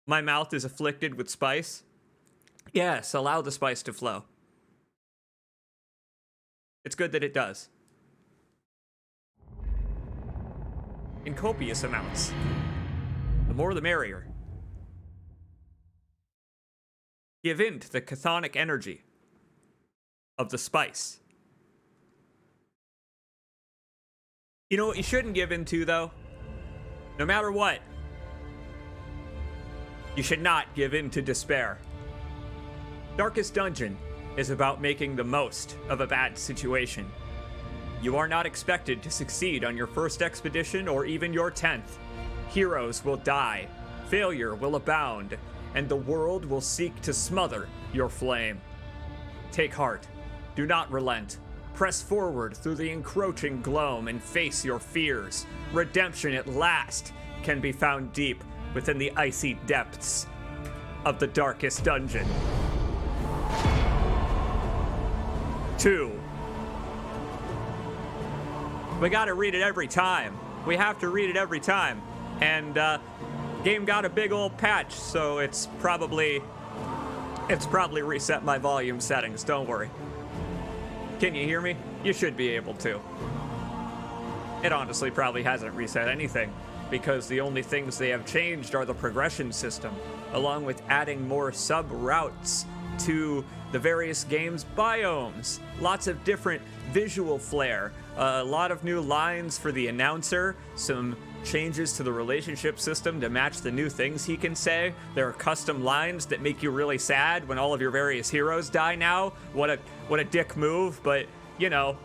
My mouth is afflicted with spice. Yes, allow the spice to flow. It's good that it does. In copious amounts. The more the merrier. Give in to the chthonic energy of the spice. You know what you shouldn't give in to, though? No matter what, you should not give in to despair. Darkest Dungeon is about making the most of a bad situation. You are not expected to succeed on your first expedition or even your 10th. Heroes will die, failure will abound, and the world will seek to smother your flame. Take heart. Do not relent. Press forward through the encroaching gloom and face your fears. Redemption at last can be found deep within the icy depths of the darkest dungeon. 2. We gotta read it every time. We have to read it every time. And game got a big old patch, so it's probably reset my volume settings, don't worry. Can you hear me? You should be able to. It honestly probably hasn't reset anything, because the only things they have changed are the progression system, along with adding more sub-routes to the various game's biomes. Lots of different visual flair, a lot of new lines for the announcer, some changes to the relationship system to match the new things he can say. There are custom lines that make you really sad when all of your various heroes die now. What a dick move, but, you know,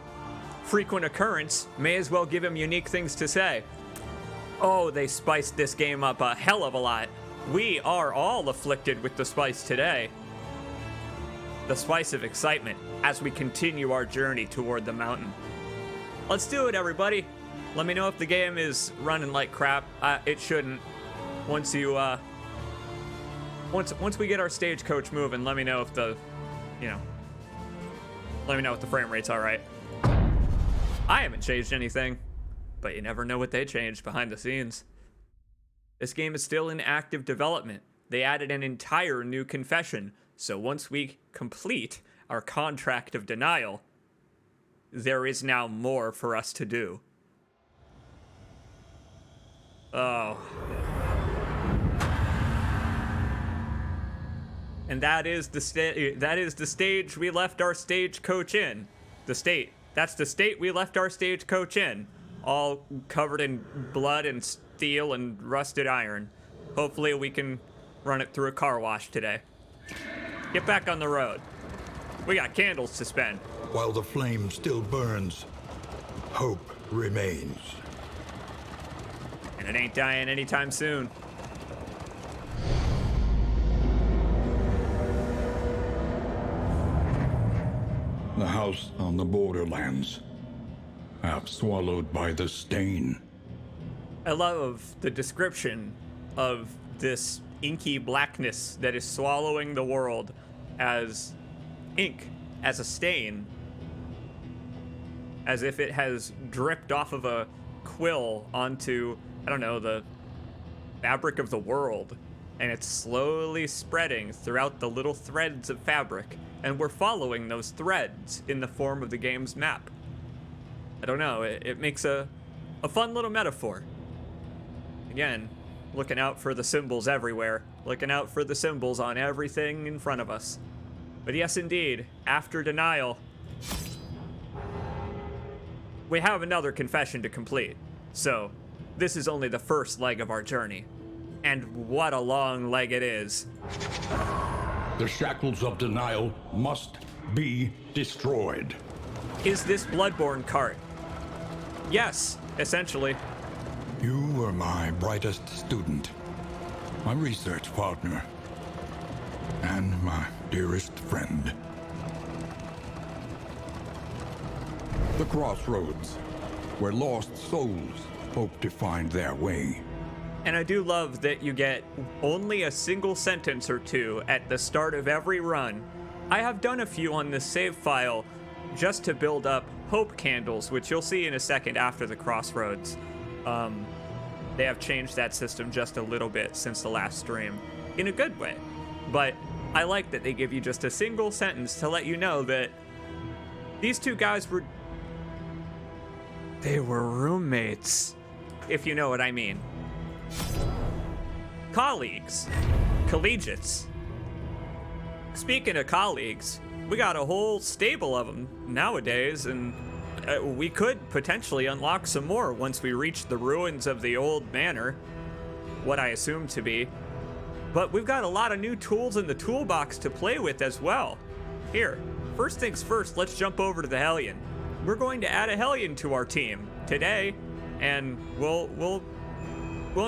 frequent occurrence. May as well give him unique things to say. Oh, they spiced this game up a hell of a lot. We are all afflicted with the spice today. The spice of excitement as we continue our journey toward the mountain. Let's do it, everybody. Let me know if the game is running like crap. It shouldn't. Once we get our stagecoach moving, let me know if let me know if the frame rate's all right. I haven't changed anything, but you never know what they changed behind the scenes. This game is still in active development. They added an entire new confession, so once we complete our contract of denial, there is now more for us to do. Oh. And that is the stage we left our stagecoach in. That's the state we left our stagecoach in. All covered in blood and steel and rusted iron. Hopefully we can run it through a car wash today. Get back on the road. We got candles to spend. While the flame still burns, hope remains. And it ain't dying anytime soon. The house on the borderlands, half swallowed by the stain. I love the description of this inky blackness that is swallowing the world as ink, as a stain, as if it has dripped off of a quill onto, I don't know, the fabric of the world, and it's slowly spreading throughout the little threads of fabric, and we're following those threads in the form of the game's map. I don't know, it makes a fun little metaphor. Again, looking out for the symbols everywhere, looking out for the symbols on everything in front of us. But yes, indeed, after denial, we have another confession to complete. So, this is only the first leg of our journey. And what a long leg it is. The shackles of denial must be destroyed. Is this Bloodborne cart? Yes, essentially. You were my brightest student, my research partner, and my dearest friend. The crossroads, where lost souls hope to find their way. And I do love that you get only a single sentence or two at the start of every run. I have done a few on this save file just to build up hope candles, which you'll see in a second after the crossroads. They have changed that system just a little bit since the last stream. in a good way. But I like that they give you just a single sentence to let you know that these two guys were roommates, if you know what I mean. Colleagues. Collegiates. Speaking of colleagues, we got a whole stable of them nowadays, and we could potentially unlock some more once we reach the ruins of the old manor, what I assume to be. But we've got a lot of new tools in the toolbox to play with as well. Here, first things first, let's jump over to the Hellion. We're going to add a Hellion to our team today, and we'll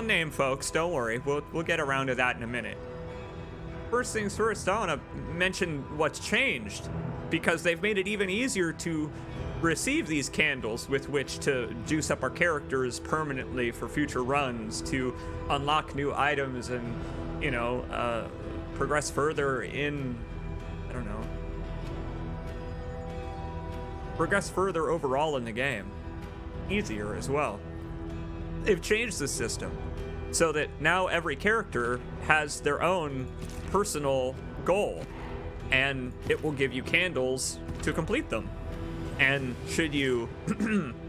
name folks, don't worry. We'll get around to that in a minute. First things first, I want to mention what's changed, because they've made it even easier to receive these candles with which to juice up our characters permanently for future runs, to unlock new items and, you know, progress further in, I don't know, progress further overall in the game. Easier as well. They've changed the system so that now every character has their own personal goal, and it will give you candles to complete them. And should you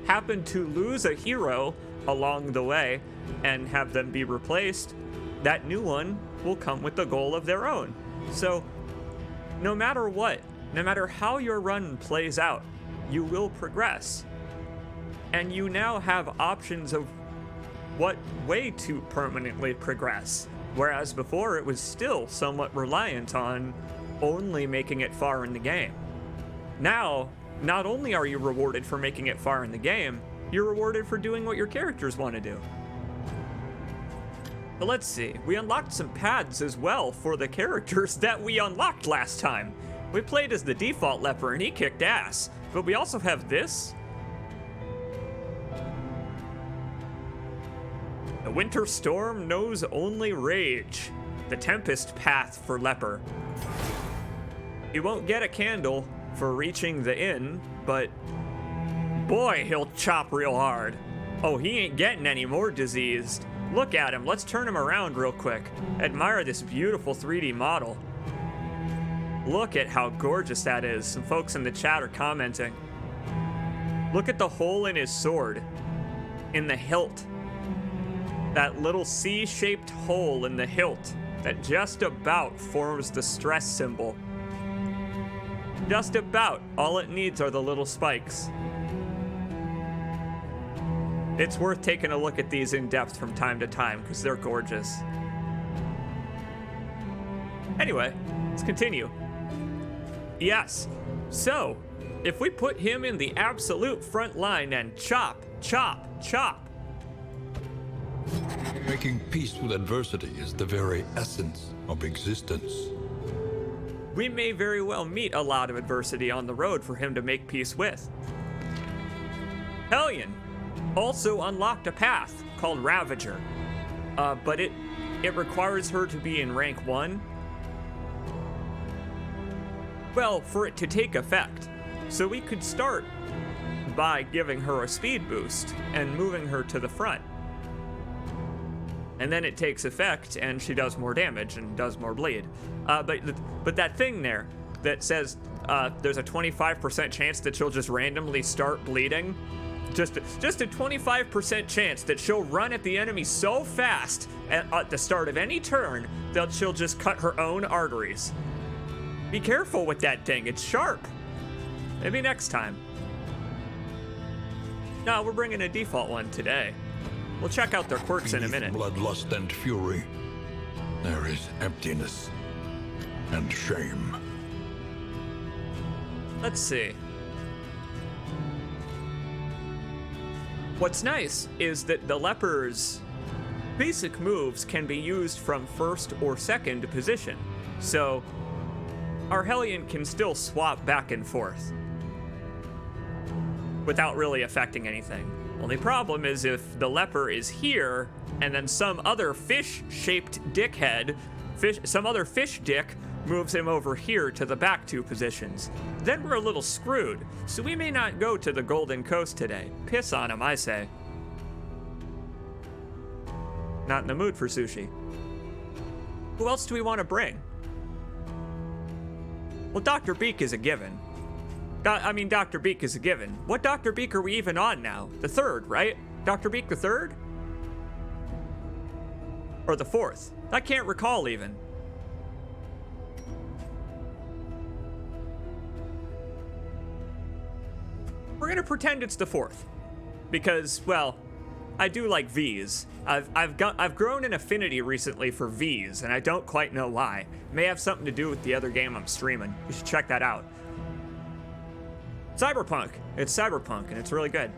happen to lose a hero along the way and have them be replaced, that new one will come with the goal of their own. So no matter what, no matter how your run plays out, you will progress. And you now have options of what way to permanently progress. Whereas before it was still somewhat reliant on only making it far in the game. Now, not only are you rewarded for making it far in the game, you're rewarded for doing what your characters want to do. But let's see, we unlocked some paths as well for the characters that we unlocked last time. We played as the default leper and he kicked ass, but we also have this. The winter storm knows only rage. The tempest path for leper. You won't get a candle for reaching the inn, but boy, he'll chop real hard. Oh, he ain't getting any more diseased. Look at him, let's turn him around real quick. Admire this beautiful 3D model. Look at how gorgeous that is. Some folks in the chat are commenting. Look at the hole in his sword, in the hilt. That little C-shaped hole in the hilt that just about forms the stress symbol. Just about. All it needs are the little spikes. It's worth taking a look at these in depth from time to time because they're gorgeous. Anyway, let's continue. Yes, so if we put him in the absolute front line and chop, chop, chop. Making peace with adversity is the very essence of existence. We may very well meet a lot of adversity on the road for him to make peace with. Hellion also unlocked a path called Ravager, but it requires her to be in rank 1. Well, for it to take effect. So we could start by giving her a speed boost and moving her to the front. And then it takes effect and she does more damage and does more bleed. But that thing there that says there's a 25% chance that she'll just randomly start bleeding, just a 25% chance that she'll run at the enemy so fast at the start of any turn that she'll just cut her own arteries. Be careful with that thing, it's sharp. Maybe next time. No, we're bringing a default one today. We'll check out their quirks in a minute. Bloodlust and fury, there is emptiness and shame. Let's see. What's nice is that the leper's basic moves can be used from first or second position. So our Hellion can still swap back and forth without really affecting anything. Only problem is if the leper is here and then some other fish-shaped dickhead, some other fish dick moves him over here to the back 2 positions. Then we're a little screwed, so we may not go to the Golden Coast today. Piss on him, I say. Not in the mood for sushi. Who else do we want to bring? Well, Dr. Beak is a given. Dr. Beak is a given. What Dr. Beak are we even on now? The third, right? Dr. Beak the third? Or the fourth? I can't recall even. We're gonna pretend it's the fourth. Because, well, I do like V's. I've grown an affinity recently for V's, and I don't quite know why. It may have something to do with the other game I'm streaming. You should check that out. Cyberpunk. It's Cyberpunk, and it's really good.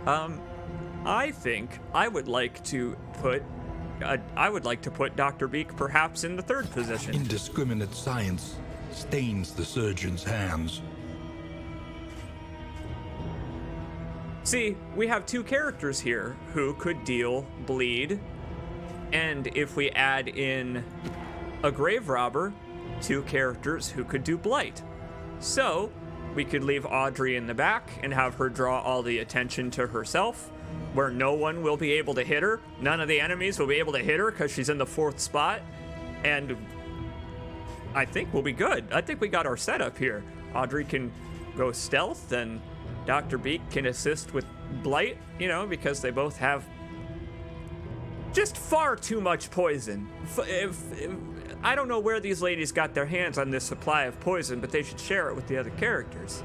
I think I would like to put Dr. Beak perhaps in the third position. Indiscriminate science stains the surgeon's hands. See, we have two characters here who could deal bleed, and if we add in a grave robber, two characters who could do blight. So, we could leave Audrey in the back and have her draw all the attention to herself, where no one will be able to hit her. None of the enemies will be able to hit her because she's in the fourth spot, and I think we'll be good. I think we got our setup here. Audrey can go stealth, and Dr. Beak can assist with blight, you know, because they both have just far too much poison. I don't know where these ladies got their hands on this supply of poison, but they should share it with the other characters.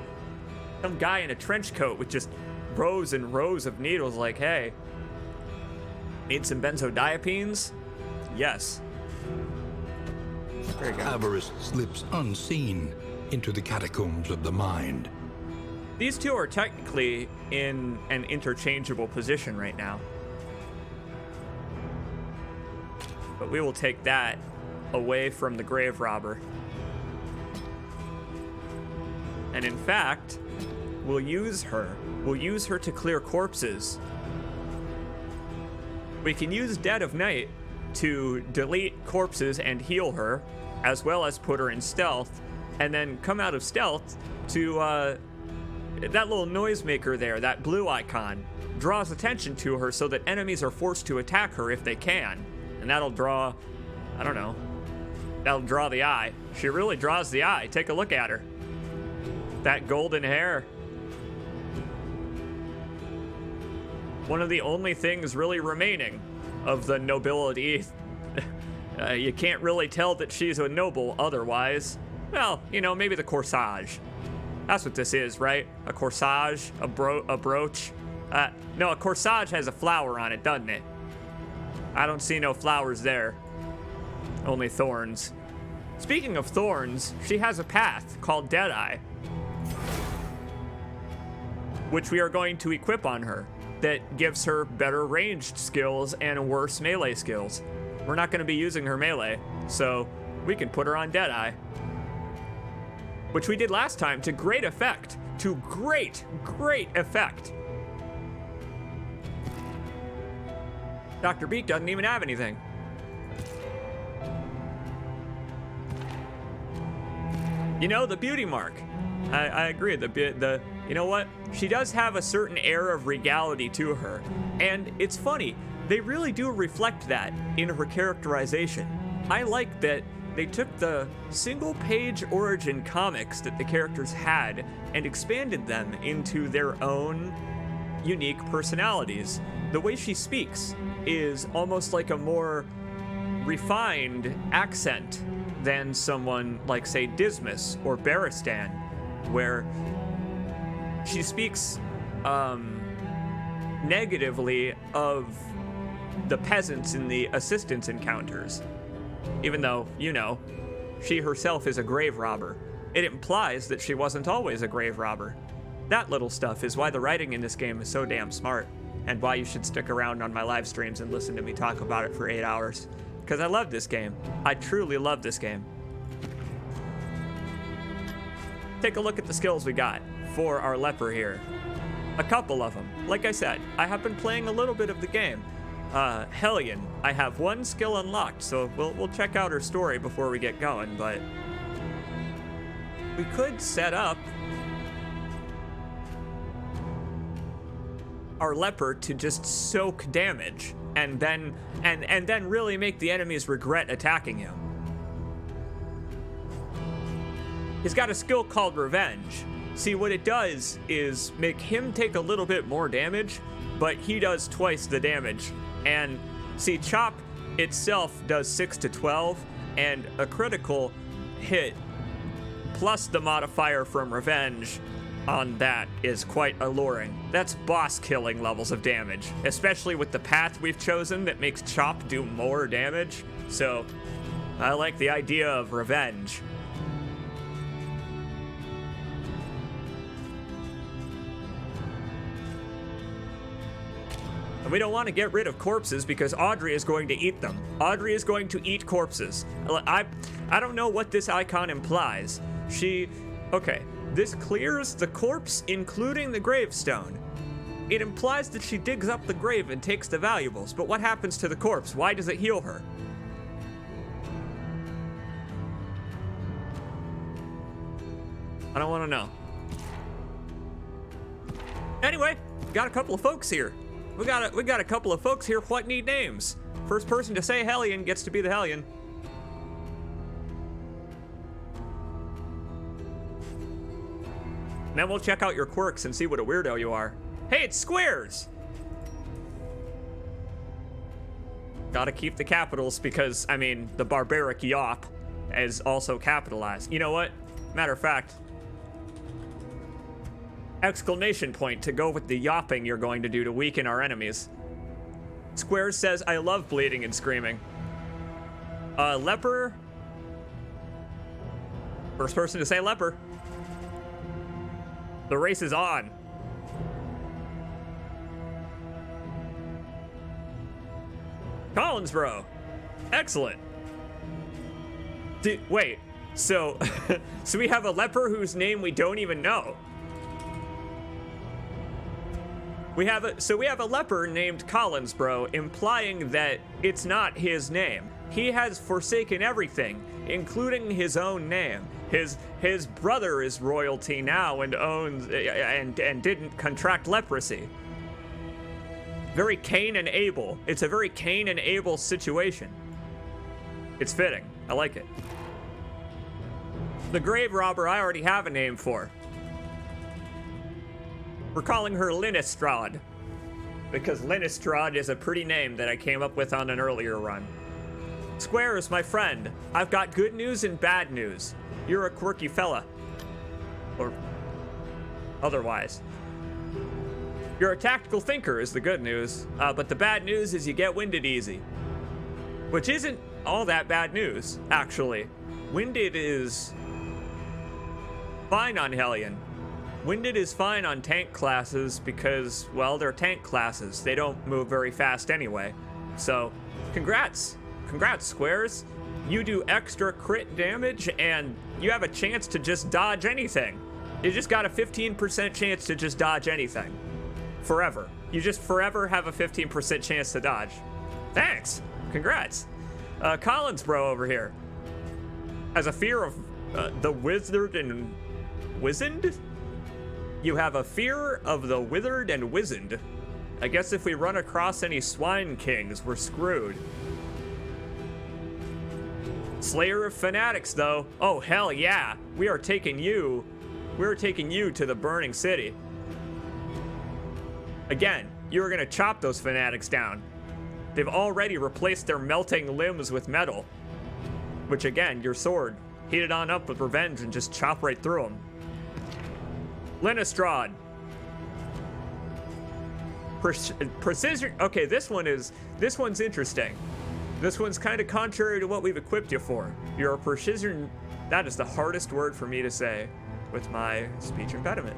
Some guy in a trench coat with just rows and rows of needles like, hey, need some benzodiazepines? Yes. There you go. Avarice slips unseen into the catacombs of the mind. These two are technically in an interchangeable position right now. But we will take that away from the grave robber. And in fact, we'll use her. We'll use her to clear corpses. We can use Dead of Night to delete corpses and heal her, as well as put her in stealth, and then come out of stealth to, that little noisemaker there, that blue icon, draws attention to her so that enemies are forced to attack her if they can. And that'll draw, I don't know, that'll draw the eye. She really draws the eye. Take a look at her. That golden hair. One of the only things really remaining of the nobility. You can't really tell that she's a noble otherwise. Well, you know, maybe the corsage. That's what this is, right? A corsage, a brooch. No, a corsage has a flower on it, doesn't it? I don't see no flowers there. Only thorns. Speaking of thorns, she has a path called Deadeye, which we are going to equip on her, that gives her better ranged skills and worse melee skills. We're not going to be using her melee, so we can put her on Deadeye, which we did last time to great effect. To great effect. Dr. Beak doesn't even have anything. You know, the beauty mark. I agree. The you know what? She does have a certain air of regality to her, and it's funny. They really do reflect that in her characterization. I like that they took the single-page origin comics that the characters had and expanded them into their own unique personalities. The way she speaks is almost like a more refined accent than someone like, say, Dismas or Baristan, where she speaks negatively of the peasants in the assistance encounters. Even though, you know, she herself is a grave robber. It implies that she wasn't always a grave robber. That little stuff is why the writing in this game is so damn smart, and why you should stick around on my live streams and listen to me talk about it for 8 hours. Because I love this game. I truly love this game. Take a look at the skills we got for our leper here. A couple of them. Like I said, I have been playing a little bit of the game. Hellion, I have one skill unlocked, so we'll check out her story before we get going, but we could set up our leper to just soak damage and then really make the enemies regret attacking him. He's got a skill called Revenge. See, what it does is make him take a little bit more damage, but he does twice the damage. And see, Chop itself does 6 to 12, and a critical hit plus the modifier from Revenge on that is quite alluring. That's boss killing levels of damage, especially with the path we've chosen that makes Chop do more damage. So I like the idea of Revenge. And we don't want to get rid of corpses because Audrey is going to eat them. Audrey is going to eat corpses. I don't know what this icon implies. Okay, this clears the corpse, including the gravestone. It implies that she digs up the grave and takes the valuables, but what happens to the corpse? Why does it heal her? I don't want to know. Anyway, got a couple of folks here. We got a couple of folks here what need names. First person to say Hellion gets to be the Hellion. Then we'll check out your quirks and see what a weirdo you are. Hey, it's Squares! Gotta keep the capitals because, I mean, the barbaric yop is also capitalized. You know what? Matter of fact, exclamation point to go with the yopping you're going to do to weaken our enemies. Squares says, I love bleeding and screaming. Leper. First person to say leper. The race is on. Collinsbro. Excellent. Wait, so we have a leper whose name we don't even know. We have a leper named Collinsbro, implying that it's not his name. He has forsaken everything, including his own name. His brother is royalty now and owns and didn't contract leprosy. Very Cain and Abel. It's a very Cain and Abel situation. It's fitting. I like it. The grave robber I already have a name for. We're calling her Linnestrad, because Linnestrad is a pretty name that I came up with on an earlier run. Square is my friend. I've got good news and bad news. You're a quirky fella. Or otherwise. You're a tactical thinker is the good news, but the bad news is you get winded easy. Which isn't all that bad news, actually. Winded is fine on Hellion. Winded is fine on tank classes because, well, they're tank classes. They don't move very fast anyway. So, congrats. Congrats, Squares. You do extra crit damage and you have a chance to just dodge anything. You just got a 15% chance to just dodge anything. Forever. You just forever have a 15% chance to dodge. Thanks. Congrats. Collinsbro over here has a fear of the wizard and wizened? You have a fear of the withered and wizened. I guess if we run across any swine kings, we're screwed. Slayer of Fanatics, though. Oh, hell yeah. We're taking you to the burning city. Again, you're gonna chop those fanatics down. They've already replaced their melting limbs with metal. Which again, your sword, heat it on up with revenge and just chop right through them. Linnestrad. Precision. Okay, this one's interesting. This one's kind of contrary to what we've equipped you for. You're a precision. That is the hardest word for me to say with my speech impediment.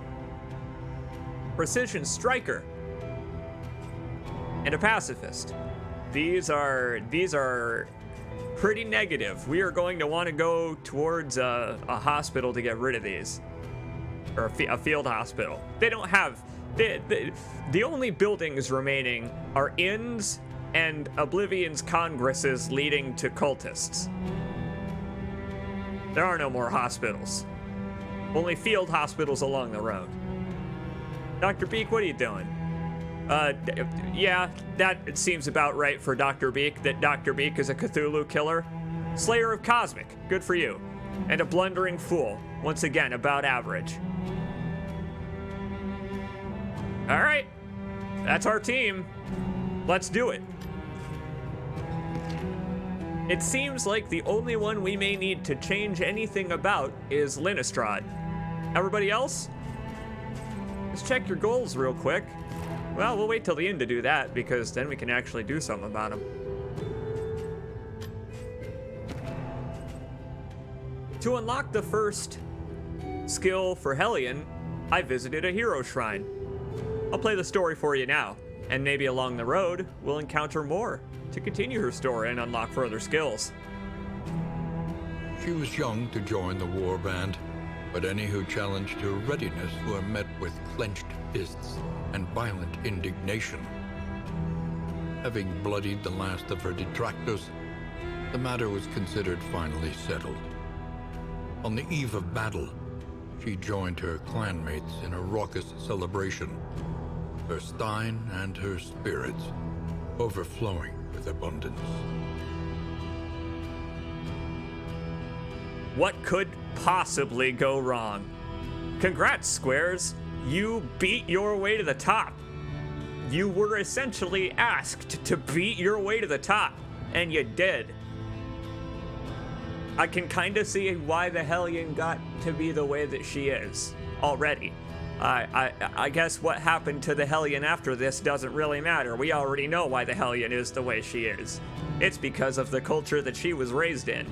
Precision striker. And a pacifist. These are pretty negative. We are going to want to go towards a hospital to get rid of these. Or a field hospital. They don't have... The only buildings remaining are inns and Oblivion's congresses leading to cultists. There are no more hospitals. Only field hospitals along the road. Dr. Beak, what are you doing? Yeah, that seems about right for Dr. Beak, that Dr. Beak is a Cthulhu killer. Slayer of Cosmic, good for you. and a blundering fool, once again about average. All right, that's our team. Let's do it. It seems like the only one we may need to change anything about is Linnestrad. Everybody else? Let's check your goals real quick. Well, we'll wait till the end to do that, because then we can actually do something about them. To unlock the first skill for Hellion, I visited a hero shrine. I'll play the story for you now, and maybe along the road, we'll encounter more to continue her story and unlock further skills. She was young to join the war band, but any who challenged her readiness were met with clenched fists and violent indignation. Having bloodied the last of her detractors, the matter was considered finally settled. On the eve of battle, she joined her clanmates in a raucous celebration, her stein and her spirits overflowing with abundance. What could possibly go wrong? Congrats, Squares. You beat your way to the top. You were essentially asked to beat your way to the top, and you did. I can kind of see why the Hellion got to be the way that she is already. I guess what happened to the Hellion after this doesn't really matter. We already know why the Hellion is the way she is. It's because of the culture that she was raised in.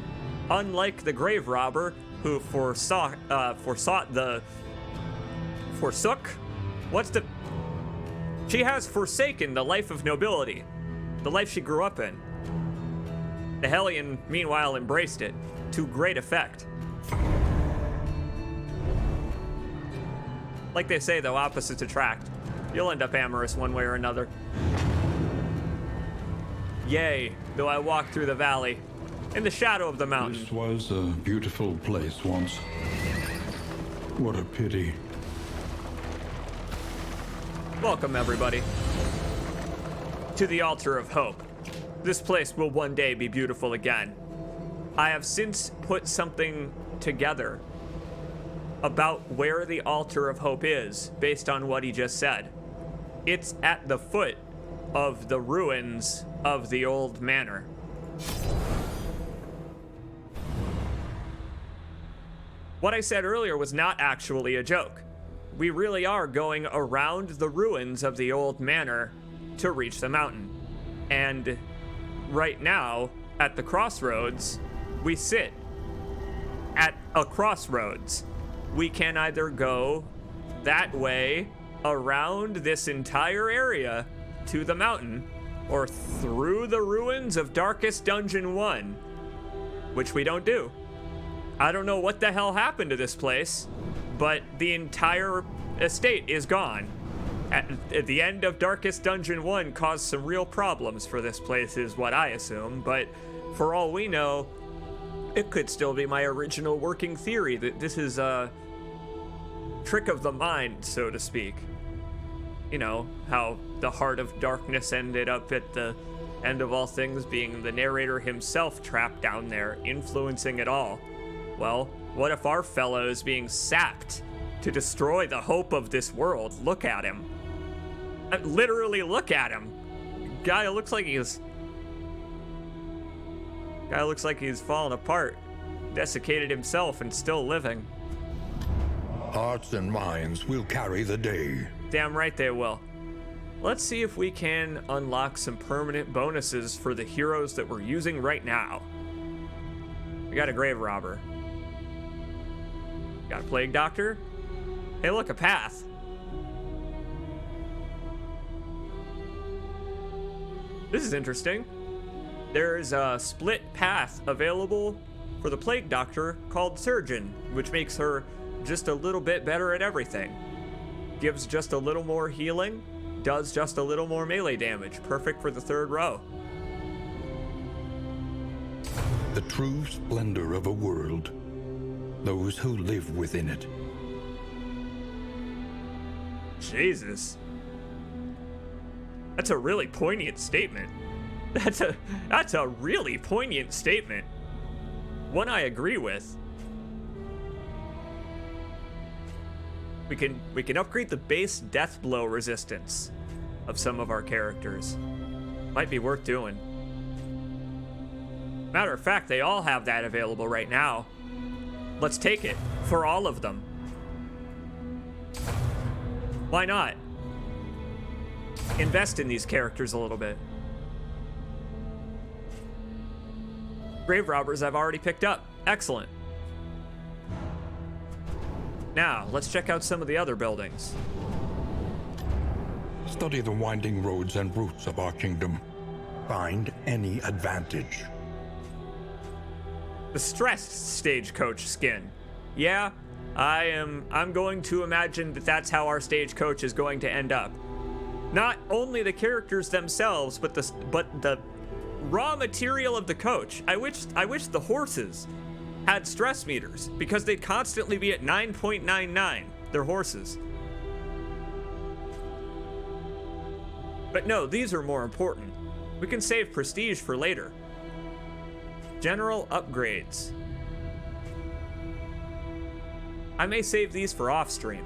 Unlike the Grave Robber, who forsook, she has forsaken the life of nobility, the life she grew up in. The Hellion, meanwhile, embraced it, to great effect. Like they say, though, opposites attract. You'll end up amorous one way or another. Yea, though I walk through the valley, in the shadow of the mountain. This was a beautiful place once. What a pity. Welcome, everybody, to the Altar of Hope. This place will one day be beautiful again. I have since put something together about where the Altar of Hope is, based on what he just said. It's at the foot of the ruins of the old manor. What I said earlier was not actually a joke. We really are going around the ruins of the old manor to reach the mountain. And right now, at the crossroads, we sit at a crossroads. We can either go that way around this entire area to the mountain, or through the ruins of Darkest Dungeon 1, which we don't do. I don't know what the hell happened to this place, but the entire estate is gone. At the end of Darkest Dungeon 1 caused some real problems for this place, is what I assume, but for all we know, it could still be my original working theory that this is a trick of the mind, so to speak. You know, how the Heart of Darkness ended up at the end of all things being the narrator himself trapped down there, influencing it all. Well, what if our fellow is being sapped to destroy the hope of this world? Look at him. Literally look at him. Guy looks like he's fallen apart, desiccated himself and still living. Hearts and minds will carry the day. Damn right they will. Let's see if we can unlock some permanent bonuses for the heroes that we're using right now. We got a Grave Robber. Got a Plague Doctor. Hey, look, a path. This is interesting. There's a split path available for the Plague Doctor called Surgeon, which makes her just a little bit better at everything. Gives just a little more healing, does just a little more melee damage. Perfect for the third row. The true splendor of a world. Those who live within it. Jesus. That's a really poignant statement. That's a really poignant statement. One I agree with. We can upgrade the base death blow resistance of some of our characters. Might be worth doing. Matter of fact, they all have that available right now. Let's take it for all of them. Why not? Invest in these characters a little bit. Grave Robbers I've already picked up. Excellent. Now, let's check out some of the other buildings. Study the winding roads and routes of our kingdom. Find any advantage. The stressed stagecoach skin. Yeah, I'm going to imagine that that's how our stagecoach is going to end up. Not only the characters themselves, but the raw material of the coach. I wish the horses had stress meters, because they'd constantly be at 9.99. They're horses. But no, these are more important. We can save prestige for later. General upgrades. I may save these for off-stream.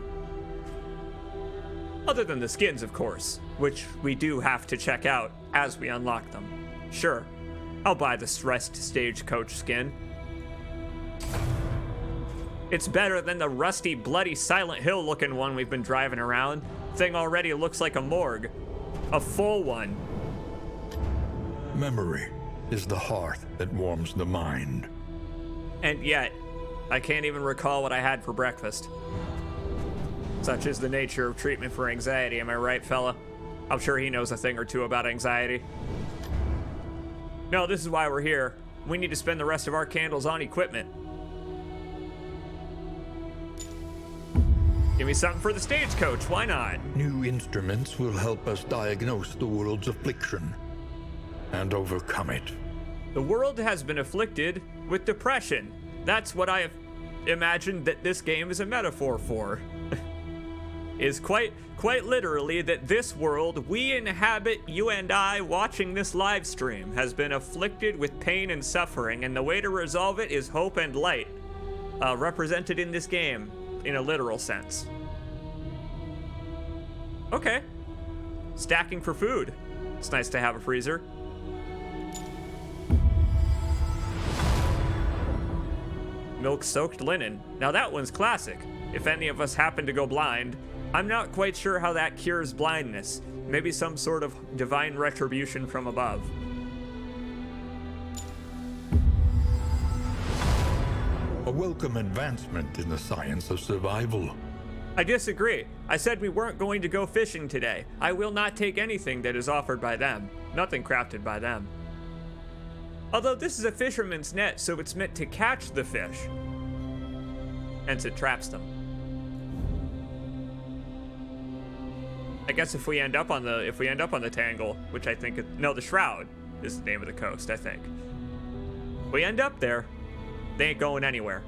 Other than the skins, of course, which we do have to check out as we unlock them. Sure, I'll buy the stressed stagecoach skin. It's better than the rusty, bloody Silent Hill looking one we've been driving around. Thing already looks like a morgue. A full one. Memory is the hearth that warms the mind. And yet, I can't even recall what I had for breakfast. Such is the nature of treatment for anxiety, am I right, fella? I'm sure he knows a thing or two about anxiety. No, this is why we're here. We need to spend the rest of our candles on equipment. Give me something for the stagecoach, why not? New instruments will help us diagnose the world's affliction and overcome it. The world has been afflicted with depression. That's what I have imagined that this game is a metaphor for. Is quite literally that this world we inhabit, you and I watching this live stream, has been afflicted with pain and suffering, and the way to resolve it is hope and light, represented in this game in a literal sense. Okay. Stacking for food. It's nice to have a freezer. Milk-soaked linen. Now that one's classic. If any of us happen to go blind, I'm not quite sure how that cures blindness. Maybe some sort of divine retribution from above. A welcome advancement in the science of survival. I disagree. I said we weren't going to go fishing today. I will not take anything that is offered by them. Nothing crafted by them. Although this is a fisherman's net, so it's meant to catch the fish. Hence it traps them. I guess if we end up on the Tangle, which I think the Shroud is the name of the coast, I think. If we end up there, they ain't going anywhere.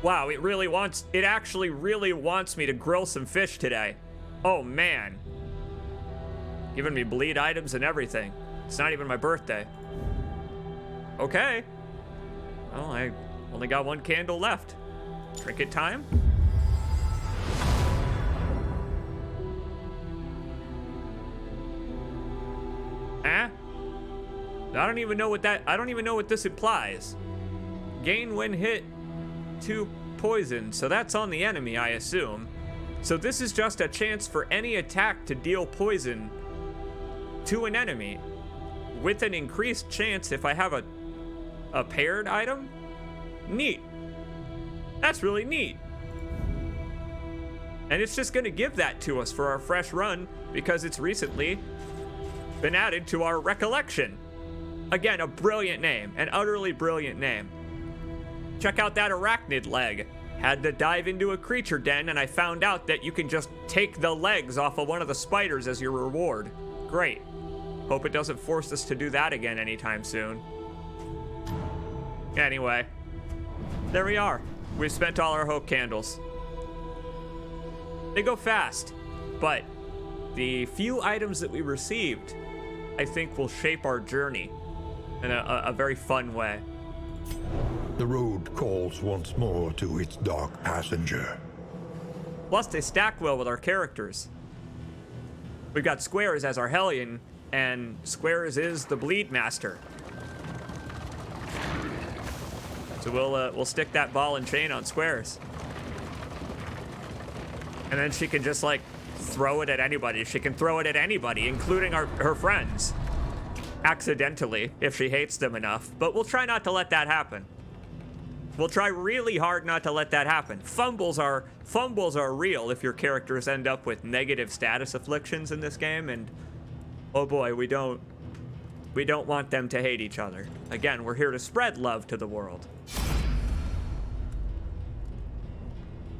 Wow, it actually really wants me to grill some fish today. Oh man. Giving me bleed items and everything. It's not even my birthday. Okay. Well, I only got one candle left. Trinket time? I don't even know what this implies. Gain when hit 2 poison, so that's on the enemy, I assume. So this is just a chance for any attack to deal poison to an enemy, with an increased chance if I have a paired item? Neat. That's really neat. And it's just gonna give that to us for our fresh run because it's recently been added to our recollection. Again, a brilliant name, an utterly brilliant name. Check out that arachnid leg. Had to dive into a creature den and I found out that you can just take the legs off of one of the spiders as your reward. Great. Hope it doesn't force us to do that again anytime soon. Anyway, there we are. We've spent all our hope candles. They go fast, but the few items that we received, I think, will shape our journey in a very fun way. The road calls once more to its dark passenger. Plus, they stack well with our characters. We've got Squares as our Hellion, and Squares is the Bleed Master. So we'll stick that ball and chain on Squares. And then she can just, like, throw it at anybody. She can throw it at anybody, including her friends. Accidentally, if she hates them enough. But we'll try not to let that happen. We'll try really hard not to let that happen. Fumbles are real if your characters end up with negative status afflictions in this game, and oh boy, we don't want them to hate each other. Again, we're here to spread love to the world.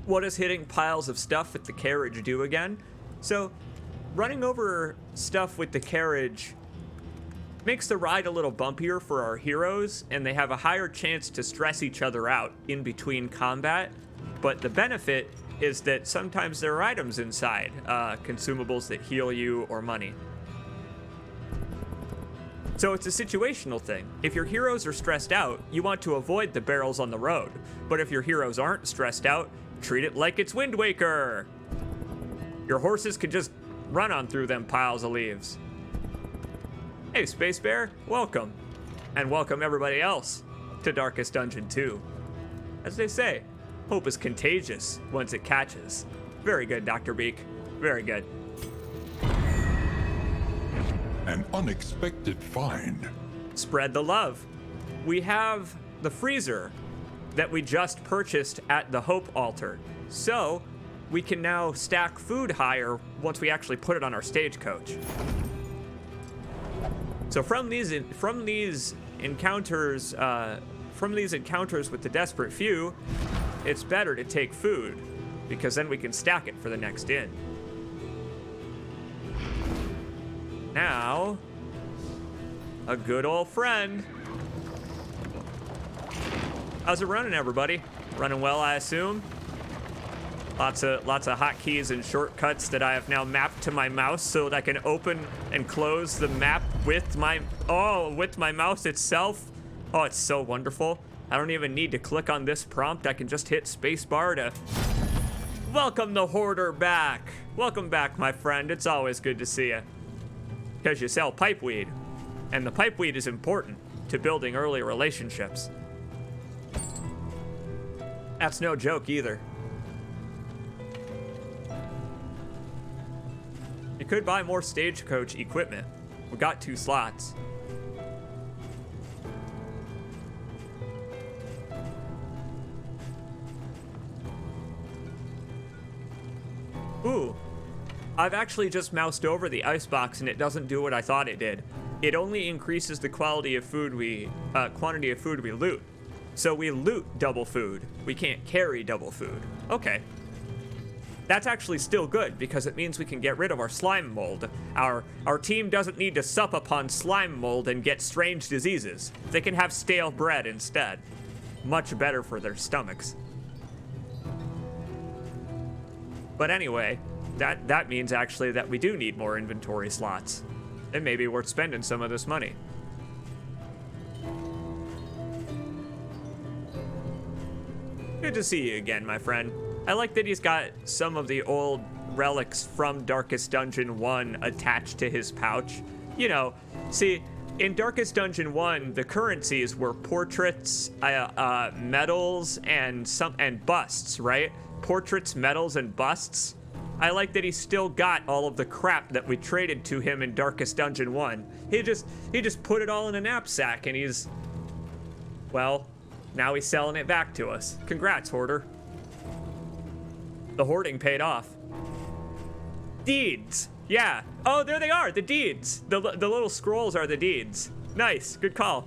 What does hitting piles of stuff with the carriage do again? So, running over stuff with the carriage makes the ride a little bumpier for our heroes, and they have a higher chance to stress each other out in between combat. But the benefit is that sometimes there are items inside, consumables that heal you or money. So it's a situational thing. If your heroes are stressed out, you want to avoid the barrels on the road. But if your heroes aren't stressed out, treat it like it's Wind Waker. Your horses could just run on through them piles of leaves. Hey, Space Bear, welcome. And welcome everybody else to Darkest Dungeon 2. As they say, hope is contagious once it catches. Very good, Dr. Beak. Very good. An unexpected find. Spread the love. We have the freezer that we just purchased at the Hope Altar. So, we can now stack food higher once we actually put it on our stagecoach. So from these encounters with the Desperate Few, it's better to take food, because then we can stack it for the next inn. Now, a good old friend. How's it running, everybody? Running well, I assume. Lots of hotkeys and shortcuts that I have now mapped to my mouse so that I can open and close the map with my mouse itself. Oh, it's so wonderful. I don't even need to click on this prompt. I can just hit spacebar to welcome the Hoarder back. Welcome back, my friend. It's always good to see you. Because you sell pipeweed, and the pipeweed is important to building early relationships. That's no joke either. You could buy more stagecoach equipment. We got 2 slots. Ooh. I've actually just moused over the icebox and it doesn't do what I thought it did. It only increases the quantity of food we loot. So we loot double food. We can't carry double food. Okay. That's actually still good because it means we can get rid of our slime mold. Our team doesn't need to sup upon slime mold and get strange diseases. They can have stale bread instead. Much better for their stomachs. But anyway, that means actually that we do need more inventory slots. It may be worth spending some of this money. Good to see you again, my friend. I like that he's got some of the old relics from Darkest Dungeon 1 attached to his pouch. You know, see, in Darkest Dungeon 1, the currencies were portraits, medals, and busts, right? Portraits, medals, and busts. I like that he's still got all of the crap that we traded to him in Darkest Dungeon 1. He just put it all in a knapsack and he's, well, now he's selling it back to us. Congrats, Hoarder. The hoarding paid off. Deeds. Yeah. Oh, there they are, the deeds. The little scrolls are the deeds. Nice, good call.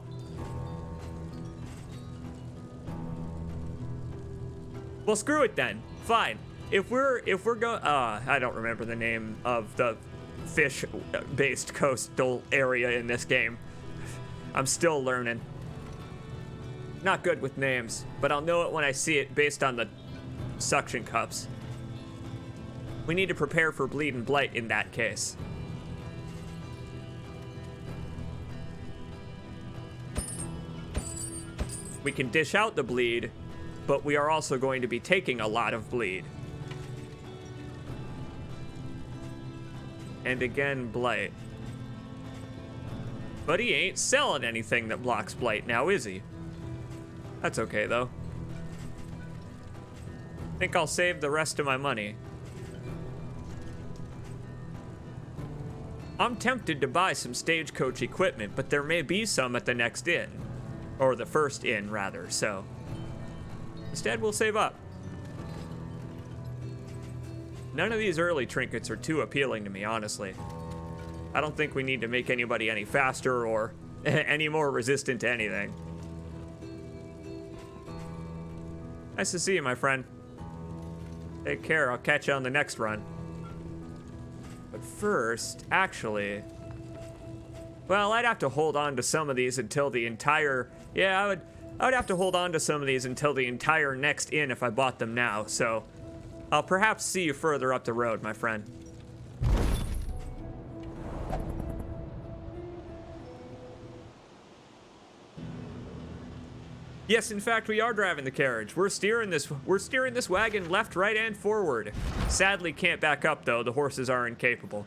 Well, screw it then. Fine. If we're going, I don't remember the name of the fish-based coastal area in this game. I'm still learning. Not good with names, but I'll know it when I see it based on the suction cups. We need to prepare for Bleed and Blight in that case. We can dish out the bleed, but we are also going to be taking a lot of bleed. And again, blight. But he ain't selling anything that blocks blight now, is he? That's okay, though. Think I'll save the rest of my money. I'm tempted to buy some stagecoach equipment, but there may be some at the next inn. Or the first inn, rather, so. Instead, we'll save up. None of these early trinkets are too appealing to me, honestly. I don't think we need to make anybody any faster or any more resistant to anything. Nice to see you, my friend. Take care, I'll catch you on the next run. But first, actually... Well, I'd have to hold on to some of these until the entire... Yeah, I would have to hold on to some of these until the entire next inn if I bought them now, so... I'll perhaps see you further up the road, my friend. Yes, in fact, we are driving the carriage. We're steering this wagon left, right, and forward. Sadly, can't back up, though. The horses are incapable.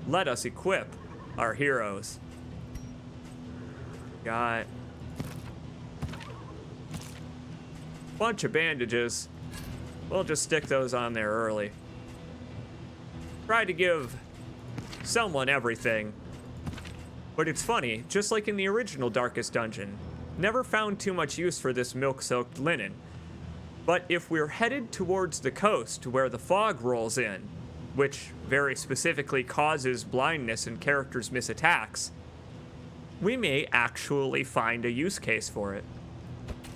Let us equip our heroes. Got a bunch of bandages. We'll just stick those on there early. Try to give someone everything. But it's funny, just like in the original Darkest Dungeon, never found too much use for this milk-soaked linen. But if we're headed towards the coast where the fog rolls in, which very specifically causes blindness and characters miss attacks, we may actually find a use case for it.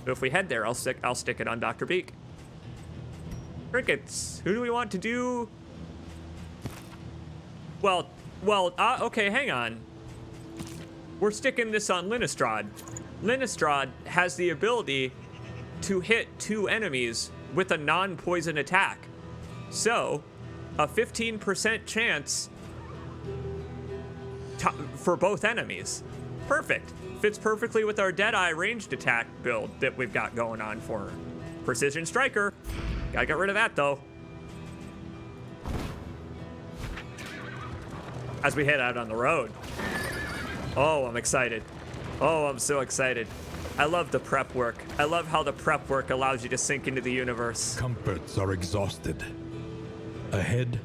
If we head there, I'll stick it on Dr. Beak. Trinkets. Who do we want to do? Well, okay, hang on. We're sticking this on Lynastrad. Lynastrad has the ability to hit 2 enemies with a non-poison attack. So, a 15% chance for both enemies. Perfect. Fits perfectly with our Deadeye ranged attack build that we've got going on for her. Precision Striker. Gotta get rid of that, though. As we head out on the road. Oh, I'm excited. Oh, I'm so excited. I love the prep work. I love how the prep work allows you to sink into the universe. Comforts are exhausted. Ahead,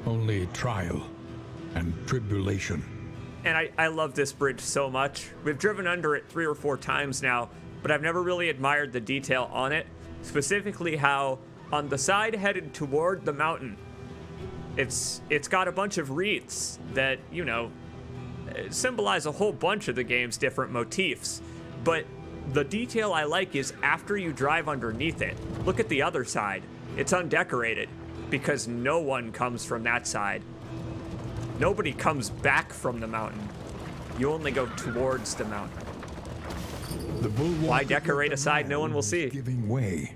only trial and tribulation. And I love this bridge so much. We've driven under it 3 or 4 times now, but I've never really admired the detail on it. Specifically how on the side headed toward the mountain, it's got a bunch of wreaths that, you know, symbolize a whole bunch of the game's different motifs. But the detail I like is after you drive underneath it, look at the other side. It's undecorated because no one comes from that side. Nobody comes back from the mountain. You only go towards the mountain. The bull. Why decorate a side no one will see? Giving way.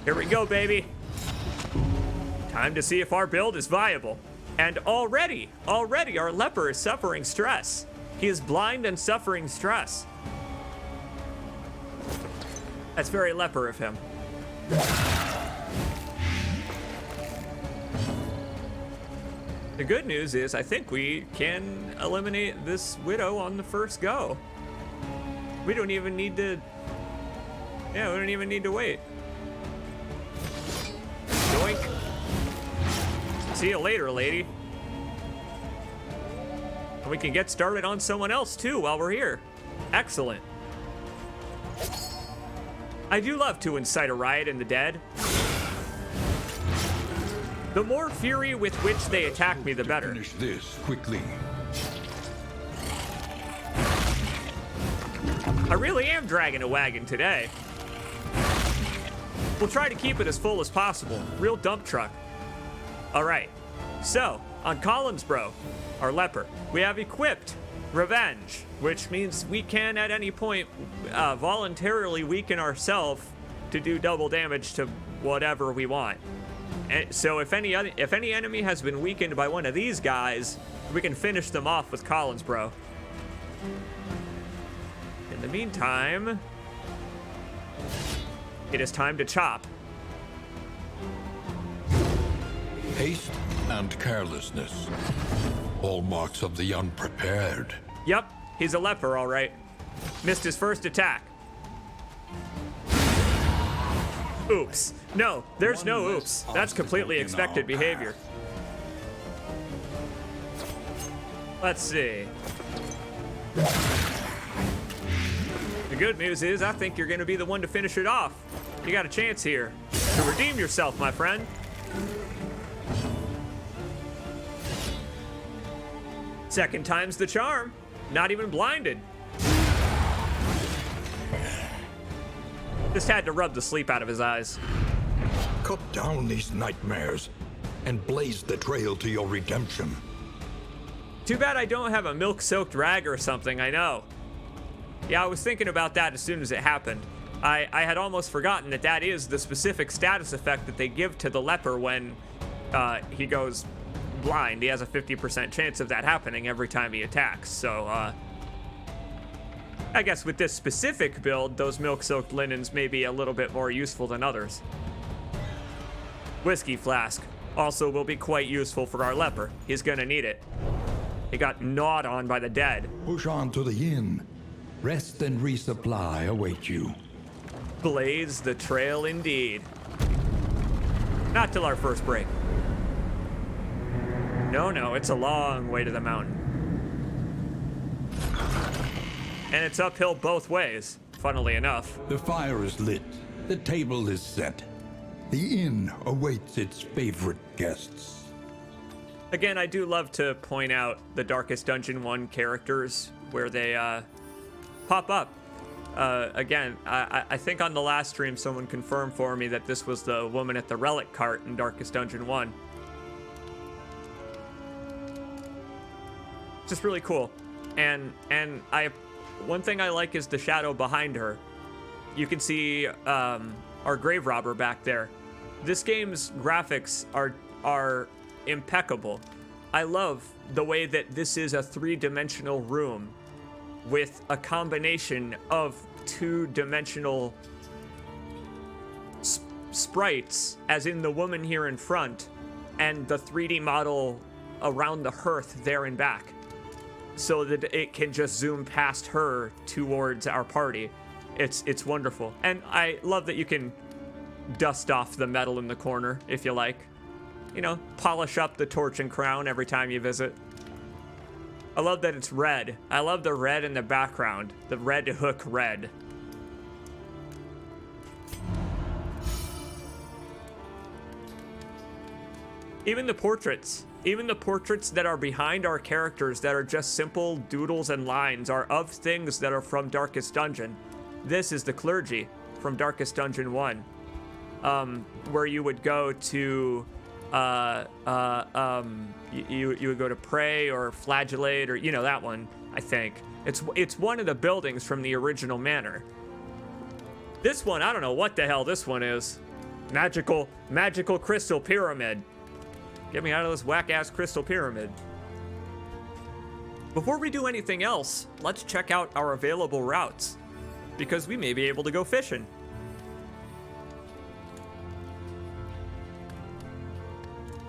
Here we go, baby. Time to see if our build is viable. And already our leper is suffering stress. He is blind and suffering stress. That's very leper of him. The good news is I think we can eliminate this widow on the first go. We don't even need to... Yeah, we don't even need to wait. Doink. See you later, lady. And we can get started on someone else, too, while we're here. Excellent. I do love to incite a riot in the dead. The more fury with which they attack me, the better. Finish this quickly. I really am dragging a wagon today. We'll try to keep it as full as possible. Real dump truck. All right. So, on Collinsbro, our leper, we have equipped Revenge, which means we can at any point voluntarily weaken ourselves to do double damage to whatever we want. And so if any enemy has been weakened by one of these guys, we can finish them off with Collinsbro. In the meantime, it is time to chop. Haste and carelessness. Hallmarks of the unprepared. Yep, he's a leper, all right. Missed his first attack. Oops. No, there's no oops. That's completely expected behavior. Let's see. The good news is I think you're going to be the one to finish it off. You got a chance here to redeem yourself, my friend. Second time's the charm. Not even blinded. Just had to rub the sleep out of his eyes. Cut down these nightmares and blaze the trail to your redemption. Too bad I don't have a milk-soaked rag or something, I know. Yeah, I was thinking about that as soon as it happened. I had almost forgotten that that is the specific status effect that they give to the leper when he goes blind. He has a 50% chance of that happening every time he attacks, so I guess with this specific build, those milk-soaked linens may be a little bit more useful than others. Whiskey flask also will be quite useful for our leper. He's gonna need it. He got gnawed on by the dead. Push on to the inn. Rest and resupply await you. Blaze the trail indeed. Not till our first break. No, it's a long way to the mountain. And it's uphill both ways, funnily enough. The fire is lit. The table is set. The inn awaits its favorite guests. Again, I do love to point out the Darkest Dungeon 1 characters where they pop up. Again, I think on the last stream someone confirmed for me that this was the woman at the relic cart in Darkest Dungeon 1. Just really cool. And one thing I like is the shadow behind her. You can see our grave robber back there. This game's graphics are impeccable. I love the way that this is a 3-dimensional room with a combination of 2-dimensional sprites, as in the woman here in front, and the 3D model around the hearth there and back, so that it can just zoom past her towards our party. It's wonderful. And I love that you can dust off the metal in the corner if you like. You know, polish up the torch and crown every time you visit. I love that it's red. I love the red in the background. The red hook red. Even the portraits that are behind our characters that are just simple doodles and lines are of things that are from Darkest Dungeon. This is the clergy from Darkest Dungeon 1, where you would go to, you would go to pray or flagellate, or, you know, that one, I think. It's one of the buildings from the original manor. This one, I don't know what the hell this one is. Magical crystal pyramid. Get me out of this whack-ass crystal pyramid. Before we do anything else, let's check out our available routes, because we may be able to go fishing.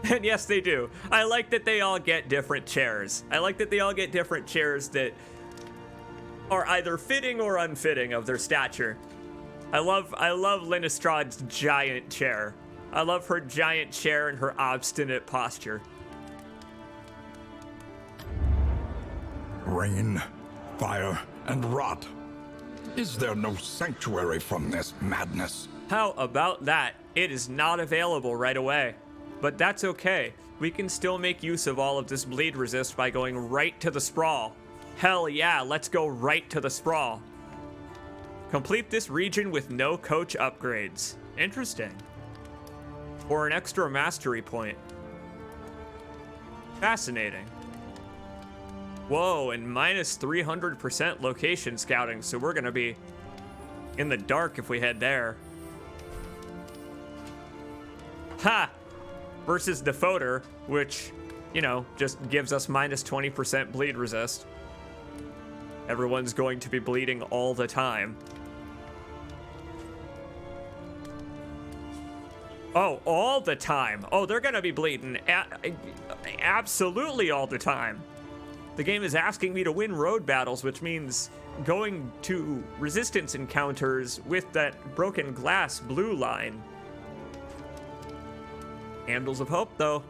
And yes, they do. I like that they all get different chairs. I like that they all get different chairs that are either fitting or unfitting of their stature. I love Linistraud's giant chair. I love her giant chair and her obstinate posture. Rain, fire, and rot. Is there no sanctuary from this madness? How about that? It is not available right away. But that's okay. We can still make use of all of this bleed resist by going right to the sprawl. Hell yeah, let's go right to the sprawl. Complete this region with no coach upgrades. Interesting. Or an extra mastery point. Fascinating. Whoa, and minus 300% location scouting, so we're gonna be in the dark if we head there. Ha! Versus Defoder, which, you know, just gives us minus 20% bleed resist. Everyone's going to be bleeding all the time. Oh, all the time. Oh, they're gonna be bleeding absolutely all the time. The game is asking me to win road battles, which means going to resistance encounters with that broken glass blue line. Handles of Hope, though.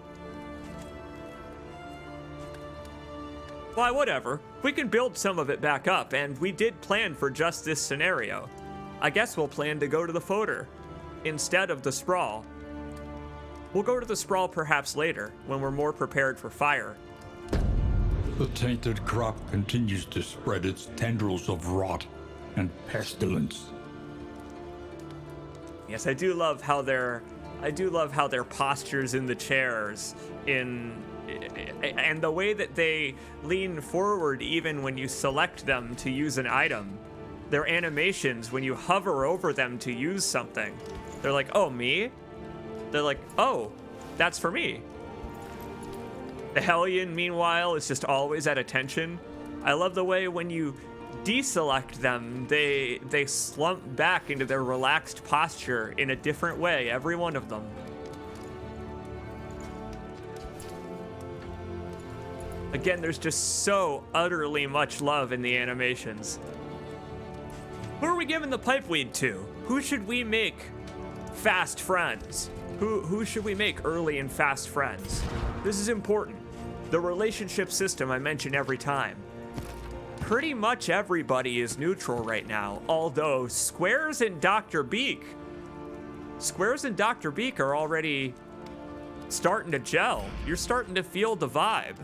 Why, whatever. We can build some of it back up, and we did plan for just this scenario. I guess we'll plan to go to the Fodder instead of the Sprawl. We'll go to the Sprawl perhaps later, when we're more prepared for fire. The tainted crop continues to spread its tendrils of rot and pestilence. Yes, I do love how their postures in the chairs and the way that they lean forward even when you select them to use an item. Their animations when you hover over them to use something. They're like, "Oh, me?" They're like, "Oh, that's for me." The Hellion, meanwhile, is just always at attention. I love the way when you deselect them, they slump back into their relaxed posture in a different way, every one of them. Again, there's just so utterly much love in the animations. Who are we giving the pipeweed to? Who should we make fast friends? Who should we make early and fast friends? This is important. The relationship system I mention every time. Pretty much everybody is neutral right now, although Squares and Dr. Beak are already starting to gel. You're starting to feel the vibe.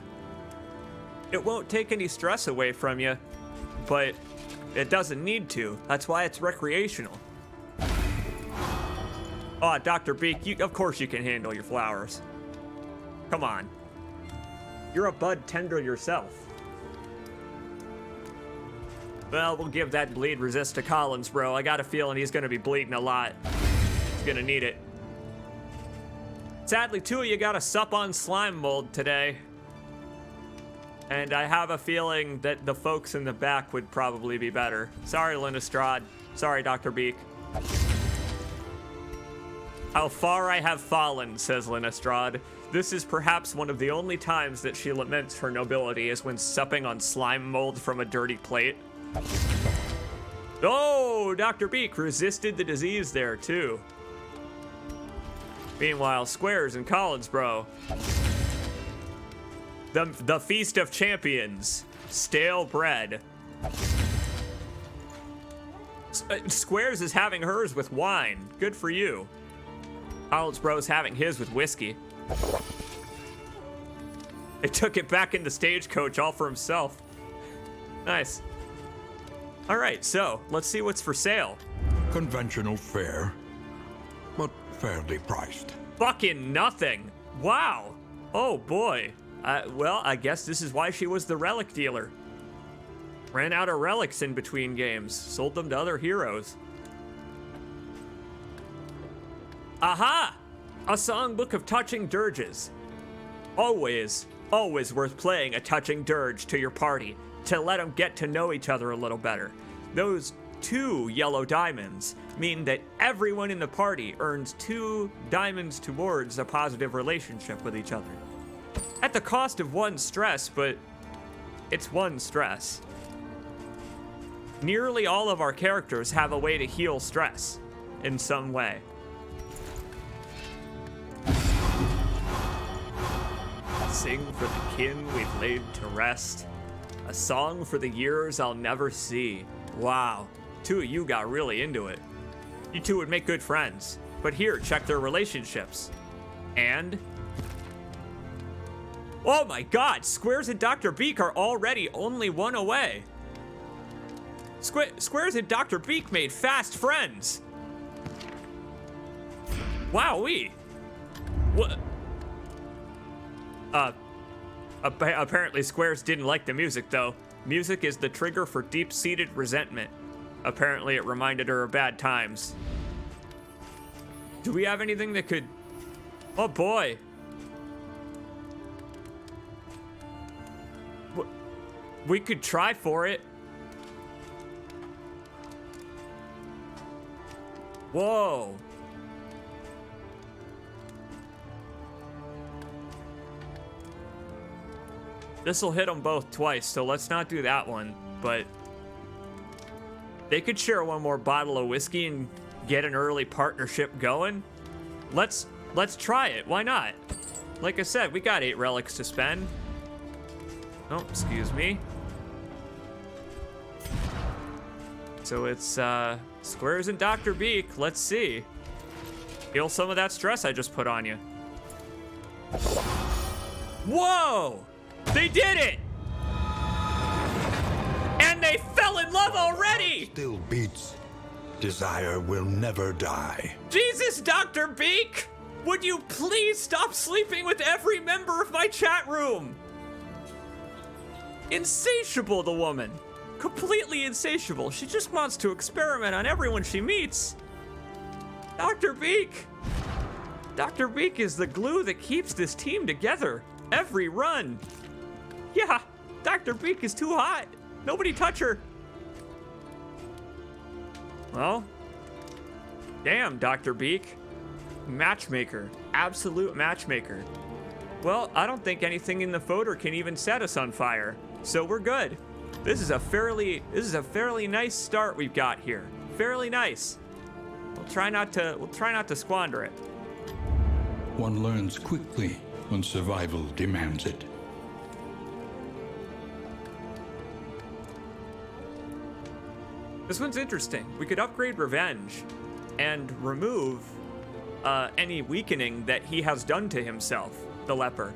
It won't take any stress away from you, but it doesn't need to. That's why it's recreational. Oh, Dr. Beak, of course you can handle your flowers. Come on. You're a bud tender yourself. Well, we'll give that bleed resist to Collins, bro. I got a feeling he's gonna be bleeding a lot. He's gonna need it. Sadly, two of you got a sup on slime mold today. And I have a feeling that the folks in the back would probably be better. Sorry, Linnestrad. Sorry, Dr. Beak. How far I have fallen, says Linnestrad. This is perhaps one of the only times that she laments her nobility is when supping on slime mold from a dirty plate. Oh, Dr. Beak resisted the disease there, too. Meanwhile, Squares and Collins, bro. The Feast of Champions. Stale bread. Squares is having hers with wine. Good for you. Collins bro's having his with whiskey. They took it back in the stagecoach all for himself. Nice. All right, so let's see what's for sale. Conventional fare, but fairly priced. Fucking nothing. Wow. Oh boy. Well, I guess this is why she was the relic dealer. Ran out of relics in between games. Sold them to other heroes. Aha! A songbook of touching dirges. Always worth playing a touching dirge to your party to let them get to know each other a little better. Those 2 yellow diamonds mean that everyone in the party earns 2 diamonds towards a positive relationship with each other. At the cost of 1 stress, but it's 1 stress. Nearly all of our characters have a way to heal stress in some way. Sing for the kin we've laid to rest. A song for the years I'll never see. Wow, 2 of you got really into it. You 2 would make good friends. But here, check their relationships. And... oh my god, Squares and Dr. Beak are already only 1 away. Squares and Dr. Beak made fast friends. Wowee. What? Apparently Squares didn't like the music, though. Music is the trigger for deep-seated resentment. Apparently it reminded her of bad times. Do we have anything that could... oh boy. We could try for it. Whoa. This'll hit them both twice, so let's not do that one. But they could share one more bottle of whiskey and get an early partnership going. Let's try it. Why not? Like I said, we got 8 relics to spend. Oh, excuse me. So it's Squares and Dr. Beak. Let's see. Feel some of that stress I just put on you. Whoa! They did it! And they fell in love already! Still beats. Desire will never die. Jesus, Dr. Beak! Would you please stop sleeping with every member of my chat room? Insatiable, the woman. Completely insatiable. She just wants to experiment on everyone she meets. Dr. Beak! Dr. Beak is the glue that keeps this team together. Every run. Yeah, Dr. Beak is too hot. Nobody touch her. Well, damn, Dr. Beak. Matchmaker. Absolute matchmaker. Well, I don't think anything in the photo can even set us on fire. So we're good. This is a fairly nice start we've got here. Fairly nice. We'll try not to squander it. One learns quickly when survival demands it. This one's interesting. We could upgrade Revenge and remove any weakening that he has done to himself, the leper.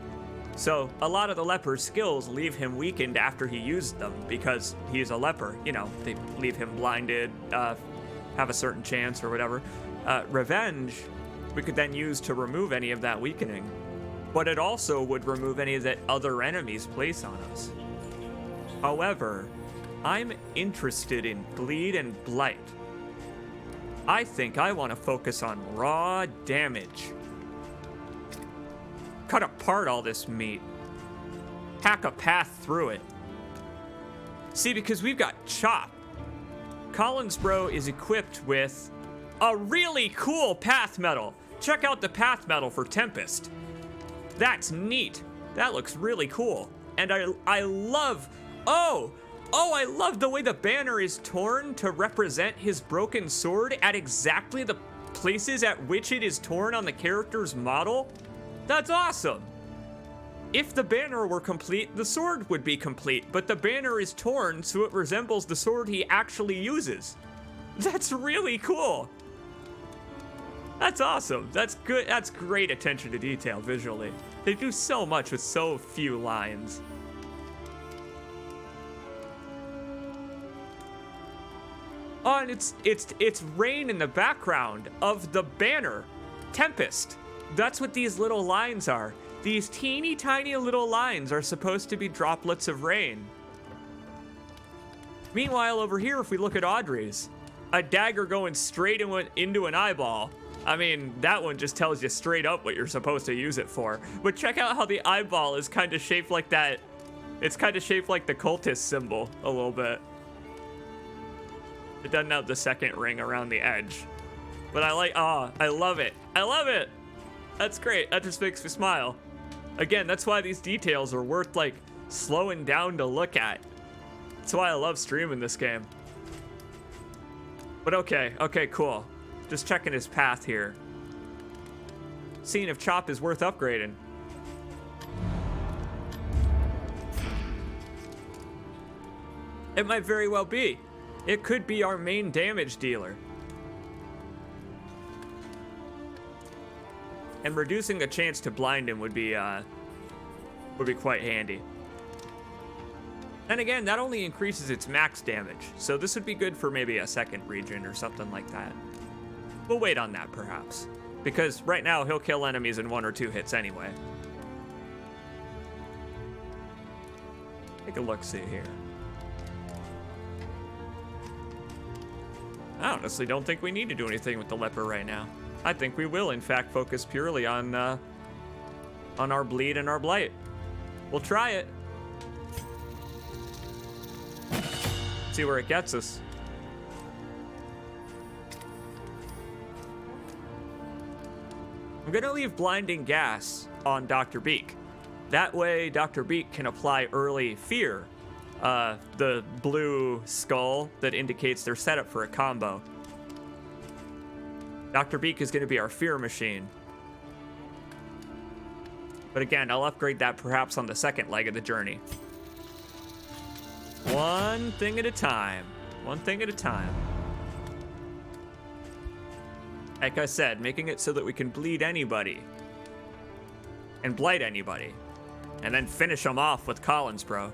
So a lot of the leper's skills leave him weakened after he used them because he's a leper. You know, they leave him blinded, have a certain chance or whatever. Revenge, we could then use to remove any of that weakening. But it also would remove any that other enemies place on us. However, I'm interested in Bleed and Blight. I think I want to focus on raw damage. Cut apart all this meat. Hack a path through it. See, because we've got Chop. Collinsbro is equipped with a really cool path medal. Check out the path medal for Tempest. That's neat. That looks really cool. And I love, I love the way the banner is torn to represent his broken sword at exactly the places at which it is torn on the character's model. That's awesome. If the banner were complete, the sword would be complete, but the banner is torn so it resembles the sword he actually uses. That's really cool. That's awesome. That's good. That's great attention to detail visually. They do so much with so few lines. Oh, and it's rain in the background of the banner. Tempest. That's what these little lines are. These teeny tiny little lines are supposed to be droplets of rain. Meanwhile, over here, if we look at Audrey's, a dagger going straight into an eyeball. I mean, that one just tells you straight up what you're supposed to use it for. But check out how the eyeball is kind of shaped like that. It's kind of shaped like the cultist symbol a little bit. It doesn't have the second ring around the edge. But I love it. I love it. That's great. That just makes me smile. Again, that's why these details are worth like slowing down to look at. That's why I love streaming this game. But okay, cool. Just checking his path here. Seeing if Chop is worth upgrading. It might very well be. It could be our main damage dealer. And reducing the chance to blind him would be quite handy. And again, that only increases its max damage, so this would be good for maybe a second region or something like that. We'll wait on that, perhaps. Because right now, he'll kill enemies in 1 or 2 hits anyway. Take a look-see here. I honestly don't think we need to do anything with the leper right now. I think we will, in fact, focus purely on our bleed and our blight. We'll try it. See where it gets us. I'm gonna leave Blinding Gas on Dr. Beak. That way, Dr. Beak can apply early fear, the blue skull that indicates they're set up for a combo. Dr. Beak is gonna be our fear machine. But again, I'll upgrade that perhaps on the second leg of the journey. One thing at a time. One thing at a time. Like I said, making it so that we can bleed anybody. And blight anybody. And then finish them off with Collins, bro.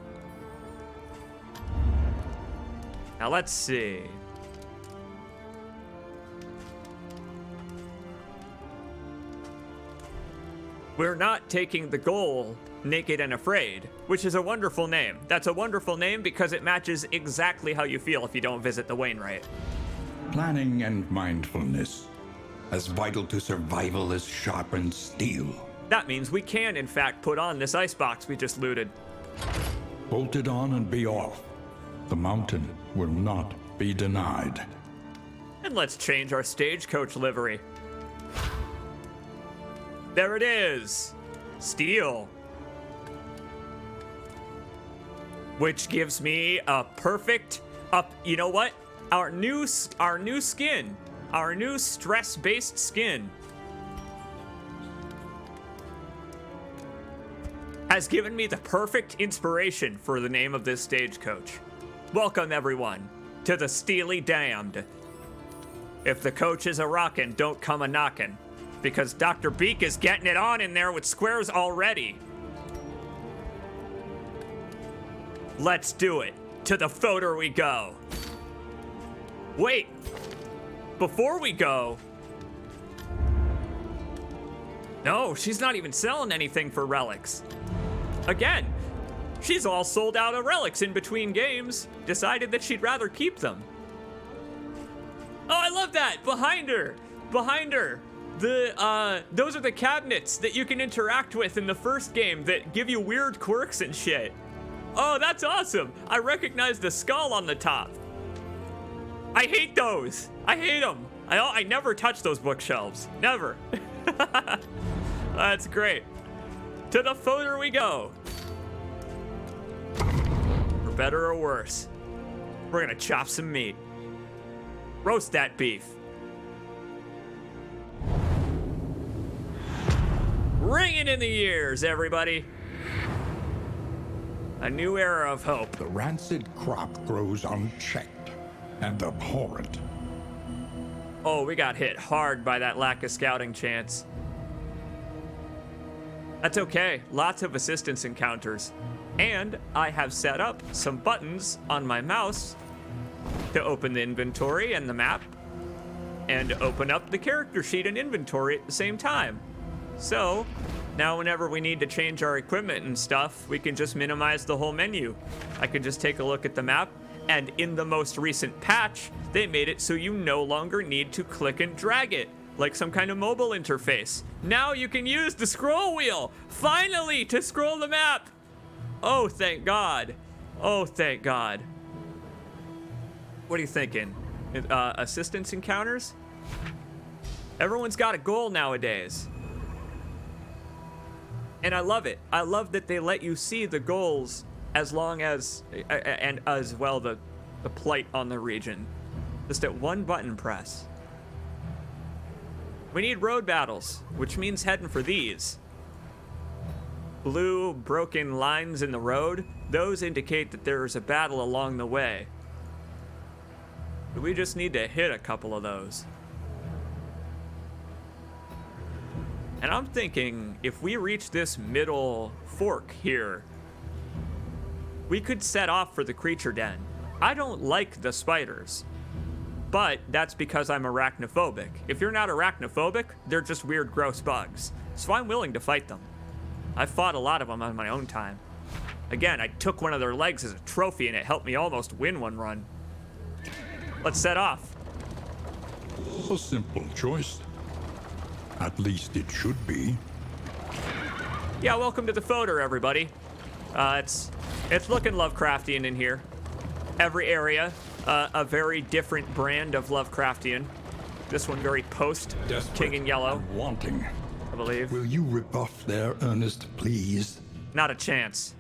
Now let's see. We're not taking the goal Naked and Afraid, which is a wonderful name. That's a wonderful name because it matches exactly how you feel if you don't visit the Wainwright. Planning and mindfulness, as vital to survival as sharpened steel. That means we can, in fact, put on this icebox we just looted. Bolt it on and be off. The mountain will not be denied. And let's change our stagecoach livery. There it is. Steel. Which gives me a perfect you know what? Our new skin. Our new stress-based skin has given me the perfect inspiration for the name of this stagecoach. Welcome everyone to the Steely Damned. If the coach is a rockin', don't come a knockin'. Because Dr. Beak is getting it on in there with squares already. Let's do it. To the photo we go. Wait. Before we go. No, she's not even selling anything for relics. Again, she's all sold out of relics in between games. Decided that she'd rather keep them. Oh, I love that. Behind her. Behind her. Those are the cabinets that you can interact with in the first game that give you weird quirks and shit. Oh, that's awesome. I recognize the skull on the top. I hate those. I hate them. I never touch those bookshelves. Never. That's great. To the photo we go. For better or worse, we're gonna chop some meat. Roast that beef. Ring it in the ears, everybody. A new era of hope. The rancid crop grows unchecked and abhorrent. Oh, we got hit hard by that lack of scouting chance. That's okay. Lots of assistance encounters. And I have set up some buttons on my mouse to open the inventory and the map and open up the character sheet and inventory at the same time. So now whenever we need to change our equipment and stuff, we can just minimize the whole menu. I can just take a look at the map, and in the most recent patch, they made it so you no longer need to click and drag it, like some kind of mobile interface. Now you can use the scroll wheel, finally, to scroll the map. Oh, thank God. Oh, thank God. What are you thinking? Assistance encounters? Everyone's got a goal nowadays. And I love it. I love that they let you see the goals as long as, and as well the plight on the region. Just at one button press. We need road battles, which means heading for these. Blue broken lines in the road, those indicate that there's a battle along the way. We just need to hit a couple of those. And I'm thinking, if we reach this middle fork here, we could set off for the creature den. I don't like the spiders, but that's because I'm arachnophobic. If you're not arachnophobic, they're just weird, gross bugs. So I'm willing to fight them. I've fought a lot of them on my own time. Again, I took one of their legs as a trophy and it helped me almost win one run. Let's set off. A simple choice. At least it should be. Yeah, welcome to the photo, everybody. It's looking Lovecraftian in here. Every area, a very different brand of Lovecraftian. This one very post King in Yellow. And wanting. I believe. Will you rebuff their Ernest, please? Not a chance.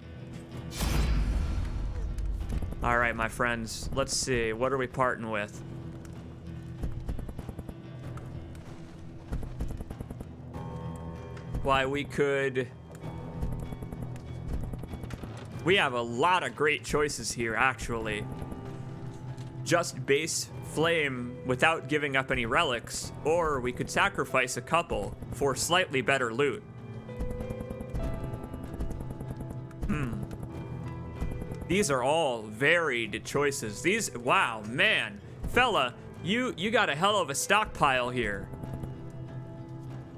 All right, my friends. Let's see. What are we parting with? Why, we have a lot of great choices here, actually. Just base flame without giving up any relics, or we could sacrifice a couple for slightly better loot. These are all varied choices. Wow, man. Fella, you got a hell of a stockpile here.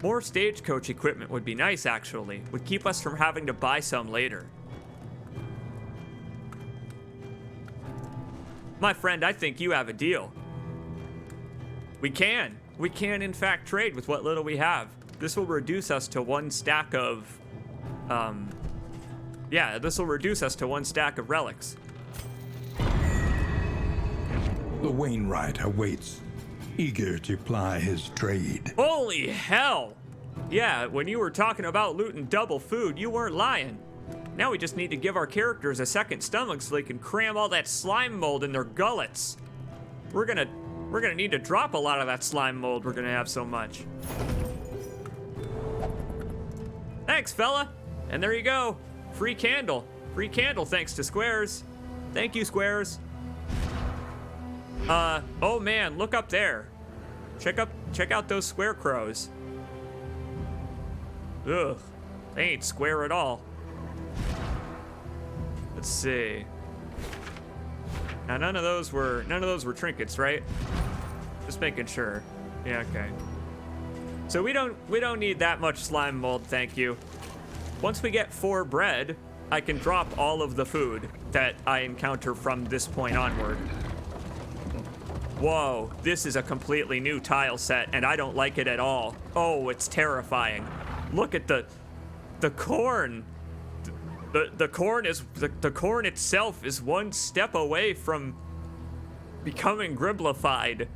More stagecoach equipment would be nice, actually. Would keep us from having to buy some later. My friend, I think you have a deal. We can in fact trade with what little we have. This will reduce us to one stack of, this will reduce us to one stack of relics. The Wainwright awaits, eager to ply his trade. Holy hell! Yeah, when you were talking about looting double food, you weren't lying. Now we just need to give our characters a second stomach so they can cram all that slime mold in their gullets. We're gonna need to drop a lot of that slime mold. We're gonna have so much. Thanks, fella. And there you go. Free candle. Free candle thanks to Squares. Thank you, Squares. Oh man, look up there. Check out those square crows. Ugh, they ain't square at all. Let's see. Now none of those were trinkets, right? Just making sure. Yeah, okay. So we don't need that much slime mold, thank you. Once we get 4 bread, I can drop all of the food that I encounter from this point onward. Whoa, this is a completely new tile set, and I don't like it at all. Oh, it's terrifying. Look at the corn. The corn itself is one step away from becoming Grimblified.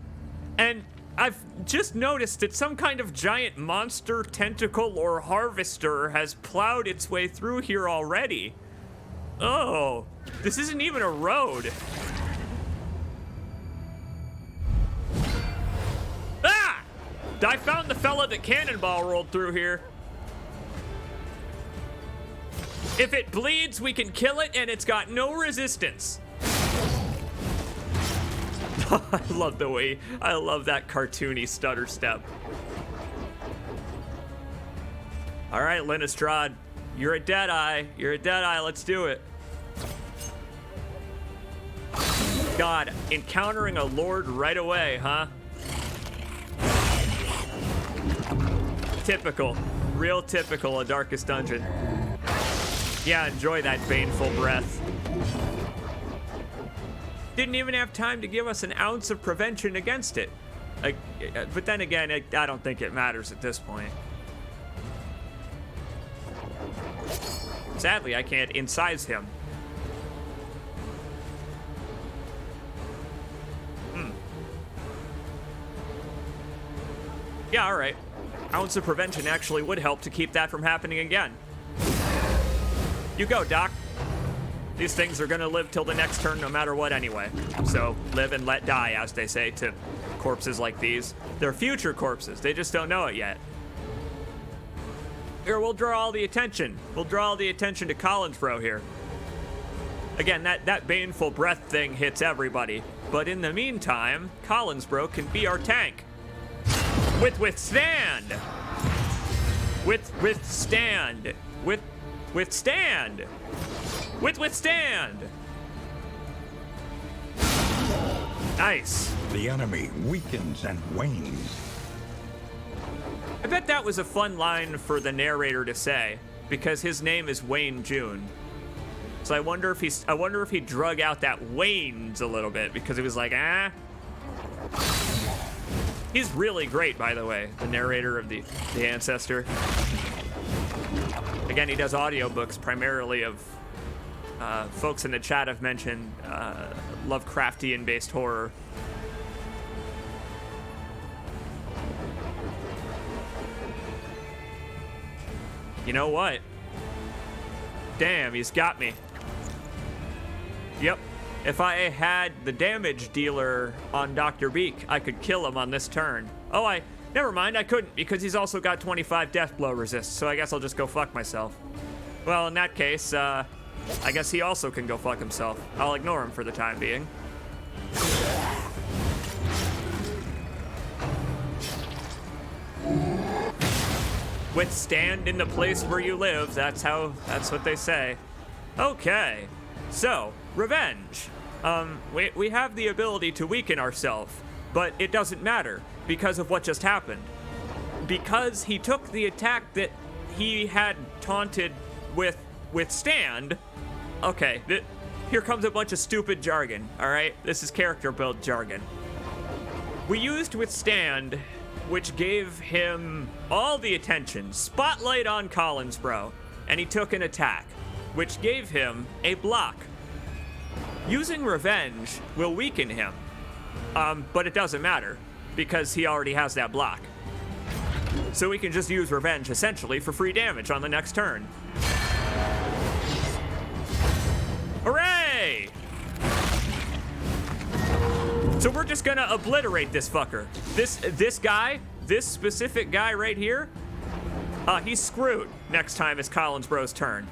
And I've just noticed that some kind of giant monster, tentacle, or harvester has plowed its way through here already. Oh, this isn't even a road. Ah! I found the fella that Cannonball rolled through here. If it bleeds, we can kill it, and it's got no resistance. I love that cartoony stutter step. All right, Linnestrad, you're a Deadeye. Let's do it. God, encountering a lord right away, huh? Typical, real typical of Darkest Dungeon. Yeah, enjoy that baneful breath. Didn't even have time to give us an ounce of prevention against it. But then again, I don't think it matters at this point. Sadly, I can't incise him. Yeah, all right. Ounce of prevention actually would help to keep that from happening again. You go, Doc. These things are gonna live till the next turn no matter what anyway. So live and let die, as they say to corpses like these. They're future corpses, they just don't know it yet. Here, we'll draw all the attention. We'll draw all the attention to Collinsbro here. Again, that baneful breath thing hits everybody. But in the meantime, Collinsbro can be our tank. With withstand! With withstand! With withstand! With withstand! Nice. The enemy weakens and wanes. I bet that was a fun line for the narrator to say, because his name is Wayne June. So I wonder if he drug out that wanes a little bit, because he was like, ah. He's really great, by the way, the narrator of the Ancestor. Again, he does audiobooks primarily of folks in the chat have mentioned Lovecraftian-based horror. You know what? Damn, he's got me. Yep. If I had the damage dealer on Dr. Beak, I could kill him on this turn. Oh, never mind, I couldn't, because he's also got 25 death blow resist, so I guess I'll just go fuck myself. Well, in that case, I guess he also can go fuck himself. I'll ignore him for the time being. Withstand in the place where you live, that's what they say. Okay, so, revenge. We have the ability to weaken ourselves, but it doesn't matter because of what just happened. Because he took the attack that he had taunted with withstand. Okay, here comes a bunch of stupid jargon, all right? This is character build jargon. We used withstand, which gave him all the attention, spotlight on Collins, bro, and he took an attack, which gave him a block. Using revenge will weaken him, but it doesn't matter because he already has that block. So we can just use revenge essentially for free damage on the next turn. Hooray! So we're just gonna obliterate this fucker. This guy, this specific guy right here, he's screwed next time it's Collins Bro's turn.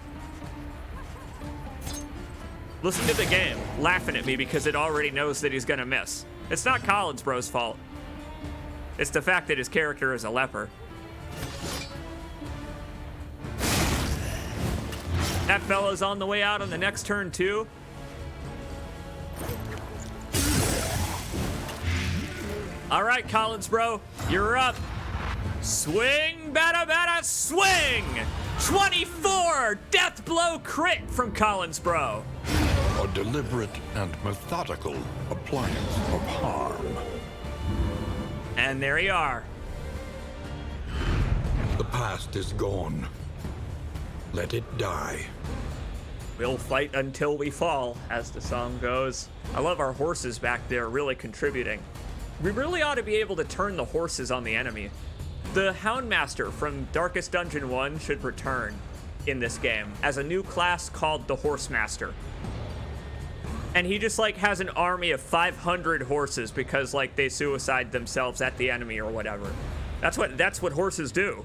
Listen to the game, laughing at me because it already knows that he's gonna miss. It's not Collins Bro's fault. It's the fact that his character is a leper. That fella's on the way out on the next turn too. All right, Collins Bro, you're up. Swing, bada, swing! 24 death blow crit from Collins Bro. A deliberate and methodical appliance of harm. And there you are. The past is gone. Let it die. We'll fight until we fall, as the song goes. I love our horses back there really contributing. We really ought to be able to turn the horses on the enemy. The Houndmaster from Darkest Dungeon 1 should return in this game as a new class called the Horsemaster. And he just like has an army of 500 horses because like they suicide themselves at the enemy or whatever. That's what horses do.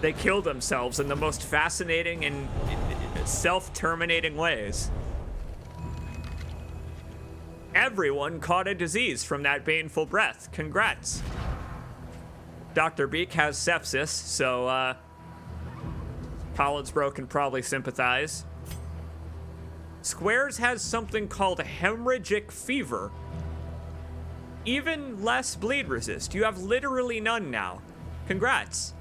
They kill themselves in the most fascinating and self-terminating ways. Everyone caught a disease from that baneful breath. Congrats. Dr. Beak has sepsis, so Collins Bro can probably sympathize. Squares has something called hemorrhagic fever. Even less bleed resist. You have literally none now. Congrats.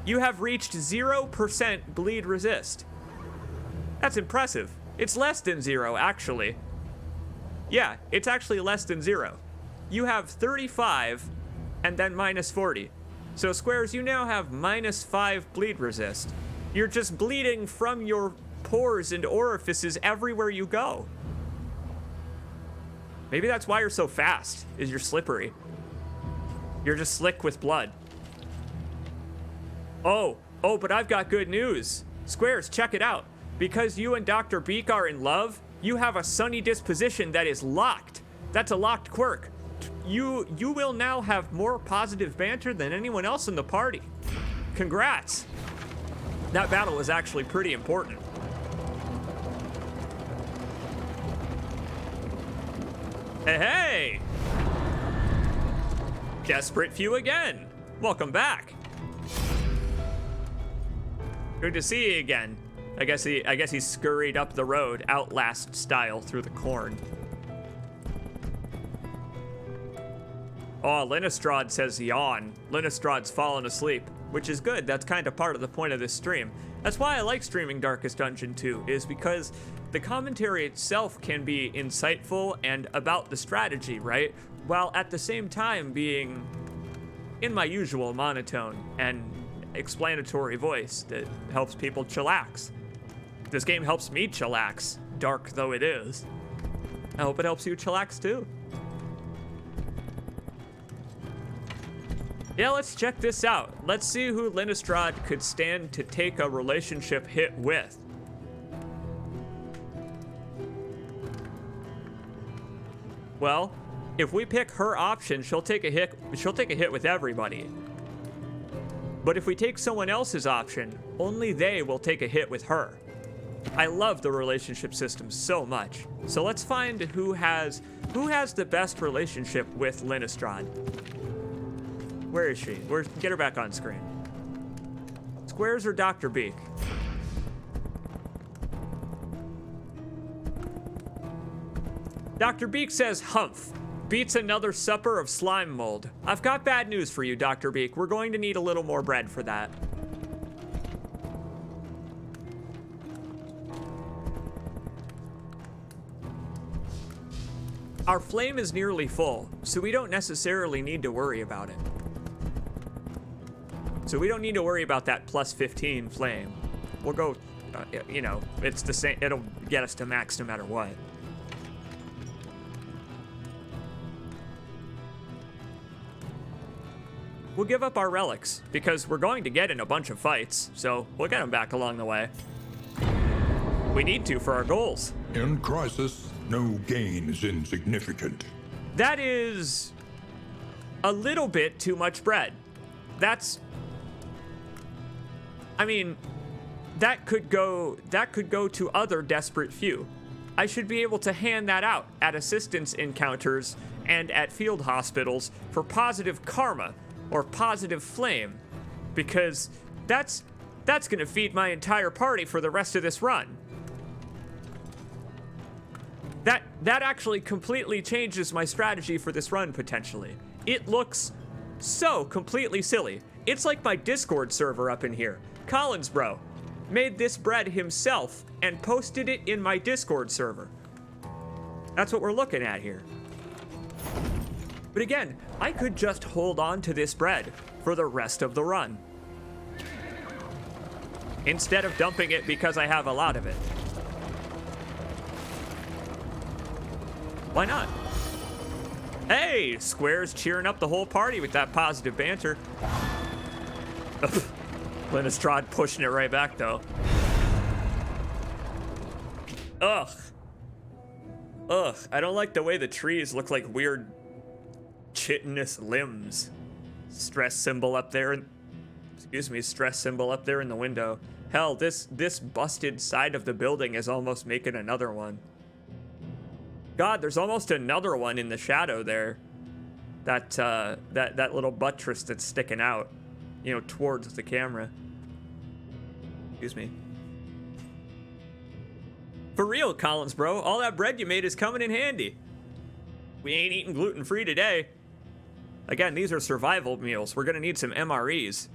You have reached 0% bleed resist. That's impressive. It's less than 0, actually. Yeah, it's actually less than 0. You have 35 and then minus 40. So Squares, you now have minus 5 bleed resist. You're just bleeding from your pores and orifices everywhere you go. Maybe that's why you're so fast, is you're slippery. You're just slick with blood. Oh, but I've got good news. Squares, check it out. Because you and Dr. Beak are in love, you have a sunny disposition that is locked. That's a locked quirk. You will now have more positive banter than anyone else in the party. Congrats. That battle was actually pretty important. Hey! Desperate Few again. Welcome back. Good to see you again. I guess he scurried up the road, Outlast style, through the corn. Oh, Linnestrad says yawn. Linnestrad's fallen asleep, which is good. That's kind of part of the point of this stream. That's why I like streaming Darkest Dungeon 2, is because the commentary itself can be insightful and about the strategy, right? While at the same time being in my usual monotone and explanatory voice that helps people chillax. This game helps me chillax, dark though it is. I hope it helps you chillax too. Yeah, let's check this out. Let's see who Linnestrad could stand to take a relationship hit with. Well, if we pick her option, she'll take a hit with everybody. But if we take someone else's option, only they will take a hit with her. I love the relationship system so much. So let's find who has the best relationship with Linnestrad. Where is she? Get her back on screen. Squares or Dr. Beak? Dr. Beak says Humph. Beats another supper of slime mold. I've got bad news for you, Dr. Beak. We're going to need a little more bread for that. Our flame is nearly full, so we don't necessarily need to worry about it. So we don't need to worry about that plus 15 flame. We'll go, you know, it's the same. It'll get us to max no matter what. We'll give up our relics, because we're going to get in a bunch of fights, so we'll get them back along the way. We need to for our goals. In crisis, no gain is insignificant. That is a little bit too much bread. I mean, that could go to other desperate few. I should be able to hand that out at assistance encounters and at field hospitals for positive karma or positive flame, because that's gonna feed my entire party for the rest of this run. That actually completely changes my strategy for this run, potentially. It looks so completely silly. It's like my Discord server up in here. Collins bro made this bread himself and posted it in my Discord server. That's what we're looking at here. But again, I could just hold on to this bread for the rest of the run, instead of dumping it because I have a lot of it. Why not? Hey, Square's cheering up the whole party with that positive banter. Linnestrad pushing it right back, though. Ugh. I don't like the way the trees look like weird chitinous limbs. Stress symbol up there. Stress symbol up there in the window. Hell, this busted side of the building is almost making another one. God, there's almost another one in the shadow there. That little buttress that's sticking out, you know, towards the camera. Excuse me. For real, Collins bro, all that bread you made is coming in handy. We ain't eating gluten-free today. Again, these are survival meals. We're gonna need some MREs.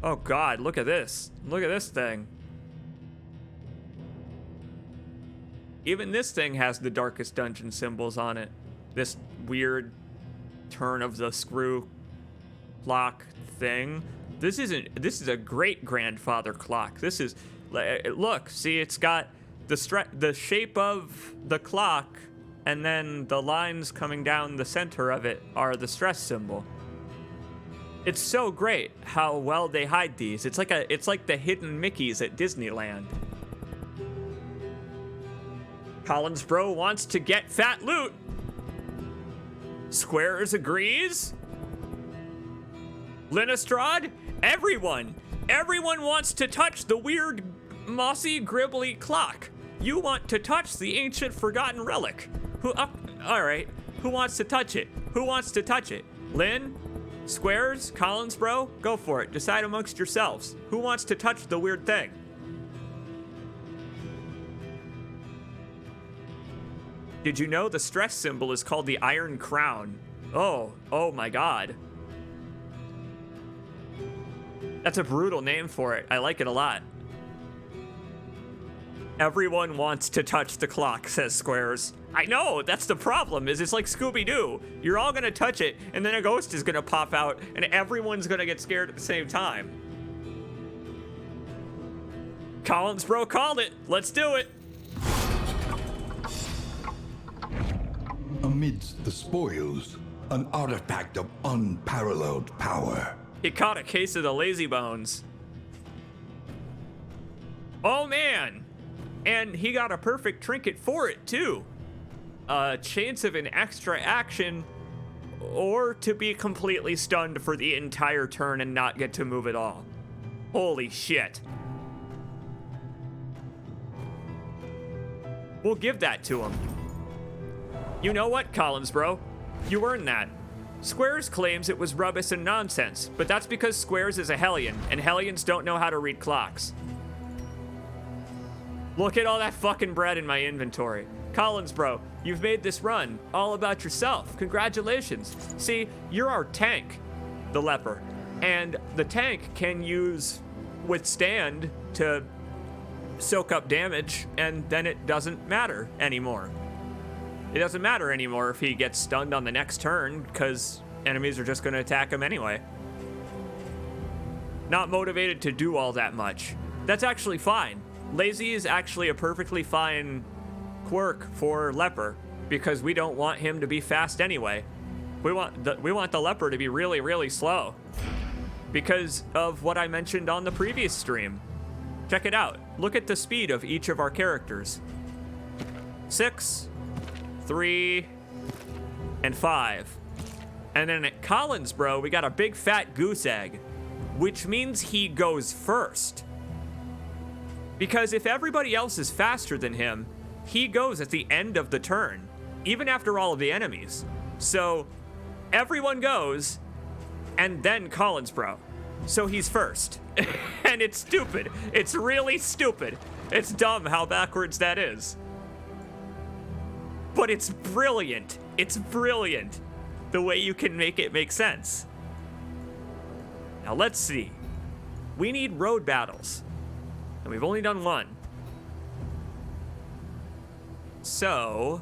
Oh God, look at this. Look at this thing. Even this thing has the Darkest Dungeon symbols on it. This weird turn of the screw clock thing. This is a great grandfather clock. This is, look, see, it's got the shape of the clock, and then the lines coming down the center of it are the stress symbol. It's so great how well they hide these. It's like the hidden Mickeys at Disneyland. Collins bro wants to get fat loot. Squares agrees. Linnestrad, everyone wants to touch the weird mossy gribbly clock. You want to touch the ancient forgotten relic. All right, who wants to touch it? Who wants to touch it? Lynn? Squares? Collins bro? Go for it. Decide amongst yourselves. Who wants to touch the weird thing? Did you know the stress symbol is called the Iron Crown? Oh my God. That's a brutal name for it. I like it a lot. Everyone wants to touch the clock, says Squares. I know, that's the problem, is it's like Scooby-Doo. You're all gonna touch it, and then a ghost is gonna pop out, and everyone's gonna get scared at the same time. Collins bro called it. Let's do it. Amidst the spoils, an artifact of unparalleled power. He caught a case of the lazy bones. Oh man! And he got a perfect trinket for it too. A chance of an extra action, or to be completely stunned for the entire turn and not get to move at all. Holy shit. We'll give that to him. You know what, Collins bro? You earned that. Squares claims it was rubbish and nonsense, but that's because Squares is a Hellion, and Hellions don't know how to read clocks. Look at all that fucking bread in my inventory. Collins bro, you've made this run all about yourself. Congratulations. See, you're our tank, the leper, and the tank can use withstand to soak up damage, and then it doesn't matter anymore. It doesn't matter anymore if he gets stunned on the next turn, because enemies are just going to attack him anyway. Not motivated to do all that much. That's actually fine. Lazy is actually a perfectly fine quirk for Leper, because we don't want him to be fast anyway. We want the Leper to be really, really slow, because of what I mentioned on the previous stream. Check it out. Look at the speed of each of our characters. 6, 3, and 5. And then at Collins, bro, we got a big fat goose egg, which means he goes first. Because if everybody else is faster than him, he goes at the end of the turn, even after all of the enemies. So everyone goes, and then Collins, bro. So he's first. And it's stupid. It's really stupid. It's dumb how backwards that is. But it's brilliant. It's brilliant the way you can make it make sense. Now let's see. We need road battles, and we've only done one. So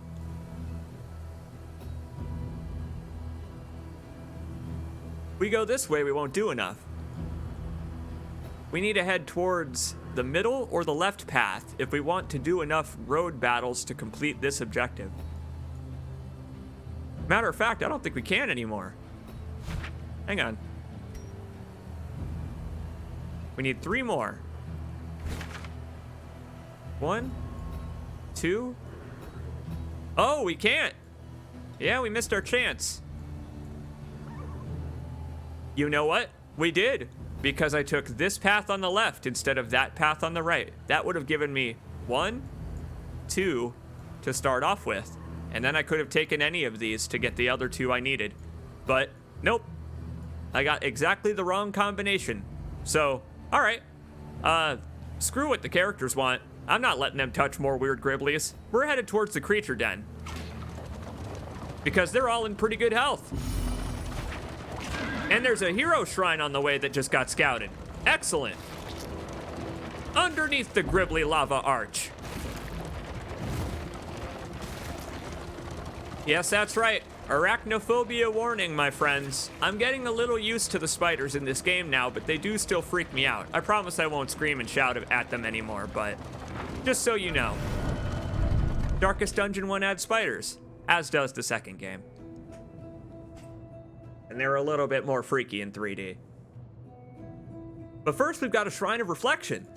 we go this way, we won't do enough. We need to head towards the middle or the left path if we want to do enough road battles to complete this objective. Matter of fact, I don't think we can anymore. Hang on. We need 3 more. 1, 2. Oh, we can't. Yeah, we missed our chance. You know what? We did. Because I took this path on the left instead of that path on the right. That would have given me 1, 2 to start off with. And then I could have taken any of these to get the other 2 I needed. But nope. I got exactly the wrong combination. So, alright. Screw what the characters want. I'm not letting them touch more weird Gribblies. We're headed towards the creature den. Because they're all in pretty good health. And there's a hero shrine on the way that just got scouted. Excellent. Underneath the Gribbly lava arch. Yes, that's right. Arachnophobia warning, my friends. I'm getting a little used to the spiders in this game now, but they do still freak me out. I promise I won't scream and shout at them anymore, but just so you know. Darkest Dungeon 1 adds spiders, as does the second game. And they're a little bit more freaky in 3D. But first, we've got a Shrine of Reflection.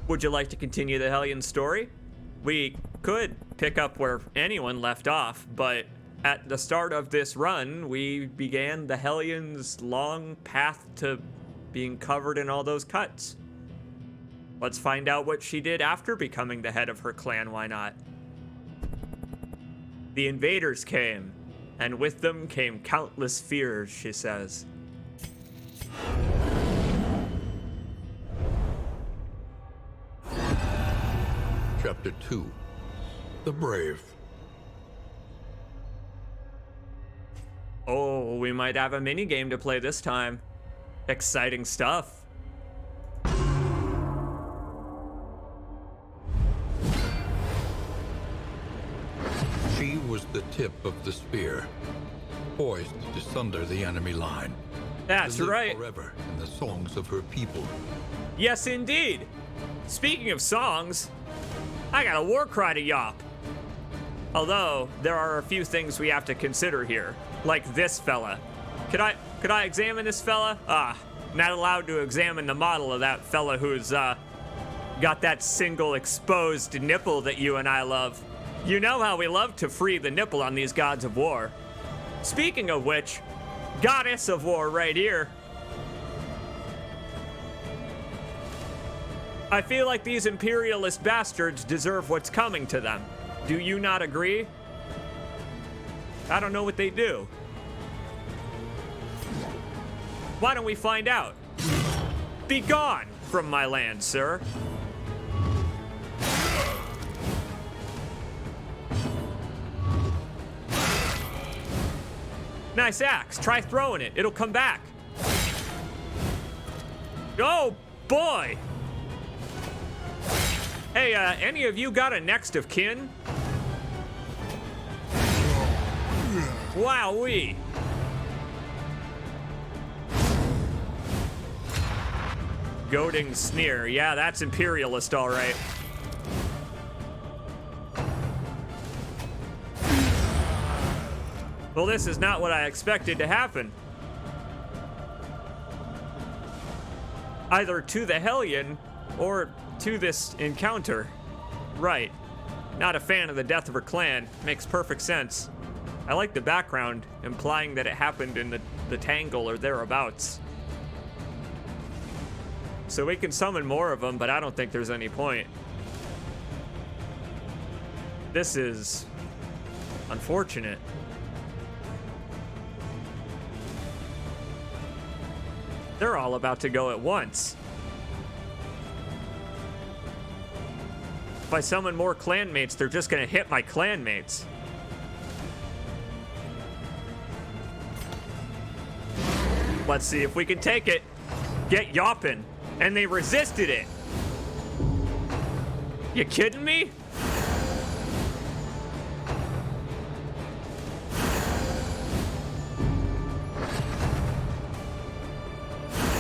Would you like to continue the Hellion story? We could pick up where anyone left off, but at the start of this run, we began the Hellion's long path to being covered in all those cuts. Let's find out what she did after becoming the head of her clan, why not? The invaders came, and with them came countless fears, she says. Chapter 2. The Brave. Oh, we might have a mini game to play this time. Exciting stuff. She was the tip of the spear, poised to sunder the enemy line. That's to live right. forever in the songs of her people. Yes, indeed. Speaking of songs, I got a war cry to yop. Although, there are a few things we have to consider here. Like this fella. Could I examine this fella? Not allowed to examine the model of that fella who's got that single exposed nipple that you and I love. You know how we love to free the nipple on these gods of war. Speaking of which, goddess of war right here. I feel like these imperialist bastards deserve what's coming to them. Do you not agree? I don't know what they do. Why don't we find out? Be gone from my land, sir. Nice axe. Try throwing it. It'll come back. Oh, boy. Hey, any of you got a next of kin? Wowee. Goading sneer. Yeah, that's imperialist, all right. Well, this is not what I expected to happen. Either to the Hellion or to this encounter. Right. Not a fan of the death of her clan. Makes perfect sense. I like the background, implying that it happened in the Tangle or thereabouts. So we can summon more of them, but I don't think there's any point. This is unfortunate. They're all about to go at once. If I summon more clanmates, they're just gonna hit my clanmates. Let's see if we can take it. Get yopping. And they resisted it. You kidding me?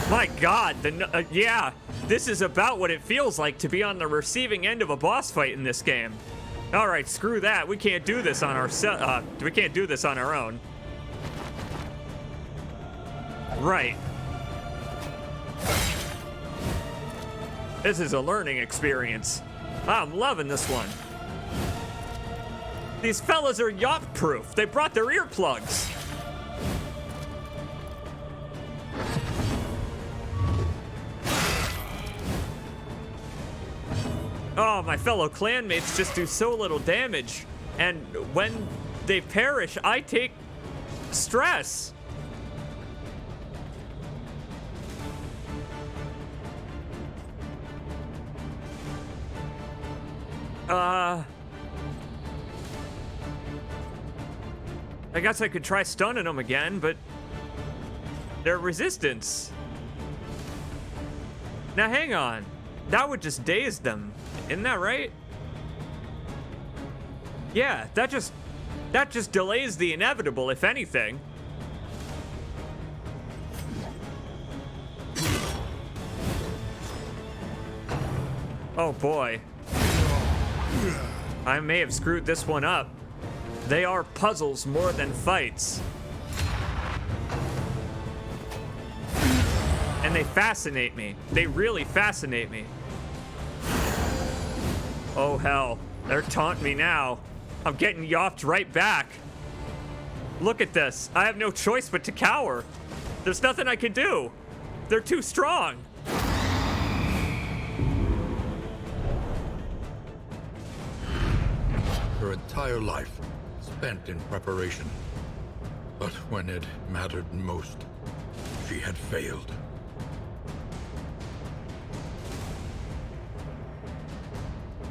My God, yeah, this is about what it feels like to be on the receiving end of a boss fight in this game. All right, screw that. We can't do this on we can't do this on our own. Right. This is a learning experience. I'm loving this one. These fellas are yacht-proof. They brought their earplugs. Oh, my fellow clanmates just do so little damage. And when they perish, I take stress. I guess I could try stunning them again, but they're resistance. Now hang on. That would just daze them. Isn't that right? Yeah, that just delays the inevitable, if anything. Oh boy. I may have screwed this one up. They are puzzles more than fights. And they fascinate me. They really fascinate me. Oh hell, they're taunting me now. I'm getting yopped right back. Look at this. I have no choice but to cower. There's nothing I can do. They're too strong. Her entire life spent in preparation. But when it mattered most, she had failed.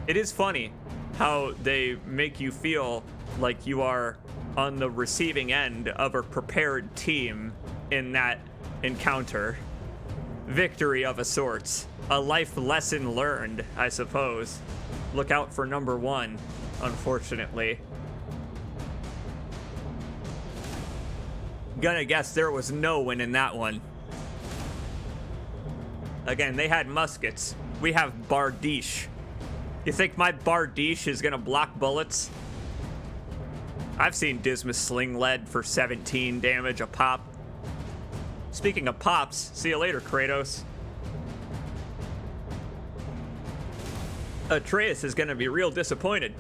It is funny how they make you feel like you are on the receiving end of a prepared team in that encounter. Victory of a sorts. A life lesson learned, I suppose. Look out for number one, unfortunately. Gonna guess there was no win in that one. Again, they had muskets. We have Bardiche. You think my Bardiche is gonna block bullets? I've seen Dismas sling lead for 17 damage a pop. Speaking of pops, see you later, Kratos. Atreus is gonna be real disappointed.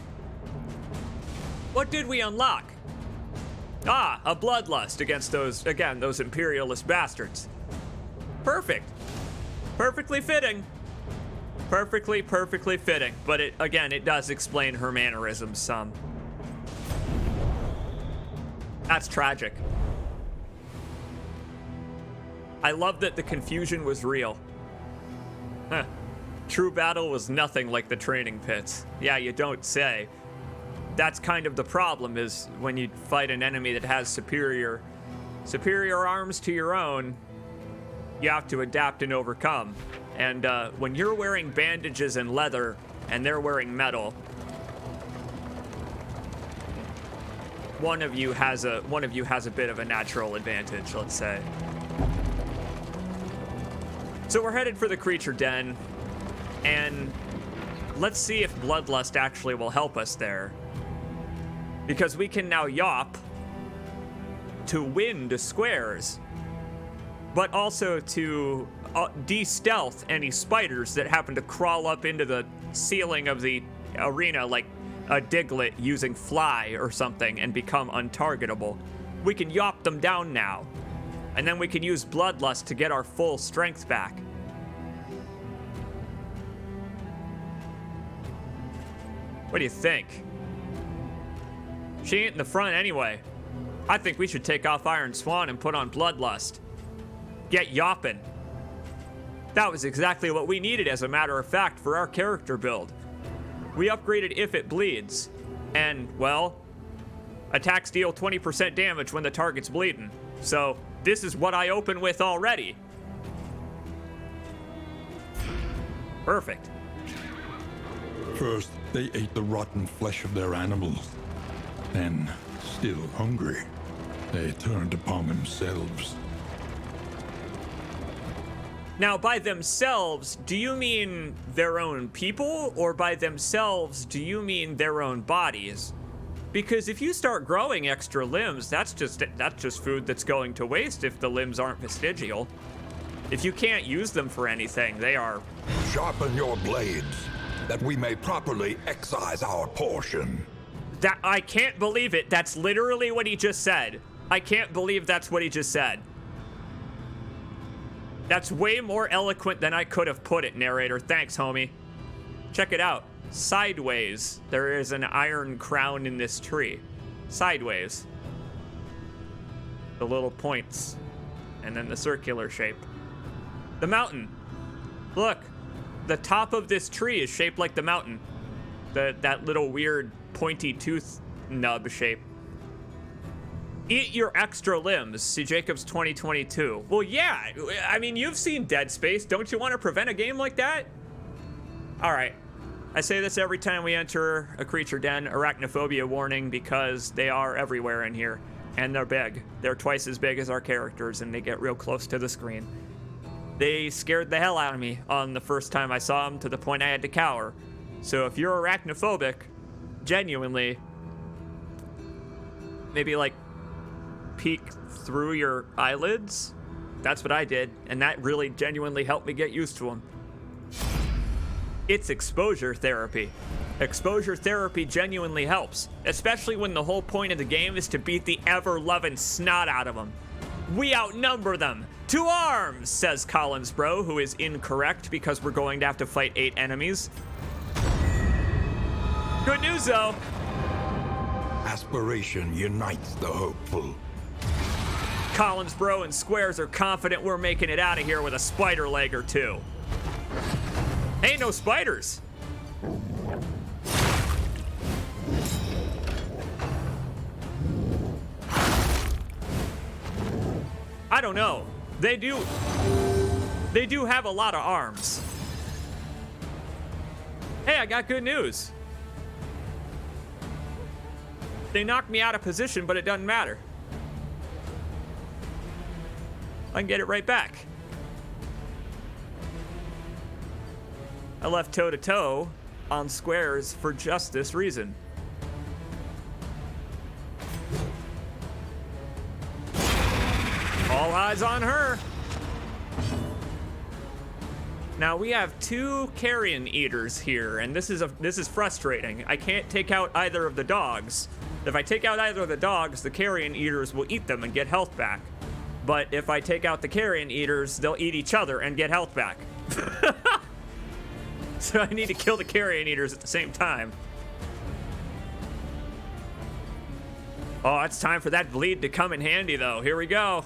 What did we unlock? Ah, a bloodlust against those imperialist bastards. Perfect. Perfectly fitting. Perfectly fitting. But it does explain her mannerisms some. That's tragic. I love that the confusion was real. Huh. True battle was nothing like the training pits. Yeah, you don't say. That's kind of the problem, is when you fight an enemy that has superior arms to your own, you have to adapt and overcome. And when you're wearing bandages and leather and they're wearing metal, one of you has a bit of a natural advantage, let's say. So we're headed for the creature den, and let's see if Bloodlust actually will help us there. Because we can now yop to win to squares, but also to de-stealth any spiders that happen to crawl up into the ceiling of the arena like a Diglett using fly or something and become untargetable. We can yop them down now, and then we can use Bloodlust to get our full strength back. What do you think? She ain't in the front anyway. I think we should take off Iron Swan and put on Bloodlust. Get yopping. That was exactly what we needed, as a matter of fact, for our character build. We upgraded If It Bleeds, and, well, attacks deal 20% damage when the target's bleeding. So, this is what I open with already. Perfect. First, they ate the rotten flesh of their animals. Then, still hungry, they turned upon themselves. Now, by themselves, do you mean their own people, or by themselves, do you mean their own bodies? Because if you start growing extra limbs, that's just food that's going to waste if the limbs aren't vestigial. If you can't use them for anything, they are... Sharpen your blades, that we may properly excise our portion. That, I can't believe it. That's literally what he just said. I can't believe that's what he just said. That's way more eloquent than I could have put it, narrator. Thanks, homie. Check it out. Sideways, there is an iron crown in this tree. Sideways. The little points. And then the circular shape. The mountain. Look. The top of this tree is shaped like the mountain. That little weird pointy tooth nub shape. Eat your extra limbs. See Jacobs 2022. Well, yeah. I mean, you've seen Dead Space. Don't you want to prevent a game like that? All right. I say this every time we enter a creature den. Arachnophobia warning, because they are everywhere in here. And they're big. They're twice as big as our characters, and they get real close to the screen. They scared the hell out of me on the first time I saw them, to the point I had to cower. So if you're arachnophobic, genuinely, maybe like peek through your eyelids. That's what I did, and that really genuinely helped me get used to them. It's exposure therapy. Exposure therapy genuinely helps, especially when the whole point of the game is to beat the ever-loving snot out of them. We outnumber them. 2 arms, says Collins Bro, who is incorrect because we're going to have to fight 8 enemies. Good news, though. Aspiration unites the hopeful. Collins Bro and Squares are confident we're making it out of here with a spider leg or 2. Ain't no spiders. I don't know. They do have a lot of arms. Hey, I got good news. They knocked me out of position, but it doesn't matter. I can get it right back. I left toe-to-toe on Squares for just this reason. All eyes on her. Now we have 2 carrion eaters here, and this is frustrating. I can't take out either of the dogs. If I take out either of the dogs, the carrion eaters will eat them and get health back. But if I take out the carrion eaters, they'll eat each other and get health back. So I need to kill the carrion eaters at the same time. Oh, it's time for that bleed to come in handy, though. Here we go.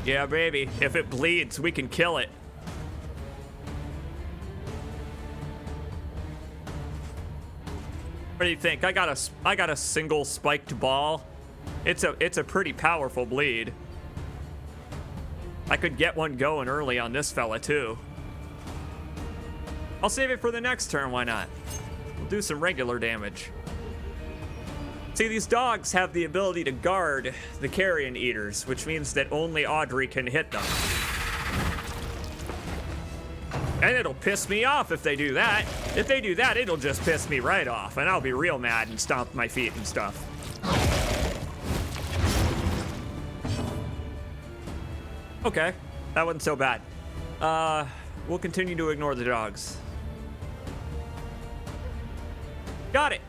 Yeah, baby. If it bleeds, we can kill it. What do you think? I got a single spiked ball. It's a pretty powerful bleed. I could get one going early on this fella too. I'll save it for the next turn, why not? We'll do some regular damage. See, these dogs have the ability to guard the carrion eaters, which means that only Audrey can hit them. And it'll piss me off if they do that. If they do that, it'll just piss me right off, and I'll be real mad and stomp my feet and stuff. Okay, that wasn't so bad. We'll continue to ignore the dogs. Got it.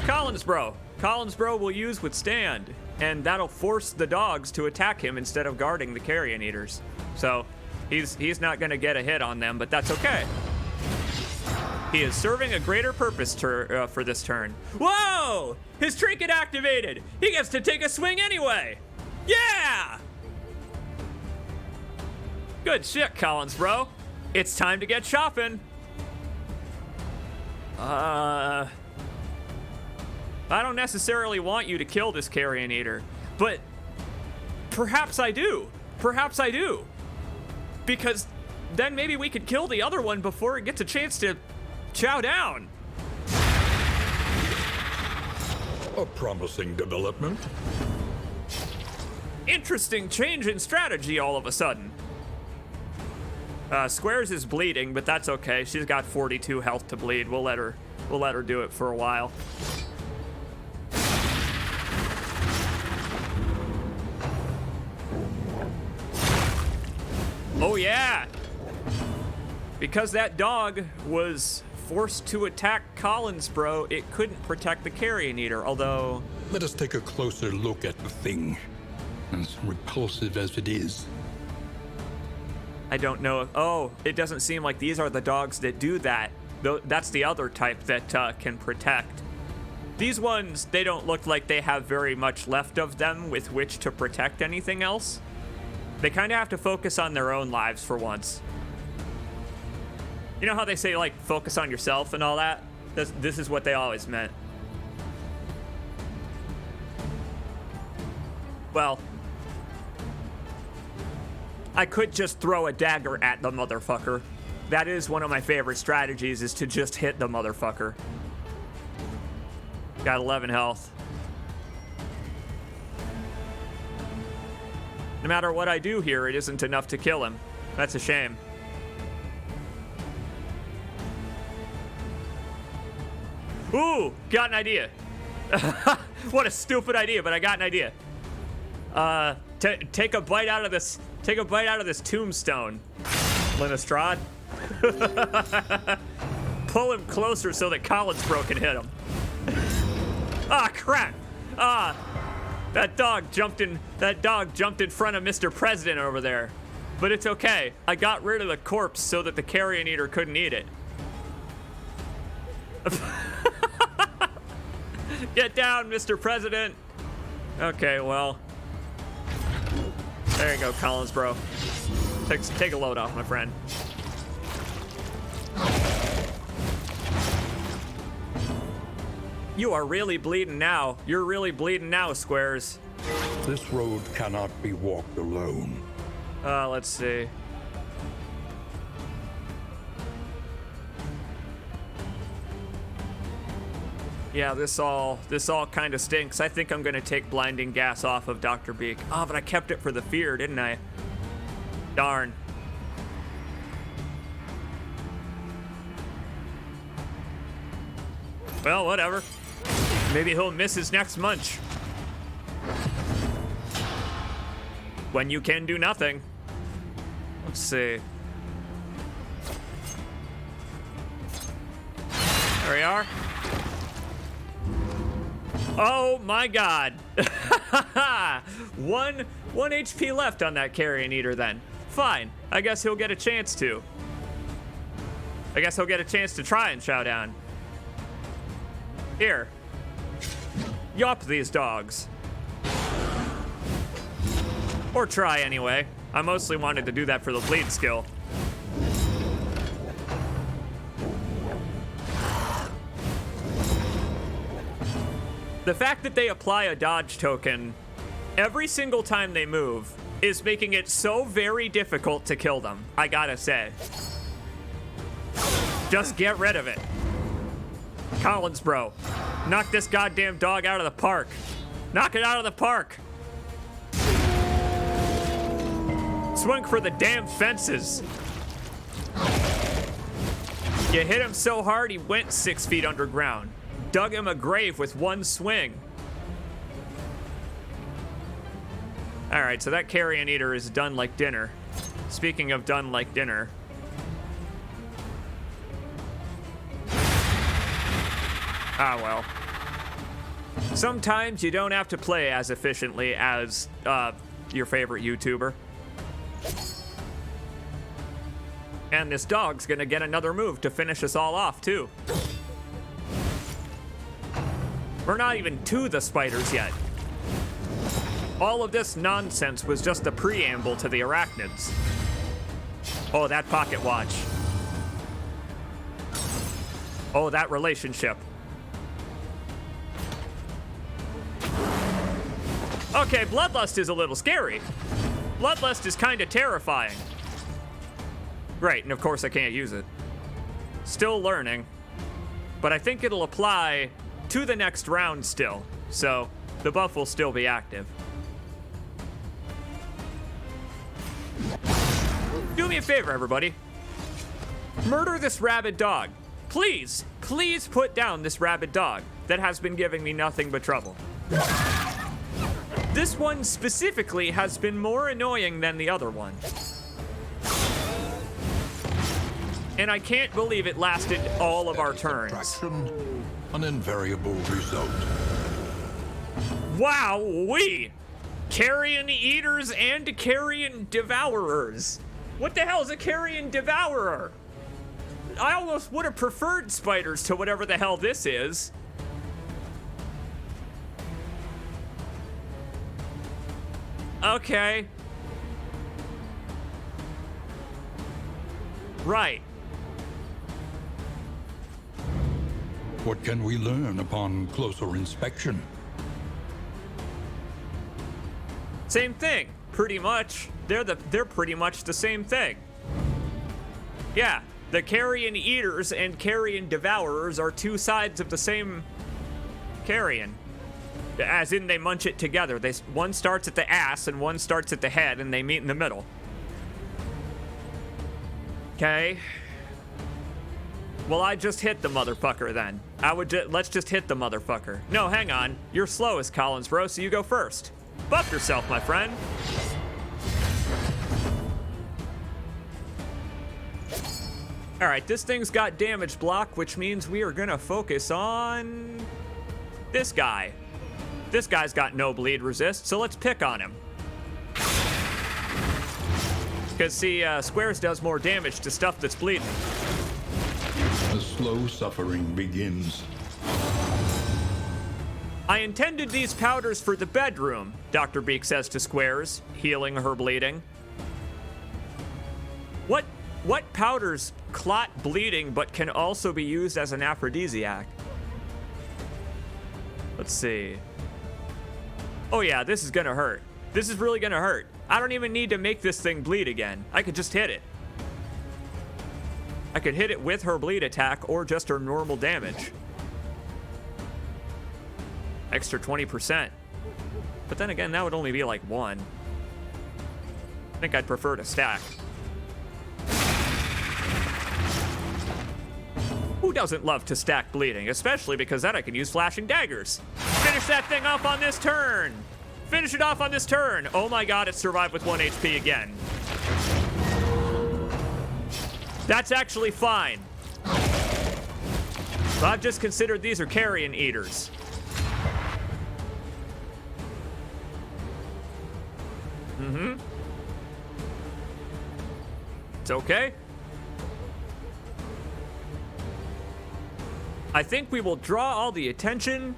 Collinsbro. Collinsbro will use Withstand, and that'll force the dogs to attack him instead of guarding the carrion eaters. So he's not going to get a hit on them, but that's okay. He is serving a greater purpose for this turn. Whoa! His trinket activated! He gets to take a swing anyway! Yeah! Good shit, Collinsbro. It's time to get shopping. I don't necessarily want you to kill this carrion eater, but perhaps I do. Perhaps I do. Because then maybe we could kill the other one before it gets a chance to chow down. A promising development. Interesting change in strategy all of a sudden. Squares is bleeding, but that's okay. She's got 42 health to bleed. We'll let her do it for a while. Oh yeah! Because that dog was forced to attack Collinsbro, it couldn't protect the carrion eater, although... Let us take a closer look at the thing, as repulsive as it is. I don't know if... Oh, it doesn't seem like these are the dogs that do that. That's the other type that can protect. These ones, they don't look like they have very much left of them with which to protect anything else. They kind of have to focus on their own lives for once. You know how they say, like, focus on yourself and all that? This is what they always meant. Well, I could just throw a dagger at the motherfucker. That is one of my favorite strategies, is to just hit the motherfucker. Got 11 health. No matter what I do here, it isn't enough to kill him. That's a shame. Ooh, got an idea. What a stupid idea, but I got an idea. Take a bite out of this. Take a bite out of this tombstone, Linnestrad. Pull him closer so that Collinsbro can hit him. Ah, crap. That dog jumped in front of Mr. President over there. But it's okay. I got rid of the corpse so that the carrion eater couldn't eat it. Get down, Mr. President. Okay, well. There you go, Collinsbro. Take a load off, my friend. You are really bleeding now. You're really bleeding now, Squares. This road cannot be walked alone. Let's see. Yeah, this all kind of stinks. I think I'm gonna take blinding gas off of Dr. Beak. Oh, but I kept it for the fear, didn't I? Darn. Well, whatever. Maybe he'll miss his next munch. when you can do nothing. Let's see. There we are. Oh my god. One HP left on that Carrion Eater then. Fine. I guess he'll get a chance to. I guess he'll get a chance to try and chow down. Here. Yop these dogs. Or try anyway. I mostly wanted to do that for the bleed skill. The fact that they apply a dodge token every single time they move is making it so very difficult to kill them, I gotta say. Just get rid of it. Collins, bro. Knock this goddamn dog out of the park. Knock it out of the park. Swing for the damn fences. You hit him so hard he went 6 feet underground. Dug him a grave with one swing. All right, so that Carrion Eater is done like dinner. Speaking of done like dinner. Ah, well. Sometimes you don't have to play as efficiently as your favorite YouTuber. And this dog's gonna get another move to finish us all off, too. We're not even to the spiders yet. All of this nonsense was just the preamble to the arachnids. Oh, that pocket watch. Oh, that relationship. Okay, Bloodlust is a little scary. Bloodlust is kind of terrifying. Right, and of course I can't use it. Still learning. But I think it'll apply to the next round still, so the buff will still be active. Do me a favor, everybody. Murder this rabid dog. Please, please put down this rabid dog that has been giving me nothing but trouble. This one specifically has been more annoying than the other one. And I can't believe it lasted all of our turns. An invariable result. Wow-wee! Carrion Eaters and Carrion Devourers. What the hell is a Carrion Devourer? I almost would have preferred spiders to whatever the hell this is. Okay. Right. What can we learn upon closer inspection? Same thing, pretty much. They're pretty much the same thing. Yeah, the Carrion Eaters and Carrion Devourers are two sides of the same carrion. As in, they munch it together. One starts at the ass and one starts at the head, and they meet in the middle. Okay. Well, I just hit the motherfucker then. Let's just hit the motherfucker. No, hang on. You're slowest, Collins, bro, so you go first. Buff yourself, my friend. All right, this thing's got damage block, which means we are gonna focus on this guy. This guy's got no bleed resist, so let's pick on him. Because, see, Squares does more damage to stuff that's bleeding. The slow suffering begins. I intended these powders for the bedroom, Dr. Beak says to Squares, healing her bleeding. What powders clot bleeding but can also be used as an aphrodisiac? Let's see. Oh yeah, this is gonna hurt. This is really gonna hurt. I don't even need to make this thing bleed again. I could just hit it. I could hit it with her bleed attack or just her normal damage. Extra 20%. But then again, that would only be like 1. I think I'd prefer to stack. Who doesn't love to stack bleeding? Especially because then I can use flashing daggers. Finish that thing off on this turn. Finish it off on this turn. Oh my god, it survived with 1 HP again. That's actually fine. But I've just considered these are carrion eaters. It's okay. I think we will draw all the attention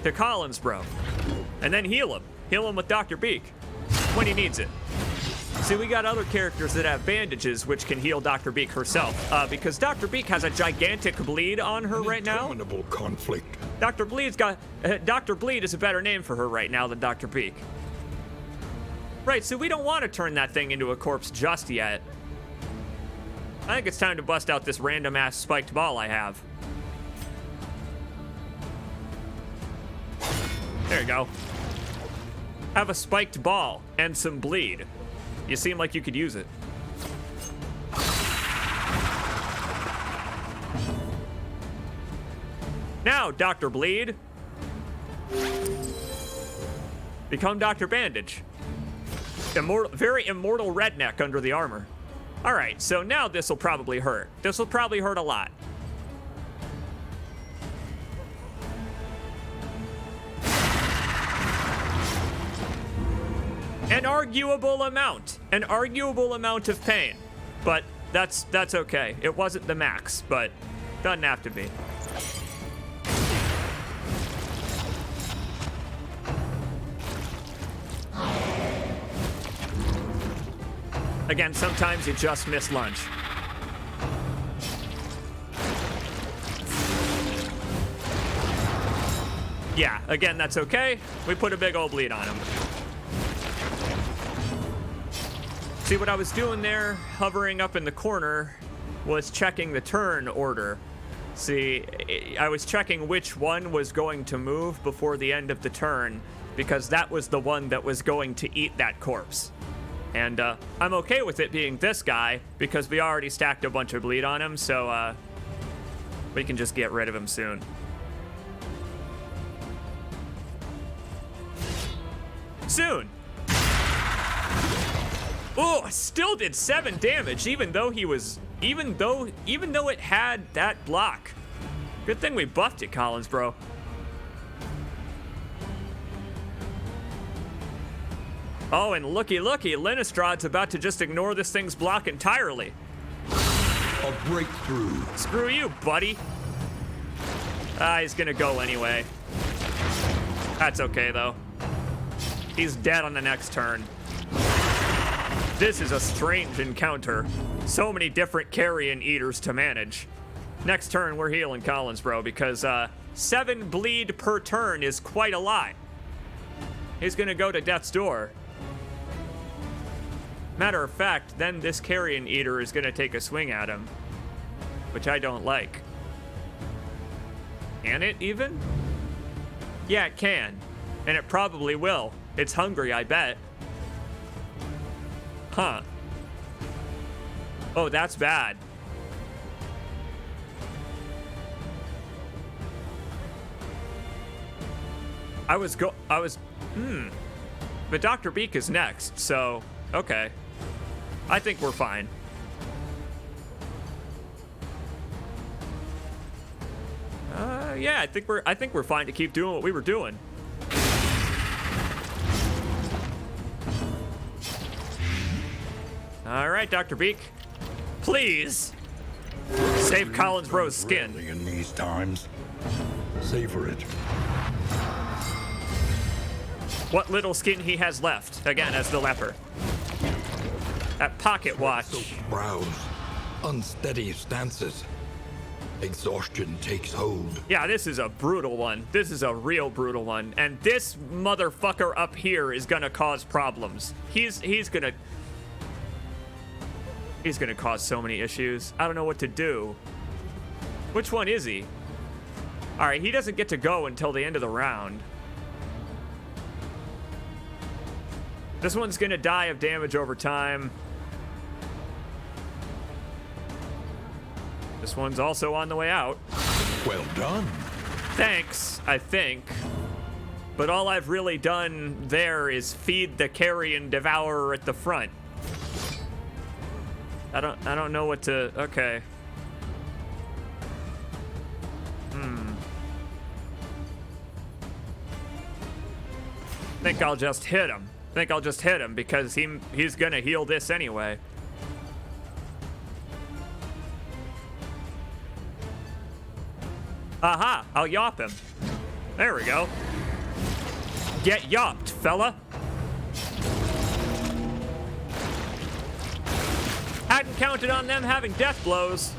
to Collins, bro. And then heal him. Heal him with Dr. Beak when he needs it. See, we got other characters that have bandages which can heal Dr. Beak herself. Because Dr. Beak has a gigantic bleed on her right now. Interminable conflict. Dr. Bleed is a better name for her right now than Dr. Beak. Right, so we don't want to turn that thing into a corpse just yet. I think it's time to bust out this random ass spiked ball I have. There you go. Have a spiked ball and some bleed. You seem like you could use it. Now, Dr. Bleed. Become Dr. Bandage. Very immortal redneck under the armor. All right, so now this will probably hurt. This will probably hurt a lot. An arguable amount of pain, but that's okay. It wasn't the max, but doesn't have to be. Again, sometimes you just miss lunch. Yeah, again, that's okay. We put a big old bleed on him. See, what I was doing there, hovering up in the corner, was checking the turn order. See, I was checking which one was going to move before the end of the turn, because that was the one that was going to eat that corpse. And I'm okay with it being this guy, because we already stacked a bunch of bleed on him, so we can just get rid of him soon. Soon! Oh, still did 7 damage, even though it had that block. Good thing we buffed it, Collins, bro. Oh, and looky, Lenistrad's about to just ignore this thing's block entirely. A breakthrough. Screw you, buddy. He's gonna go anyway. That's okay, though. He's dead on the next turn. This is a strange encounter. So many different carrion eaters to manage. Next turn, we're healing Collins, bro, because 7 bleed per turn is quite a lot. He's gonna go to death's door. Matter of fact, then this carrion eater is gonna take a swing at him, which I don't like. Can it even? Yeah, it can. And it probably will. It's hungry, I bet. Huh. Oh, that's bad. But Dr. Beak is next, so okay. I think we're fine. Yeah, I think we're fine to keep doing what we were doing. All right, Dr. Beak. Please save Collins Bro's skin. In these times, savor it. What little skin he has left, again, as the leper. That pocket watch. Brows, unsteady stances. Exhaustion takes hold. Yeah, this is a brutal one. This is a real brutal one. And this motherfucker up here is gonna cause problems. He's gonna cause so many issues. I don't know what to do. Which one is he? All right, he doesn't get to go until the end of the round. This one's gonna die of damage over time. This one's also on the way out. Well done. thanks, I think. But all I've really done there is feed the carrion devourer at the front. I don't know what to... Okay. Think I'll just hit him. Because he's gonna heal this anyway. Aha! I'll yop him. There we go. Get yopped, fella. Hadn't counted on them having death blows.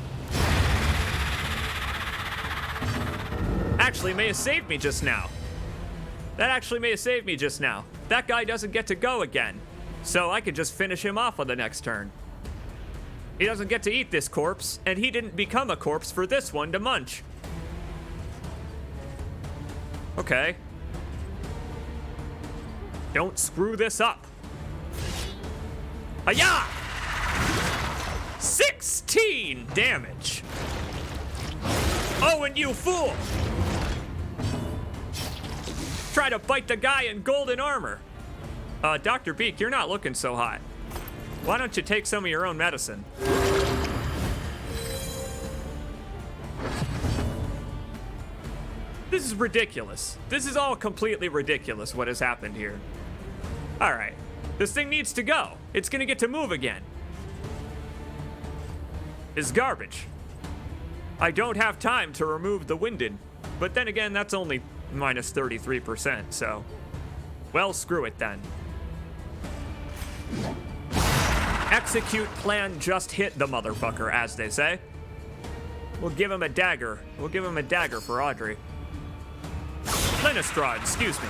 Actually may have saved me just now. That guy doesn't get to go again. So I could just finish him off on the next turn. He doesn't get to eat this corpse, and he didn't become a corpse for this one to munch. Okay. Don't screw this up. Hi-ya! 16 damage. Oh, and you fool! Try to bite the guy in golden armor. Dr. Beak, you're not looking so hot. Why don't you take some of your own medicine? This is ridiculous. This is all completely ridiculous what has happened here. All right, this thing needs to go. It's gonna get to move again. It's garbage. I don't have time to remove the winded, but then again, that's only minus 33%, so. Well, screw it then. Execute plan just hit the motherfucker, as they say. We'll give him a dagger. We'll give him a dagger for Audrey. Linistrad, excuse me.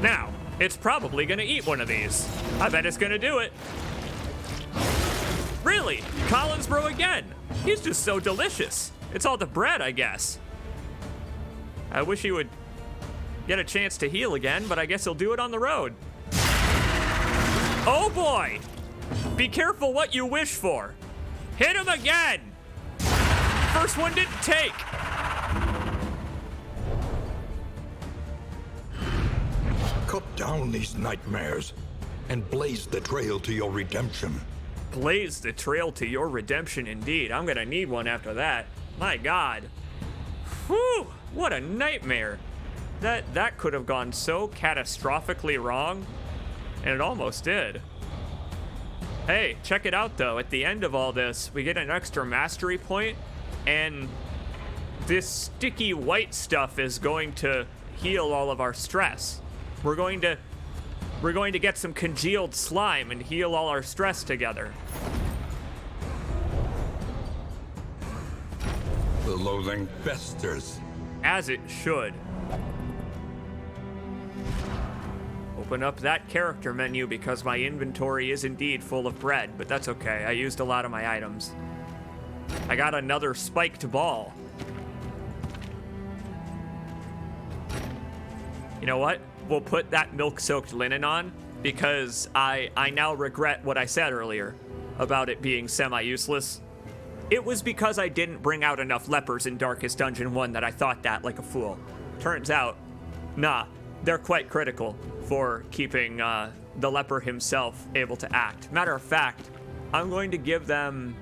Now, it's probably gonna eat one of these. I bet it's gonna do it. Really? Collinsbro again? He's just so delicious. It's all the bread, I guess. I wish he would get a chance to heal again, but I guess he'll do it on the road. Oh boy! Be careful what you wish for. Hit him again! First one didn't take. Cut down these nightmares and blaze the trail to your redemption. Blaze the trail to your redemption indeed. I'm gonna need one after that. My God. Whew, what a nightmare. That could have gone so catastrophically wrong, and it almost did. Hey, check it out though. At the end of all this, we get an extra mastery point, and this sticky white stuff is going to heal all of our stress. We're going to get some congealed slime and heal all our stress together. The loathing festers. As it should. Open up that character menu because my inventory is indeed full of bread, but that's okay. I used a lot of my items. I got another spiked ball. You know what? We'll put that milk-soaked linen on because I now regret what I said earlier about it being semi-useless. It was because I didn't bring out enough lepers in Darkest Dungeon 1 that I thought that like a fool. Turns out, nah, they're quite critical for keeping the leper himself able to act. Matter of fact, I'm going to give them...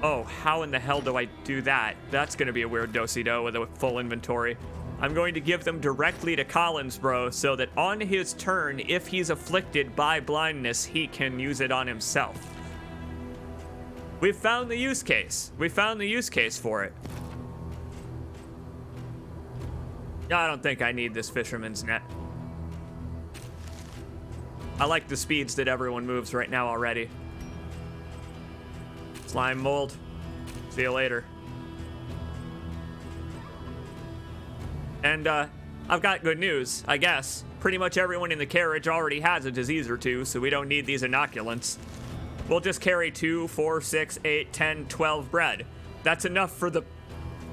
Oh, how in the hell do I do that? That's gonna be a weird do-si-do with a full inventory. I'm going to give them directly to Collinsbro so that on his turn, if he's afflicted by blindness, he can use it on himself. We've found the use case. We found the use case for it. I don't think I need this fisherman's net. I like the speeds that everyone moves right now already. Slime mold. See you later. And I've got good news, I guess. Pretty much everyone in the carriage already has a disease or two, so we don't need these inoculants. We'll just carry 2, 4, 6, 8, 10, 12 bread. That's enough for the...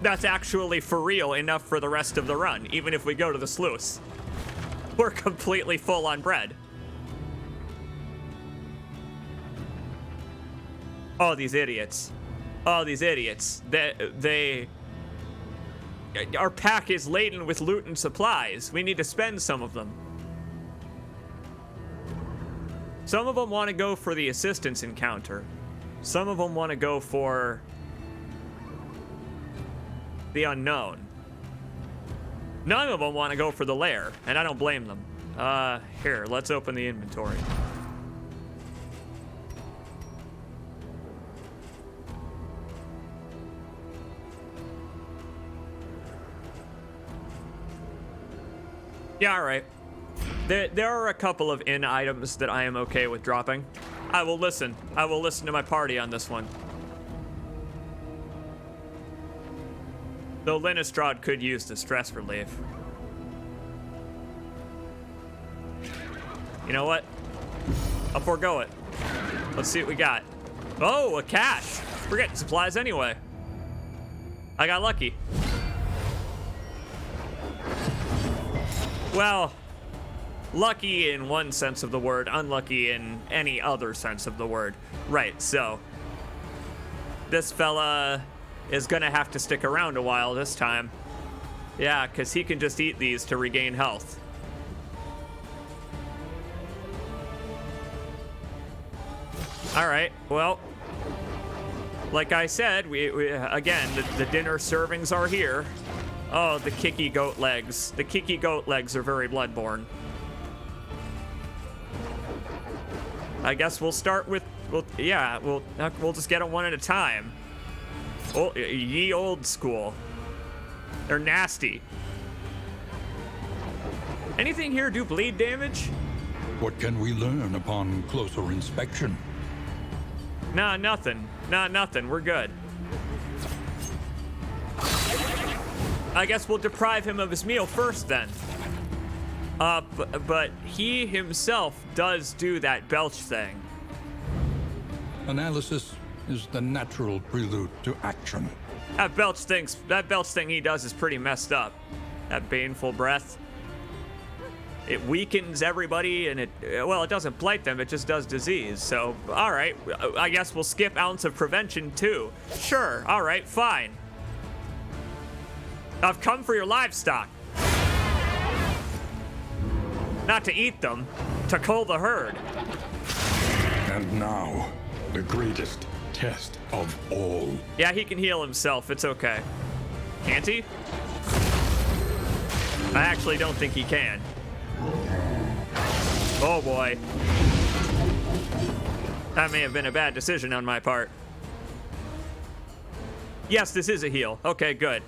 That's actually for real enough for the rest of the run, even if we go to the sluice. We're completely full on bread. Oh, these idiots. Oh, these idiots. Our pack is laden with loot and supplies. We need to spend some of them. Some of them want to go for the assistance encounter. Some of them want to go for the unknown. None of them want to go for the lair, and I don't blame them. Here, let's open the inventory. Yeah, all right. There are a couple of in items that I am okay with dropping. I will listen. I will listen to my party on this one. Though Linnestrad could use the stress relief. You know what? I'll forego it. Let's see what we got. Oh, a cache. We're getting supplies anyway. I got lucky. Well, lucky in one sense of the word, unlucky in any other sense of the word. Right, so this fella is gonna have to stick around a while this time. Yeah, because he can just eat these to regain health. All right, well, like I said, we again, the dinner servings are here. Oh, the kicky goat legs. The kicky goat legs are very bloodborne. I guess we'll start with, we'll just get them one at a time. Oh, ye old school. They're nasty. Anything here do bleed damage? What can we learn upon closer inspection? Nah, nothing. Nah, nothing. We're good. I guess we'll deprive him of his meal first then. But he himself does do that belch thing. Analysis is the natural prelude to action. That belch thing he does is pretty messed up. That baneful breath. It weakens everybody and it doesn't blight them, it just does disease. So, all right, I guess we'll skip ounce of prevention too. Sure, all right, fine. I've come for your livestock. Not to eat them, to cull the herd. And now, the greatest test of all. Yeah, he can heal himself, it's okay. Can't he? I actually don't think he can. Oh boy. That may have been a bad decision on my part. Yes, this is a heal. Okay, good.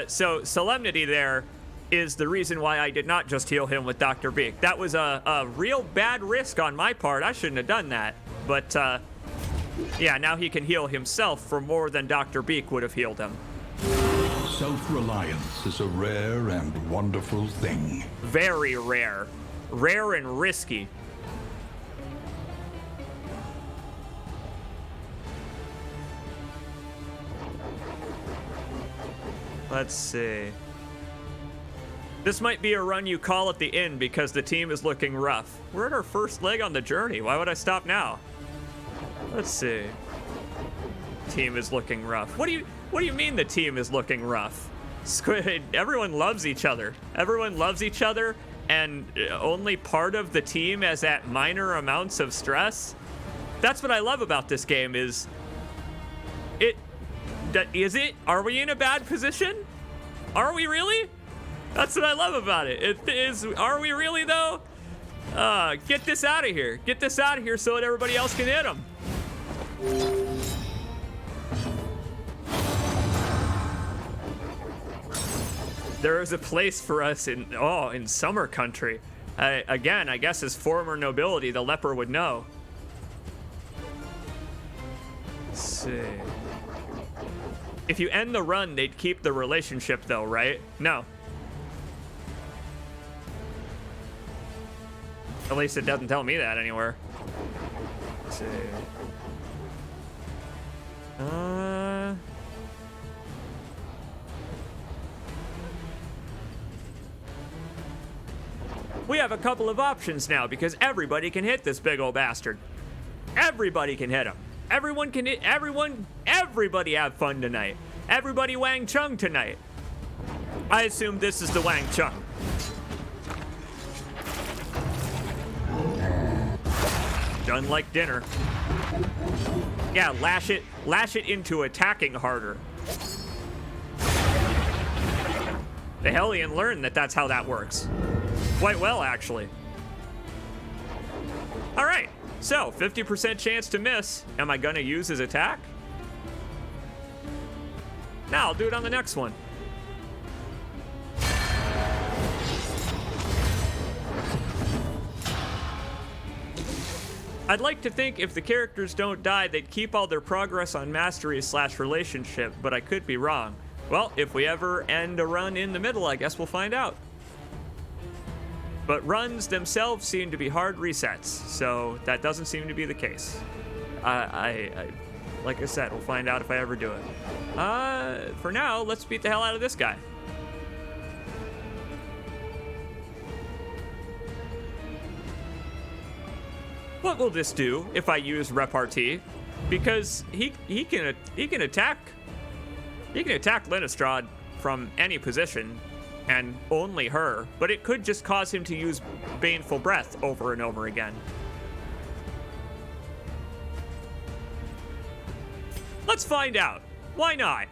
So Solemnity there is the reason why I did not just heal him with Dr. Beak. That was a real bad risk on my part. I shouldn't have done that. But, yeah, now he can heal himself for more than Dr. Beak would have healed him. Self-reliance is a rare and wonderful thing. Very rare. Rare and risky. Let's see. This might be a run you call at the inn because the team is looking rough. We're at our first leg on the journey. Why would I stop now? Let's see. Team is looking rough. What do you mean the team is looking rough? Squid, everyone loves each other. Everyone loves each other, and only part of the team is at minor amounts of stress. That's what I love about this game is are we in a bad position? Are we really? That's what I love about it. Are we really though? Get this out of here. Get this out of here so that everybody else can hit them. There is a place for us in Summer Country. Again, I guess as former nobility, the leper would know. Let's see. If you end the run, they'd keep the relationship though, right? No. At least it doesn't tell me that anywhere. Let's see. we have a couple of options now because everybody can hit this big old bastard. Everybody can hit him. Everyone can hit everybody have fun tonight. Everybody Wang Chung tonight. I assume this is the Wang Chung. Done like dinner. Yeah, lash it into attacking harder. The Hellion learned that that's how that works. Quite well, actually. All right, so 50% chance to miss. Am I gonna use his attack? No, I'll do it on the next one. I'd like to think if the characters don't die, they'd keep all their progress on mastery/relationship, but I could be wrong. Well, if we ever end a run in the middle, I guess we'll find out. But runs themselves seem to be hard resets, so that doesn't seem to be the case. Like I said, we'll find out if I ever do it. For now, let's beat the hell out of this guy. What will this do if I use repartee? Because he can attack Linnestrad from any position, and only her, but it could just cause him to use Baneful Breath over and over again. Let's find out. Why not?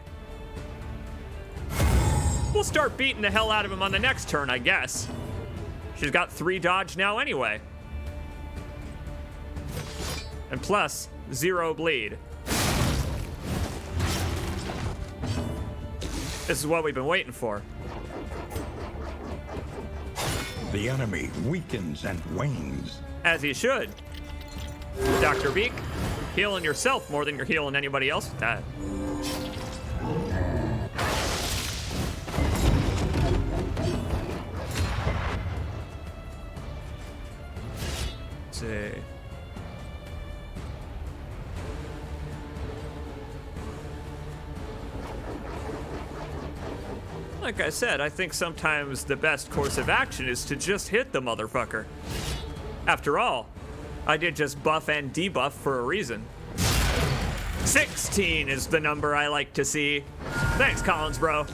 We'll start beating the hell out of him on the next turn, I guess. She's got 3 dodge now anyway. And plus, 0 bleed. This is what we've been waiting for. The enemy weakens and wanes. As he should. Dr. Beak, healing yourself more than you're healing anybody else with that. Let's see. Like I said, I think sometimes the best course of action is to just hit the motherfucker. After all, I did just buff and debuff for a reason. 16 is the number I like to see. Thanks, Collins, bro.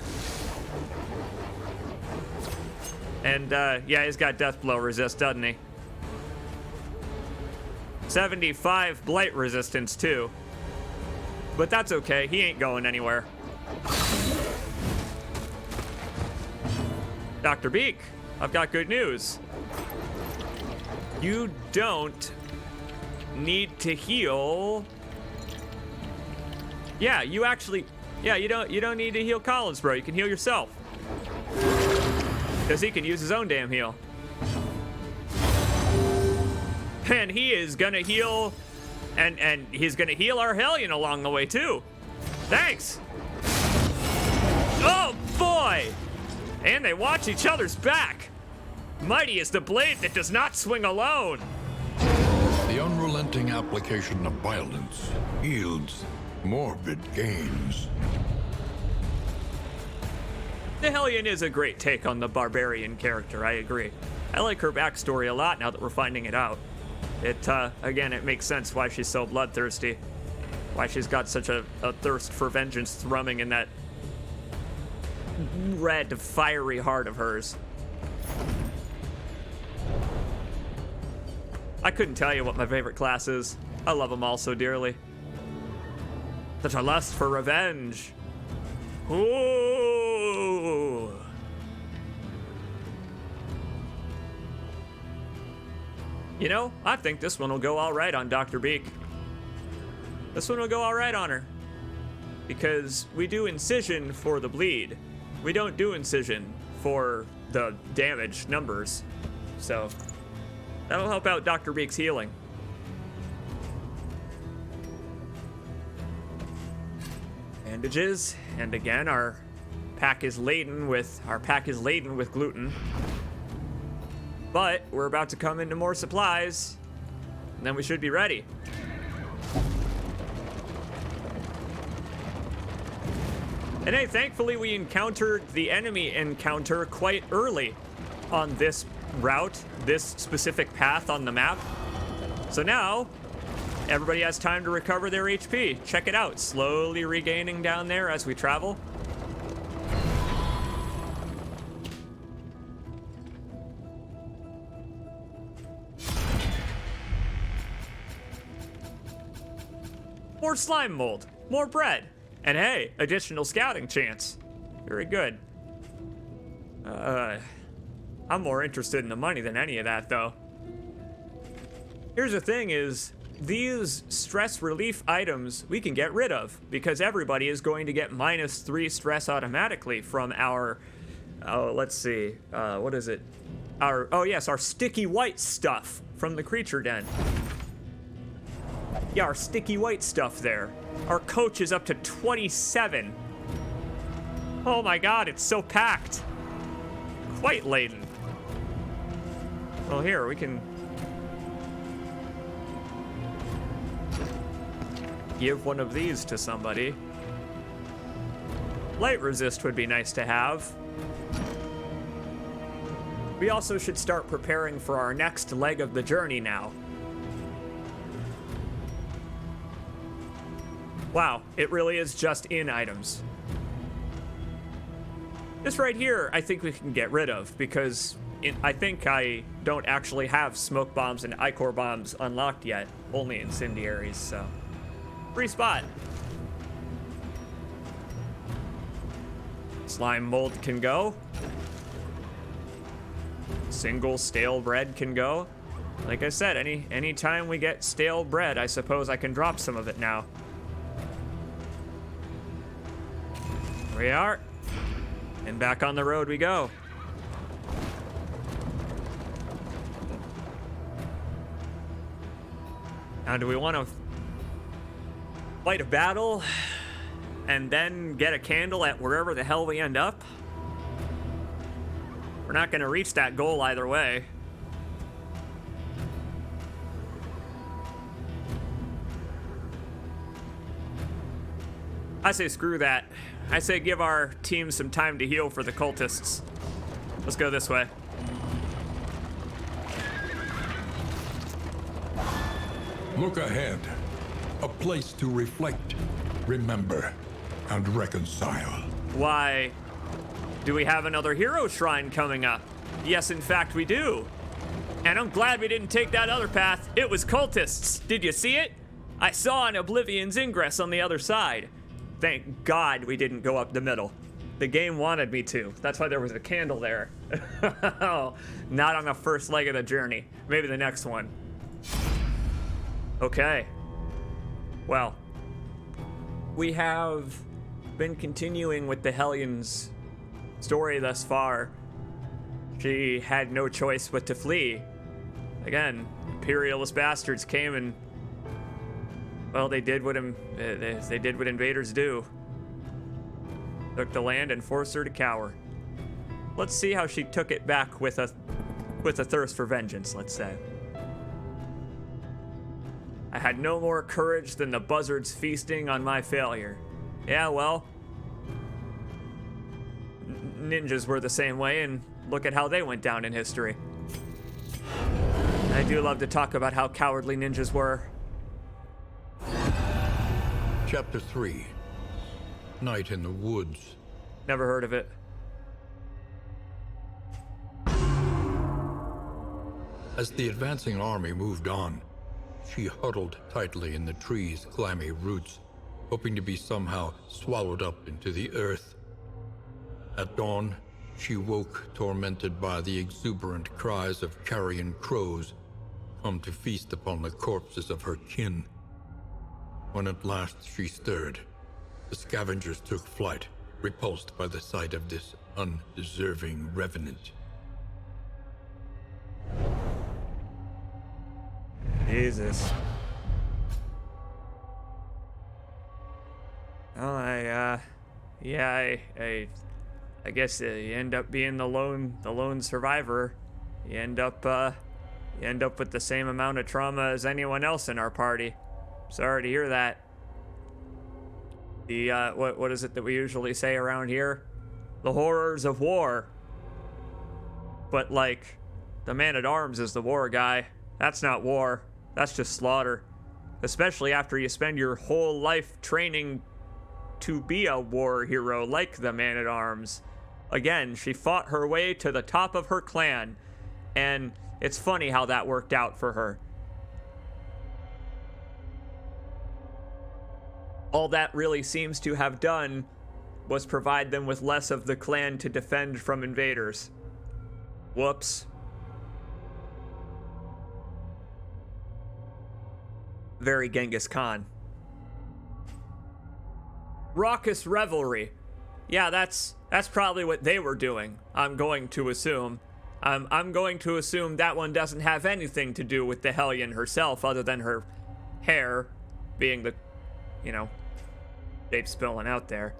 And, yeah, he's got death blow resist, doesn't he? 75 blight resistance, too. But that's okay, he ain't going anywhere. Dr. Beak, I've got good news. You don't need to heal. Yeah, you don't need to heal Collins, bro. You can heal yourself. Because he can use his own damn heal. And he is gonna heal, and he's gonna heal our Hellion along the way too. Thanks. Oh boy! And they watch each other's back. Mighty is the blade that does not swing alone. The unrelenting application of violence yields morbid gains. The Hellion is a great take on the barbarian character, I agree. I like her backstory a lot now that we're finding it out. Again, it makes sense why she's so bloodthirsty. Why she's got such a thirst for vengeance thrumming in that red, fiery heart of hers. I couldn't tell you what my favorite class is. I love them all so dearly. Such a lust for revenge. Ooh. You know, I think this one will go all right on Dr. Beak. This one will go all right on her. Because we do incision for the bleed. We don't do incision for the damage numbers. So that'll help out Dr. Beak's healing. Bandages, and again our pack is laden with gluten. But we're about to come into more supplies, and then we should be ready. And hey, thankfully we encountered the enemy encounter quite early on this route, this specific path on the map. So now, everybody has time to recover their HP. Check it out, slowly regaining down there as we travel. More slime mold, more bread, and hey, additional scouting chance. Very good. I'm more interested in the money than any of that, though. Here's the thing is, these stress relief items we can get rid of because everybody is going to get -3 stress automatically from our, let's see, what is it? Our sticky white stuff from the creature den. Yeah, our sticky white stuff there. Our coach is up to 27. Oh my god, it's so packed. Quite laden. Well, here, we can give one of these to somebody. Light resist would be nice to have. We also should start preparing for our next leg of the journey now. Wow, it really is just in items. This right here, I think we can get rid of because I think I don't actually have smoke bombs and ichor bombs unlocked yet, only incendiaries, so. Free spot. Slime mold can go. Single stale bread can go. Like I said, any time we get stale bread, I suppose I can drop some of it now. Here we are. And back on the road we go. Now, do we want to fight a battle and then get a candle at wherever the hell we end up? We're not going to reach that goal either way. I say screw that. I say give our team some time to heal for the cultists. Let's go this way. Look ahead. A place to reflect, remember, and reconcile. Why, do we have another hero shrine coming up? Yes, in fact, we do. And I'm glad we didn't take that other path. It was cultists. Did you see it? I saw an Oblivion's Ingress on the other side. Thank God we didn't go up the middle. The game wanted me to. That's why there was a candle there. Not on the first leg of the journey. Maybe the next one. Okay. Well, we have been continuing with the Hellions story thus far. She had no choice but to flee. Again, imperialist bastards came and, well, they did what they did what invaders do. Took the land and forced her to cower. Let's see how she took it back with a thirst for vengeance, let's say. I had no more courage than the buzzards feasting on my failure. Yeah, well, ninjas were the same way, and look at how they went down in history. I do love to talk about how cowardly ninjas were. Chapter 3. Night in the Woods. Never heard of it. As the advancing army moved on, she huddled tightly in the tree's clammy roots, hoping to be somehow swallowed up into the earth. At dawn, she woke tormented by the exuberant cries of carrion crows, come to feast upon the corpses of her kin. When at last she stirred, the scavengers took flight, repulsed by the sight of this undeserving revenant. Jesus. Well, I guess you end up being the lone survivor. You end up with the same amount of trauma as anyone else in our party. Sorry to hear that. The what is it that we usually say around here? The horrors of war. But like The man-at-arms is the war guy. That's not war. That's just slaughter. Especially after you spend your whole life training to be a war hero like the man-at-arms. Again, she fought her way to the top of her clan, and it's funny how that worked out for her. All that really seems to have done was provide them with less of the clan to defend from invaders. Whoops. Very Genghis Khan. Raucous revelry. Yeah, that's probably what they were doing, I'm going to assume. I'm going to assume that one doesn't have anything to do with the Hellion herself, other than her hair being the, shape spilling out there.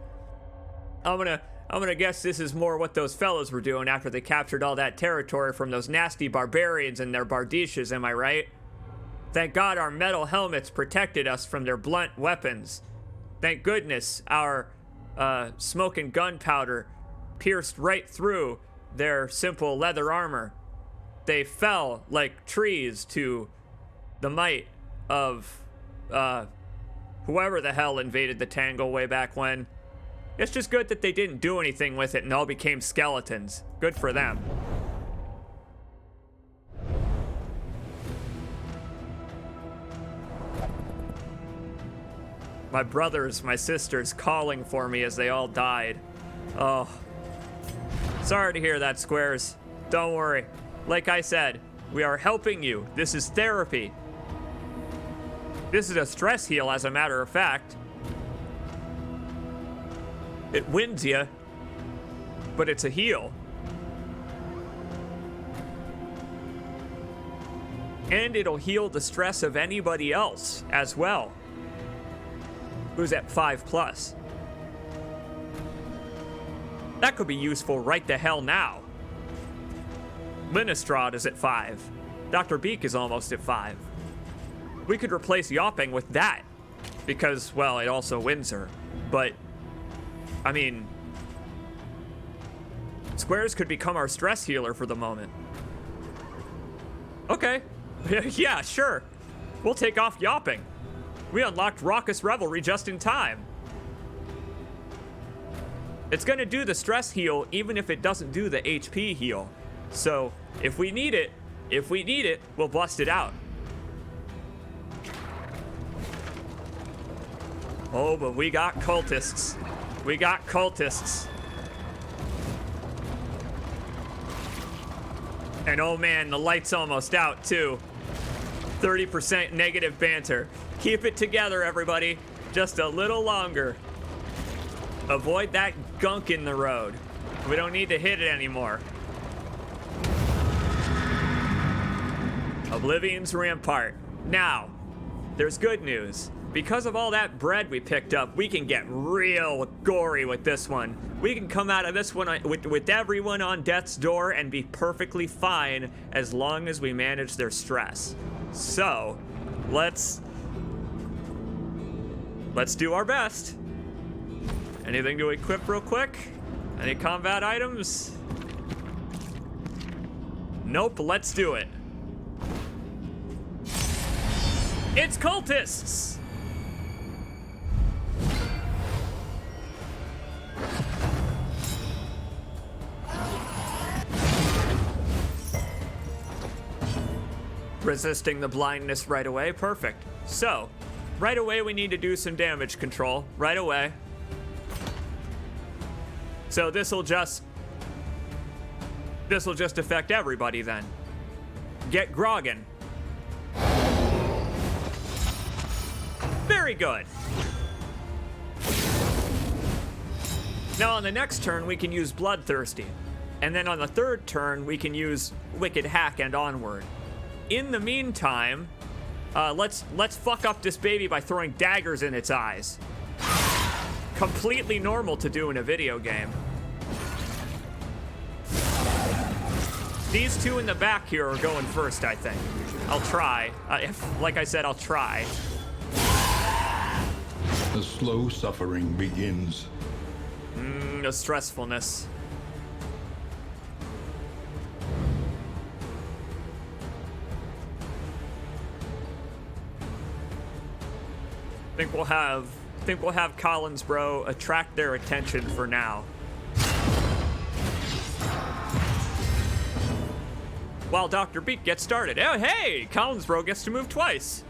I'm gonna guess this is more what those fellas were doing after they captured all that territory from those nasty barbarians and their bardishas, am I right? Thank God our metal helmets protected us from their blunt weapons. Thank goodness our smoke and gunpowder pierced right through their simple leather armor. They fell like trees to the might of whoever the hell invaded the Tangle way back when. It's just good that they didn't do anything with it and all became skeletons. Good for them. My brothers, my sisters calling for me as they all died. Oh. Sorry to hear that, Squares. Don't worry. Like I said, we are helping you. This is therapy. This is a stress heal, as a matter of fact. It wins you, but it's a heal. And it'll heal the stress of anybody else as well who's at 5+. That could be useful right the hell now. Linnestrad is at 5. Dr. Beak is almost at 5. We could replace Yopping with that, because, well, it also wins her. But, I mean, Squares could become our stress healer for the moment. Okay. Yeah, sure. We'll take off Yopping. We unlocked Raucous Revelry just in time. It's gonna do the stress heal even if it doesn't do the HP heal. So, if we need it, we'll bust it out. Oh, but we got cultists. We got cultists. And oh man, the light's almost out too. 30% negative banter. Keep it together, everybody. Just a little longer. Avoid that gunk in the road. We don't need to hit it anymore. Oblivion's Rampart. Now, there's good news. Because of all that bread we picked up, we can get real gory with this one. We can come out of this one with everyone on death's door and be perfectly fine as long as we manage their stress. So, let's do our best. Anything to equip real quick? Any combat items? Nope, let's do it. It's cultists! Resisting the blindness right away, perfect. So, right away we need to do some damage control, right away. So this'll just affect everybody then. Get Grogan. Very good. Now on the next turn we can use Bloodthirsty. And then on the third turn we can use Wicked Hack and onward. In the meantime, let's fuck up this baby by throwing daggers in its eyes. Completely normal to do in a video game. These two in the back here are going first, I think. I'll try. Like I said, I'll try. The slow suffering begins. The stressfulness. Think we'll have Collinsbro attract their attention for now. While Dr. Beak gets started. Oh, hey! Collinsbro gets to move twice.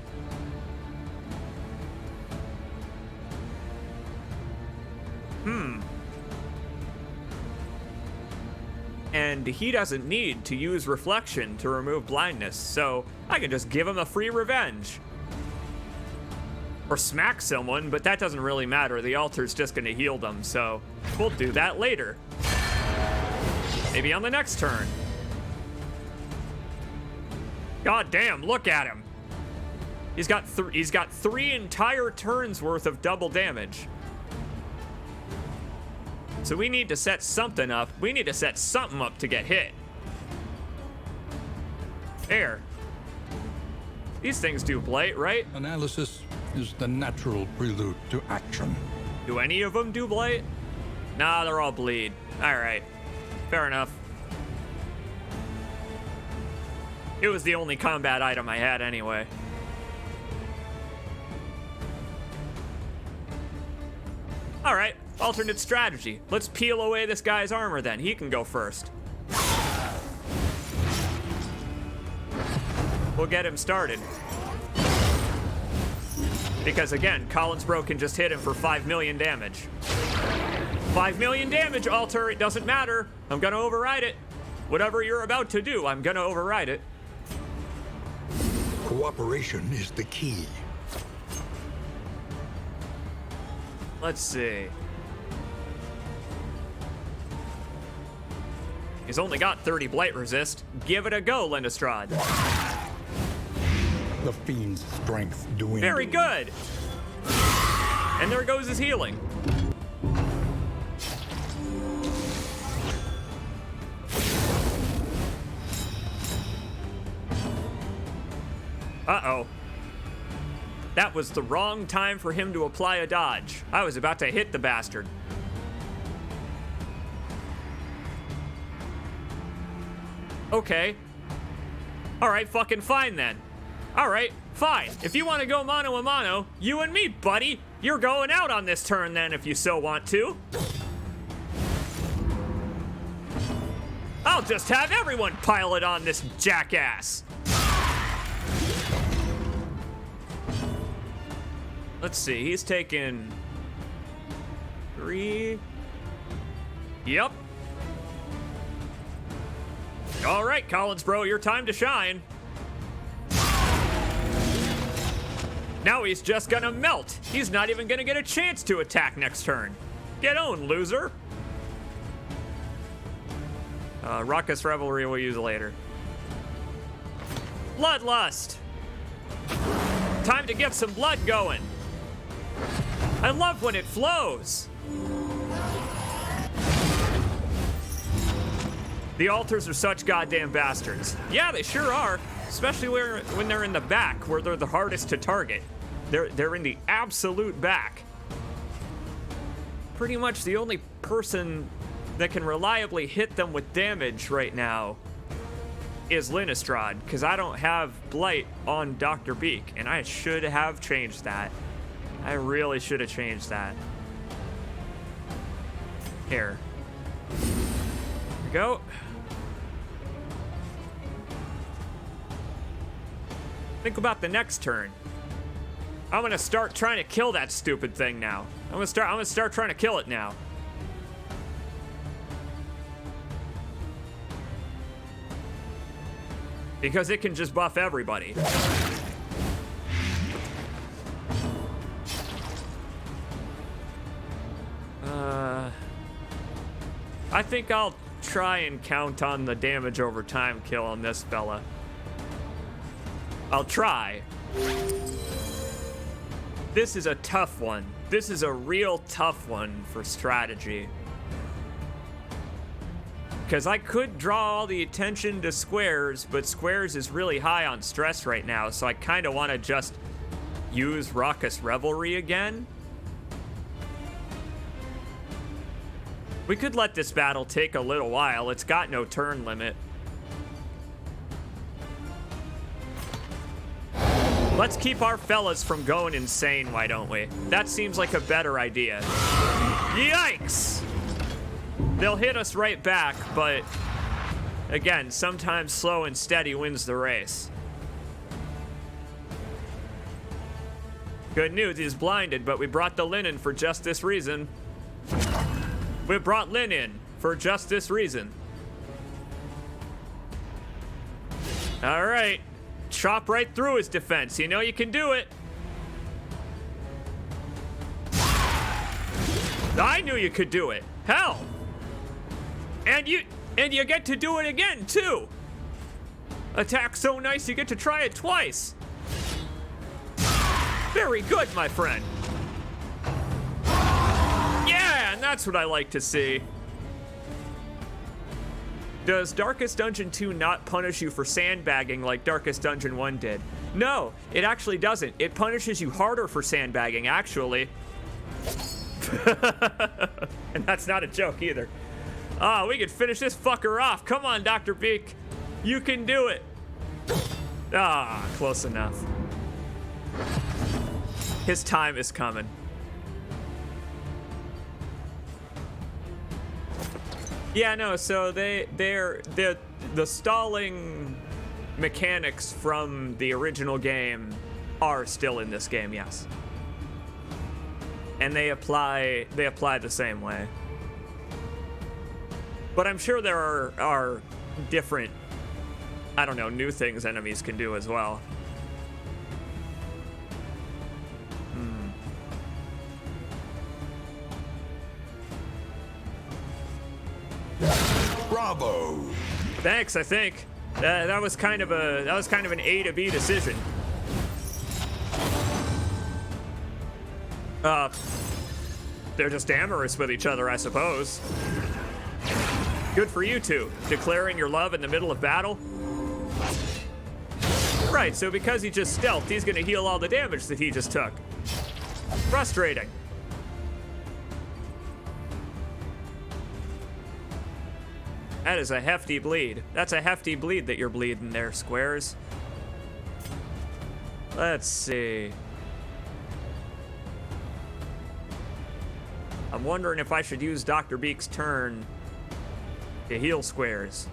And he doesn't need to use reflection to remove blindness, so I can just give him a free revenge. Or smack someone, but that doesn't really matter. The altar's just gonna heal them, so we'll do that later. Maybe on the next turn. God damn, look at him. He's got three entire turns worth of double damage. So we need to set something up. We need to set something up to get hit. There. These things do blight, right? Analysis is the natural prelude to action. Do any of them do blight? Nah, they're all bleed. All right. Fair enough. It was the only combat item I had anyway. All right, alternate strategy. Let's peel away this guy's armor then. He can go first. We'll get him started. Because again, Collinsbro can just hit him for 5 million damage. 5 million damage, Alter, it doesn't matter. I'm gonna override it. Whatever you're about to do, I'm gonna override it. Cooperation is the key. Let's see. He's only got 30 blight resist. Give it a go, Lindestrad. The fiend's strength dwindles. Very good. And there goes his healing. Uh-oh. That was the wrong time for him to apply a dodge. I was about to hit the bastard. Okay. All right, fucking fine then. All right, fine. If you want to go mano a mano, you and me, buddy. You're going out on this turn then if you so want to. I'll just have everyone pile it on this jackass. Let's see, he's taken 3. Yep. All right, Collinsbro, your time to shine. Now he's just gonna melt. He's not even gonna get a chance to attack next turn. Get owned, loser. Ruckus Revelry we'll use later. Bloodlust. Time to get some blood going. I love when it flows. The altars are such goddamn bastards. Yeah, they sure are. Especially when they're in the back, where they're the hardest to target. They're in the absolute back. Pretty much the only person that can reliably hit them with damage right now is Lindestrad, because I don't have Blight on Dr. Beak, and I should have changed that. I really should have changed that. Here. Here we go. Think about the next turn. I'm gonna start trying to kill that stupid thing now. I'm gonna start trying to kill it now. Because it can just buff everybody. I think I'll try and count on the damage over time kill on this fella. I'll try. This is a tough one. This is a real tough one for strategy. Because I could draw all the attention to Squares, but Squares is really high on stress right now, so I kind of want to just use Raucous Revelry again. We could let this battle take a little while. It's got no turn limit. Let's keep our fellas from going insane, why don't we? That seems like a better idea. Yikes! They'll hit us right back, but again, sometimes slow and steady wins the race. Good news, he's blinded, but we brought the linen for just this reason. We brought linen for just this reason. All right, chop right through his defense. You know you can do it. I knew you could do it. Hell. And you get to do it again, too. Attack so nice you get to try it twice. Very good, my friend. Yeah, and that's what I like to see. Does Darkest Dungeon 2 not punish you for sandbagging like Darkest Dungeon 1 did? No, it actually doesn't. It punishes you harder for sandbagging, actually. And that's not a joke either. Ah, we could finish this fucker off. Come on, Dr. Beak. You can do it. Ah, close enough. His time is coming. Yeah, no, so the stalling mechanics from the original game are still in this game, yes. And they apply the same way. But I'm sure there are different, I don't know, new things enemies can do as well. Bravo! Thanks, I think. That was kind of an A to B decision. They're just amorous with each other, I suppose. Good for you two, declaring your love in the middle of battle. Right, so because he just stealthed, he's gonna heal all the damage that he just took. Frustrating. That is a hefty bleed. That's a hefty bleed that you're bleeding there, Squares. Let's see. I'm wondering if I should use Dr. Beak's turn to heal Squares.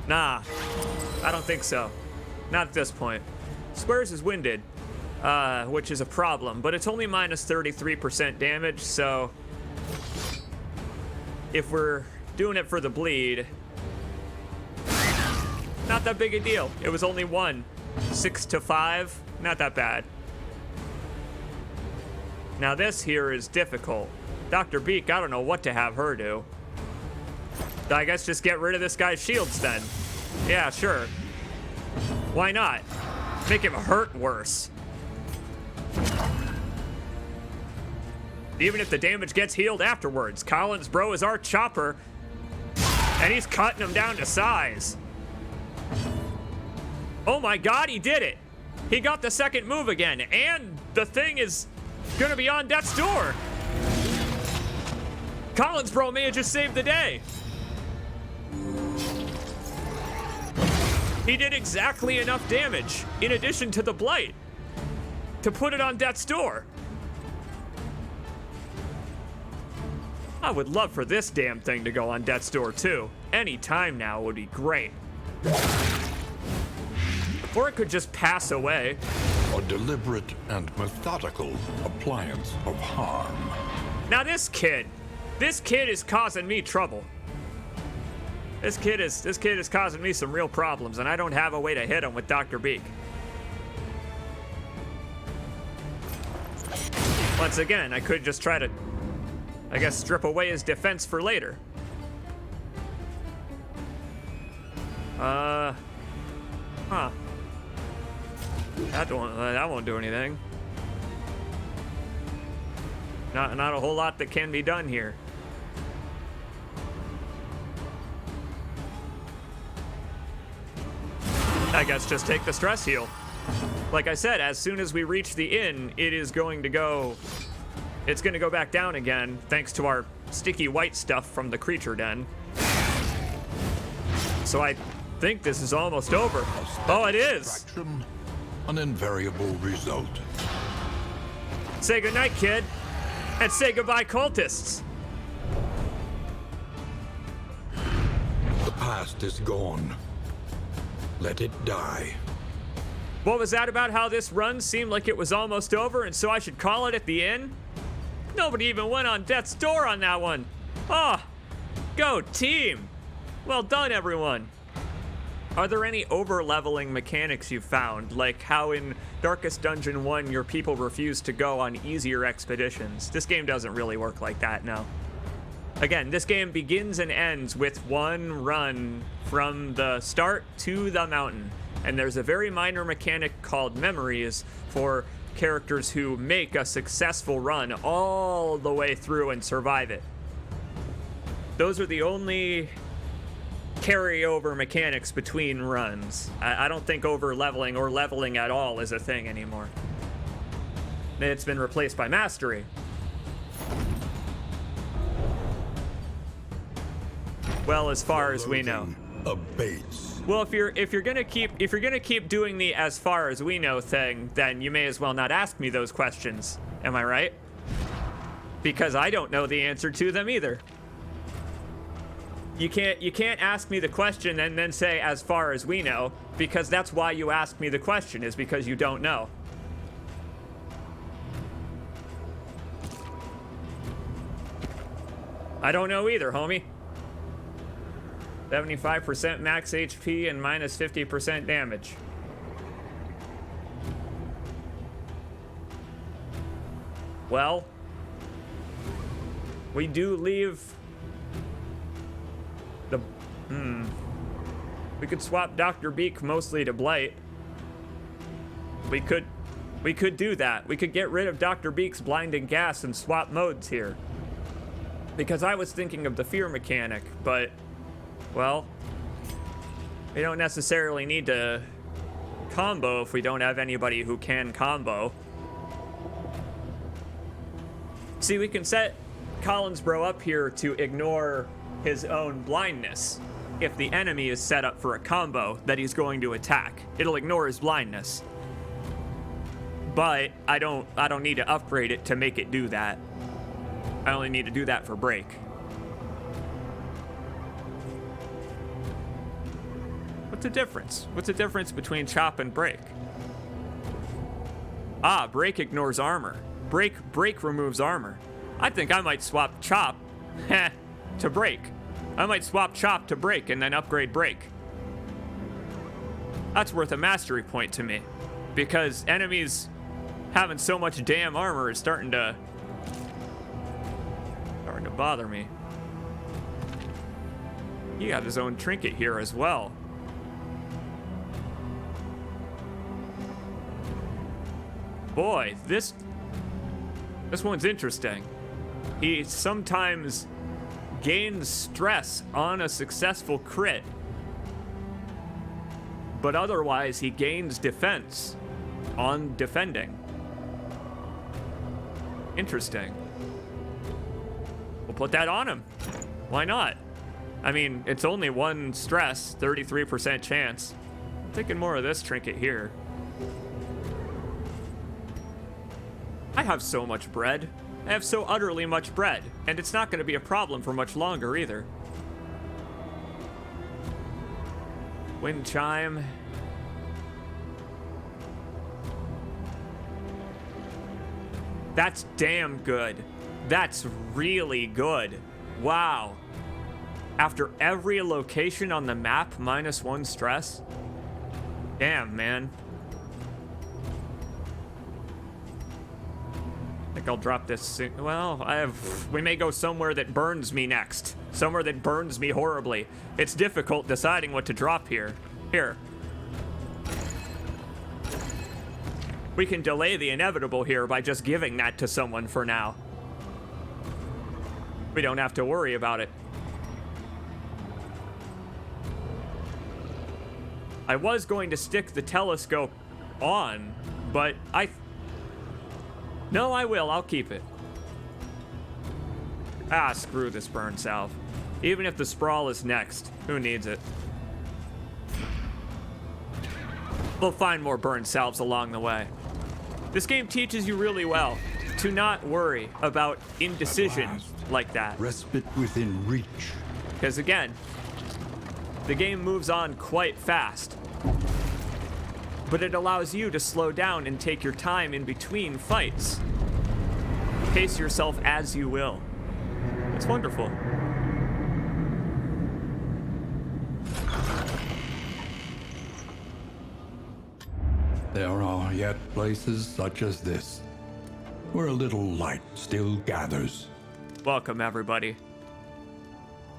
Nah, I don't think so. Not at this point. Squares is winded, which is a problem, but it's only minus 33% damage, so if we're doing it for the bleed, not that big a deal. It was only 1. 6 to 5, not that bad. Now this here is difficult. Dr. Beak, I don't know what to have her do. I guess just get rid of this guy's shields then. Yeah, sure. Why not? Make him hurt worse. Even if the damage gets healed afterwards, Collins bro is our chopper, and he's cutting him down to size. Oh my god, he did it! He got the second move again, and the thing is gonna be on death's door. Collins bro may have just saved the day. He did exactly enough damage, in addition to the blight, to put it on death's door. I would love for this damn thing to go on death's door too. Any time now would be great. Or it could just pass away. A deliberate and methodical appliance of harm. Now this kid is causing me trouble. This kid is causing me some real problems, and I don't have a way to hit him with Dr. Beak. Once again, I could just try to, I guess, strip away his defense for later. Huh. That won't do anything. Not a whole lot that can be done here. I guess just take the stress heal. Like I said, as soon as we reach the inn, it's going to go back down again, thanks to our sticky white stuff from the creature den. So I think this is almost over. Oh, it is. Attraction, an invariable result. Say goodnight, kid. And say goodbye, cultists. The past is gone. Let it die. What was that about how this run seemed like it was almost over and so I should call it at the end? Nobody even went on death's door on that one. Ah, go team. Well done, everyone. Are there any over-leveling mechanics you found, like how in Darkest Dungeon 1 your people refuse to go on easier expeditions? This game doesn't really work like that, no. Again, this game begins and ends with one run from the start to the mountain. And there's a very minor mechanic called memories for characters who make a successful run all the way through and survive it. Those are the only carryover mechanics between runs. I don't think over leveling or leveling at all is a thing anymore. It's been replaced by mastery. Well, as far as we know. Abates. Well, if you're gonna keep doing the as far as we know thing, then you may as well not ask me those questions. Am I right? Because I don't know the answer to them either. You can't ask me the question and then say as far as we know, because that's why you asked me the question, is because you don't know. I don't know either, homie. 75% max HP and minus 50% damage. Well, we do leave the... We could swap Dr. Beak mostly to Blight. We could do that. We could get rid of Dr. Beak's blinding gas and swap modes here. Because I was thinking of the fear mechanic, but... Well, we don't necessarily need to combo if we don't have anybody who can combo. See, we can set Collinsbro up here to ignore his own blindness. If the enemy is set up for a combo that he's going to attack, it'll ignore his blindness. But I don't need to upgrade it to make it do that. I only need to do that for break. What's the difference? What's the difference between chop and break? Ah, break ignores armor. Break removes armor. I think I might swap chop to break. I might swap chop to break and then upgrade break. That's worth a mastery point to me, because enemies having so much damn armor is starting to bother me. He got his own trinket here as well. Boy, this one's interesting. He sometimes gains stress on a successful crit, but otherwise he gains defense on defending. Interesting. We'll put that on him. Why not? I mean, it's only one stress, 33% chance. I'm thinking more of this trinket here. I have so much bread. I have so utterly much bread, and it's not going to be a problem for much longer either. Wind chime. That's damn good. That's really good. Wow. After every location on the map, -1 stress? Damn, man. I think I'll drop this. Well, we may go somewhere that burns me next. Somewhere that burns me horribly. It's difficult deciding what to drop here. Here. We can delay the inevitable here by just giving that to someone for now. We don't have to worry about it. I was going to stick the telescope on, but No, I will. I'll keep it. Ah, screw this burn salve. Even if the sprawl is next, who needs it? We'll find more burn salves along the way. This game teaches you really well to not worry about indecision like that. Respite within reach. Because again, the game moves on quite fast. But it allows you to slow down and take your time in between fights. Pace yourself as you will. It's wonderful. There are yet places such as this, where a little light still gathers. Welcome, everybody,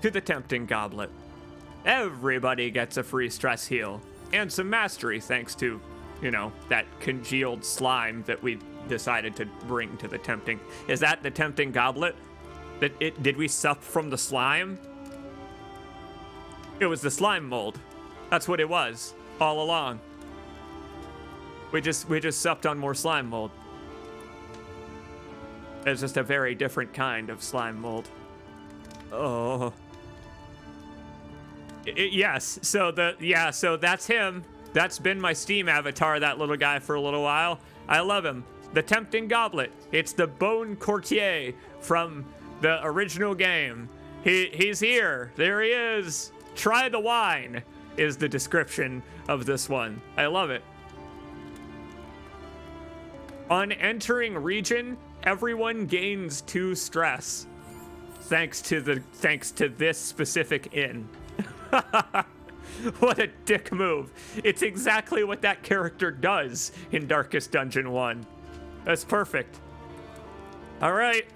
to the Tempting Goblet. Everybody gets a free stress heal and some mastery thanks to, you know, that congealed slime that we decided to bring to the Tempting. Is that the Tempting Goblet? Did we sup from the slime? It was the slime mold. That's what it was all along. We just supped on more slime mold. It's just a very different kind of slime mold. Oh. Yes, so that's him. That's been my Steam avatar, that little guy, for a little while. I love him. The Tempting Goblet. It's the Bone Courtier from the original game. He's here. There he is. Try the wine is the description of this one. I love it. On entering region, everyone gains 2 stress. Thanks to this specific inn. What a dick move. It's exactly what that character does in Darkest Dungeon 1. That's perfect. All right.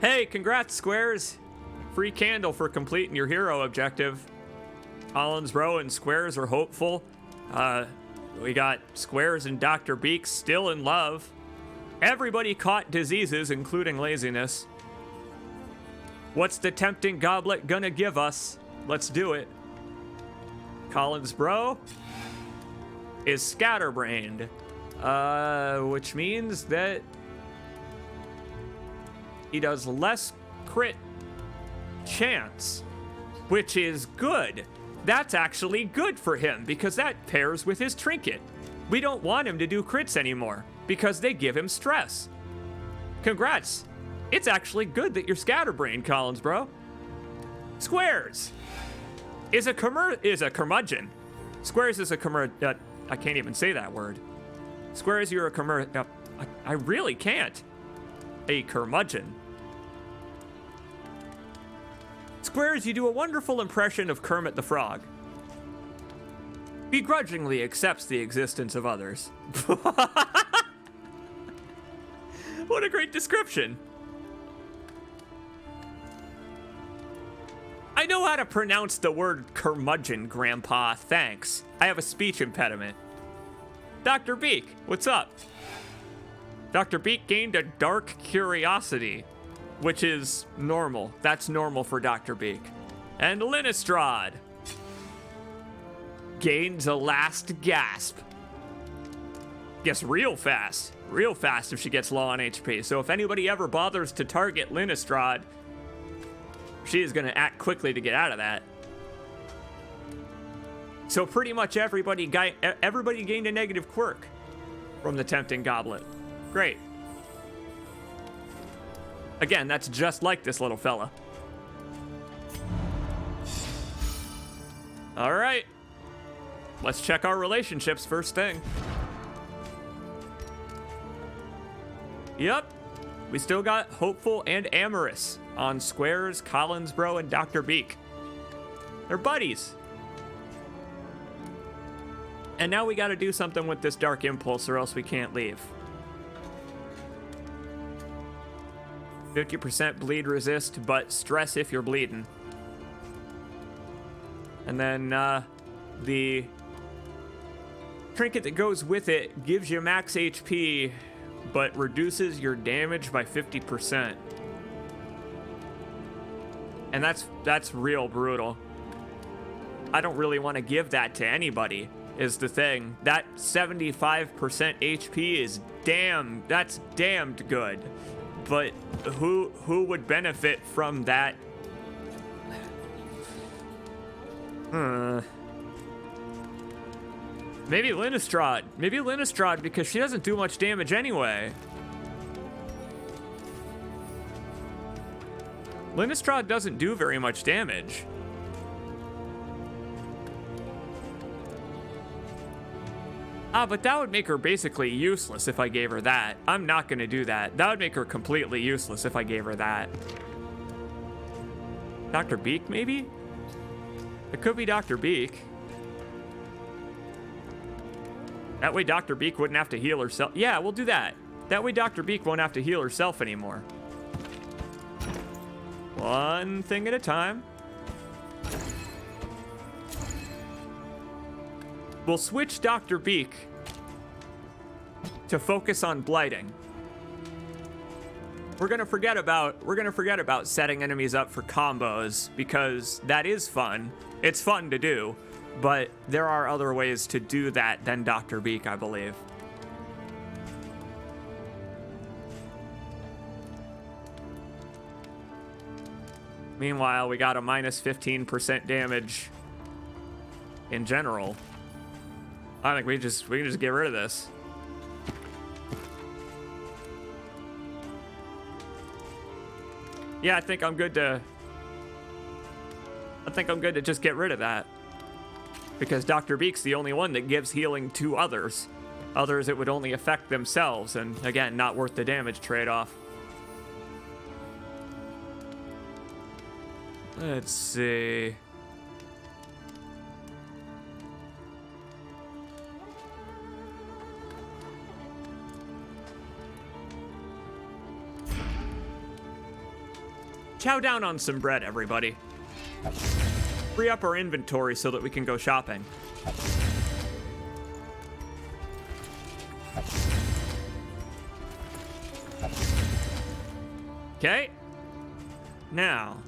Hey, congrats, Squares. Free candle for completing your hero objective. Collins Row and Squares are hopeful. We got Squares and Dr. Beak still in love. Everybody caught diseases, including laziness. What's the Tempting Goblet gonna give us? Let's do it. Collins Bro is scatterbrained, which means that he does less crit chance, which is good. That's actually good for him because that pairs with his trinket. We don't want him to do crits anymore because they give him stress. Congrats. It's actually good that you're scatterbrained, Collins, bro. Squares is a curmudgeon. Squares is a I can't even say that word. Squares, you're a I really can't. A curmudgeon. Squares, you do a wonderful impression of Kermit the Frog. Begrudgingly accepts the existence of others. What a great description. I know how to pronounce the word curmudgeon, Grandpa, thanks. I have a speech impediment. Dr. Beak, what's up? Dr. Beak gained a dark curiosity, which is normal. That's normal for Dr. Beak. And Linistrad gains a last gasp. Guess real fast if she gets low on HP. So if anybody ever bothers to target Linistrad, she is gonna act quickly to get out of that. So pretty much everybody gained a negative quirk from the Tempting Goblet. Great. Again, that's just like this little fella. All right. Let's check our relationships first thing. Yep. We still got hopeful and amorous on Squares, Collins Bro, and Dr. Beak. They're buddies. And now we gotta do something with this dark impulse or else we can't leave. 50% bleed resist, but stress if you're bleeding. And then the trinket that goes with it gives you max HP, but reduces your damage by 50%. And that's real brutal. I don't really want to give that to anybody, is the thing. That 75% HP is that's damned good. But who would benefit from that? Maybe Linnestrad. Maybe Linnestrad because she doesn't do much damage anyway. Linnestrad doesn't do very much damage. Ah, but that would make her basically useless if I gave her that. I'm not gonna do that. That would make her completely useless if I gave her that. Dr. Beak, maybe? It could be Dr. Beak. That way Dr. Beak wouldn't have to heal herself. Yeah, we'll do that. That way Dr. Beak won't have to heal herself anymore. One thing at a time. We'll switch Dr. Beak to focus on blighting. We're gonna forget about setting enemies up for combos because that is fun. It's fun to do, but there are other ways to do that than Dr. Beak, I believe. Meanwhile, we got a minus 15% damage in general. I think we can just get rid of this. Yeah, I think I'm good to just get rid of that. Because Dr. Beak's the only one that gives healing to others. Others, it would only affect themselves, and again, not worth the damage trade-off. Let's see. Chow down on some bread, everybody. Free up our inventory so that we can go shopping. Okay. Now,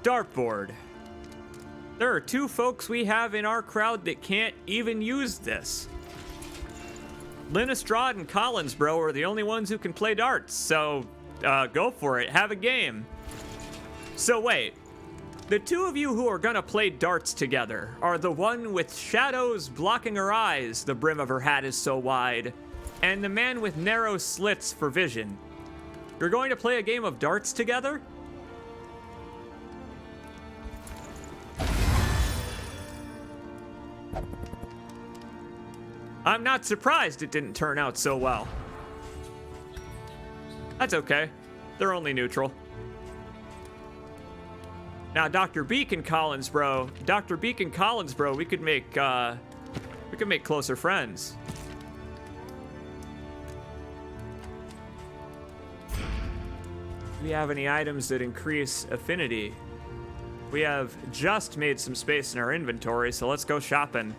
dartboard. There are two folks we have in our crowd that can't even use this. Linnestrad and Collinsbro are the only ones who can play darts, so go for it. Have a game. So wait, the two of you who are gonna play darts together are the one with shadows blocking her eyes, the brim of her hat is so wide, and the man with narrow slits for vision. You're going to play a game of darts together? I'm not surprised it didn't turn out so well. That's okay. They're only neutral. Now, Dr. Beak and Collinsbro, we could make closer friends. Do we have any items that increase affinity? We have just made some space in our inventory, so let's go shopping.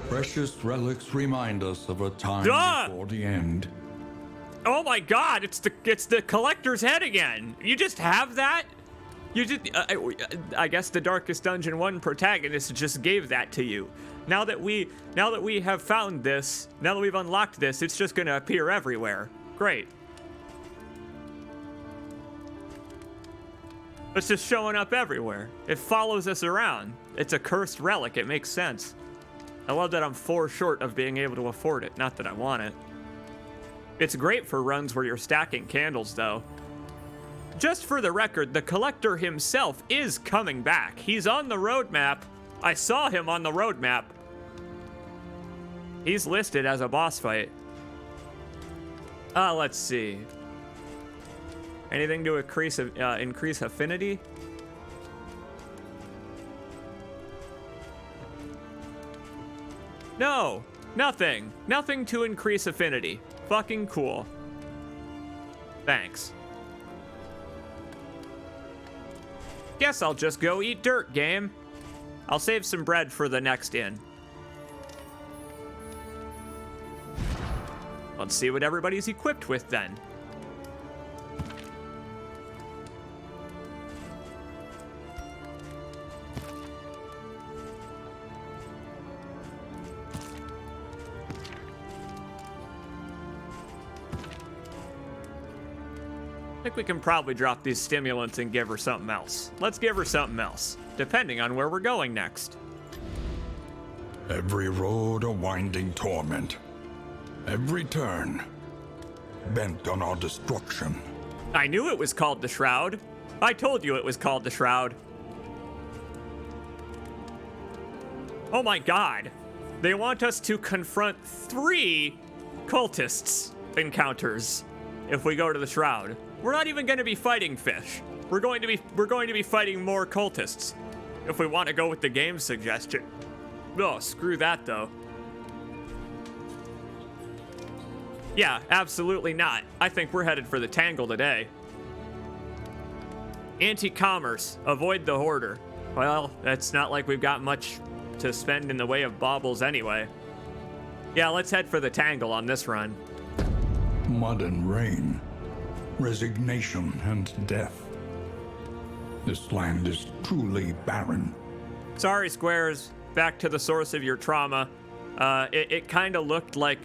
Precious relics remind us of a time before the end. Oh my God! It's the collector's head again. You just have that? You just I guess the Darkest Dungeon 1 protagonist just gave that to you. Now that we have found this, now that we've unlocked this, it's just gonna appear everywhere. Great. It's just showing up everywhere. It follows us around. It's a cursed relic. It makes sense. I love that I'm 4 short of being able to afford it. Not that I want it. It's great for runs where you're stacking candles, though. Just for the record, the collector himself is coming back. He's on the roadmap. I saw him on the roadmap. He's listed as a boss fight. Let's see. Anything to increase affinity? No, nothing. Nothing to increase affinity. Fucking cool. Thanks. Guess I'll just go eat dirt, game. I'll save some bread for the next inn. Let's see what everybody's equipped with then. I think we can probably drop these stimulants and give her something else. Let's give her something else, depending on where we're going next. Every road a winding torment. Every turn bent on our destruction. I knew it was called the Shroud. I told you it was called the Shroud. Oh my god. They want us to confront 3 cultists encounters if we go to the Shroud. We're not even going to be fighting fish. We're going to be fighting more cultists if we want to go with the game suggestion. Oh, screw that though. Yeah, absolutely not. I think we're headed for the Tangle today. Anti-commerce. Avoid the hoarder. Well, it's not like we've got much to spend in the way of baubles anyway. Yeah, let's head for the Tangle on this run. Mud and rain. Resignation and death. This land is truly barren. Sorry, Squares. Back to the source of your trauma. It kind of looked like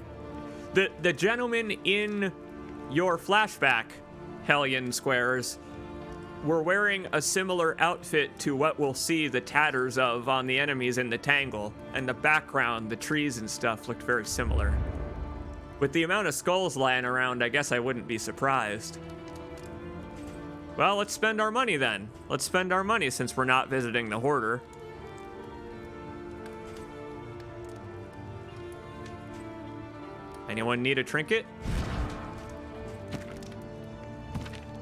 the gentlemen in your flashback, Hellion Squares, were wearing a similar outfit to what we'll see the tatters of on the enemies in the Tangle, and the background, the trees and stuff looked very similar. With the amount of skulls lying around, I guess I wouldn't be surprised. Well, let's spend our money then. Let's spend our money since we're not visiting the Hoarder. Anyone need a trinket?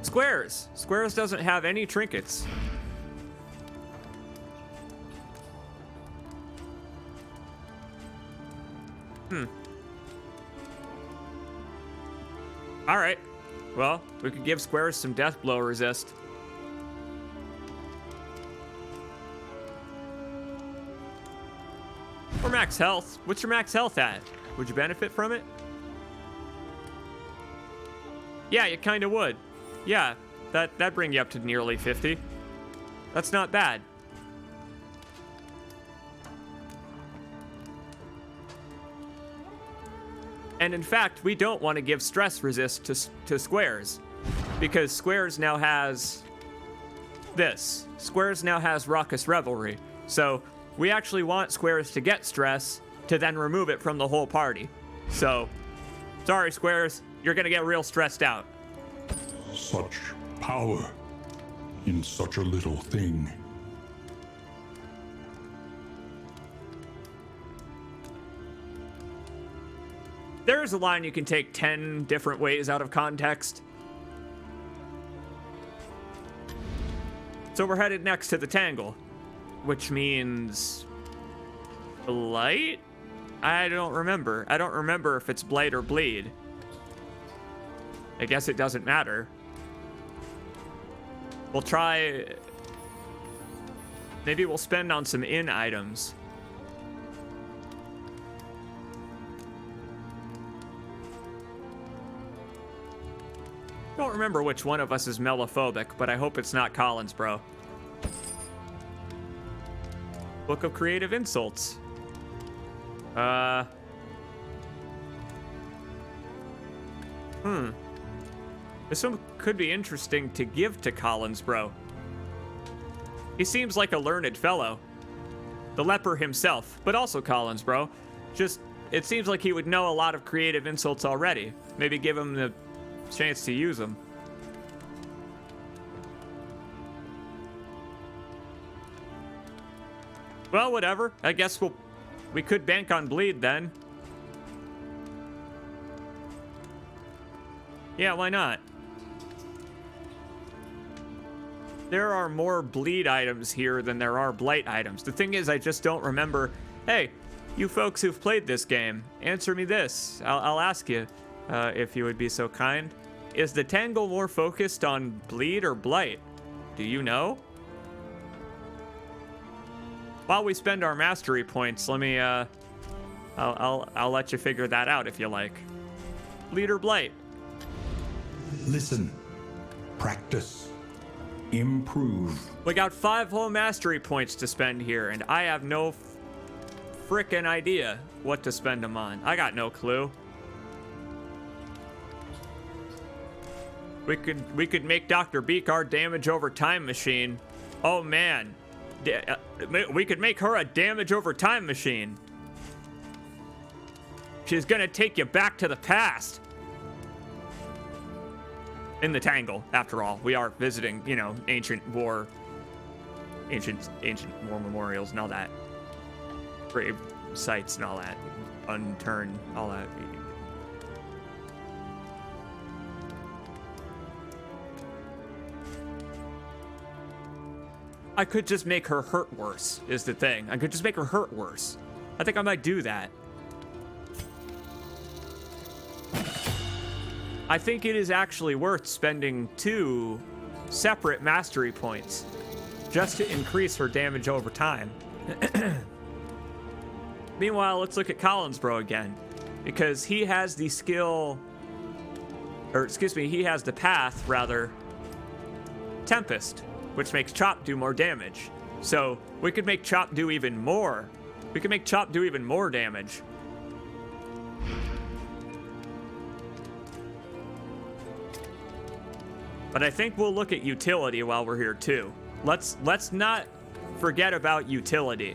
Squares. Squares doesn't have any trinkets. All right. Well, we could give Squares some death blow resist. Or max health. What's your max health at? Would you benefit from it? Yeah, you kind of would. Yeah, that'd bring you up to nearly 50. That's not bad. And in fact, we don't want to give stress resist to Squares, because Squares now has this. Squares now has Raucous Revelry. So we actually want Squares to get stress to then remove it from the whole party. So, sorry Squares, you're gonna get real stressed out. Such power in such a little thing. There's a line you can take 10 different ways out of context. So we're headed next to the Tangle, which means Blight? I don't remember. I don't remember if it's Blight or Bleed. I guess it doesn't matter. We'll try... Maybe we'll spend on some inn items. Don't remember which one of us is mellophobic, but I hope it's not Collins, bro. Book of Creative Insults. This one could be interesting to give to Collins, bro. He seems like a learned fellow. The leper himself, but also Collins, bro. Just, it seems like he would know a lot of creative insults already. Maybe give him the chance to use them. Well, whatever. I guess we could bank on Bleed then. Yeah, why not? There are more Bleed items here than there are Blight items. The thing is, I just don't remember. Hey, you folks who've played this game, answer me this. I'll ask you, if you would be so kind. Is the Tangle more focused on Bleed or Blight? Do you know? While we spend our mastery points, let me, I'll let you figure that out if you like. Bleed or Blight? Listen, practice, improve. We got 5 whole mastery points to spend here, and I have no frickin' idea what to spend them on. I got no clue. We could make Dr. Beak our damage over time machine. Oh man, we could make her a damage over time machine. She's gonna take you back to the past. In the Tangle, after all. We are visiting, you know, ancient war memorials and all that. Grave sites and all that. Unturned, all that. I could just make her hurt worse, is the thing. I could just make her hurt worse. I think I might do that. I think it is actually worth spending 2 separate mastery points just to increase her damage over time. Meanwhile, let's look at Collinsbro again, because he has the skill, or excuse me, he has the path, rather, Tempest, which makes Chop do more damage. So we could make Chop do even more. We could make Chop do even more damage. But I think we'll look at utility while we're here too. Let's not forget about utility.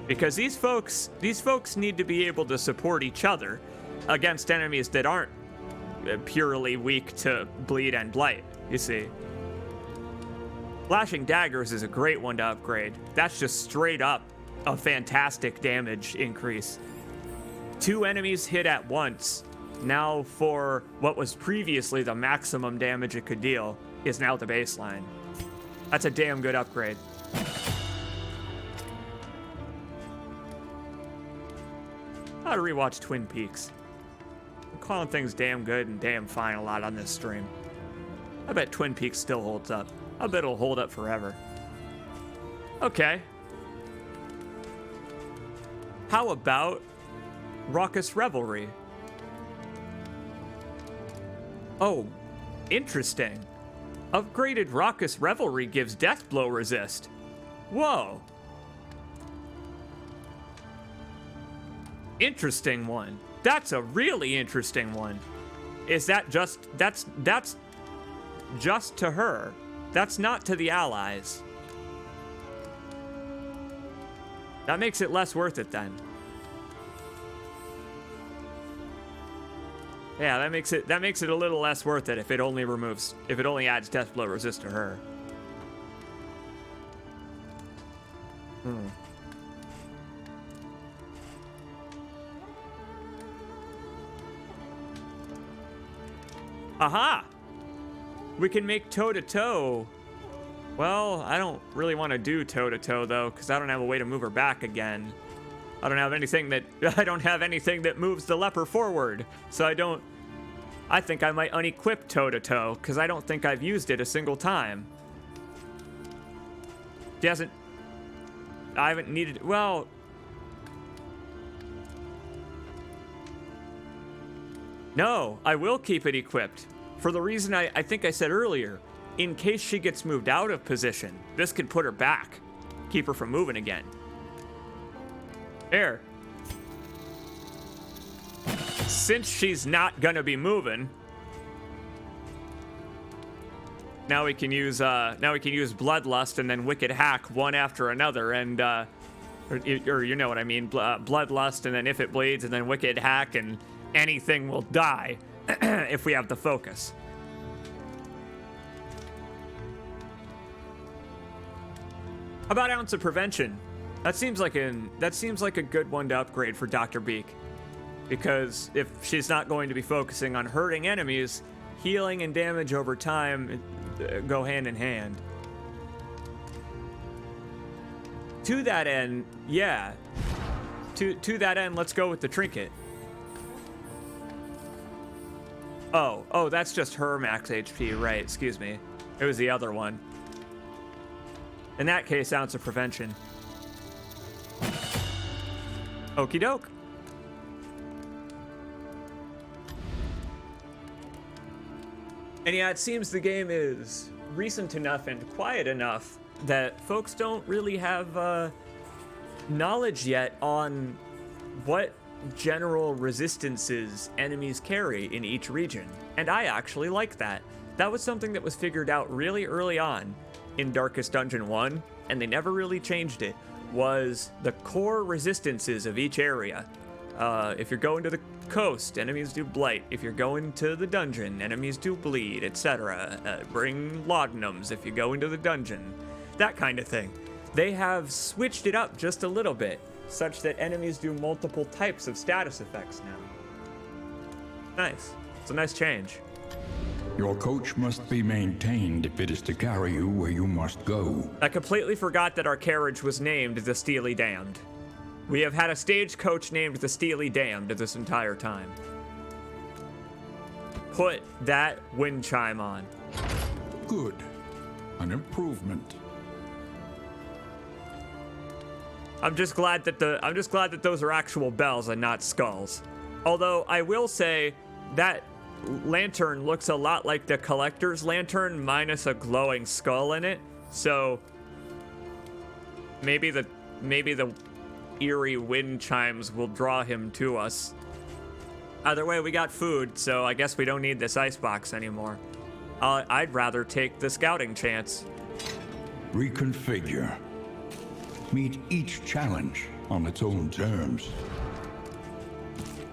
Because these folks need to be able to support each other against enemies that aren't purely weak to bleed and blight, you see. Flashing Daggers is a great one to upgrade. That's just straight up a fantastic damage increase. 2 enemies hit at once, now for what was previously the maximum damage it could deal, is now the baseline. That's a damn good upgrade. I ought to rewatch Twin Peaks. I'm calling things damn good and damn fine a lot on this stream. I bet Twin Peaks still holds up. I bet it'll hold up forever. Okay. How about Raucous Revelry? Oh, interesting. Upgraded Raucous Revelry gives Death Blow resist. Whoa. Interesting one. That's a really interesting one. Is that just, that's just to her. That's not to the allies. That makes it less worth it then. Yeah, that makes it a little less worth it if it only adds Death Blow resist to her. Aha! We can make toe-to-toe. Well, I don't really want to do toe-to-toe, though, because I don't have a way to move her back again. I don't have anything that moves the leper forward, so I think I might unequip toe-to-toe, because I don't think I've used it a single time. I haven't needed, well... No, I will keep it equipped. For the reason I think I said earlier, in case she gets moved out of position, this could put her back. Keep her from moving again. There. Since she's not gonna be moving, now we can use Bloodlust and then Wicked Hack one after another, and or you know what I mean, Bloodlust and then if it bleeds and then Wicked Hack, and anything will die if we have the focus. How about Ounce of Prevention? That seems like a good one to upgrade for Dr. Beak, because if she's not going to be focusing on hurting enemies, healing and damage over time go hand in hand. To that end, yeah. To that end, let's go with the trinket. Oh, that's just her max HP, right, excuse me. It was the other one. In that case, Ounce of Prevention. Okie doke. And yeah, it seems the game is recent enough and quiet enough that folks don't really have knowledge yet on what general resistances enemies carry in each region. And I actually like that. That was something that was figured out really early on in Darkest Dungeon 1, and they never really changed it. was the core resistances of each area. If you're going to the coast, enemies do blight. If you're going to the dungeon, enemies do bleed, etc. Bring laudanums if you go into the dungeon. That kind of thing. They have switched it up just a little bit, such that enemies do multiple types of status effects now. Nice. It's a nice change. Your coach must be maintained if it is to carry you where you must go. I completely forgot that our carriage was named the Steely Damned. We have had a stagecoach named the Steely Damned this entire time. Put that wind chime on. Good. An improvement. I'm just glad that those are actual bells and not skulls. Although I will say that lantern looks a lot like the collector's lantern minus a glowing skull in it. So maybe the eerie wind chimes will draw him to us. Either way, we got food, so I guess we don't need this icebox anymore. I'd rather take the scouting chance. Reconfigure. Meet each challenge on its own terms.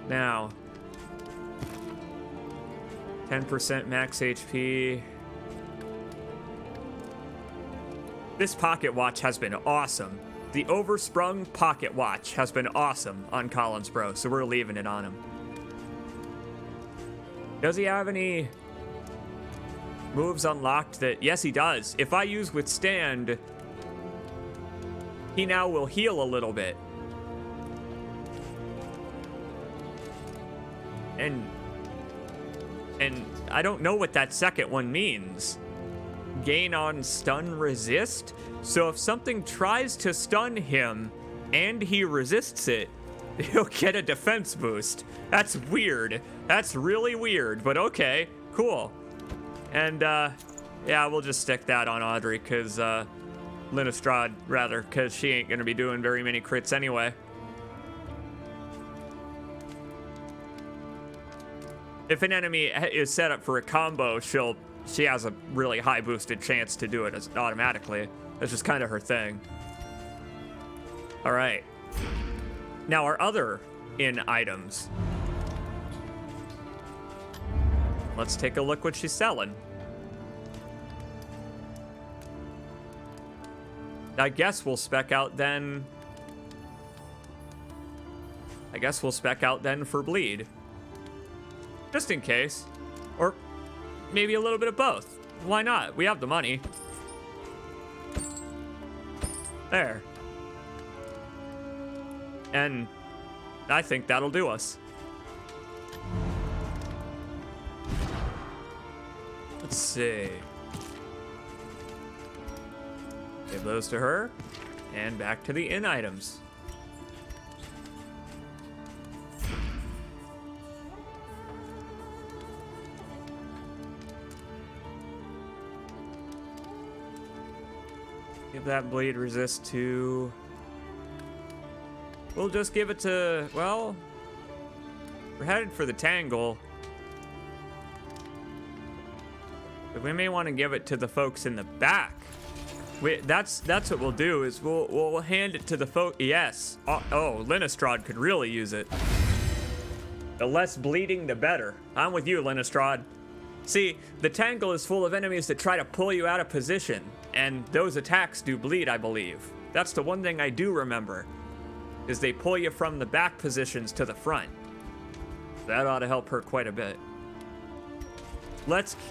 Now, 10% max HP. This pocket watch has been awesome. The oversprung pocket watch has been awesome on Collins Bro, so we're leaving it on him. Does he have any moves unlocked that... Yes, he does. If I use Withstand, he now will heal a little bit. And I don't know what that second one means. Gain on stun resist? So if something tries to stun him and he resists it, he'll get a defense boost. That's weird. That's really weird, but okay, cool. And yeah, we'll just stick that on Audrey, because Linnestrad, rather, because she ain't gonna be doing very many crits anyway. If an enemy is set up for a combo, she has a really high boosted chance to do it automatically. That's just kind of her thing. All right. Now our other in items. Let's take a look what she's selling. I guess we'll spec out then. For bleed. Just in case. Or maybe a little bit of both. Why not? We have the money. There. And I think that'll do us. Let's see. Give those to her. And back to the in items. Give that bleed resist to... We'll just give it to... Well... We're headed for the Tangle. But we may want to give it to the folks in the back. That's what we'll do, is we'll hand it to the folk... Yes. Oh, Linnestrad could really use it. The less bleeding, the better. I'm with you, Linnestrad. See, the Tangle is full of enemies that try to pull you out of position. And those attacks do bleed, I believe. That's the one thing I do remember, is they pull you from the back positions to the front. That ought to help her quite a bit.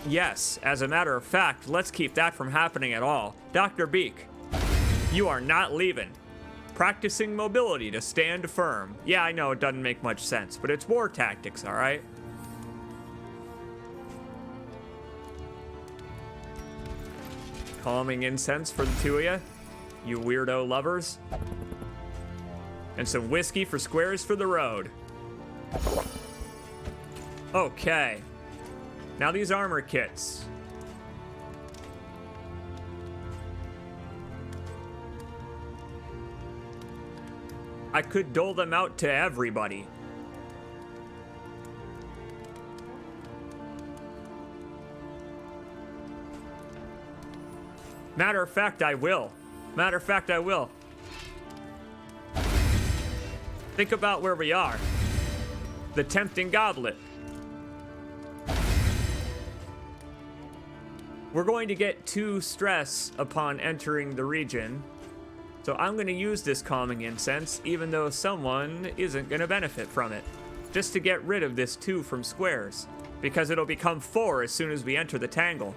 Yes, as a matter of fact, let's keep that from happening at all. Dr. Beak, you are not leaving. Practicing mobility to stand firm. Yeah, I know it doesn't make much sense, but it's war tactics, all right? Calming incense for the two of you weirdo lovers. And some whiskey for squares for the road. Okay. Now these armor kits. I could dole them out to everybody. Matter of fact, I will. Think about where we are. The Tempting Goblet. We're going to get 2 stress upon entering the region, so I'm going to use this calming incense, even though someone isn't going to benefit from it, just to get rid of this 2 from squares, because it'll become 4 as soon as we enter the tangle.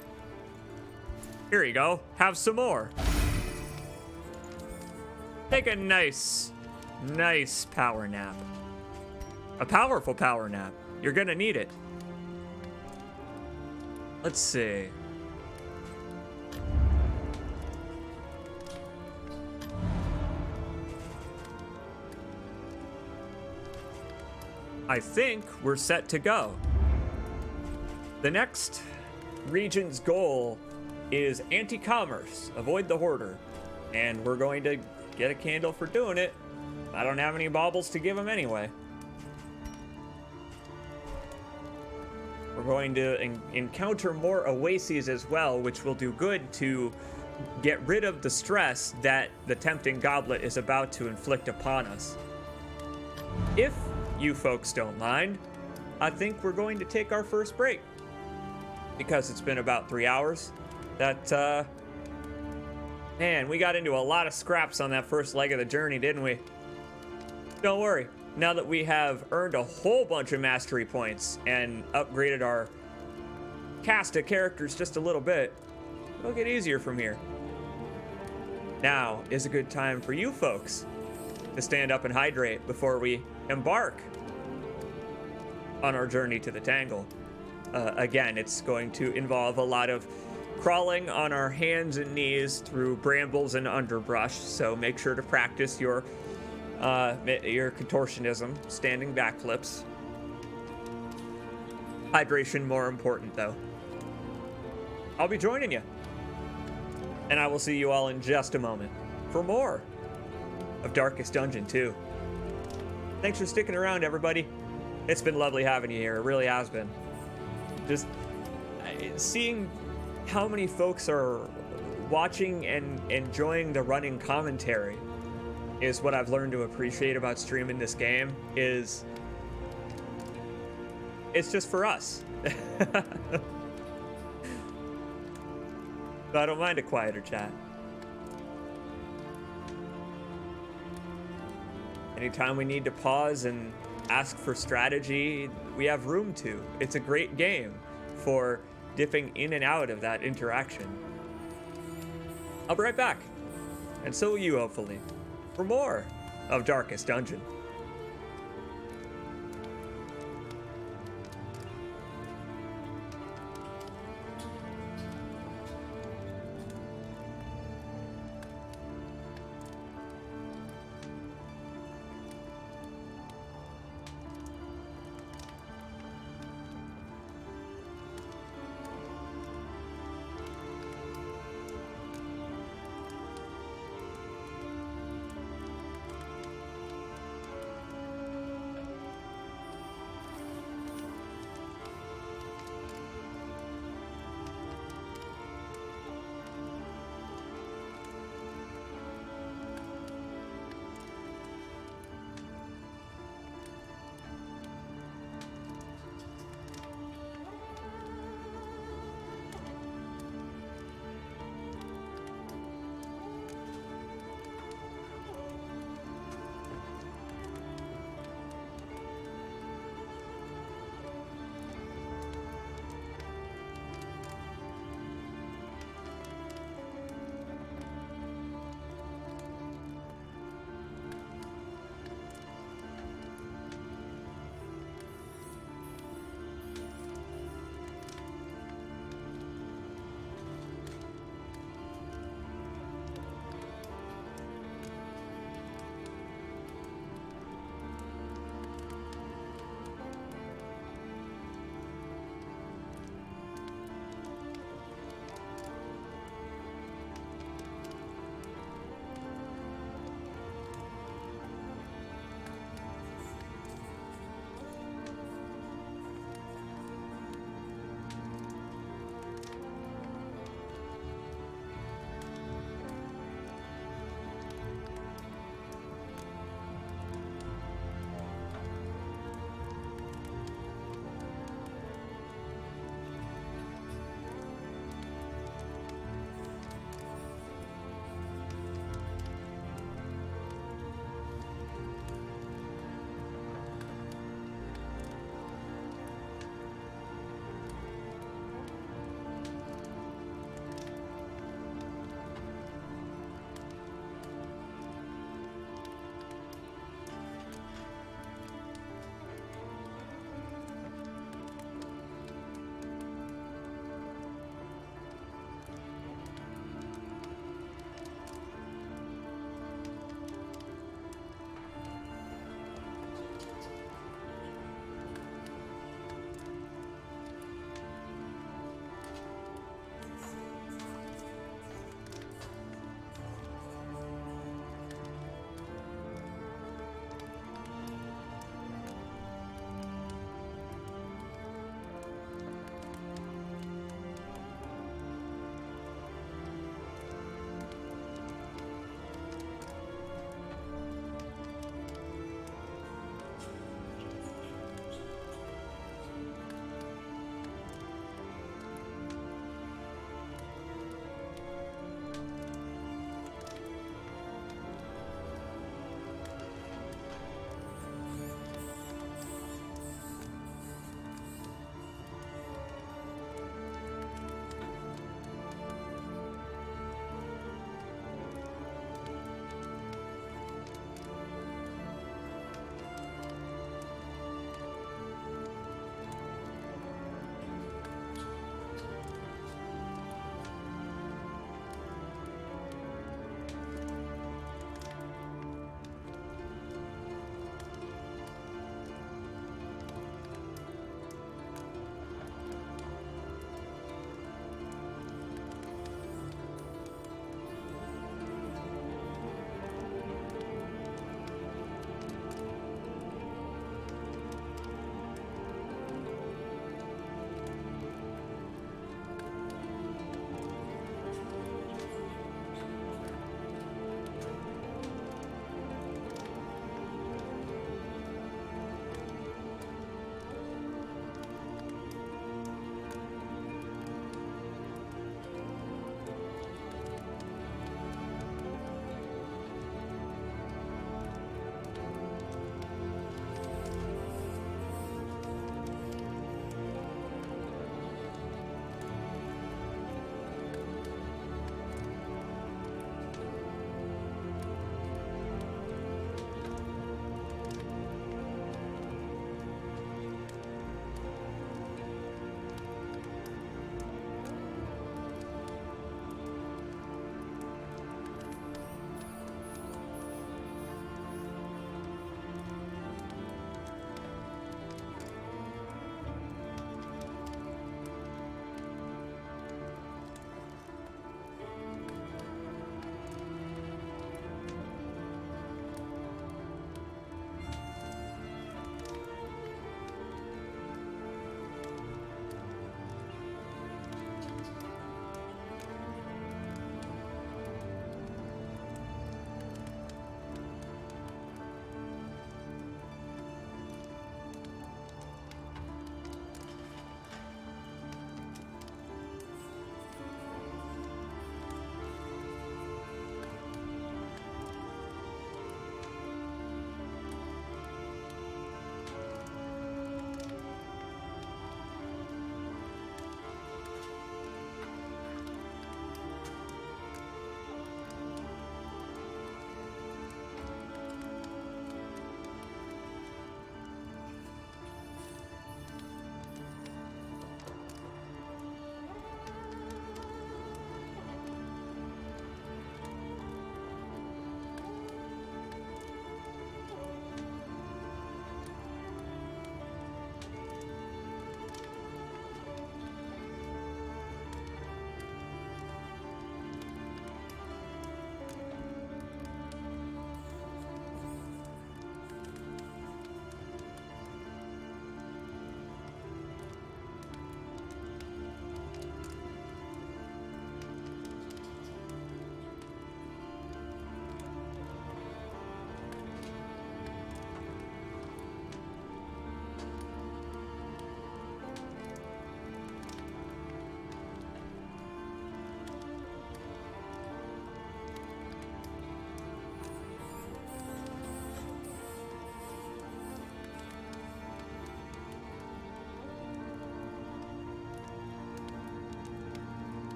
Here you go. Have some more. Take a nice power nap. A powerful power nap. You're gonna need it. Let's see. I think we're set to go. The next region's goal is anti-commerce, avoid the hoarder, and we're going to get a candle for doing it. I don't have any baubles to give him anyway. We're going to encounter more oases as well, which will do good to get rid of the stress that the Tempting Goblet is about to inflict upon us. If you folks don't mind, I think we're going to take our first break, because it's been about 3 hours. Man, we got into a lot of scraps on that first leg of the journey, didn't we? Don't worry. Now that we have earned a whole bunch of mastery points and upgraded our cast of characters just a little bit, it'll get easier from here. Now is a good time for you folks to stand up and hydrate before we embark on our journey to the Tangle. Again, it's going to involve a lot of crawling on our hands and knees through brambles and underbrush, so make sure to practice your contortionism, standing backflips. Hydration more important, though. I'll be joining you, and I will see you all in just a moment for more of Darkest Dungeon 2. Thanks for sticking around, everybody. It's been lovely having you here. It really has been. Just seeing how many folks are watching and enjoying the running commentary is what I've learned to appreciate about streaming this game. It's just for us. So I don't mind a quieter chat. Anytime we need to pause and ask for strategy, we have room to. It's a great game for dipping in and out of that interaction. I'll be right back, and so will you, hopefully, for more of Darkest Dungeon.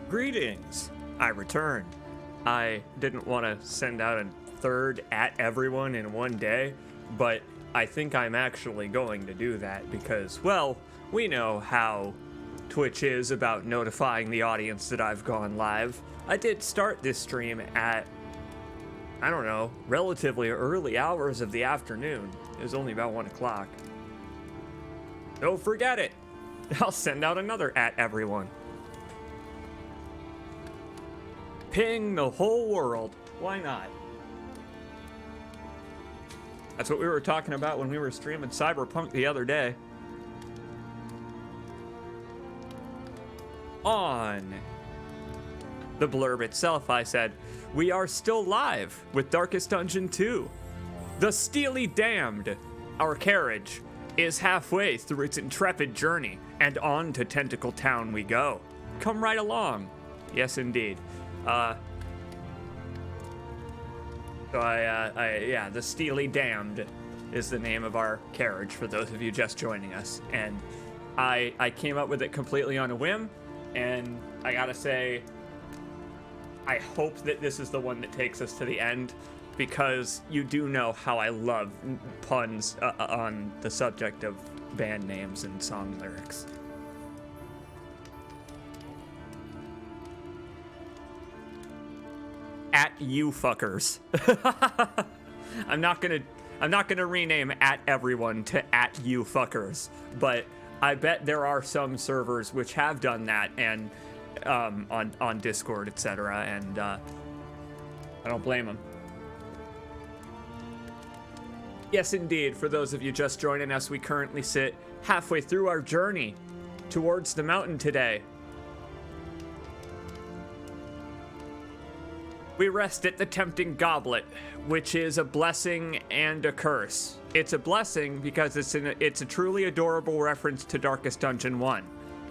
Greetings! I return. I didn't want to send out a third at everyone in one day, but I think I'm actually going to do that because, well, we know how Twitch is about notifying the audience that I've gone live. I did start this stream at, I don't know, relatively early hours of the afternoon. It was only about 1 o'clock. Don't forget it! I'll send out another at everyone. Ping the whole world. Why not? That's what we were talking about when we were streaming Cyberpunk the other day. On the blurb itself, I said, we are still live with Darkest Dungeon 2. The Steely Damned. Our carriage is halfway through its intrepid journey, and on to Tentacle Town we go. Come right along. Yes, indeed. The Steely Damned is the name of our carriage for those of you just joining us. And I came up with it completely on a whim, and I gotta say, I hope that this is the one that takes us to the end, because you do know how I love puns on the subject of band names and song lyrics. At you fuckers. I'm not gonna rename at everyone to at you fuckers, but I bet there are some servers which have done that, and on Discord, etc. And I don't blame them. Yes, indeed. For those of you just joining us, we currently sit halfway through our journey towards the mountain today. We rest at the Tempting Goblet, which is a blessing and a curse. It's a blessing because it's a truly adorable reference to Darkest Dungeon 1.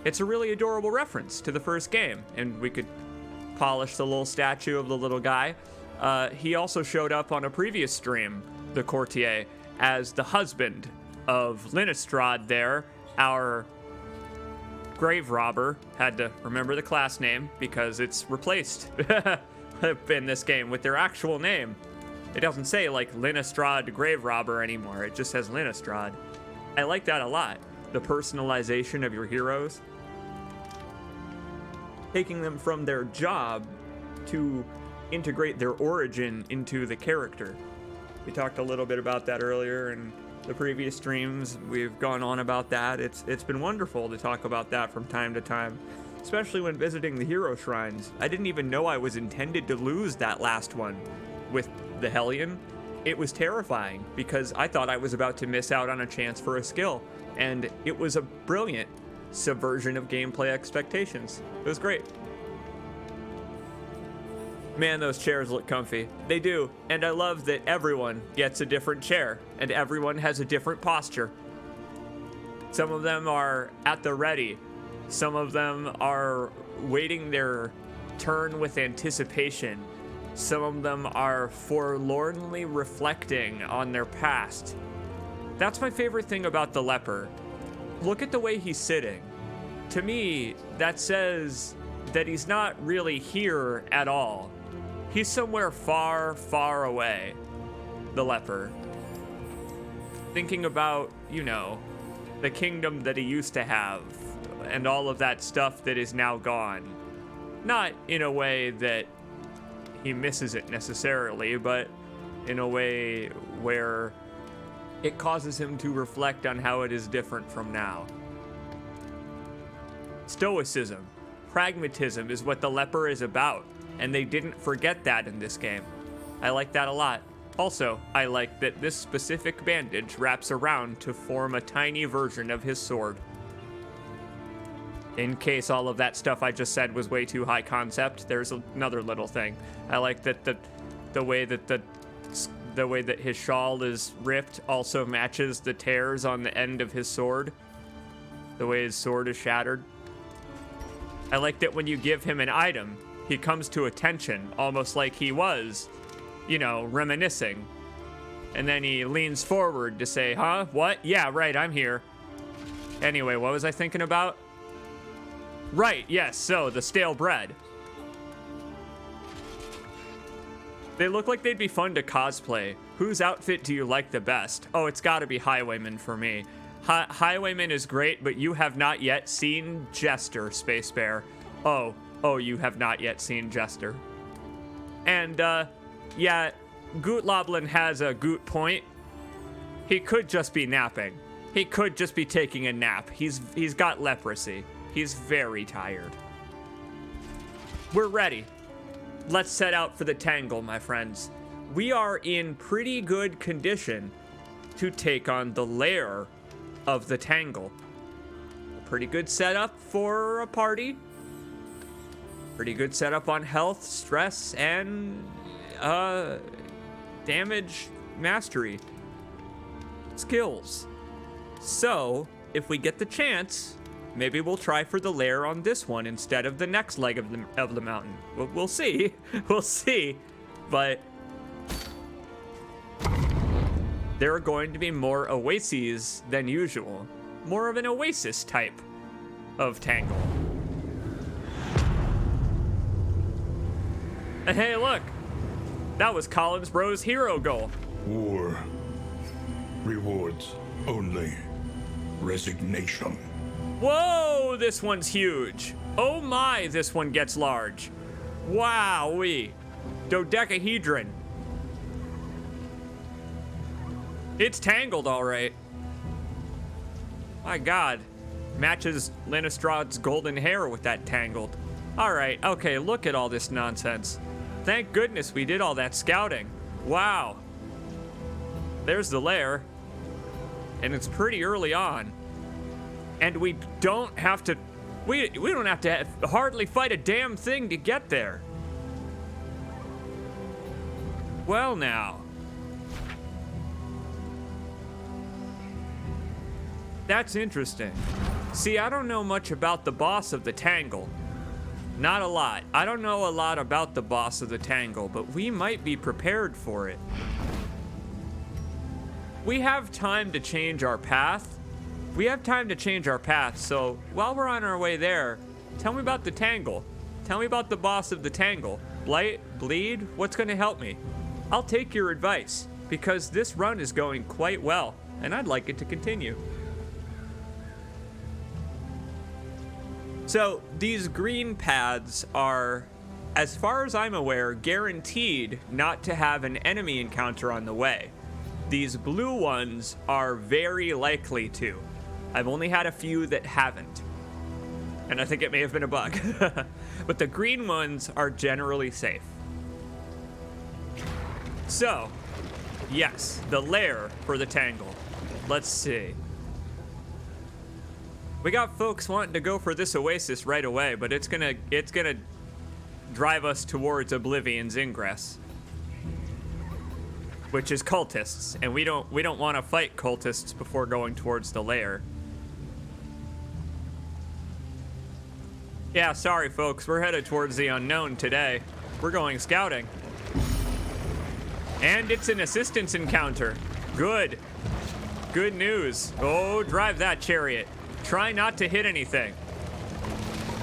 It's a really adorable reference to the first game, and we could polish the little statue of the little guy. He also showed up on a previous stream, the Courtier, as the husband of Linistrad there, our grave robber. Had to remember the class name because it's replaced in this game with their actual name. It doesn't say like Linistrad grave robber anymore. It just says Linistrad. I like that a lot. The personalization of your heroes. Taking them from their job to integrate their origin into the character. We talked a little bit about that earlier in the previous streams. We've gone on about that. It's been wonderful to talk about that from time to time, especially when visiting the hero shrines. I didn't even know I was intended to lose that last one with the Hellion. It was terrifying because I thought I was about to miss out on a chance for a skill, and it was a brilliant subversion of gameplay expectations. It was great. Man, those chairs look comfy. They do, and I love that everyone gets a different chair, and everyone has a different posture. Some of them are at the ready. Some of them are waiting their turn with anticipation. Some of them are forlornly reflecting on their past. That's my favorite thing about the leper. Look at the way he's sitting. To me, that says that he's not really here at all. He's somewhere far, far away, the leper. Thinking about, you know, the kingdom that he used to have and all of that stuff that is now gone. Not in a way that he misses it necessarily, but in a way where it causes him to reflect on how it is different from now. Stoicism, pragmatism is what the leper is about, and they didn't forget that in this game. I like that a lot. Also, I like that this specific bandage wraps around to form a tiny version of his sword. In case all of that stuff I just said was way too high concept, there's another little thing. I like that the way that his shawl is ripped also matches the tears on the end of his sword. The way his sword is shattered. I like that when you give him an item, he comes to attention, almost like he was, you know, reminiscing. And then he leans forward to say, huh? What? Yeah, right, I'm here. Anyway, what was I thinking about? Right, yes, so the stale bread. They look like they'd be fun to cosplay. Whose outfit do you like the best? Oh, it's gotta be Highwayman for me. Highwayman is great, but you have not yet seen Jester, Space Bear. Oh, you have not yet seen Jester. And, yeah, Gootloblin has a Goot point. He could just be napping. He could just be taking a nap. He's got leprosy. He's very tired. We're ready. Let's set out for the Tangle, my friends. We are in pretty good condition to take on the lair of the Tangle. A pretty good setup for a party. Pretty good setup on health, stress, and damage mastery skills. So, if we get the chance, maybe we'll try for the lair on this one instead of the next leg of the mountain. We'll see. We'll see. But there are going to be more oases than usual. More of an oasis type of Tangle. And hey, look. That was Collins Bro's hero goal. War. Rewards only resignation. Whoa, this one's huge. Oh my, this one gets large. Wowee. Dodecahedron. It's tangled, all right. My God. Matches Lennistrod's golden hair with that tangled. All right, okay, look at all this nonsense. Thank goodness we did all that scouting. Wow. There's the lair. And it's pretty early on. And we don't have to, we don't have to hardly fight a damn thing to get there. Well now. That's interesting. See, I don't know much about the boss of the Tangle. Not a lot. I don't know a lot about the boss of the Tangle, but we might be prepared for it. We have time to change our path. We have time to change our path, so while we're on our way there, tell me about the Tangle. Tell me about the boss of the Tangle. Blight, Bleed, what's gonna help me? I'll take your advice, because this run is going quite well, and I'd like it to continue. So, these green paths are, as far as I'm aware, guaranteed not to have an enemy encounter on the way. These blue ones are very likely to. I've only had a few that haven't. And I think it may have been a bug. But the green ones are generally safe. So, yes, the lair for the Tangle. Let's see. We got folks wanting to go for this oasis right away, but it's gonna drive us towards Oblivion's ingress, which is cultists, and we don't want to fight cultists before going towards the lair. Yeah, sorry folks, we're headed towards the unknown today. We're going scouting. And it's an assistance encounter. Good. Good news. Oh, drive that chariot. Try not to hit anything.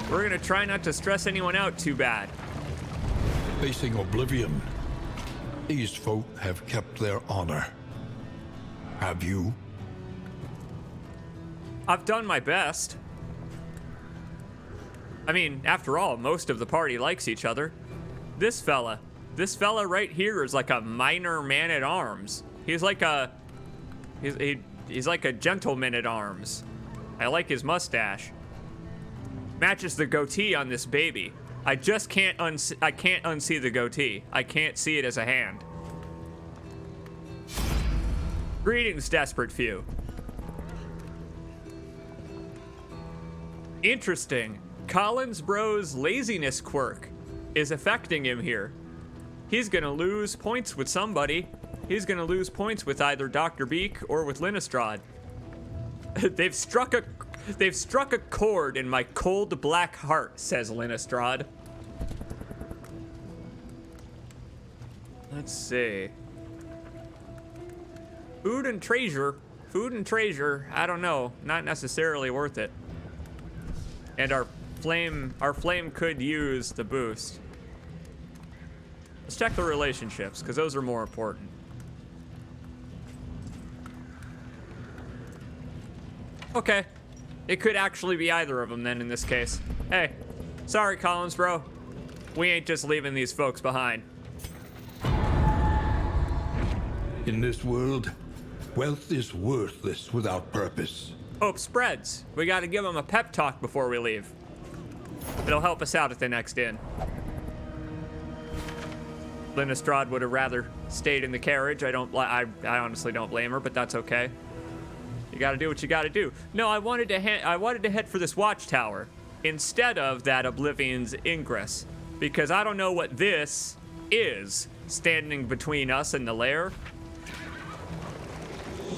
We're gonna try not to stress anyone out too bad. Facing Oblivion, these folk have kept their honor. Have you? I've done my best. I mean, after all, most of the party likes each other. This fella right here is like a minor man-at-arms. He's like a gentleman-at-arms. I like his mustache. Matches the goatee on this baby. I just can't unsee the goatee. I can't see it as a hand. Greetings, desperate few. Interesting. Collins Bro's laziness quirk is affecting him here. He's gonna lose points with somebody. He's gonna lose points with either Dr. Beak or with Linnistrad. They've struck a chord in my cold black heart, says Linnistrad. Let's see. Food and treasure, I don't know, not necessarily worth it. And our flame could use the boost. Let's check the relationships, because those are more important. Okay. It could actually be either of them then in this case. Hey, sorry Collins, bro. We ain't just leaving these folks behind. In this world, wealth is worthless without purpose. Hope spreads. We gotta give them a pep talk before we leave. It'll help us out at the next inn. Linnestrad would have rather stayed in the carriage. I honestly don't blame her, but that's okay. You gotta do what you gotta do. No, I wanted to head for this watchtower instead of that Oblivion's Ingress, because I don't know what this is standing between us and the lair.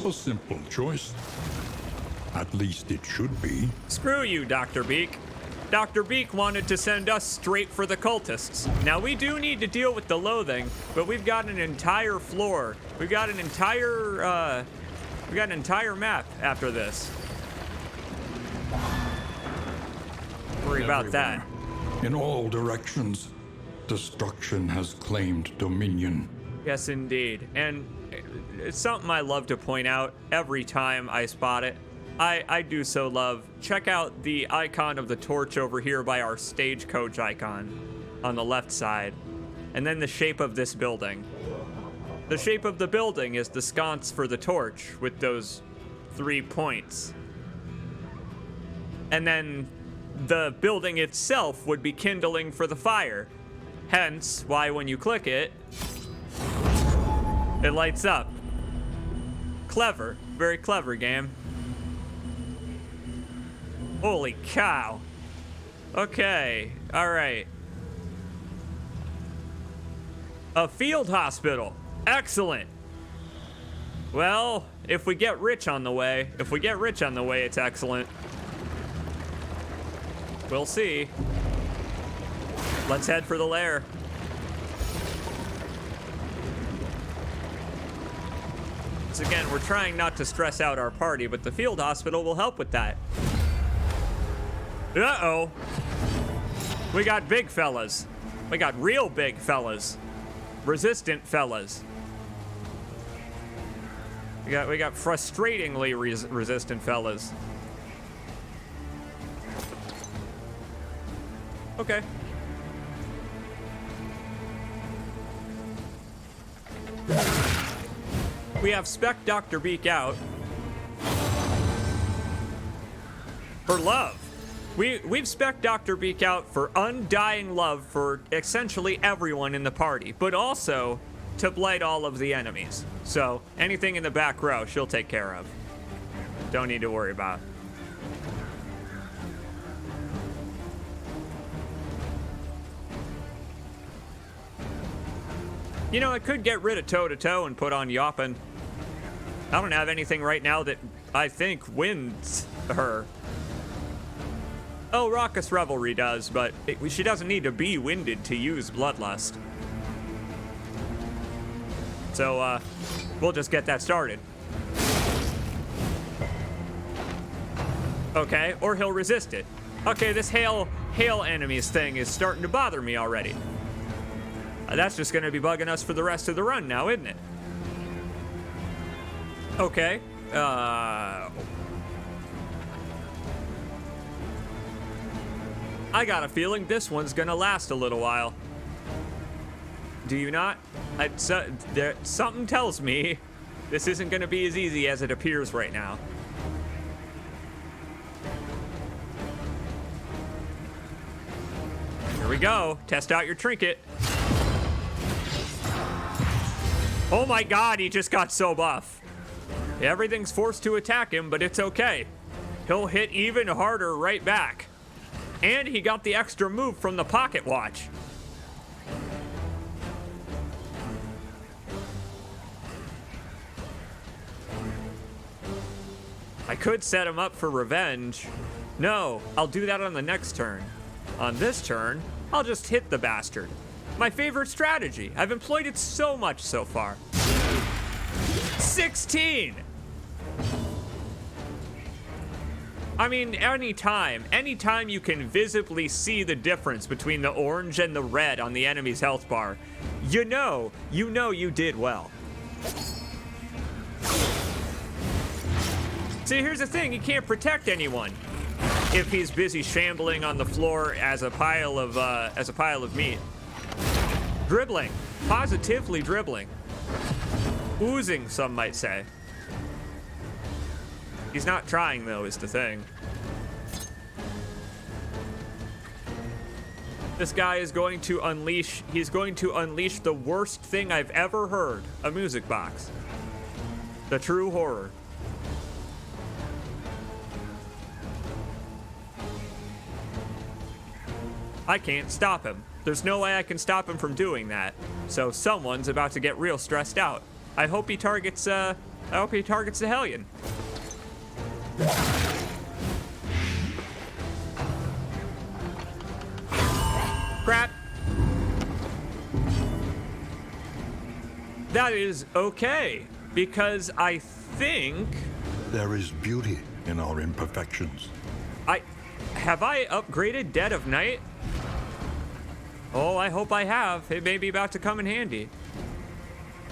A simple choice. At least it should be. Screw you, Dr. Beak. Dr. Beak wanted to send us straight for the cultists. Now, we do need to deal with the loathing, but we've got an entire floor. We've got an entire map after this. Worry about that. In all directions, destruction has claimed dominion. Yes, indeed. And it's something I love to point out every time I spot it. I do so love. Check out the icon of the torch over here by our stagecoach icon on the left side. And then the shape of this building. The shape of the building is the sconce for the torch with those 3 points. And then the building itself would be kindling for the fire. Hence why when you click it, it lights up. Clever. Very clever game. Holy cow. Okay. All right. A field hospital. Excellent. Well, if we get rich on the way, it's excellent. We'll see. Let's head for the lair. So again, we're trying not to stress out our party, but the field hospital will help with that. Uh-oh. We got big fellas. We got real big fellas. Resistant fellas. We got frustratingly resistant fellas. Okay. We have Spec Dr. Beak out. For love. We've spec'd Dr. Beak out for undying love for essentially everyone in the party, but also to blight all of the enemies. So anything in the back row, she'll take care of. Don't need to worry about. You know, I could get rid of toe-to-toe and put on Yoppin. I don't have anything right now that I think wins her. Oh, Raucous Revelry does, but she doesn't need to be winded to use Bloodlust. So, we'll just get that started. Okay, or he'll resist it. Okay, this hail enemies thing is starting to bother me already. That's just gonna be bugging us for the rest of the run now, isn't it? Okay, I got a feeling this one's gonna last a little while. Do you not? Something tells me this isn't gonna be as easy as it appears right now. Here we go. Test out your trinket. Oh my god, he just got so buff. Everything's forced to attack him, but it's okay. He'll hit even harder right back. And he got the extra move from the pocket watch. I could set him up for revenge. No, I'll do that on the next turn. On this turn, I'll just hit the bastard. My favorite strategy. I've employed it so much so far. 16! I mean, anytime you can visibly see the difference between the orange and the red on the enemy's health bar, you know you did well. See, here's the thing, he can't protect anyone if he's busy shambling on the floor as a pile of meat. Dribbling, positively dribbling. Oozing, some might say. He's not trying, though, is the thing. This guy is going to unleash, he's going to unleash the worst thing I've ever heard, a music box. The true horror. I can't stop him. There's no way I can stop him from doing that. So someone's about to get real stressed out. I hope he targets the Hellion. Crap. That is okay, because I think... There is beauty in our imperfections. Have I upgraded Dead of Night? Oh, I hope I have. It may be about to come in handy.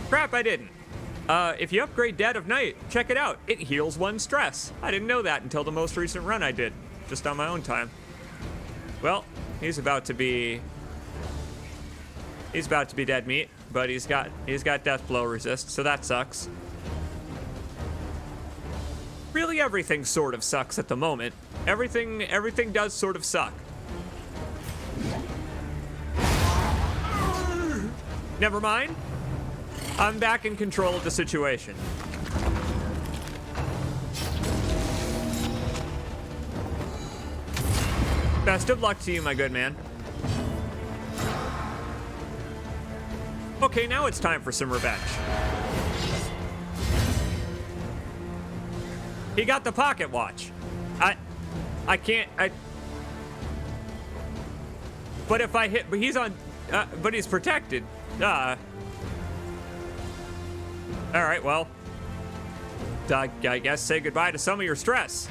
Crap, I didn't. If you upgrade Dead of Night, check it out. It heals 1 stress. I didn't know that until the most recent run I did, just on my own time. Well, he's about to be dead meat, but he's got death blow resist, so that sucks. Really, everything sort of sucks at the moment. Everything does sort of suck. Never mind. I'm back in control of the situation. Best of luck to you, my good man. Okay, now it's time for some revenge. He got the pocket watch. I can't, but if I hit, but he's on, but he's protected. All right, well, I guess say goodbye to some of your stress.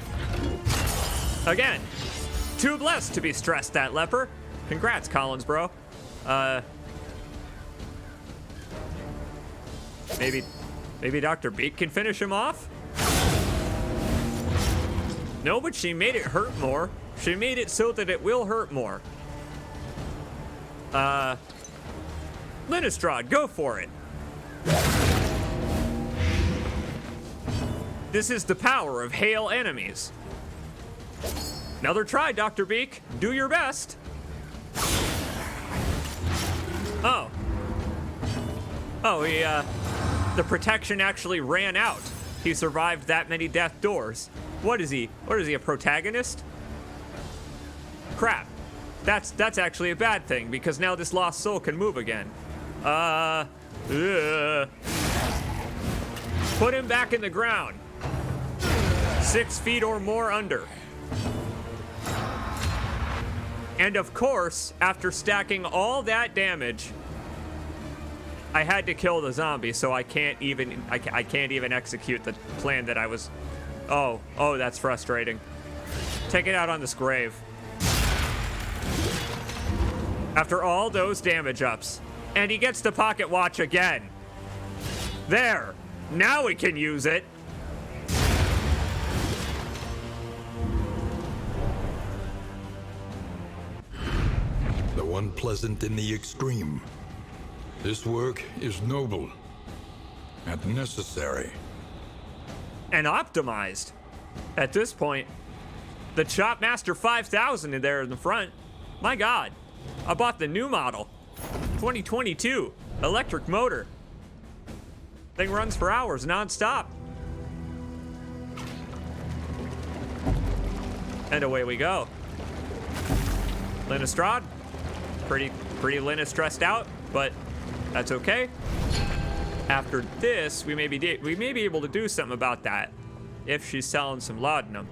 Again, too blessed to be stressed, that leper. Congrats, Collins, bro. Maybe Dr. Beak can finish him off? No, but she made it hurt more. She made it so that it will hurt more. Linnestrad, go for it. This is the power of hail enemies. Another try, Dr. Beak. Do your best. Oh. Oh, the protection actually ran out. He survived that many death doors. What is he? What is he, a protagonist? Crap. That's actually a bad thing, because now this lost soul can move again. Put him back in the ground. 6 feet or more under. And of course, after stacking all that damage, I had to kill the zombie, so I can't even execute the plan that I was. Oh, that's frustrating. Take it out on this grave. After all those damage ups, and he gets the pocket watch again. There, now we can use it. Though unpleasant in the extreme, this work is noble and necessary. And optimized. At this point, the Chopmaster 5000 in there in the front. My God, I bought the new model, 2022 electric motor. Thing runs for hours non-stop. And away we go. Linnestrad, pretty Lynn stressed out, but that's okay. After this, we may be able to do something about that if she's selling some laudanum.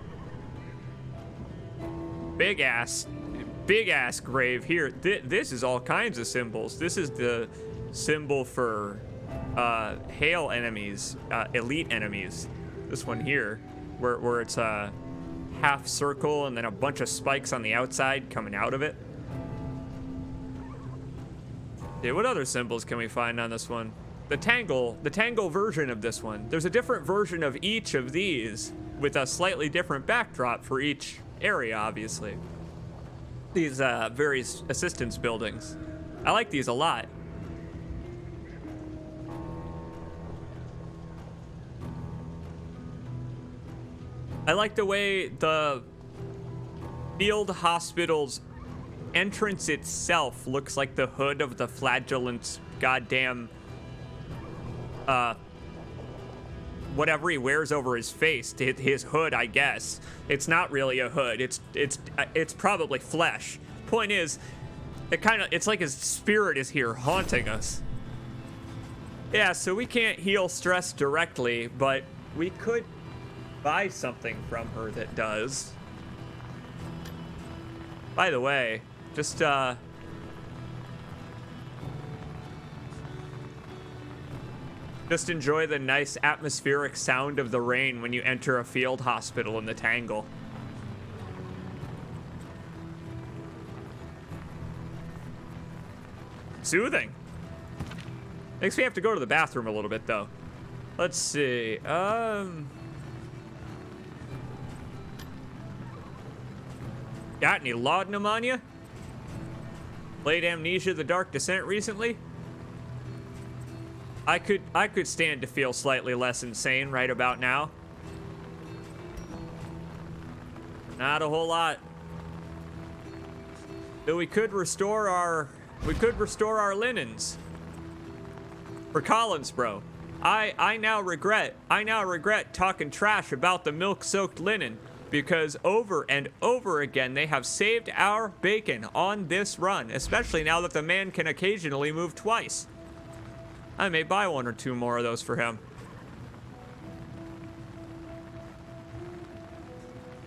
Big ass grave here. This is all kinds of symbols. This is the symbol for hail enemies, elite enemies. This one here, where it's half circle and then a bunch of spikes on the outside coming out of it. Yeah, what other symbols can we find on this one? The Tangle version of this one. There's a different version of each of these with a slightly different backdrop for each area, obviously. These various assistance buildings. I like these a lot. I like the way the field hospital's entrance itself looks like the hood of the Flagellant's goddamn whatever he wears over his face, his hood, I guess. It's not really a hood. It's probably flesh. Point is, it's like his spirit is here haunting us. Yeah, so we can't heal stress directly, but we could buy something from her that does. By the way, just enjoy the nice atmospheric sound of the rain when you enter a field hospital in the Tangle. Soothing. Makes me have to go to the bathroom a little bit, though. Let's see. Got any laudanum on you? Played Amnesia: The Dark Descent recently? I could stand to feel slightly less insane right about now. Not a whole lot. Though we could restore our linens. For Collins, bro. I now regret talking trash about the milk-soaked linen, because over and over again they have saved our bacon on this run, especially now that the man can occasionally move twice. I may buy one or two more of those for him.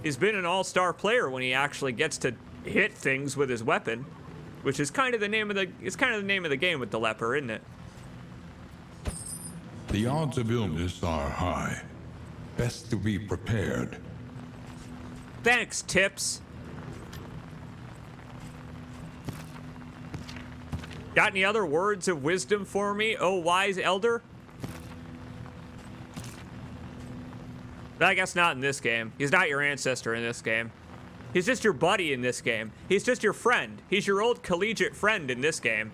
He's been an all-star player when he actually gets to hit things with his weapon, which is kind of the name of the game with the leper, isn't it? The odds of illness are high. Best to be prepared. Thanks, Tips. Got any other words of wisdom for me, oh wise elder? I guess not in this game. He's not your ancestor in this game. He's just your buddy in this game. He's just your friend. He's your old collegiate friend in this game.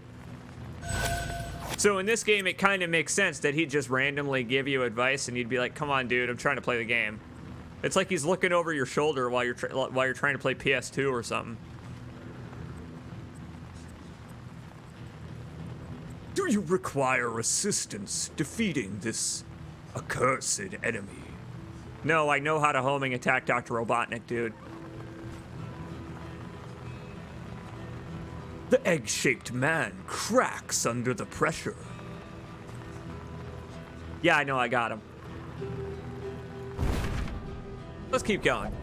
So in this game, it kind of makes sense that he'd just randomly give you advice and you'd be like, come on, dude, I'm trying to play the game. It's like he's looking over your shoulder while you're trying to play PS2 or something. Do you require assistance defeating this accursed enemy? No, I know how to homing attack Dr. Robotnik, dude. The egg-shaped man cracks under the pressure. Yeah, I know, I got him. Let's keep going.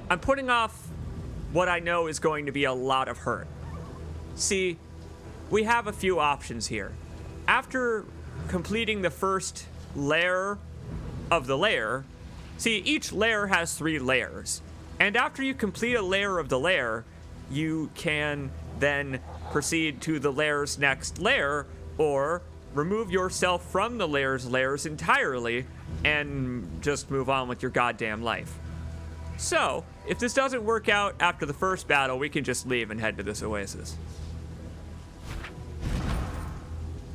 I'm putting off what I know is going to be a lot of hurt. See, we have a few options here. After completing the first layer of the layer, see, each layer has 3 layers. And after you complete a layer of the layer, you can then proceed to the layer's next layer, or remove yourself from the layers entirely and just move on with your goddamn life. So, if this doesn't work out after the first battle, we can just leave and head to this oasis.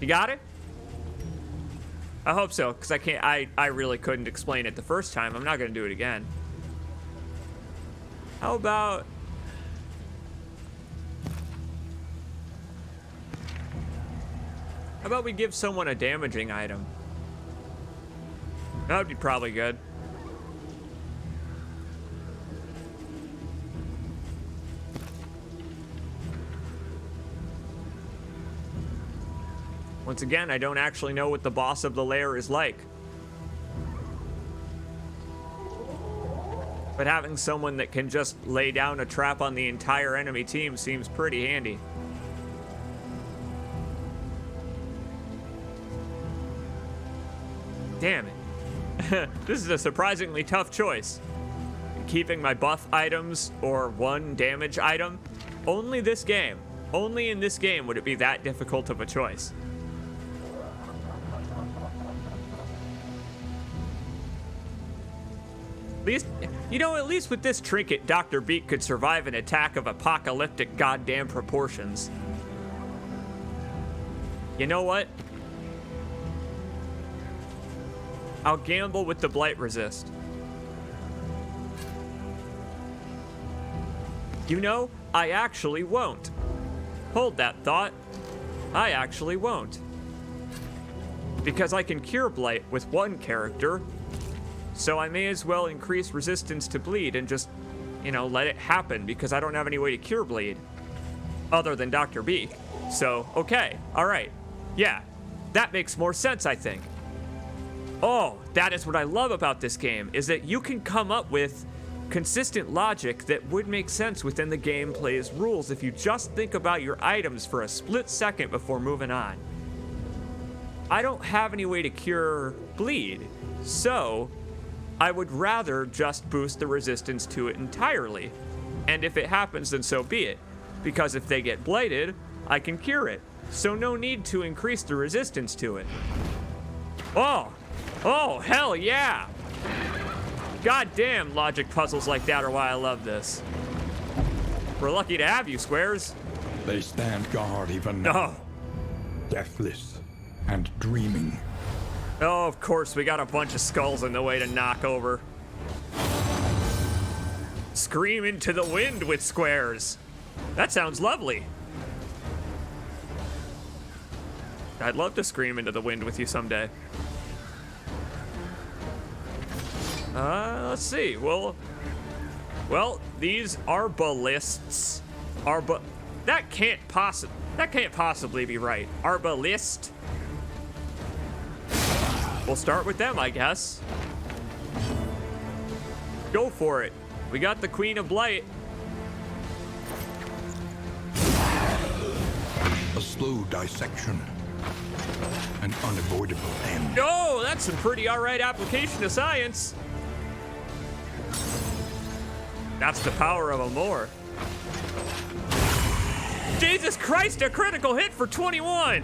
You got it? I hope so, because I really couldn't explain it the first time. I'm not going to do it again. How about we give someone a damaging item? That would be probably good. Once again, I don't actually know what the boss of the lair is like. But having someone that can just lay down a trap on the entire enemy team seems pretty handy. Damn it. This is a surprisingly tough choice. keeping my buff items or one damage item, only in this game would it be that difficult of a choice. At least with this trinket, Dr. Beak could survive an attack of apocalyptic goddamn proportions. You know what? I'll gamble with the blight resist. You know, I actually won't. Hold that thought. I actually won't. Because I can cure blight with one character, so I may as well increase resistance to bleed and just, let it happen because I don't have any way to cure bleed other than Dr. Beak. So, okay, all right. Yeah, that makes more sense, I think. Oh, that is what I love about this game, is that you can come up with consistent logic that would make sense within the gameplay's rules if you just think about your items for a split second before moving on. I don't have any way to cure bleed, so I would rather just boost the resistance to it entirely. And if it happens, then so be it. Because if they get blighted, I can cure it. So no need to increase the resistance to it. Oh, hell yeah! Goddamn, logic puzzles like that are why I love this. We're lucky to have you, Squares. They stand guard even now, deathless and dreaming. Oh, of course, we got a bunch of skulls in the way to knock over. Scream into the wind with Squares. That sounds lovely. I'd love to scream into the wind with you someday. Let's see. Well, these arbalists. That can't possibly be right. Arbalist. We'll start with them, I guess. Go for it. We got the Queen of Blight. A slow dissection. An unavoidable end. Oh, that's some pretty alright application of science. That's the power of Amor. Jesus Christ, a critical hit for 21!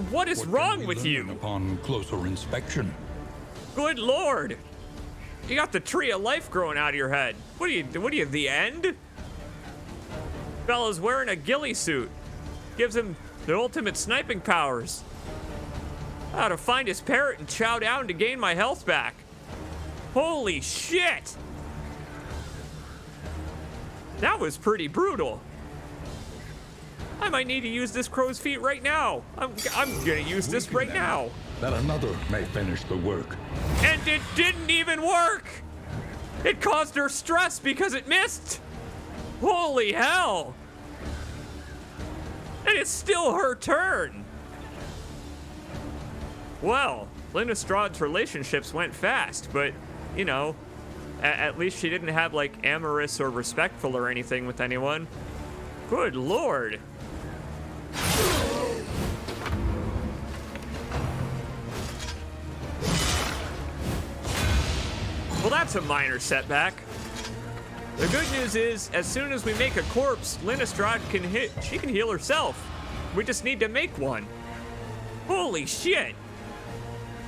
What is wrong with you? Upon closer inspection. Good Lord! You got the tree of life growing out of your head. What are you, the end? Fella's wearing a ghillie suit. Gives him the ultimate sniping powers. I ought to find his parrot and chow down to gain my health back. Holy shit! That was pretty brutal. I might need to use this crow's feet right now. I'm gonna use this right now. That another may finish the work. And it didn't even work! It caused her stress because it missed! Holy hell! And it's still her turn! Well, Linastraud's relationships went fast, but, at least she didn't have, amorous or respectful or anything with anyone. Good Lord! Well, that's a minor setback. The good news is, as soon as we make a corpse, Linastraud she can heal herself. We just need to make one. Holy shit!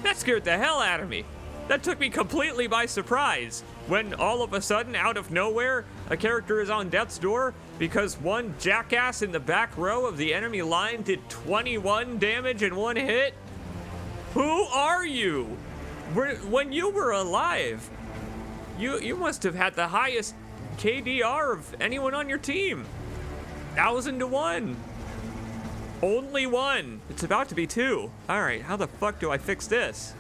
That scared the hell out of me. That took me completely by surprise. When all of a sudden, out of nowhere, a character is on death's door because one jackass in the back row of the enemy line did 21 damage in one hit? Who are you? When you were alive, you must have had the highest KDR of anyone on your team. 1,000 to 1. Only one. It's about to be 2. All right, how the fuck do I fix this?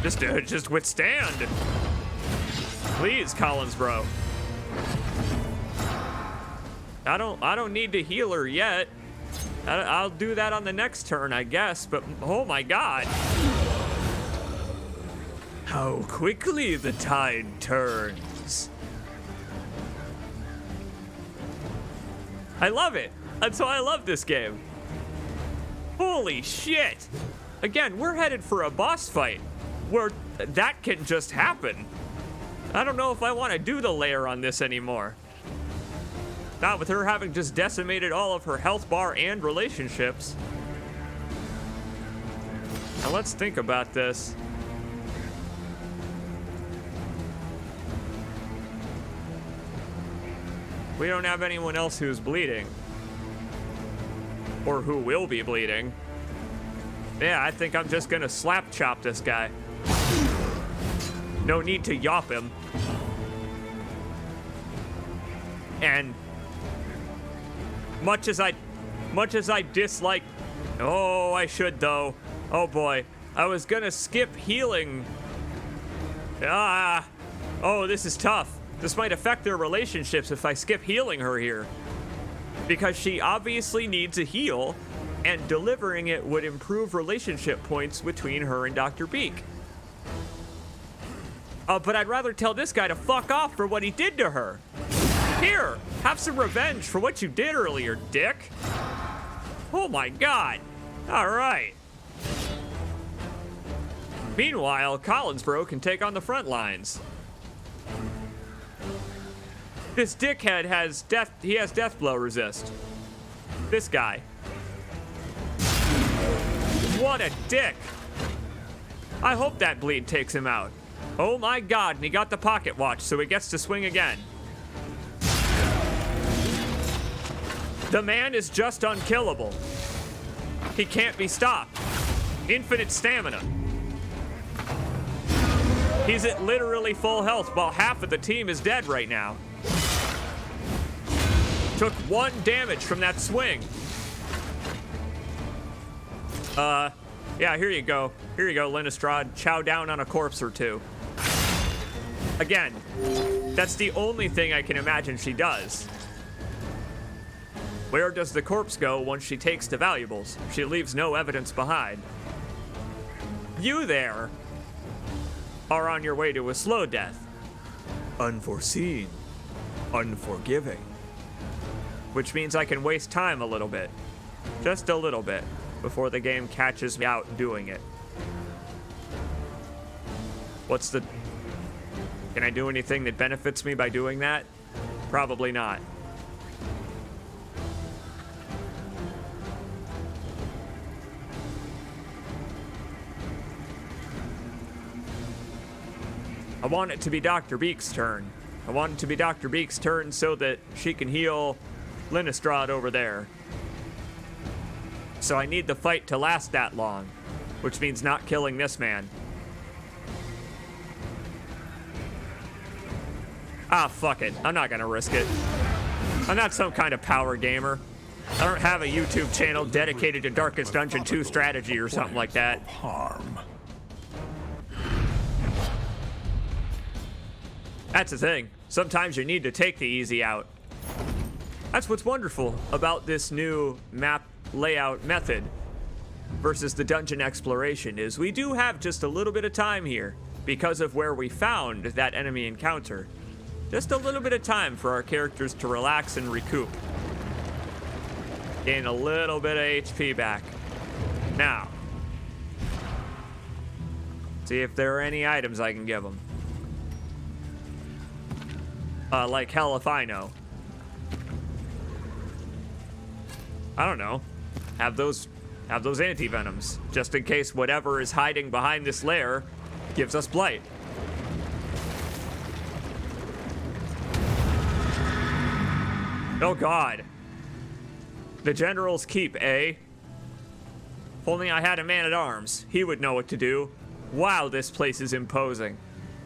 Just withstand. Please, Collins, bro. I don't need to heal her yet. I'll do that on the next turn, I guess, but oh my god. How quickly the tide turns. I love it. That's why I love this game. Holy shit. Again, we're headed for a boss fight where that can just happen. I don't know if I want to do the layer on this anymore. Not with her having just decimated all of her health bar and relationships. Now let's think about this. We don't have anyone else who's bleeding. Or who will be bleeding. Yeah, I think I'm just gonna slap chop this guy. No need to yop him. And much as I dislike, oh, I should though. Oh boy, I was gonna skip healing. Oh, this is tough. This might affect their relationships if I skip healing her here. Because she obviously needs a heal, and delivering it would improve relationship points between her and Dr. Beak. But I'd rather tell this guy to fuck off for what he did to her. Here, have some revenge for what you did earlier, dick. Oh my god. All right. Meanwhile, Collinsboro can take on the front lines. This dickhead has death blow resist. This guy. What a dick. I hope that bleed takes him out. Oh my god, and he got the pocket watch, so he gets to swing again. The man is just unkillable. He can't be stopped. Infinite stamina. He's at literally full health while half of the team is dead right now. Took 1 damage from that swing. Yeah, here you go. Here you go, Linnestrad. Chow down on a corpse or two. Again, that's the only thing I can imagine she does. Where does the corpse go once she takes the valuables? She leaves no evidence behind. You there are on your way to a slow death. Unforeseen. Unforgiving. Which means I can waste time a little bit. Just a little bit. Before the game catches me out doing it. Can I do anything that benefits me by doing that? Probably not. I want it to be Dr. Beak's turn. I want it to be Dr. Beak's turn so that she can heal Linnestrad over there. So I need the fight to last that long, which means not killing this man. Fuck it. I'm not gonna risk it. I'm not some kind of power gamer. I don't have a YouTube channel dedicated to Darkest Dungeon 2 strategy or something like that. Harm. That's the thing. Sometimes you need to take the easy out. That's what's wonderful about this new map layout method versus the dungeon exploration is we do have just a little bit of time here because of where we found that enemy encounter. Just a little bit of time for our characters to relax and recoup. Gain a little bit of HP back. Now, see if there are any items I can give them. Like hell if I know. I don't know. Have those anti-venoms, just in case whatever is hiding behind this lair gives us blight. Oh god. The general's keep, eh? If only I had a man-at-arms. He would know what to do. Wow, this place is imposing.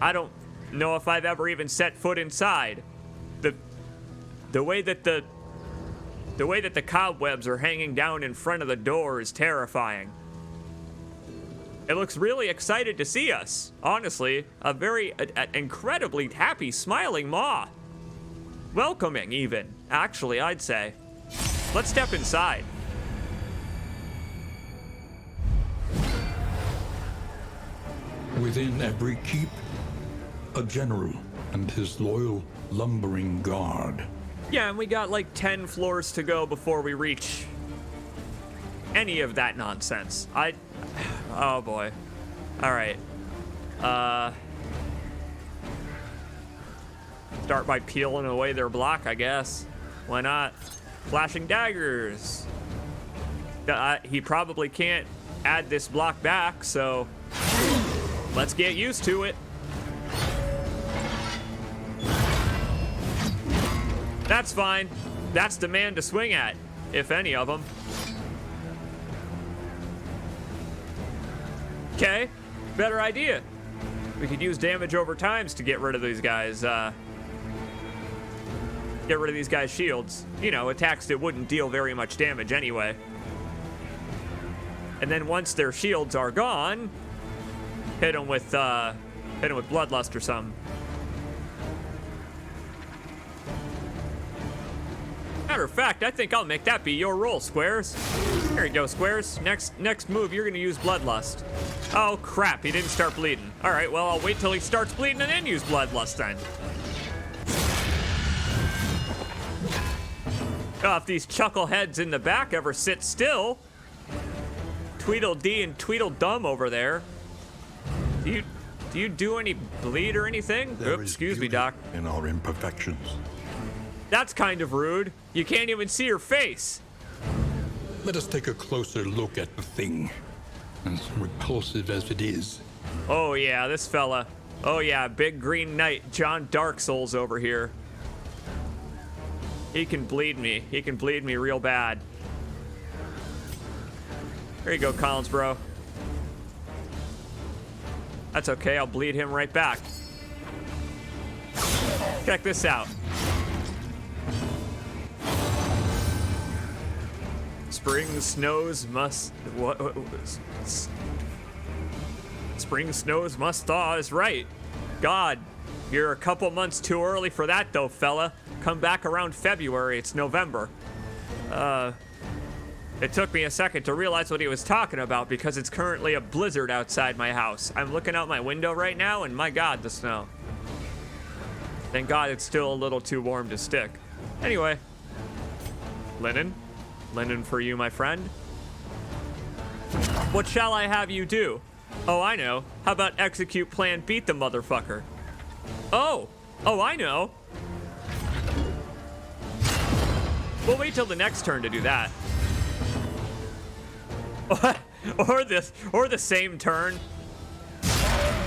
I don't know if I've ever even set foot inside. The way that the cobwebs are hanging down in front of the door is terrifying. It looks really excited to see us. Honestly, a very incredibly happy, smiling maw. Welcoming, even. Actually, I'd say. Let's step inside. Within every keep, a general and his loyal lumbering guard. Yeah, and we got like 10 floors to go before we reach any of that nonsense. Oh boy. All right. Start by peeling away their block, I guess. Why not? Flashing daggers. He probably can't add this block back, so let's get used to it. That's fine. That's the man to swing at, if any of them. Okay, better idea. We could use damage over times to get rid of these guys. Get rid of these guys' shields. You know, attacks that wouldn't deal very much damage anyway. And then once their shields are gone, hit them with Bloodlust or something. Matter of fact, I think I'll make that be your role, Squares. There you go, Squares. Next move, you're gonna use Bloodlust. Oh crap, he didn't start bleeding. All right, well, I'll wait till he starts bleeding and then use Bloodlust then. Oh, if these chuckleheads in the back ever sit still. Tweedledee and Tweedledum over there. Do you do any bleed or anything? There Oops, is excuse me, beauty Doc. in our imperfections. That's kind of rude. You can't even see her face. Let us take a closer look at the thing, as repulsive as it is. Oh yeah, this fella. Oh yeah, big green knight, John Dark Souls over here. He can bleed me. He can bleed me real bad. There you go, Collins, bro. That's okay, I'll bleed him right back. Check this out. Spring snows must... Spring snows must thaw is right. God, you're a couple months too early for that though, fella. Come back around February, it's November. It took me a second to realize what he was talking about because it's currently a blizzard outside my house. I'm looking out my window right now and my God, the snow. Thank God it's still a little too warm to stick. Anyway, linen. Linen for you, my friend. What shall I have you do? Oh, I know. How about execute plan beat the motherfucker? Oh, I know. We'll wait till the next turn to do that. or the same turn.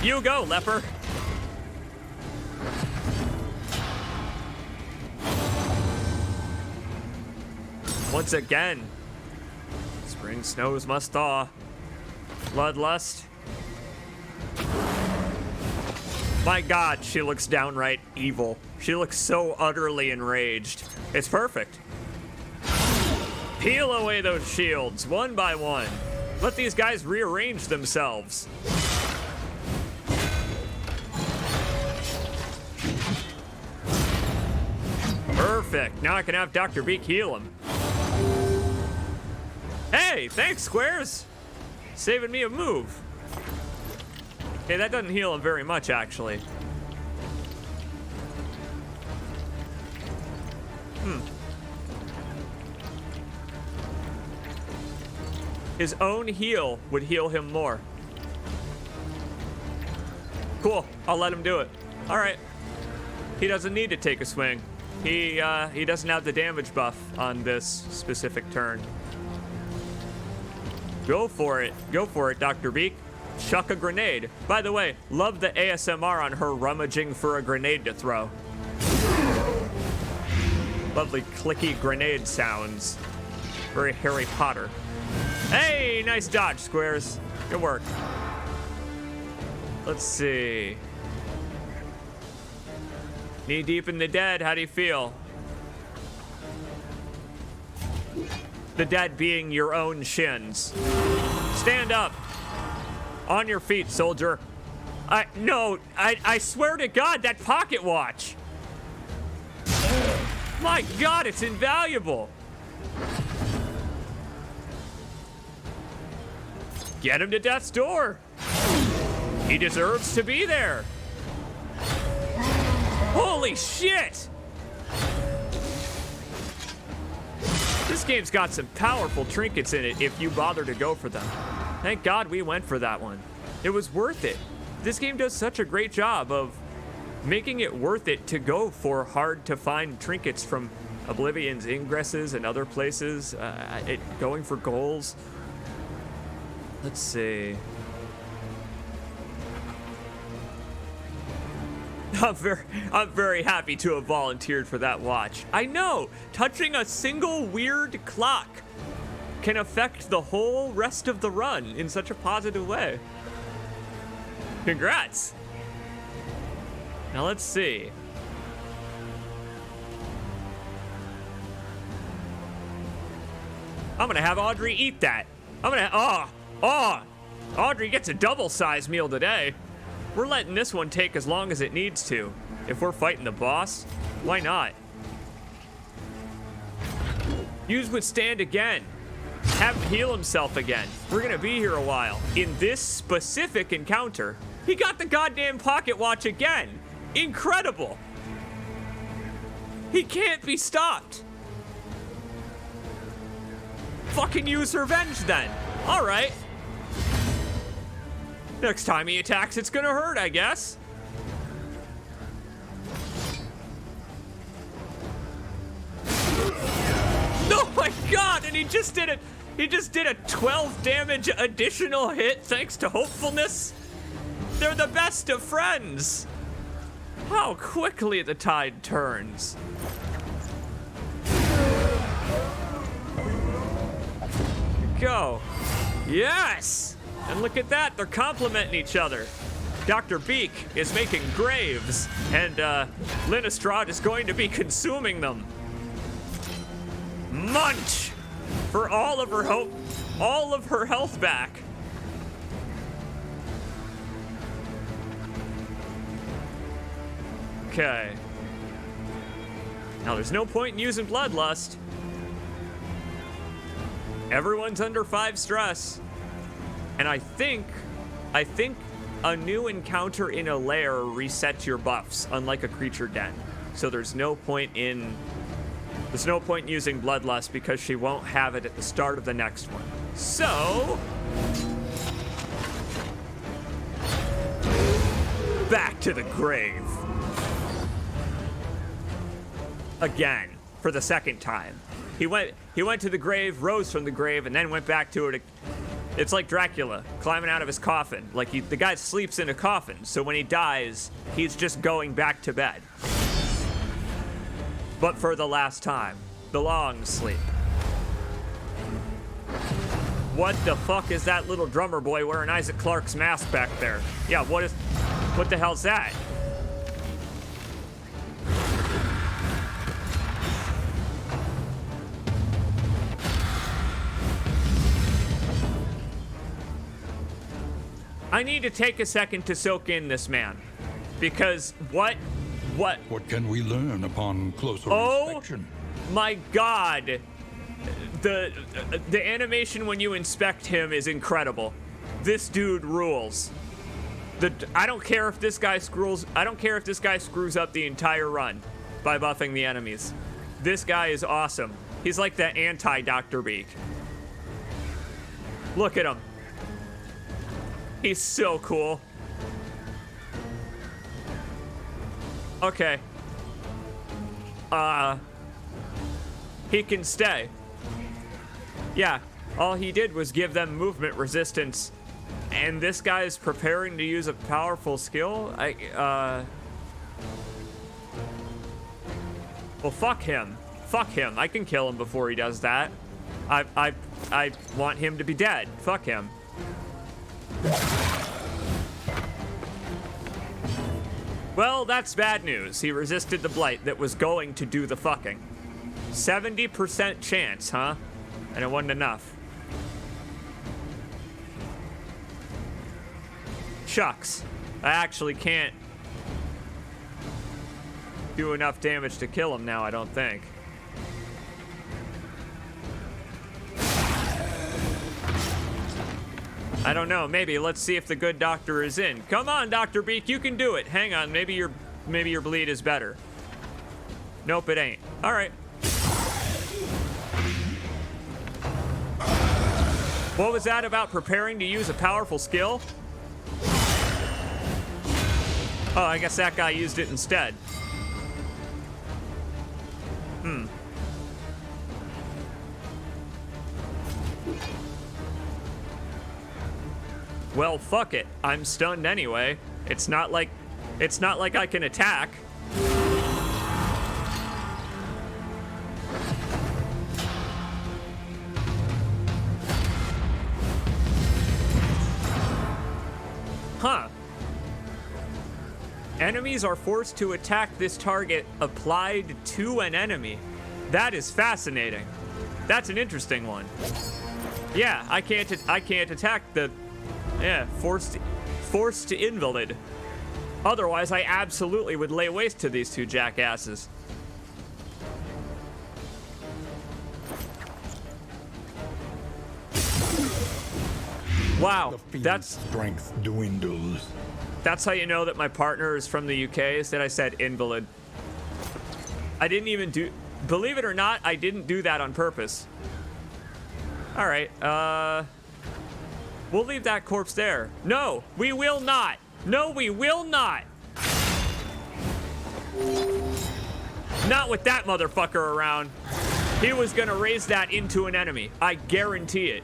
You go, leper. Once again, spring snows must thaw. Bloodlust. My God, she looks downright evil. She looks so utterly enraged. It's perfect. Peel away those shields, one by one. Let these guys rearrange themselves. Perfect. Now I can have Dr. Beak heal him. Hey, thanks, Squares. Saving me a move. Okay, that doesn't heal him very much, actually. His own heal would heal him more. Cool, I'll let him do it. All right. He doesn't need to take a swing. He doesn't have the damage buff on this specific turn. Go for it, Dr. Beak. Chuck a grenade. By the way, love the ASMR on her rummaging for a grenade to throw. Lovely clicky grenade sounds. Very Harry Potter. Hey, nice dodge, Squares. Good work. Let's see. Knee deep in the dead, how do you feel? The dead being your own shins. Stand up. On your feet, soldier. I swear to God, that pocket watch. My God, it's invaluable. Get him to death's door. He deserves to be there. Holy shit! This game's got some powerful trinkets in it if you bother to go for them. Thank God we went for that one. It was worth it. This game does such a great job of making it worth it to go for hard-to-find trinkets from Oblivion's ingresses and other places, going for goals. Let's see. I'm very happy to have volunteered for that watch. I know, touching a single weird clock can affect the whole rest of the run in such a positive way. Congrats. Now let's see. I'm gonna have Audrey eat that. Audrey gets a double-sized meal today. We're letting this one take as long as it needs to. If we're fighting the boss, why not? Use withstand again. Have him heal himself again. We're gonna be here a while. In this specific encounter, he got the goddamn pocket watch again. Incredible. He can't be stopped. Fucking use revenge then. All right. Next time he attacks, it's gonna hurt, I guess. Oh my God, and he just did a 12 damage additional hit thanks to hopefulness. They're the best of friends. How quickly the tide turns. Go. Yes! And look at that, they're complimenting each other. Dr. Beak is making graves, and Linnestrad is going to be consuming them. Munch! For all of her health back. Okay. Now there's no point in using Bloodlust. Everyone's under 5 stress. And I think a new encounter in a lair resets your buffs, unlike a creature den. So there's no point in using Bloodlust because she won't have it at the start of the next one. So back to the grave. Again, for the second time. He went to the grave, rose from the grave, and then went back to it. It's like Dracula climbing out of his coffin. Like the guy sleeps in a coffin, so when he dies, he's just going back to bed. But for the last time, the long sleep. What the fuck is that little drummer boy wearing Isaac Clarke's mask back there? Yeah, what the hell's that? I need to take a second to soak in this man, because what? What can we learn upon closer inspection? Oh my God! The animation when you inspect him is incredible. This dude rules. I don't care if this guy screws up the entire run by buffing the enemies. This guy is awesome. He's like the anti-Dr. Beak. Look at him. He's so cool. Okay. He can stay. Yeah, all he did was give them movement resistance. And this guy is preparing to use a powerful skill? Well, fuck him. Fuck him. I can kill him before he does that. I want him to be dead. Fuck him. Well, that's bad news. He resisted the blight that was going to do the fucking. 70% chance, huh? And it wasn't enough. Shucks. I actually can't do enough damage to kill him now, I don't think. I don't know, maybe. Let's see if the good doctor is in. Come on, Dr. Beak, you can do it. Hang on, maybe your bleed is better. Nope, it ain't. All right. What was that about preparing to use a powerful skill? Oh, I guess that guy used it instead. Well, fuck it. I'm stunned anyway. It's not like I can attack. Huh. Enemies are forced to attack this target applied to an enemy. That is fascinating. That's an interesting one. Yeah, I can't attack the... Yeah, forced to invalid. Otherwise, I absolutely would lay waste to these two jackasses. Wow, The fiend's that's strength dwindles. That's how you know that my partner is from the UK, is that I said invalid. I didn't even do... Believe it or not, I didn't do that on purpose. Alright, we'll leave that corpse there. No, we will not. No, we will not. Not with that motherfucker around. He was gonna raise that into an enemy. I guarantee it.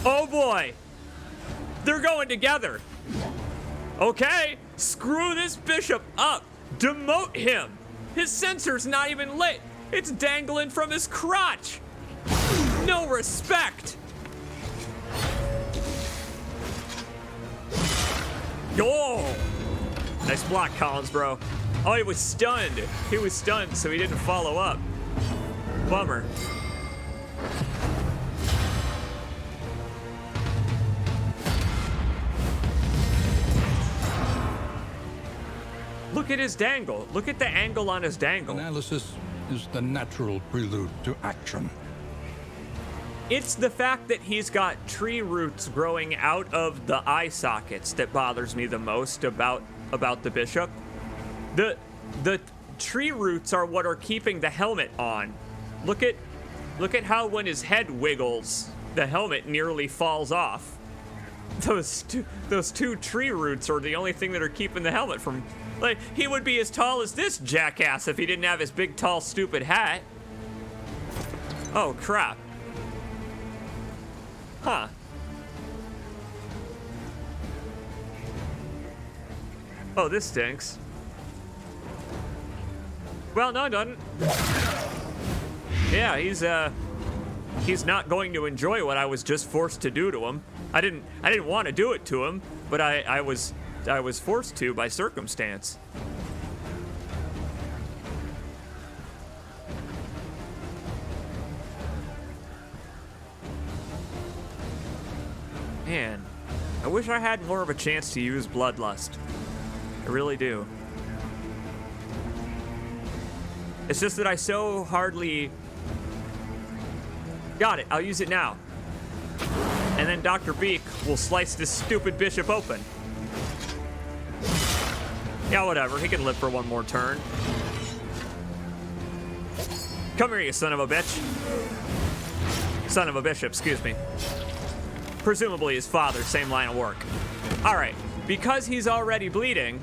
Oh boy. They're going together. Okay, screw this bishop up. Demote him. His sensor's not even lit. It's dangling from his crotch. No respect. Oh, nice block, Collins, bro. Oh, he was stunned. He was stunned, so he didn't follow up. Bummer. Look at his dangle. Look at the angle on his dangle. Analysis is the natural prelude to action. It's the fact that he's got tree roots growing out of the eye sockets that bothers me the most about the bishop. The tree roots are what are keeping the helmet on. Look at how when his head wiggles, the helmet nearly falls off. Those two tree roots are the only thing that are keeping the helmet from... Like, he would be as tall as this jackass if he didn't have his big, tall, stupid hat. Oh, crap. Huh. Oh, this stinks. Well, no, it doesn't. Yeah, he's not going to enjoy what I was just forced to do to him. I didn't want to do it to him, but I was forced to by circumstance. Man, I wish I had more of a chance to use Bloodlust. I really do. It's just that I so hardly... Got it, I'll use it now. And then Dr. Beak will slice this stupid bishop open. Yeah, whatever, he can live for one more turn. Come here, you son of a bitch. Son of a bishop, excuse me. Presumably his father, same line of work. All right, because he's already bleeding,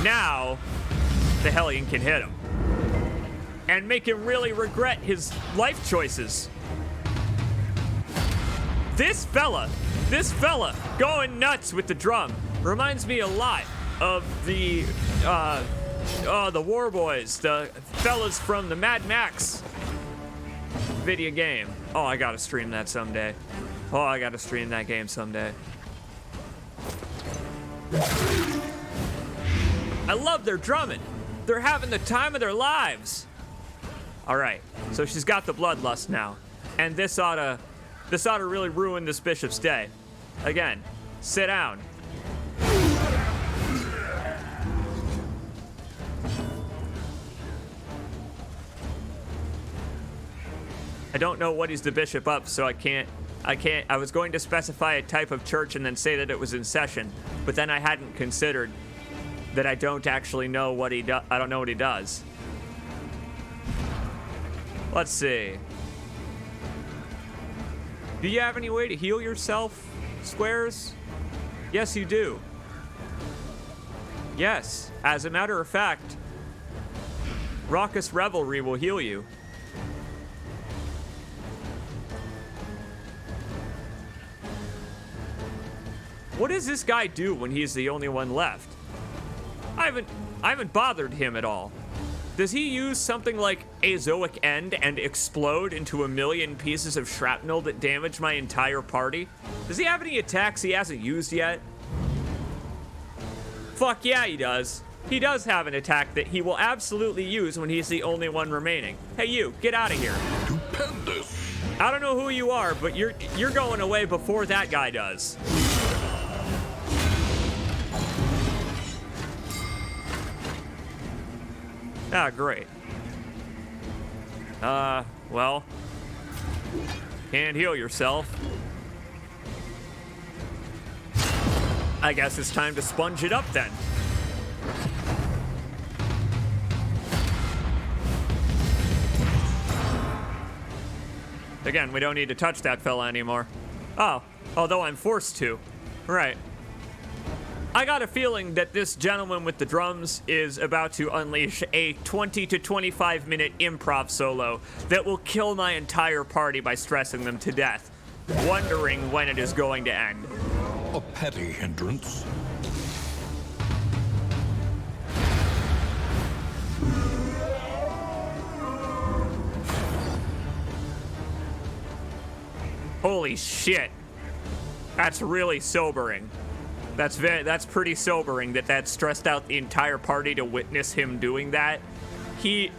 now the Hellion can hit him. And make him really regret his life choices. This fella going nuts with the drum reminds me a lot of the War Boys, the fellas from the Mad Max video game. Oh, I gotta stream that someday. Oh, I gotta stream that game someday. I love their drumming. They're having the time of their lives. All right, so she's got the bloodlust now, and this ought to really ruin this bishop's day. Again, sit down. I don't know what he's the bishop up, so I can't. I was going to specify a type of church and then say that it was in session, but then I hadn't considered that I don't actually know what he does. I don't know what he does. Let's see. Do you have any way to heal yourself, Squares? Yes, you do. Yes, as a matter of fact, Raucous Revelry will heal you. What does this guy do when he's the only one left? I haven't bothered him at all. Does he use something like Azoic End and explode into a million pieces of shrapnel that damage my entire party? Does he have any attacks he hasn't used yet? Fuck yeah, he does. He does have an attack that he will absolutely use when he's the only one remaining. Hey, you, get out of here. Stupendous. I don't know who you are, but you're going away before that guy does. Ah, great. Well, can't heal yourself. I guess it's time to sponge it up then. Again, we don't need to touch that fella anymore. Oh, although I'm forced to. Right. I got a feeling that this gentleman with the drums is about to unleash a 20 to 25 minute improv solo that will kill my entire party by stressing them to death, wondering when it is going to end. A petty hindrance. Holy shit. That's really sobering. That's pretty sobering that stressed out the entire party to witness him doing that. He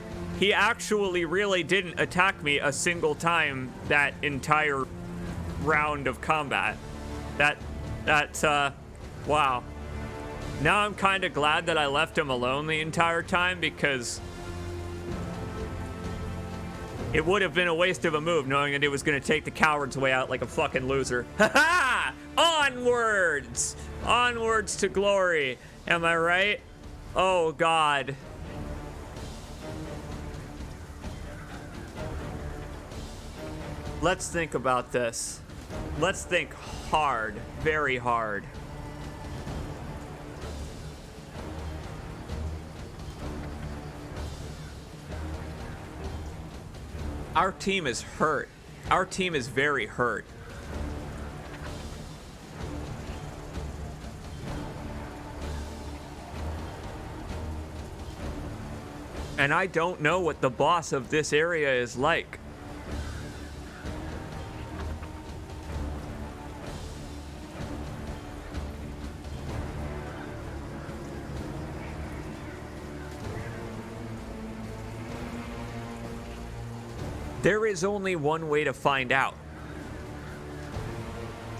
actually really didn't attack me a single time that entire round of combat. Wow. Now I'm kind of glad that I left him alone the entire time, because it would have been a waste of a move knowing that it was going to take the coward's way out like a fucking loser. Ha ha! Onwards! Onwards to glory. Am I right? Oh, God. Let's think about this. Let's think hard, very hard. Our team is hurt. Our team is very hurt. And I don't know what the boss of this area is like. There is only one way to find out.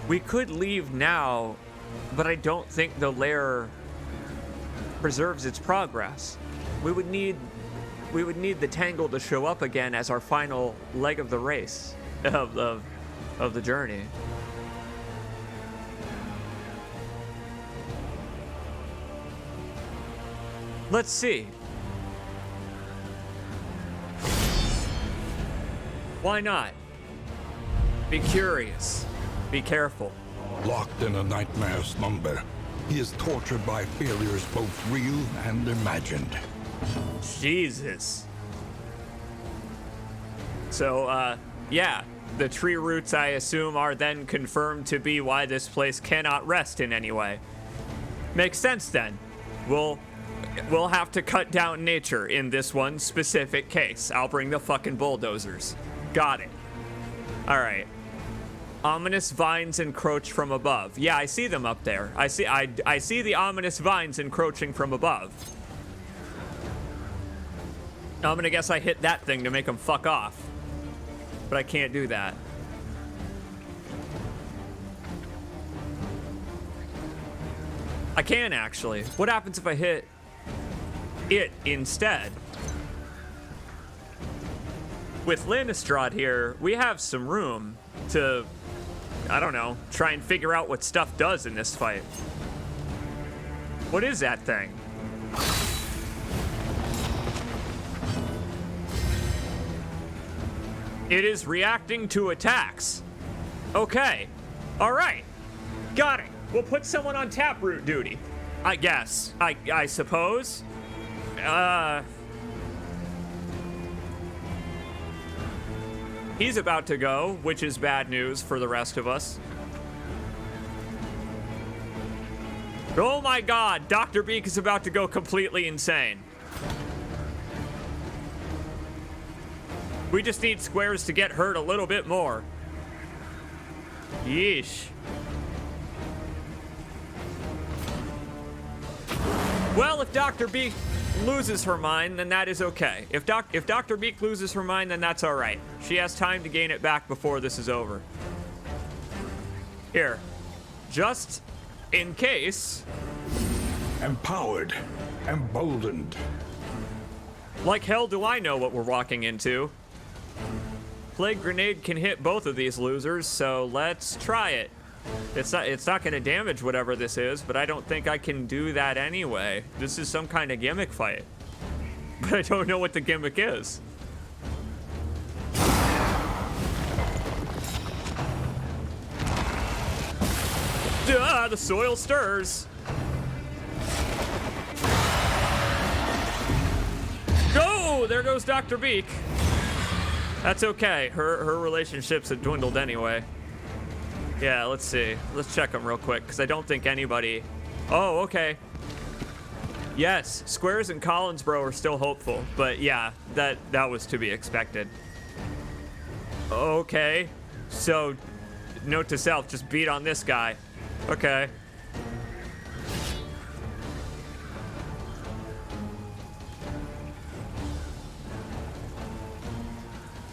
We could leave now, but I don't think the lair preserves its progress. We would need the Tangle to show up again as our final leg of the race, of the journey. Let's see. Why not? Be curious. Be careful. Locked in a nightmare slumber, he is tortured by failures both real and imagined. Jesus. So, yeah, the tree roots, I assume, are then confirmed to be why this place cannot rest in any way. Makes sense, then. We'll have to cut down nature in this one specific case. I'll bring the fucking bulldozers. Got it. All right. Ominous vines encroach from above. Yeah, I see them up there. I see the ominous vines encroaching from above. I'm gonna guess I hit that thing to make them fuck off. But I can't do that. I can, actually. What happens if I hit it instead? With Lannistrad here, we have some room to, I don't know, try and figure out what stuff does in this fight. What is that thing? It is reacting to attacks. Okay. All right. Got it. We'll put someone on taproot duty. I guess. I suppose. He's about to go, which is bad news for the rest of us. Oh my god, Dr. Beak is about to go completely insane. We just need Squares to get hurt a little bit more. Yeesh. Well, if Dr. Beak loses her mind, then that is okay. If Dr. Beak loses her mind, then that's all right. She has time to gain it back before this is over. Here, just in case. Empowered, emboldened. Like hell do I know what we're walking into. Plague Grenade can hit both of these losers, so let's try it. It's not going to damage whatever this is, but I don't think I can do that anyway. This is some kind of gimmick fight. But I don't know what the gimmick is. Ah, the soil stirs. Go! There goes Dr. Beak. That's okay. Her relationships have dwindled anyway. Yeah, let's see. Let's check them real quick, because I don't think anybody... Oh, okay. Yes, Squares and Collinsbro are still hopeful, but yeah, that was to be expected. Okay, so note to self, just beat on this guy. Okay.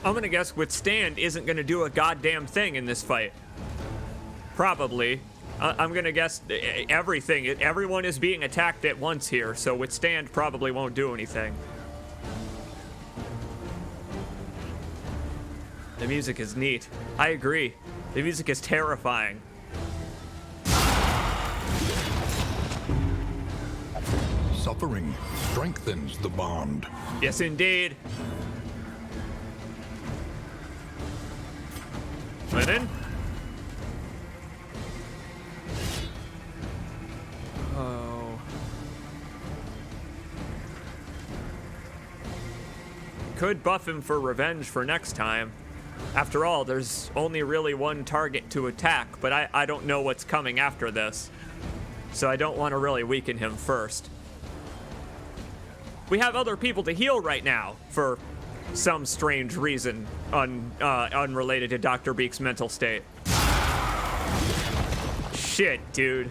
I'm gonna guess Withstand isn't gonna do a goddamn thing in this fight. Probably. I'm gonna guess everything. Everyone is being attacked at once here, so Withstand probably won't do anything. The music is neat. I agree. The music is terrifying. Suffering strengthens the bond. Yes, indeed. Went in. Oh. Could buff him for revenge for next time. After all, there's only really one target to attack, but I don't know what's coming after this. So I don't want to really weaken him first. We have other people to heal right now for some strange reason unrelated to Dr. Beak's mental state. Shit, dude.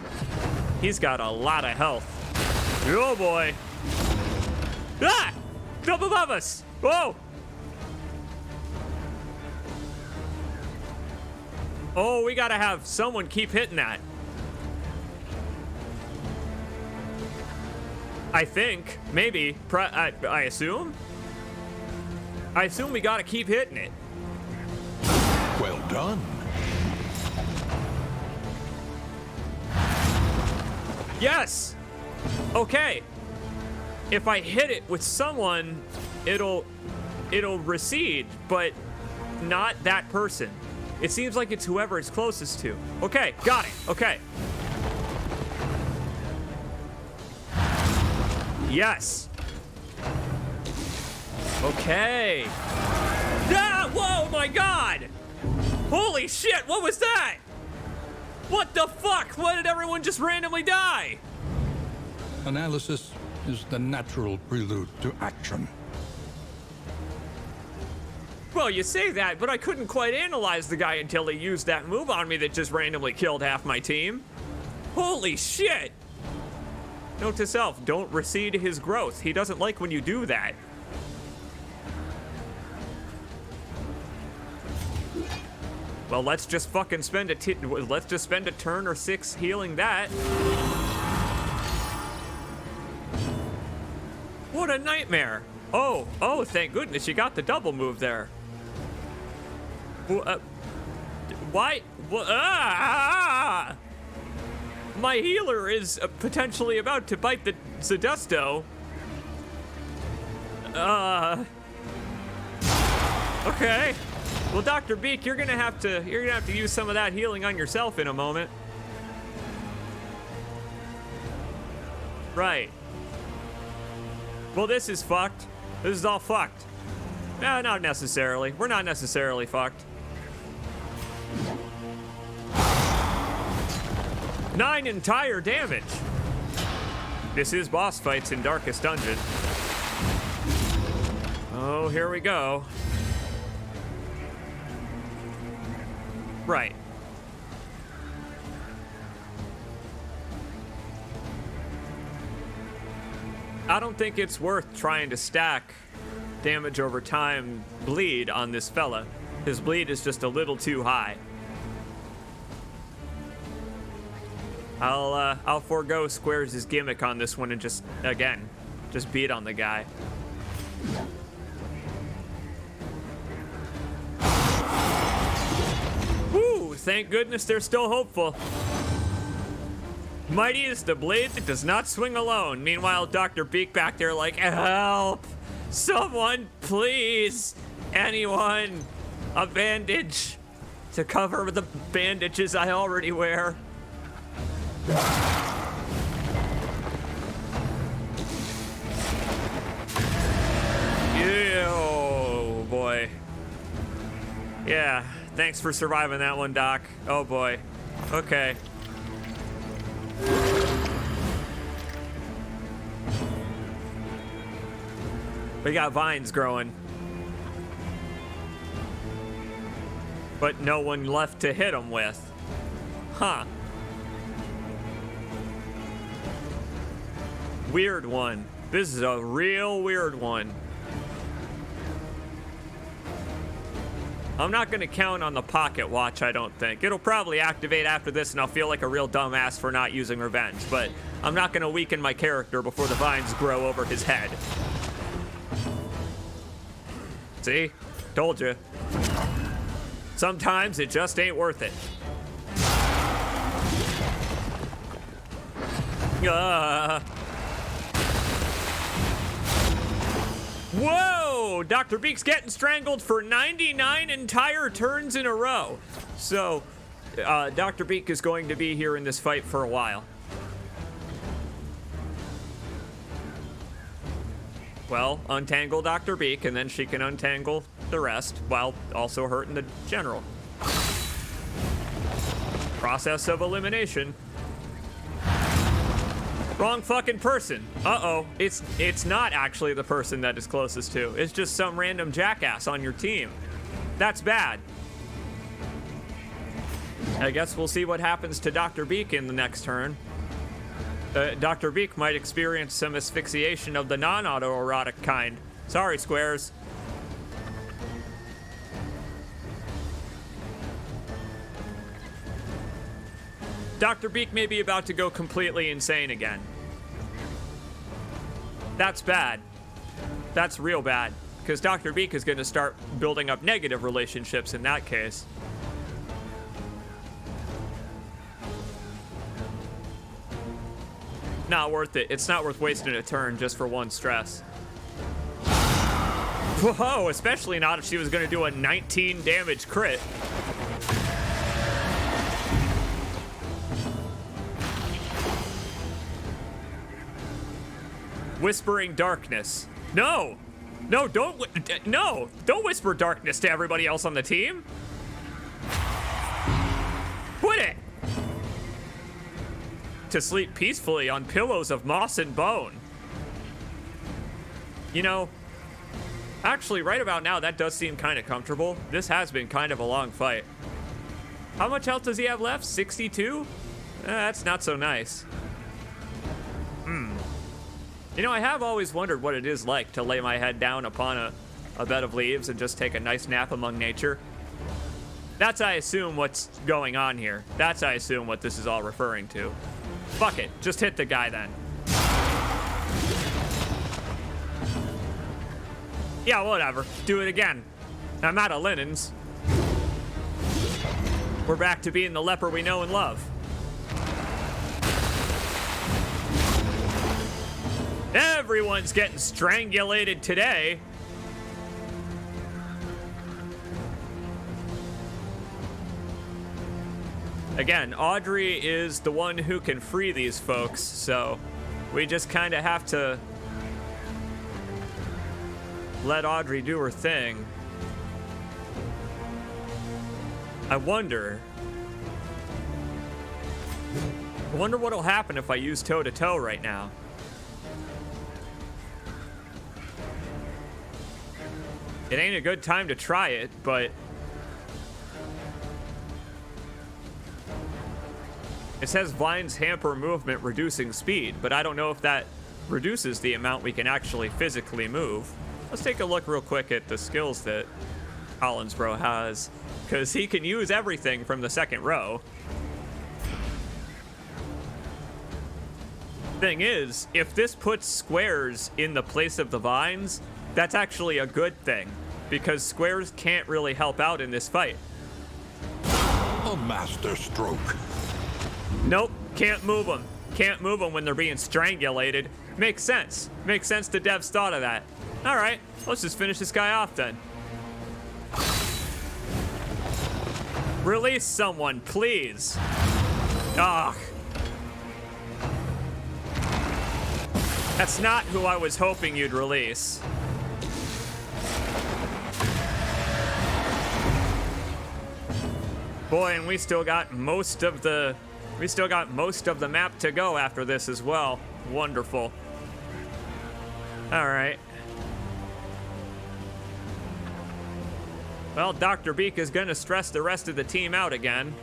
He's got a lot of health. Oh boy. Ah! Up above us! Whoa! Oh, we gotta have someone keep hitting that. I think, maybe, I assume? I assume we gotta keep hitting it. Well done. Yes! Okay. If I hit it with someone, it'll recede, but not that person. It seems like it's whoever it's closest to. Okay, got it. Okay. Yes. Okay. Ah, whoa, my God! Holy shit, what was that? What the fuck? Why did everyone just randomly die? Analysis is the natural prelude to action. Well, you say that, but I couldn't quite analyze the guy until he used that move on me that just randomly killed half my team. Holy shit! Note to self, don't recede his growth. He doesn't like when you do that. Well, let's just fucking spend a turn or 6 healing that. What a nightmare. Oh, thank goodness you got the double move there. Why? My healer is potentially about to bite the Zedesto. Okay. Well, Dr. Beak, you're gonna have to use some of that healing on yourself in a moment. Right. Well, this is fucked. This is all fucked. No, not necessarily. We're not necessarily fucked. 9 entire damage. This is boss fights in Darkest Dungeon. Oh, here we go. Right. I don't think it's worth trying to stack damage over time bleed on this fella. His bleed is just a little too high. I'll forego Squares' gimmick on this one and just beat on the guy. Woo! Thank goodness they're still hopeful. Mighty is the blade that does not swing alone. Meanwhile, Dr. Beak back there like, help! Someone, please! Anyone! A bandage to cover the bandages I already wear. Yeah, oh boy. Yeah, thanks for surviving that one, Doc. Oh boy. Okay. We got vines growing. But no one left to hit them with. Huh. Weird one. This is a real weird one. I'm not gonna count on the pocket watch, I don't think. It'll probably activate after this and I'll feel like a real dumbass for not using revenge, but I'm not gonna weaken my character before the vines grow over his head. See? Told you. Sometimes it just ain't worth it. Whoa! Dr. Beak's getting strangled for 99 entire turns in a row. So, Dr. Beak is going to be here in this fight for a while. Well, untangle Dr. Beak, and then she can untangle the rest while also hurting the general. Process of elimination. Wrong fucking person. Uh-oh. It's not actually the person that is closest to. It's just some random jackass on your team. That's bad. I guess we'll see what happens to Dr. Beak in the next turn. Dr. Beak might experience some asphyxiation of the non-autoerotic kind. Sorry, Squares. Dr. Beak may be about to go completely insane again. That's bad. That's real bad. Because Dr. Beak is going to start building up negative relationships in that case. Not worth it. It's not worth wasting a turn just for one stress. Whoa, especially not if she was going to do a 19 damage crit. Whispering darkness. No! No, don't whisper darkness to everybody else on the team. Quit it! To sleep peacefully on pillows of moss and bone. You know, actually right about now that does seem kind of comfortable. This has been kind of a long fight. How much health does he have left? 62? That's not so nice. You know, I have always wondered what it is like to lay my head down upon a bed of leaves and just take a nice nap among nature. That's, I assume, what's going on here. That's, I assume, what this is all referring to. Fuck it, just hit the guy then. Yeah, whatever. Do it again. I'm out of linens. We're back to being the leper we know and love. Everyone's getting strangulated today. Again, Audrey is the one who can free these folks, so we just kind of have to let Audrey do her thing. I wonder what'll happen if I use toe-to-toe right now. It ain't a good time to try it, but it says vines hamper movement, reducing speed, but I don't know if that reduces the amount we can actually physically move. Let's take a look real quick at the skills that Collinsbro has, because he can use everything from the second row. Thing is, if this puts squares in the place of the vines, that's actually a good thing, because squares can't really help out in this fight. A master stroke. Nope, can't move them. Can't move them when they're being strangulated. Makes sense. Makes sense the devs thought of that. All right, let's just finish this guy off then. Release someone, please. Ugh. That's not who I was hoping you'd release. Boy, and we still got most of the map to go after this as well. Wonderful. All right. Well, Dr. Beak is going to stress the rest of the team out again.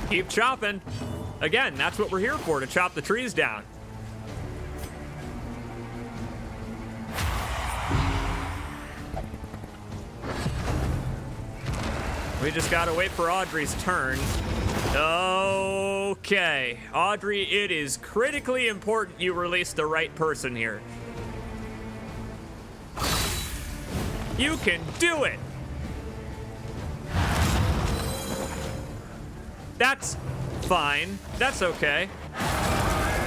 Keep chopping. Again, that's what we're here for, to chop the trees down. We just gotta wait for Audrey's turn. Okay, Audrey, it is critically important you release the right person here. You can do it! That's fine. That's okay.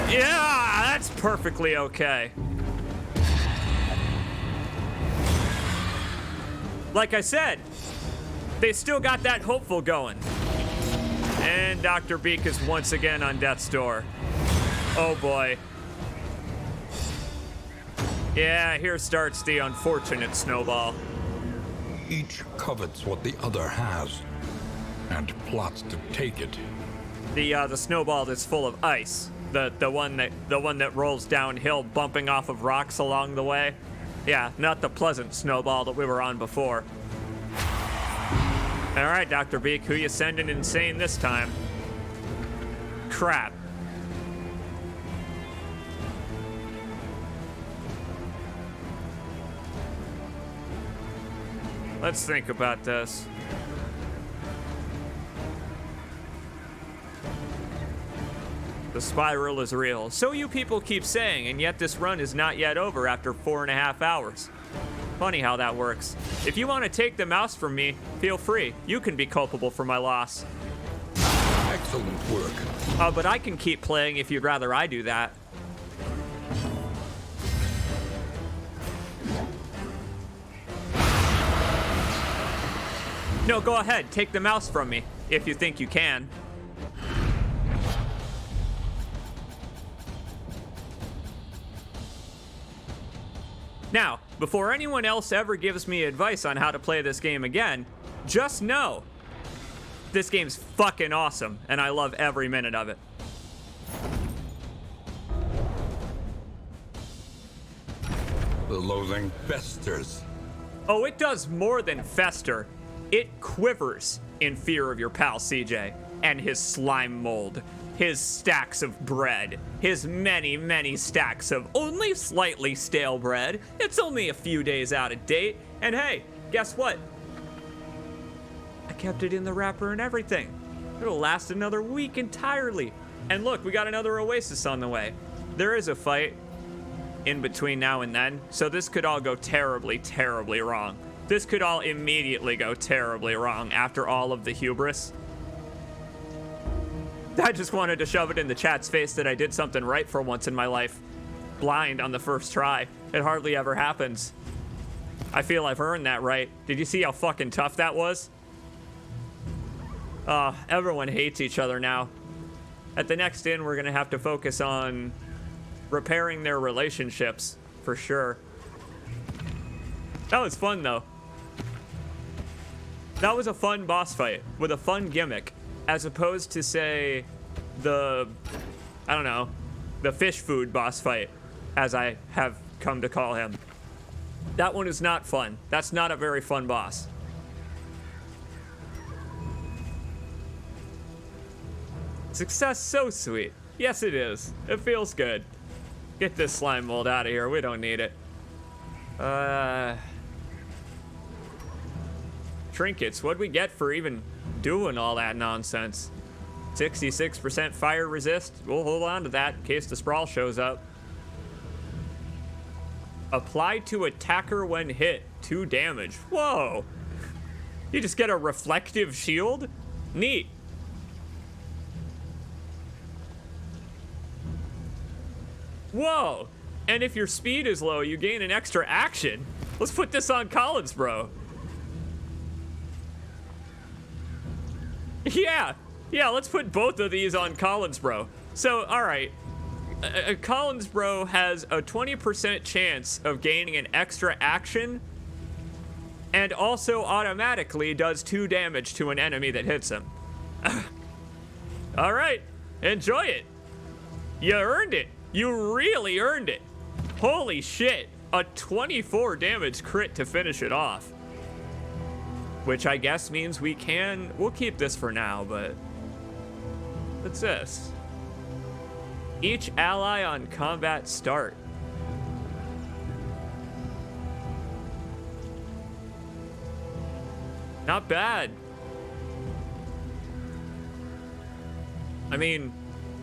Yeah, that's perfectly okay. Like I said, they still got that hopeful going. And Dr. Beak is once again on death's door. Oh boy. Yeah, here starts the unfortunate snowball. Each covets what the other has and plots to take it. The snowball that's full of ice. The one that rolls downhill, bumping off of rocks along the way. Yeah, not the pleasant snowball that we were on before. All right, Dr. Beak, who you sending insane this time? Crap. Let's think about this. The spiral is real. So you people keep saying, and yet this run is not yet over after 4.5 hours. Funny how that works. If you want to take the mouse from me, feel free. You can be culpable for my loss. Excellent work. But I can keep playing if you'd rather I do that. No, go ahead. Take the mouse from me, if you think you can. Now, before anyone else ever gives me advice on how to play this game again, just know, this game's fucking awesome, and I love every minute of it. The loathing festers. Oh, it does more than fester. It quivers in fear of your pal CJ and his slime mold, his stacks of bread, his many, many stacks of only slightly stale bread. It's only a few days out of date, and hey, guess what? I kept it in the wrapper and everything. It'll last another week entirely. And look, we got another Oasis on the way. There is a fight in between now and then, so this could all go terribly, terribly wrong. This could all immediately go terribly wrong after all of the hubris. I just wanted to shove it in the chat's face that I did something right for once in my life. Blind on the first try. It hardly ever happens. I feel I've earned that right. Did you see how fucking tough that was? Everyone hates each other now. At the next inn, we're gonna have to focus on repairing their relationships, for sure. That was fun, though. That was a fun boss fight with a fun gimmick, as opposed to, say, I don't know, the fish food boss fight, as I have come to call him. That one is not fun. That's not a very fun boss. Success so sweet. Yes, it is. It feels good. Get this slime mold out of here. We don't need it. Trinkets. What'd we get for even doing all that nonsense? 66% fire resist. We'll hold on to that in case the sprawl shows up. Apply to attacker when hit. 2 damage. Whoa. You just get a reflective shield? Neat. Whoa. And if your speed is low, you gain an extra action. Let's put this on Collins, bro. Yeah, let's put both of these on Collins, bro. So, all right. Collins, bro, has a 20% chance of gaining an extra action and also automatically does 2 damage to an enemy that hits him. All right, enjoy it. You earned it. You really earned it. Holy shit, a 24 damage crit to finish it off. Which I guess means we'll keep this for now, but what's this? Each ally on combat start. Not bad. I mean,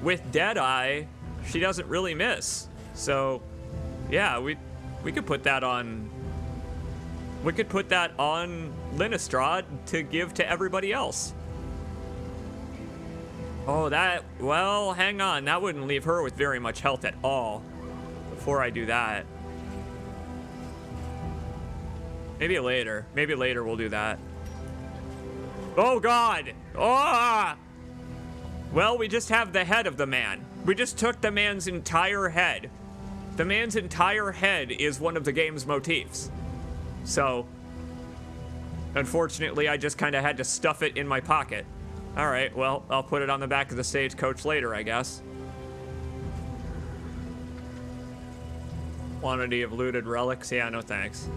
with Deadeye, she doesn't really miss. So, yeah, we could put that on. We could put that on Linnestrad to give to everybody else. Oh, well, hang on. That wouldn't leave her with very much health at all. Before I do that. Maybe later. Maybe later we'll do that. Oh, God. Oh! Well, we just have the head of the man. We just took the man's entire head. The man's entire head is one of the game's motifs. So, unfortunately, I just kind of had to stuff it in my pocket. All right, well, I'll put it on the back of the stagecoach later, I guess. Quantity of looted relics? Yeah, no thanks.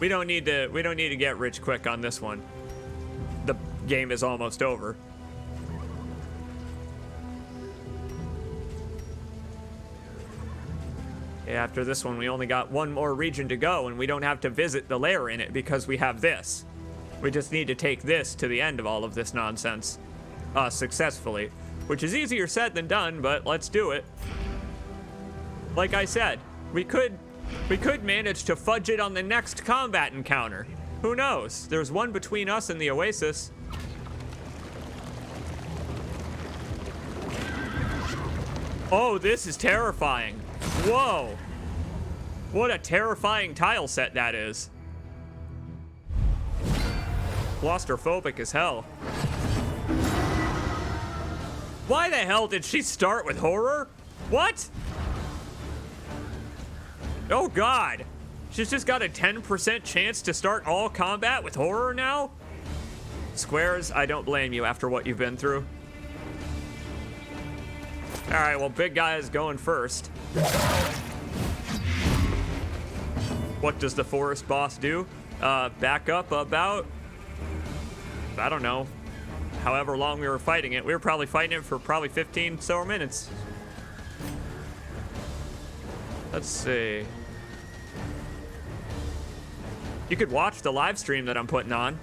We don't need to get rich quick on this one. The game is almost over. After this one, we only got one more region to go, and we don't have to visit the lair in it because we have this. We just need to take this to the end of all of this nonsense successfully, which is easier said than done, but let's do it. Like I said, we could manage to fudge it on the next combat encounter. Who knows? There's one between us and the Oasis. Oh, this is terrifying. Whoa. What a terrifying tile set that is. Claustrophobic as hell. Why the hell did she start with horror? What? Oh God. She's just got a 10% chance to start all combat with horror now? Squares, I don't blame you after what you've been through. All right, well, big guy is going first. What does the forest boss do? Back up about, I don't know, however long we were fighting it. We were probably fighting it for probably 15 so minutes. Let's see. You could watch the live stream that I'm putting on.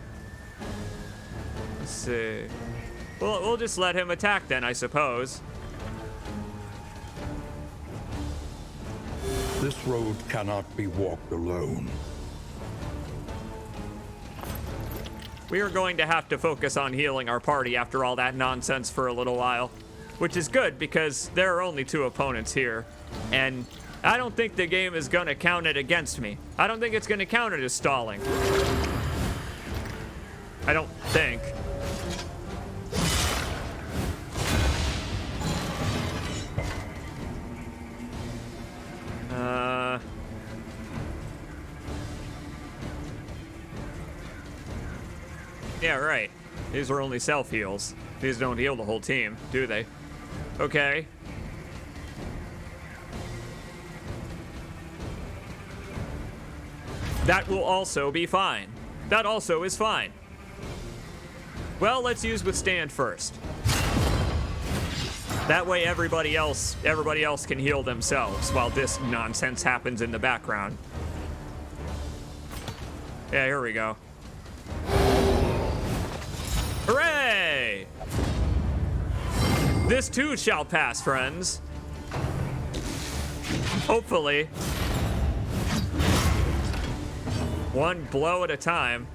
Let's see. We'll just let him attack then, I suppose. This road cannot be walked alone. We are going to have to focus on healing our party after all that nonsense for a little while, which is good because there are only 2 opponents here, and I don't think the game is gonna count it against me. I don't think it's gonna count it as stalling. I don't think. Yeah, right. These are only self-heals. These don't heal the whole team, do they? Okay. That will also be fine. That also is fine. Well, let's use Withstand first. That way everybody else can heal themselves while this nonsense happens in the background. Yeah, here we go. Hooray! This too shall pass, friends. Hopefully. One blow at a time.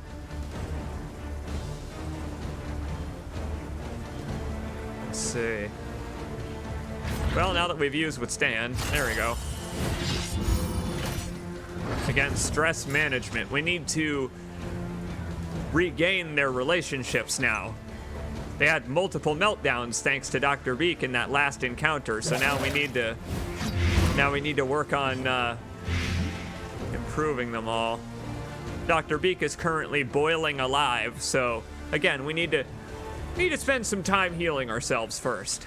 Let's see. Well, now that we've used Withstand, there we go. Again, stress management. We need to regain their relationships now. They had multiple meltdowns thanks to Dr. Beak in that last encounter, so now we need to work on improving them all. Dr. Beak is currently boiling alive, so again, we need to spend some time healing ourselves first.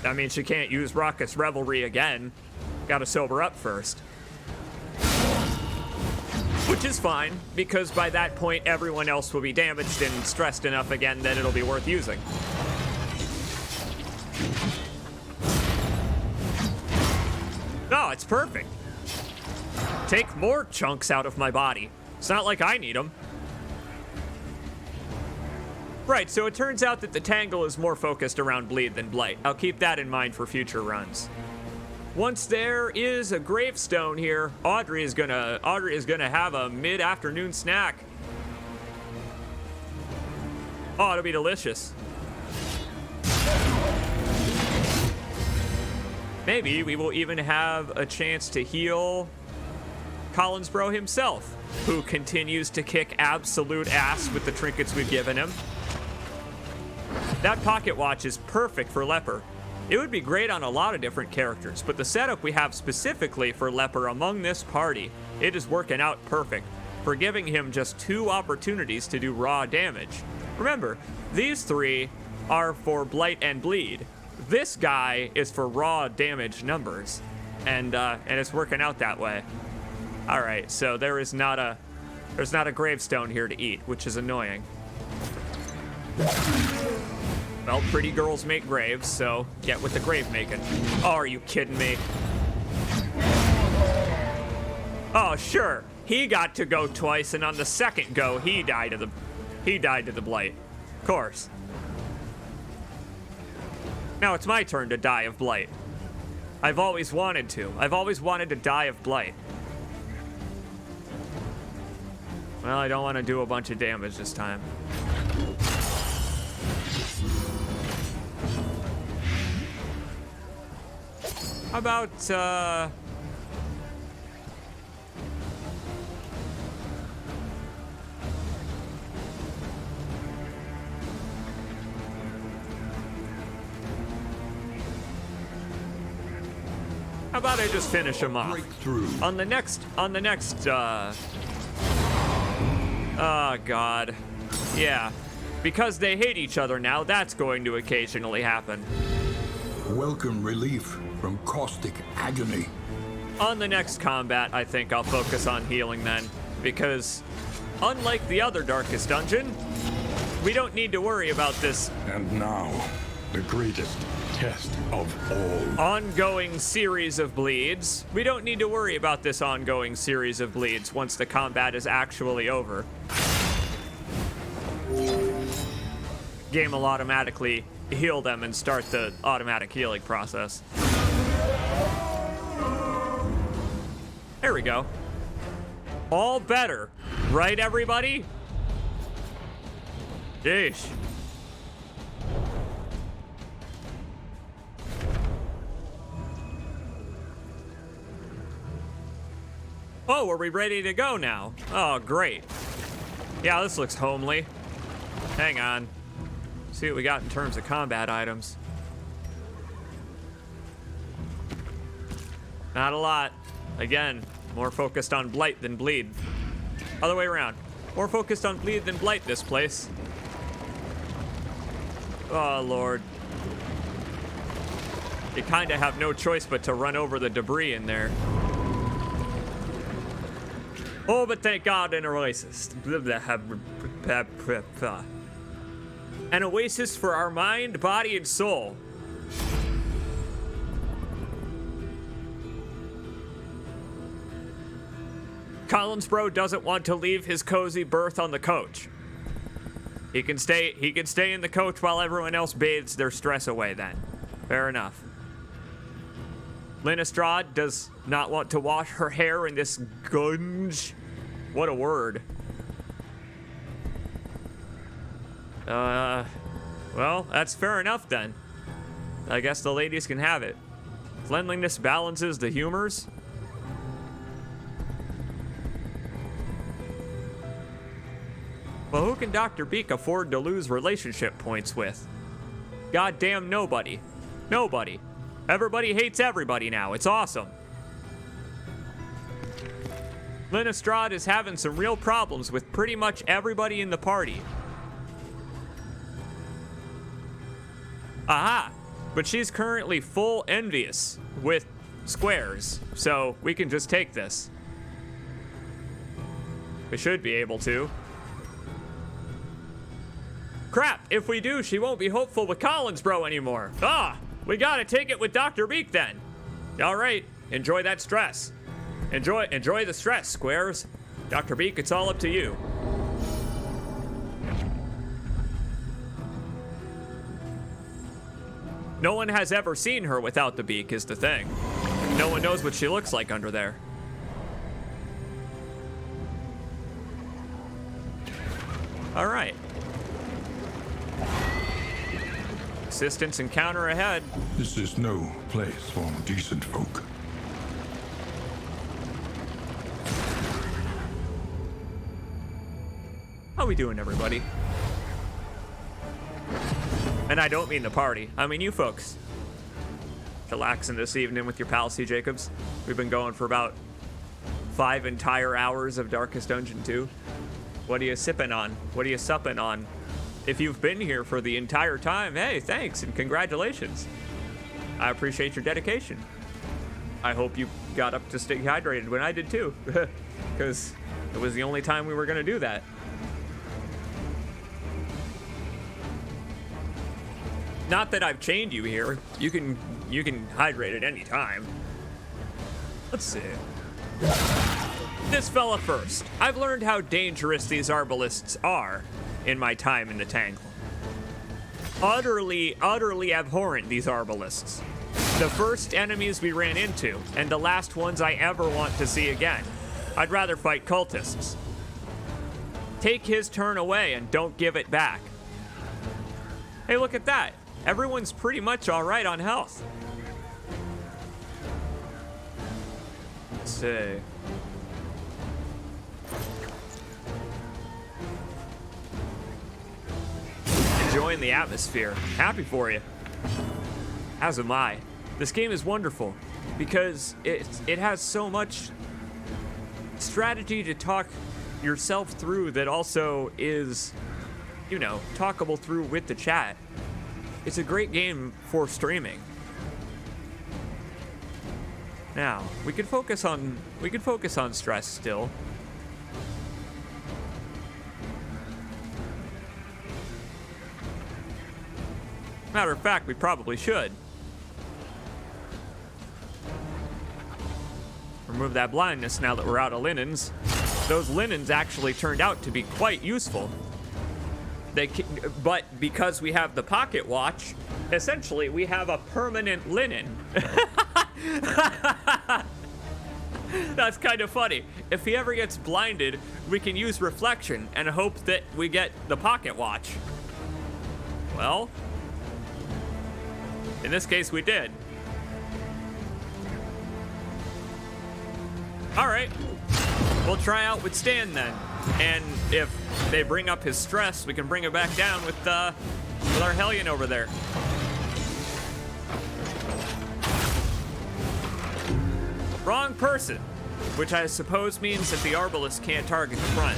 I mean, she can't use Raucous Revelry again. Gotta sober up first. Which is fine, because by that point, everyone else will be damaged and stressed enough again that it'll be worth using. Oh, it's perfect. Take more chunks out of my body. It's not like I need them. Right, so it turns out that the Tangle is more focused around Bleed than Blight. I'll keep that in mind for future runs. Once there is a gravestone here, Audrey is gonna have a mid-afternoon snack. Oh, it'll be delicious. Maybe we will even have a chance to heal Collinsbro himself, who continues to kick absolute ass with the trinkets we've given him. That pocket watch is perfect for Leper. It would be great on a lot of different characters, but the setup we have specifically for Leper among this party, it is working out perfect for giving him just 2 opportunities to do raw damage. Remember, these 3 are for Blight and Bleed. This guy is for raw damage numbers, and it's working out that way. All right, so there's not a gravestone here to eat, which is annoying. Well, pretty girls make graves, so get with the grave making. Oh, are you kidding me? Oh, sure. He got to go twice, and on the second go, he died to the Blight. Of course. Now it's my turn to die of Blight. I've always wanted to. I've always wanted to die of Blight. Well, I don't want to do a bunch of damage this time. How about, how about I just finish him off? Breakthrough. On the next, oh God. Yeah. Because they hate each other now, that's going to occasionally happen. Welcome relief from caustic agony. On the next combat, I think I'll focus on healing then, because unlike the other Darkest Dungeon, we don't need to worry about this And now, the greatest test of all. ongoing series of bleeds. We don't need to worry about this ongoing series of bleeds once the combat is actually over. Game will automatically heal them and start the automatic healing process. There we go. All better, right, everybody? Sheesh. Oh, are we ready to go now? Oh, great. Yeah, this looks homely. Hang on. See what we got in terms of combat items. Not a lot. Again, more focused on blight than bleed. Other way around. More focused on bleed than blight this place. Oh, Lord. You kind of have no choice but to run over the debris in there. Oh, but thank God, an oasis. An oasis for our mind, body, and soul. Collinsbro doesn't want to leave his cozy berth on the coach. He can stay in the coach while everyone else bathes their stress away then. Fair enough. Lynn Estrade does not want to wash her hair in this gunge. What a word. Well, that's fair enough then. I guess the ladies can have it. Cleanliness balances the humors. Well, who can Dr. Beak afford to lose relationship points with? Goddamn nobody. Nobody. Everybody hates everybody now. It's awesome. Lynn Estrade is having some real problems with pretty much everybody in the party. Aha! But she's currently full envious with squares, so we can just take this. We should be able to. Crap, if we do, she won't be hopeful with Collinsbro anymore. Ah! We gotta take it with Dr. Beak then. All right, enjoy that stress. Enjoy the stress, squares. Dr. Beak, it's all up to you. No one has ever seen her without the beak is the thing. No one knows what she looks like under there. All right. Assistance encounter ahead. This is no place for decent folk. How we doing, everybody? And I don't mean the party. I mean you folks. Chillaxing this evening with your pal C. Jacobs. We've been going for about 5 entire hours of Darkest Dungeon 2. What are you sipping on? What are you supping on? If you've been here for the entire time, hey, thanks and congratulations. I appreciate your dedication. I hope you got up to stay hydrated when I did too, because it was the only time we were gonna do that. Not that I've chained you here. You can hydrate at any time. Let's see. This fella first. I've learned how dangerous these arbalists are in my time in the Tangle. Utterly abhorrent, these arbalists. The first enemies we ran into, and the last ones I ever want to see again. I'd rather fight cultists. Take his turn away and don't give it back. Hey, look at that. Everyone's pretty much all right on health. Let's see. Enjoying the atmosphere. Happy for you. As am I. This game is wonderful because it has so much strategy to talk yourself through that also is, you know, talkable through with the chat. It's a great game for streaming. Now, we could focus on stress still. Matter of fact, we probably should. Remove that blindness now that we're out of linens. Those linens actually turned out to be quite useful. But because we have the pocket watch, essentially we have a permanent linen. That's kind of funny. If he ever gets blinded, we can use reflection and hope that we get the pocket watch. Well, in this case, we did. All right, we'll try out with Stan then. And if they bring up his stress, we can bring it back down with our Hellion over there. Wrong person, which I suppose means that the Arbalest can't target the front.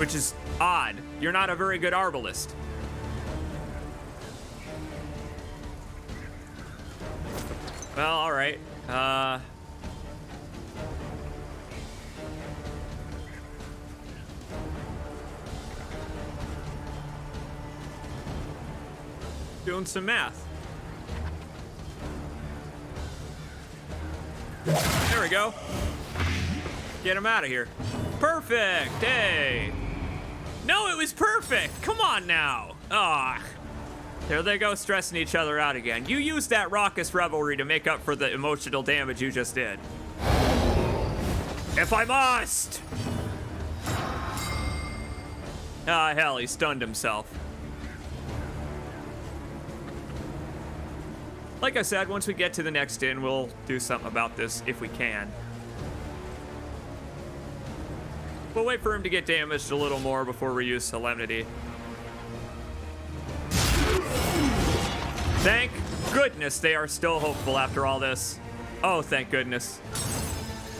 Which is odd. You're not a very good Arbalest. Well, all right. Doing some math. There we go. Get him out of here. Perfect. Hey. No, it was perfect. Come on now. Ah. There they go, stressing each other out again. You used that raucous revelry to make up for the emotional damage you just did. If I must. Ah, hell, he stunned himself. Like I said, once we get to the next inn, we'll do something about this if we can. We'll wait for him to get damaged a little more before we use Solemnity. Thank goodness they are still hopeful after all this. Oh, thank goodness.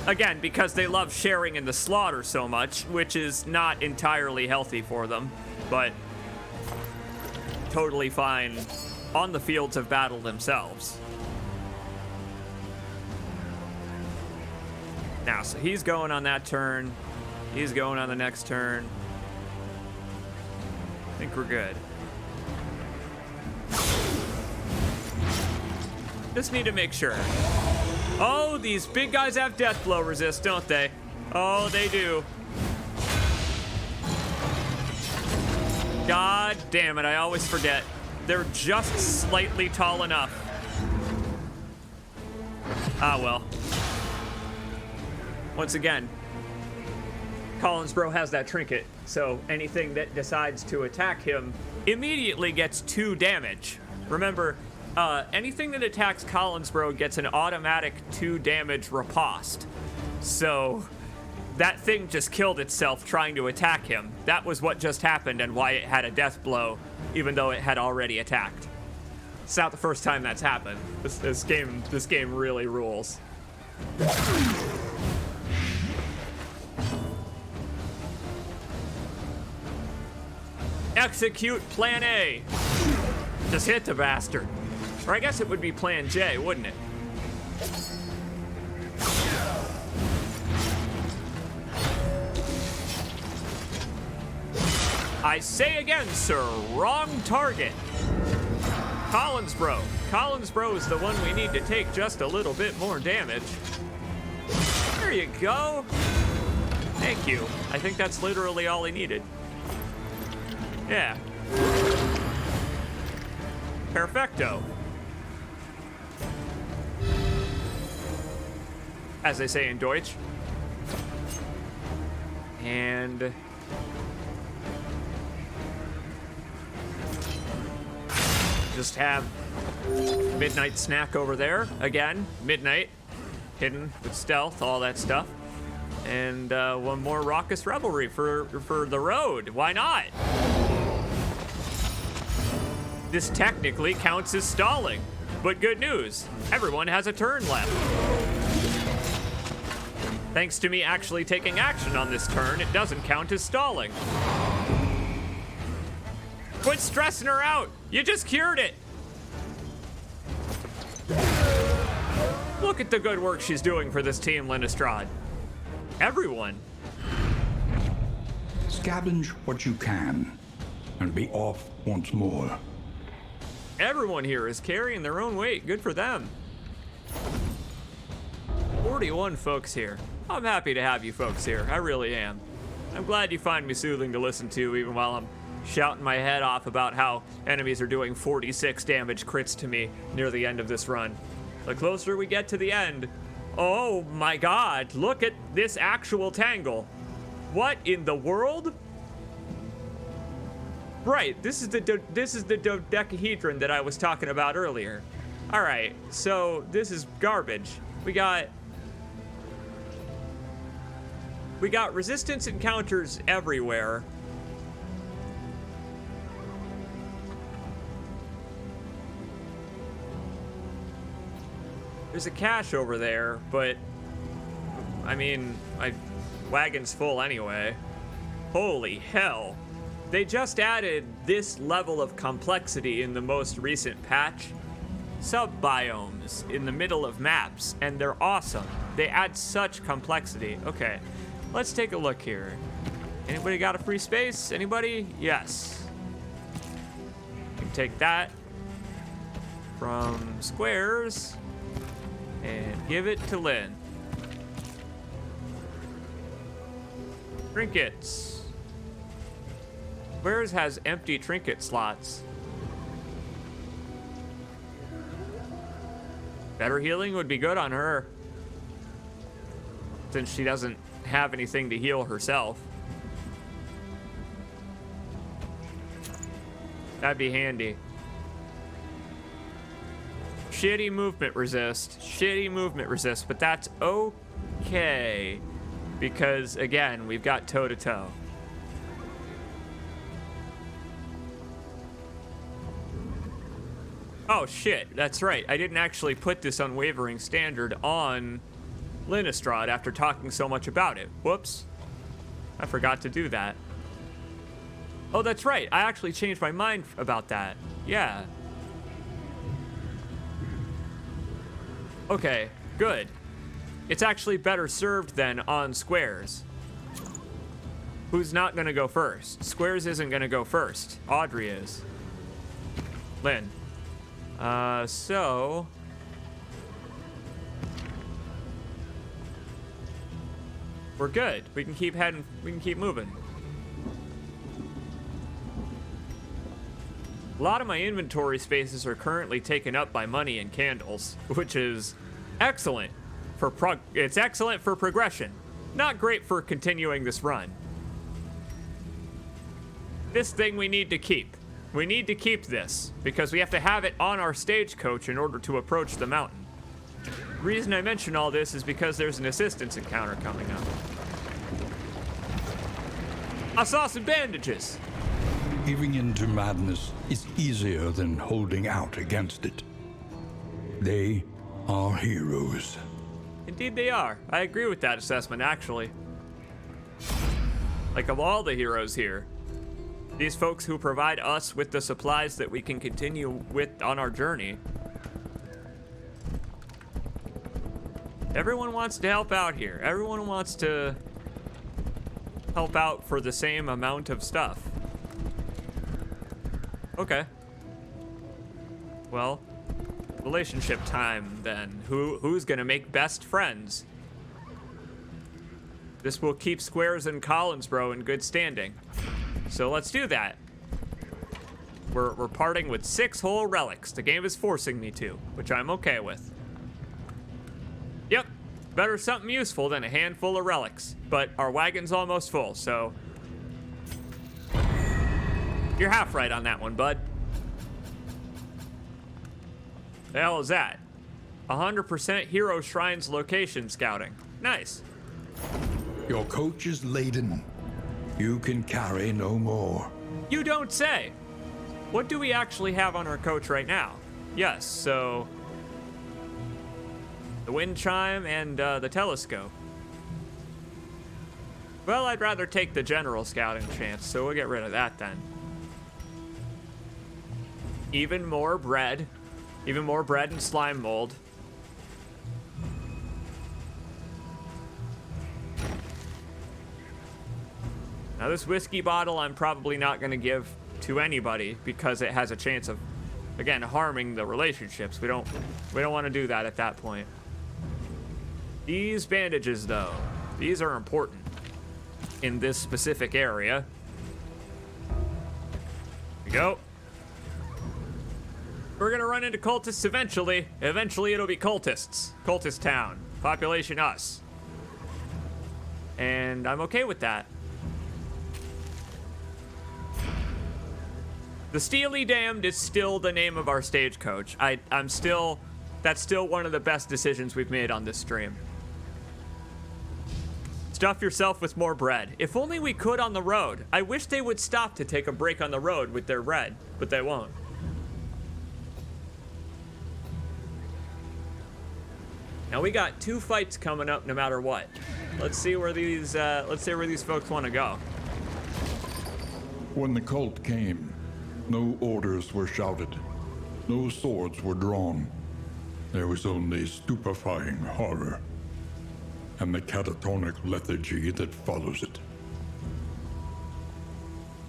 Again, because they love sharing in the slaughter so much, which is not entirely healthy for them, but totally fine on the fields of battle themselves. Now, so he's going on that turn. He's going on the next turn. I think we're good. Just need to make sure. Oh, these big guys have death blow resist, don't they? Oh, they do. God damn it, I always forget. They're just slightly tall enough. Ah, well. Once again, Collinsbro has that trinket, so anything that decides to attack him immediately gets 2 damage. Remember, anything that attacks Collinsbro gets an automatic 2 damage riposte. So that thing just killed itself trying to attack him. That was what just happened and why it had a death blow, even though it had already attacked. It's not the first time that's happened. This game really rules. Execute Plan A. Just hit the bastard. Or I guess it would be Plan J, wouldn't it? I say again, sir, wrong target. Collinsbro. Collinsbro is the one we need to take just a little bit more damage. There you go. Thank you. I think that's literally all he needed. Yeah. Perfecto. As they say in Deutsch. And just have Midnight Snack over there. Again, Midnight. Hidden with stealth, all that stuff. And one more Raucous Revelry for the road. Why not? This technically counts as stalling. But good news, everyone has a turn left. Thanks to me actually taking action on this turn, it doesn't count as stalling. Quit stressing her out. You just cured it. Look at the good work she's doing for this team, Linnestrad. Everyone. Scavenge what you can, and be off once more. Everyone here is carrying their own weight. Good for them. 41 folks here. I'm happy to have you folks here. I really am. I'm glad you find me soothing to listen to, even while I'm shouting my head off about how enemies are doing 46 damage crits to me near the end of this run. The closer we get to the end, oh my god, look at this actual tangle. What in the world? Right, this is the dodecahedron that I was talking about earlier. All right, so this is garbage. We got resistance encounters everywhere. There's a cache over there, but I mean, my wagon's full anyway. Holy hell. They just added this level of complexity in the most recent patch. Sub-biomes in the middle of maps, and they're awesome. They add such complexity. Okay, let's take a look here. Anybody got a free space? Anybody? Yes. You can take that from Squares and give it to Lynn. Trinkets. Squares has empty trinket slots. Better healing would be good on her, since she doesn't have anything to heal herself. That'd be handy. Shitty movement resist. Shitty movement resist, but that's okay. Because, again, we've got toe-to-toe. Oh, shit. That's right. I didn't actually put this unwavering standard on Lynastrad after talking so much about it. Whoops. I forgot to do that. Oh, that's right. I actually changed my mind about that. Yeah. Okay, good. It's actually better served then on Squares. Who's not gonna go first? Squares isn't gonna go first. Audrey is. Lynn. So... we're good. We can keep heading, we can keep moving. A lot of my inventory spaces are currently taken up by money and candles, which is excellent for it's excellent for progression. Not great for continuing this run. This thing we need to keep. We need to keep this because we have to have it on our stagecoach in order to approach the mountain. The reason I mention all this is because there's an assistance encounter coming up. I saw some bandages. Giving in to madness is easier than holding out against it. They are heroes. Indeed they are. I agree with that assessment, actually. Like, of all the heroes here, these folks who provide us with the supplies that we can continue with on our journey. Everyone wants to help out here. Everyone wants to help out for the same amount of stuff. Okay. Well, relationship time then. Who's gonna make best friends? This will keep Squares and Collinsbro in good standing. So let's do that. We're parting with 6 whole relics. The game is forcing me to, which I'm okay with. Yep, better something useful than a handful of relics. But our wagon's almost full, so... you're half right on that one, bud. The hell is that? 100% Hero Shrines location scouting. Nice. Your coach is laden. You can carry no more. You don't say. What do we actually have on our coach right now? Yes, so... the wind chime and the telescope. Well, I'd rather take the general scouting chance, so we'll get rid of that then. Even more bread. Even more bread and slime mold. Now this whiskey bottle I'm probably not going to give to anybody because it has a chance of, again, harming the relationships. We don't want to do that at that point. These bandages though, these are important. in this specific area. Here we go. We're gonna run into cultists eventually. Eventually it'll be cultists. Cultist town. Population us. And I'm okay with that. The Steely Damned is still the name of our stagecoach. That's still one of the best decisions we've made on this stream. Stuff yourself with more bread. If only we could on the road. I wish they would stop to take a break on the road with their bread, but they won't. Now we got 2 fights coming up no matter what. Let's see where these folks want to go. When the cult came, no orders were shouted. No swords were drawn. There was only stupefying horror and the catatonic lethargy that follows it.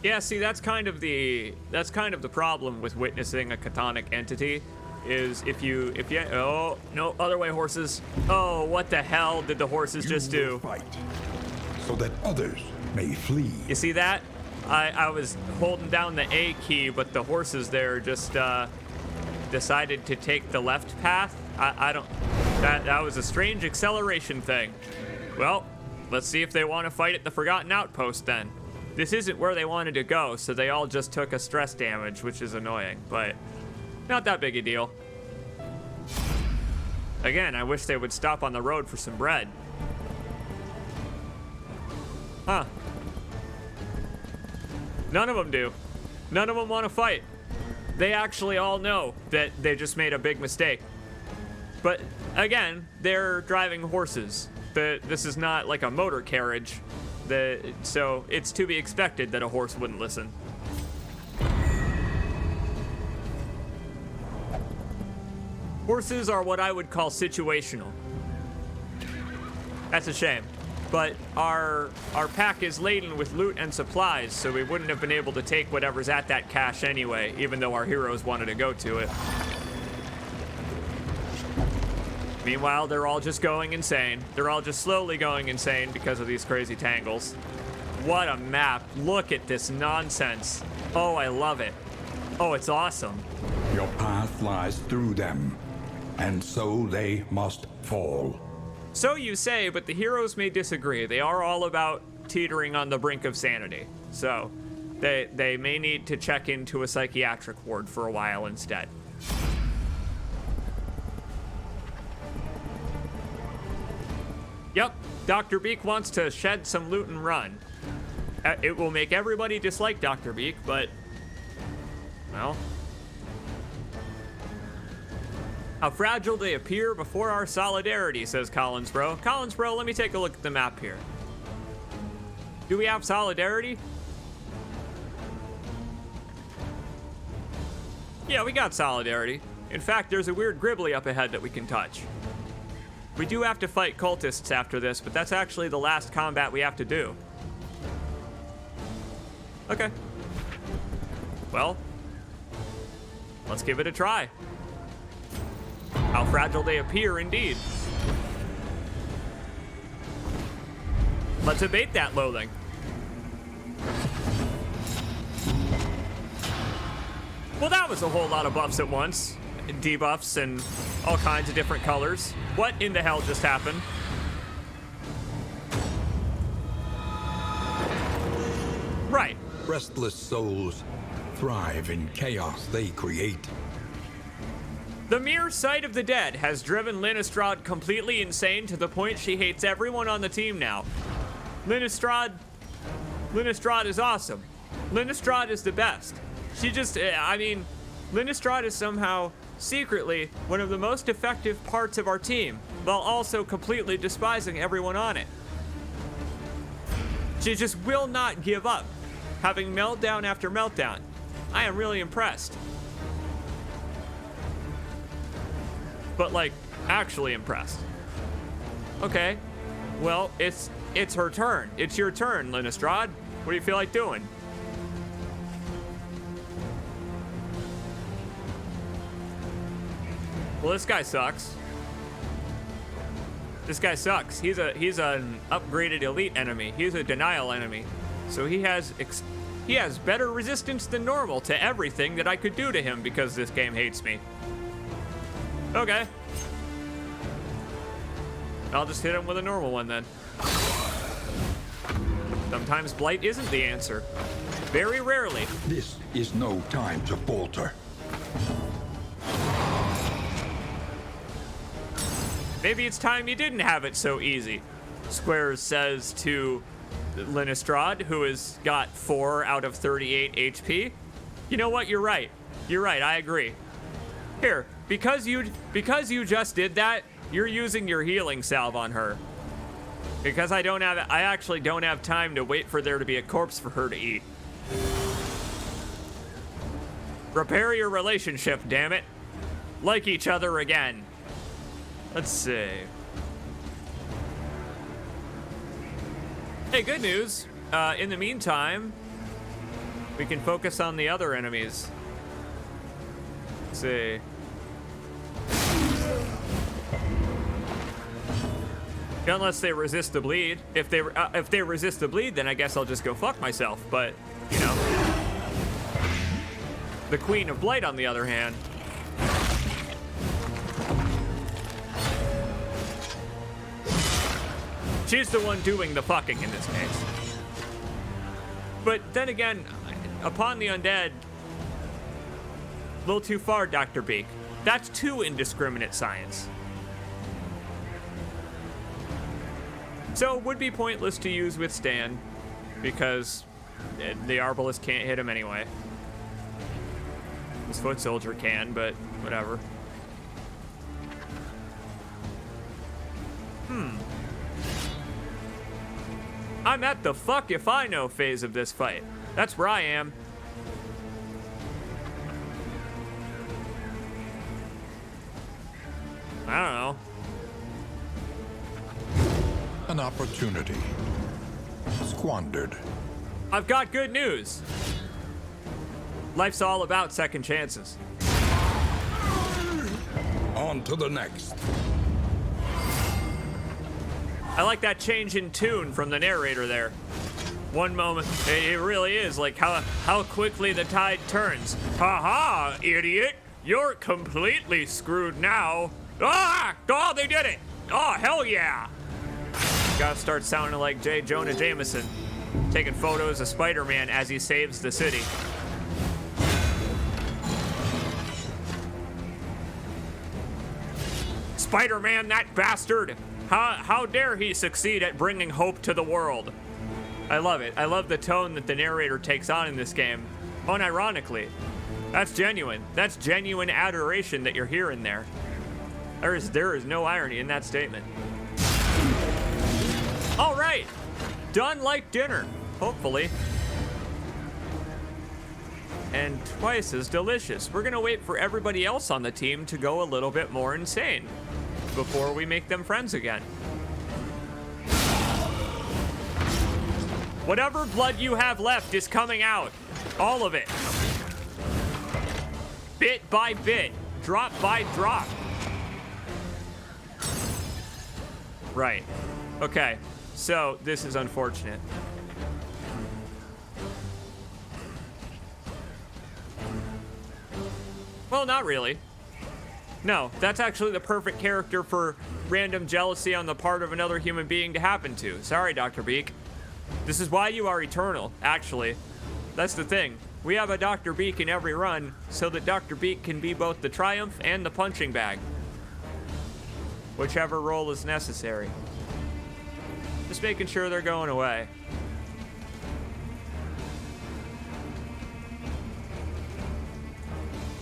Yeah, see, that's kind of the problem with witnessing a catonic entity, is if you oh no, other way, horses. Oh, what the hell did the horses just do? Fight so that others may flee. You see that? I was holding down the A key, but the horses there just decided to take the left path. That was a strange acceleration thing. Well, let's see if they want to fight at the Forgotten Outpost then. This isn't where they wanted to go, so they all just took a stress damage, which is annoying, but not that big a deal. Again, I wish they would stop on the road for some bread. Huh. None of them do. None of them want to fight. They actually all know that they just made a big mistake. But again, they're driving horses. This is not like a motor carriage. So it's to be expected that a horse wouldn't listen. Horses are what I would call situational. That's a shame. But our pack is laden with loot and supplies, so we wouldn't have been able to take whatever's at that cache anyway, even though our heroes wanted to go to it. Meanwhile, they're all just going insane. They're all just slowly going insane because of these crazy tangles. What a map. Look at this nonsense. Oh, I love it. Oh, it's awesome. Your path lies through them, and so they must fall. So you say, but the heroes may disagree. They are all about teetering on the brink of sanity. So they may need to check into a psychiatric ward for a while instead. Yep, Dr. Beak wants to shed some loot and run. It will make everybody dislike Dr. Beak, but, well. How fragile they appear before our solidarity, says Collinsbro. Collinsbro, let me take a look at the map here. Do we have solidarity? Yeah, we got solidarity. In fact, there's a weird Gribbly up ahead that we can touch. We do have to fight cultists after this, but that's actually the last combat we have to do. Okay. Well, let's give it a try. How fragile they appear, indeed. Let's abate that loathing. Well, that was a whole lot of buffs at once. Debuffs and all kinds of different colors. What in the hell just happened? Right. Restless souls thrive in chaos they create. The mere sight of the dead has driven Lynestrad completely insane to the point she hates everyone on the team now. Lynestrad is awesome. Lynestrad is the best. Lynestrad is somehow secretly one of the most effective parts of our team, while also completely despising everyone on it. She just will not give up, having meltdown after meltdown. I am really impressed. But, like, actually impressed. Okay, well, it's her turn. It's your turn, Lynestrad. What do you feel like doing? Well, this guy sucks. This guy sucks. He's an upgraded elite enemy. He's a denial enemy. So he has better resistance than normal to everything that I could do to him because this game hates me. Okay. I'll just hit him with a normal one then. Sometimes Blight isn't the answer. Very rarely. This is no time to falter. Maybe it's time you didn't have it so easy, Squares says to Linistrad, who has got 4 out of 38 HP. You know what? You're right. You're right. I agree. Here, because you just did that, you're using your healing salve on her. Because I actually don't have time to wait for there to be a corpse for her to eat. Repair your relationship, damn it. Like each other again. Let's see. Hey, good news. In the meantime, we can focus on the other enemies. Let's see. Unless they resist the bleed. If they resist the bleed, then I guess I'll just go fuck myself. But, you know. The Queen of Blight, on the other hand. She's the one doing the fucking in this case. But then again, upon the undead, a little too far, Dr. Beak. That's too indiscriminate science. So it would be pointless to use Withstand, because the Arbalest can't hit him anyway. His foot soldier can, but whatever. I'm at the fuck if I know phase of this fight. That's where I am. I don't know. An opportunity squandered. I've got good news. Life's all about second chances. On to the next. I like that change in tune from the narrator there. One moment, it really is like how quickly the tide turns. Ha-ha, idiot! You're completely screwed now. Ah! Oh, they did it! Oh, hell yeah! Gotta start sounding like J. Jonah Jameson, taking photos of Spider-Man as he saves the city. Spider-Man, that bastard! How dare he succeed at bringing hope to the world? I love it. I love the tone that the narrator takes on in this game. Unironically. That's genuine. That's genuine adoration that you're hearing there. There is no irony in that statement. All right. Done like dinner, hopefully. And twice as delicious. We're gonna wait for everybody else on the team to go a little bit more insane before we make them friends again. Whatever blood you have left is coming out. All of it. Bit by bit. Drop by drop. Right. Okay. So, this is unfortunate. Well, not really. No, that's actually the perfect character for random jealousy on the part of another human being to happen to. Sorry, Dr. Beak. This is why you are eternal, actually. That's the thing. We have a Dr. Beak in every run, so that Dr. Beak can be both the triumph and the punching bag. Whichever role is necessary. Just making sure they're going away.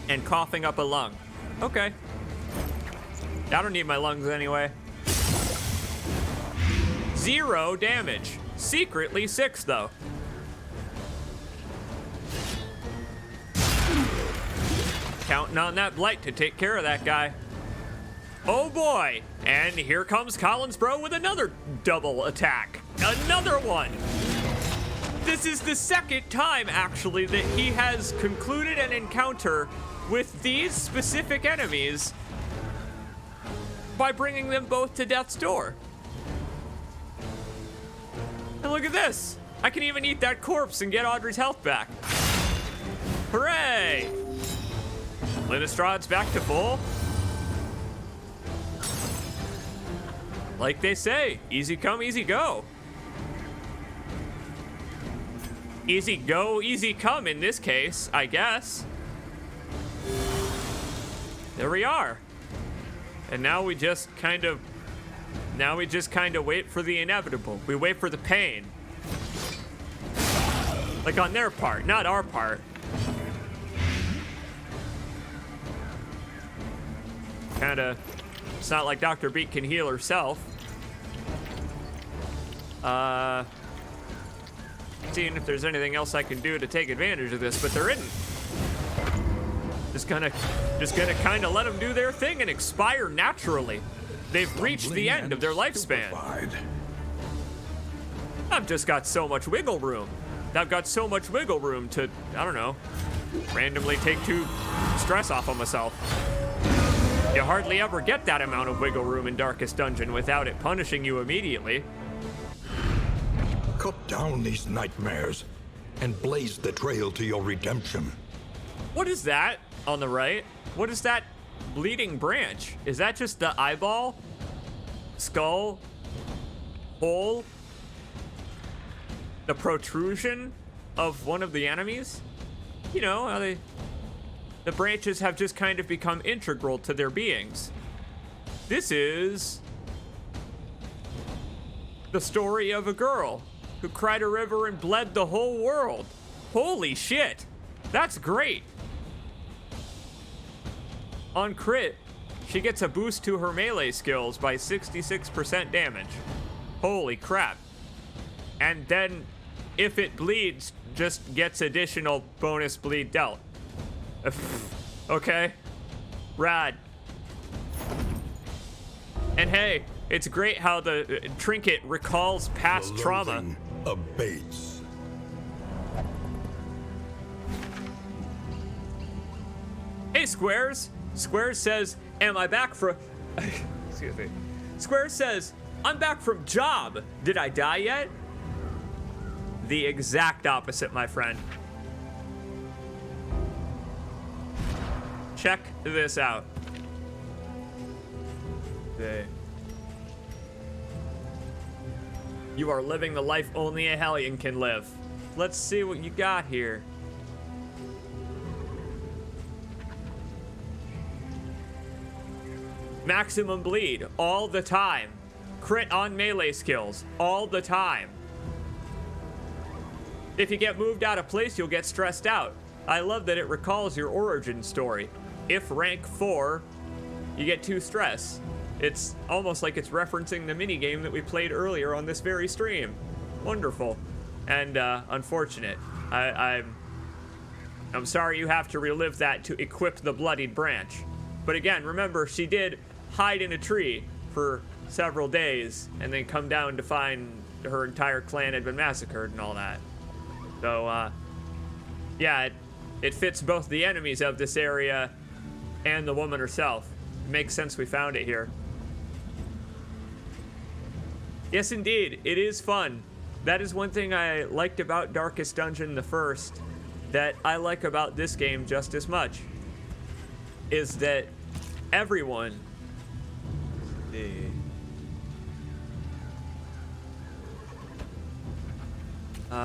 And coughing up a lung. Okay. I don't need my lungs anyway. 0 damage. Secretly 6, though. Counting on that blight to take care of that guy. Oh boy! And here comes Collins Bro with another double attack. Another one! This is the second time, actually, that he has concluded an encounter with these specific enemies by bringing them both to death's door. And look at this. I can even eat that corpse and get Audrey's health back. Hooray! Innistrād's back to full. Like they say, easy come, easy go. Easy go, easy come in this case, I guess. There we are. And now we just kind of wait for the inevitable. We wait for the pain. Like on their part, not our part. Kinda, it's not like Dr. Beat can heal herself. Seeing if there's anything else I can do to take advantage of this, but there isn't. Just gonna kind of let them do their thing and expire naturally. They've reached the end of their lifespan. I've just got so much wiggle room. I've got so much wiggle room to, I don't know, randomly take 2 stress off of myself. You hardly ever get that amount of wiggle room in Darkest Dungeon without it punishing you immediately. Cut down these nightmares and blaze the trail to your redemption. What is that on the right? What is that bleeding branch? Is that just the eyeball? Skull? Hole? The protrusion of one of the enemies? You know, how the branches have just kind of become integral to their beings. This is the story of a girl who cried a river and bled the whole world. Holy shit, that's great. On crit, she gets a boost to her melee skills by 66% damage. Holy crap. And then, if it bleeds, just gets additional bonus bleed dealt. Okay. Rad. And hey, it's great how the trinket recalls past trauma. Abates. Hey, Squares. Squares says, am I back from... Excuse me. Squares says, I'm back from job. Did I die yet? The exact opposite, my friend. Check this out. You are living the life only a Hellion can live. Let's see what you got here. Maximum bleed all the time. Crit on melee skills all the time. If you get moved out of place, you'll get stressed out. I love that it recalls your origin story. If rank 4, you get 2 stress. It's almost like it's referencing the minigame that we played earlier on this very stream. Wonderful. And unfortunate. I'm sorry you have to relive that to equip the bloodied branch. But again, remember, she did hide in a tree for several days and then come down to find her entire clan had been massacred and all that. So, yeah, it fits both the enemies of this area and the woman herself. It makes sense we found it here. Yes, indeed, it is fun. That is one thing I liked about Darkest Dungeon the first, that I like about this game just as much, is that everyone...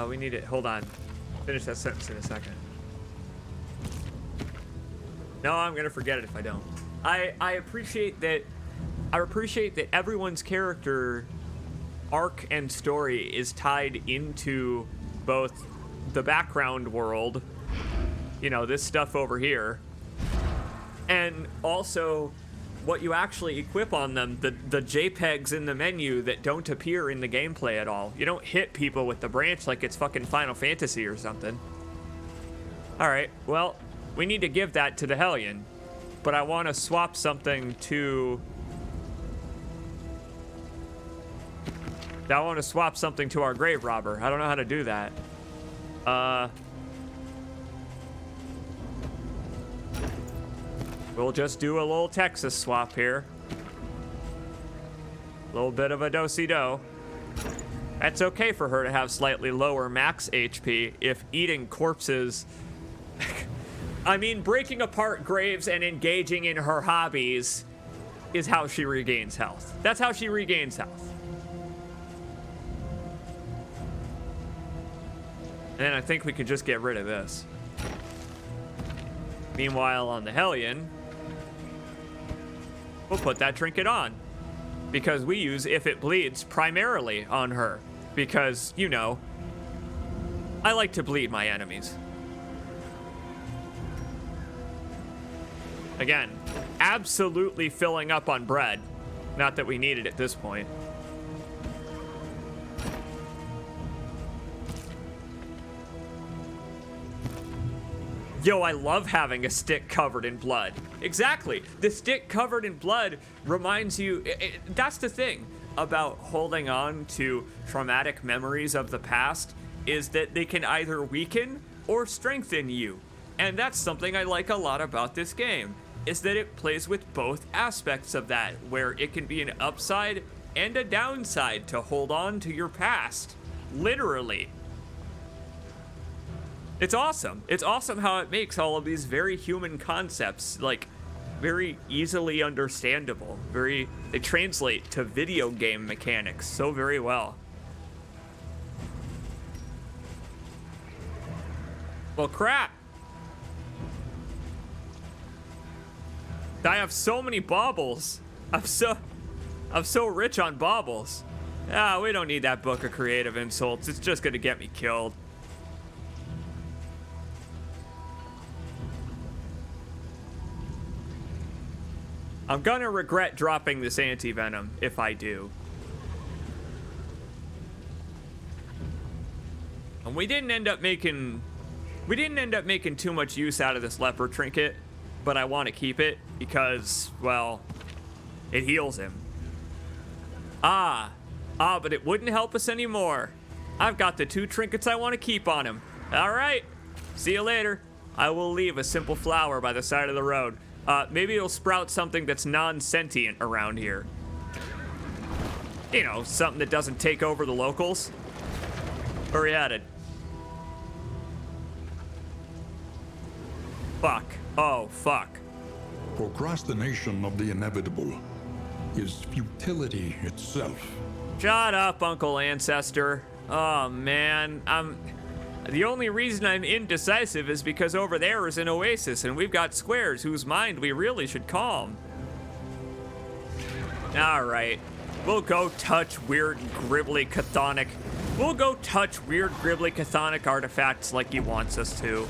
we need it. Hold on. Finish that sentence in a second. No, I'm gonna forget it if I don't. I appreciate that. I appreciate that everyone's character arc and story is tied into both the background world, you know, this stuff over here, and also what you actually equip on them, the JPEGs in the menu that don't appear in the gameplay at all. You don't hit people with the branch like it's fucking Final Fantasy or something. Alright, well, we need to give that to the Hellion, but I want to swap something to... I want to swap something to our Grave Robber. I don't know how to do that. We'll just do a little Texas swap here. little bit of a do-si-do. That's okay for her to have slightly lower max HP if eating corpses... I mean, breaking apart graves and engaging in her hobbies is how she regains health. That's how she regains health. And I think we could just get rid of this. Meanwhile, on the Hellion, we'll put that trinket on. Because we use If It Bleeds primarily on her. Because, you know, I like to bleed my enemies. Again, absolutely filling up on bread. Not that we need it at this point. Yo, I love having a stick covered in blood. Exactly. The stick covered in blood reminds you... that's the thing about holding on to traumatic memories of the past, is that they can either weaken or strengthen you. And that's something I like a lot about this game, is that it plays with both aspects of that, where it can be an upside and a downside to hold on to your past. Literally. It's awesome. It's awesome how it makes all of these very human concepts, like, very easily understandable. They translate to video game mechanics so very well. Well, crap. I have so many baubles. I'm so rich on baubles. Ah, we don't need that book of creative insults. It's just gonna get me killed. I'm gonna regret dropping this anti-venom if I do. And we didn't end up making too much use out of this leper trinket, but I want to keep it because, well, it heals him. But it wouldn't help us anymore. I've got the 2 trinkets I want to keep on him. All right, see you later. I will leave a simple flower by the side of the road. Maybe it'll sprout something that's non-sentient around here. You know, something that doesn't take over the locals. Where are you headed? Fuck. Oh, fuck. Procrastination of the inevitable is futility itself. Shut up, Uncle Ancestor. Oh, man. The only reason I'm indecisive is because over there is an oasis, and we've got squares whose mind we really should calm. Alright. We'll go touch weird, gribbly, chthonic. We'll go touch weird, gribbly, chthonic artifacts like he wants us to.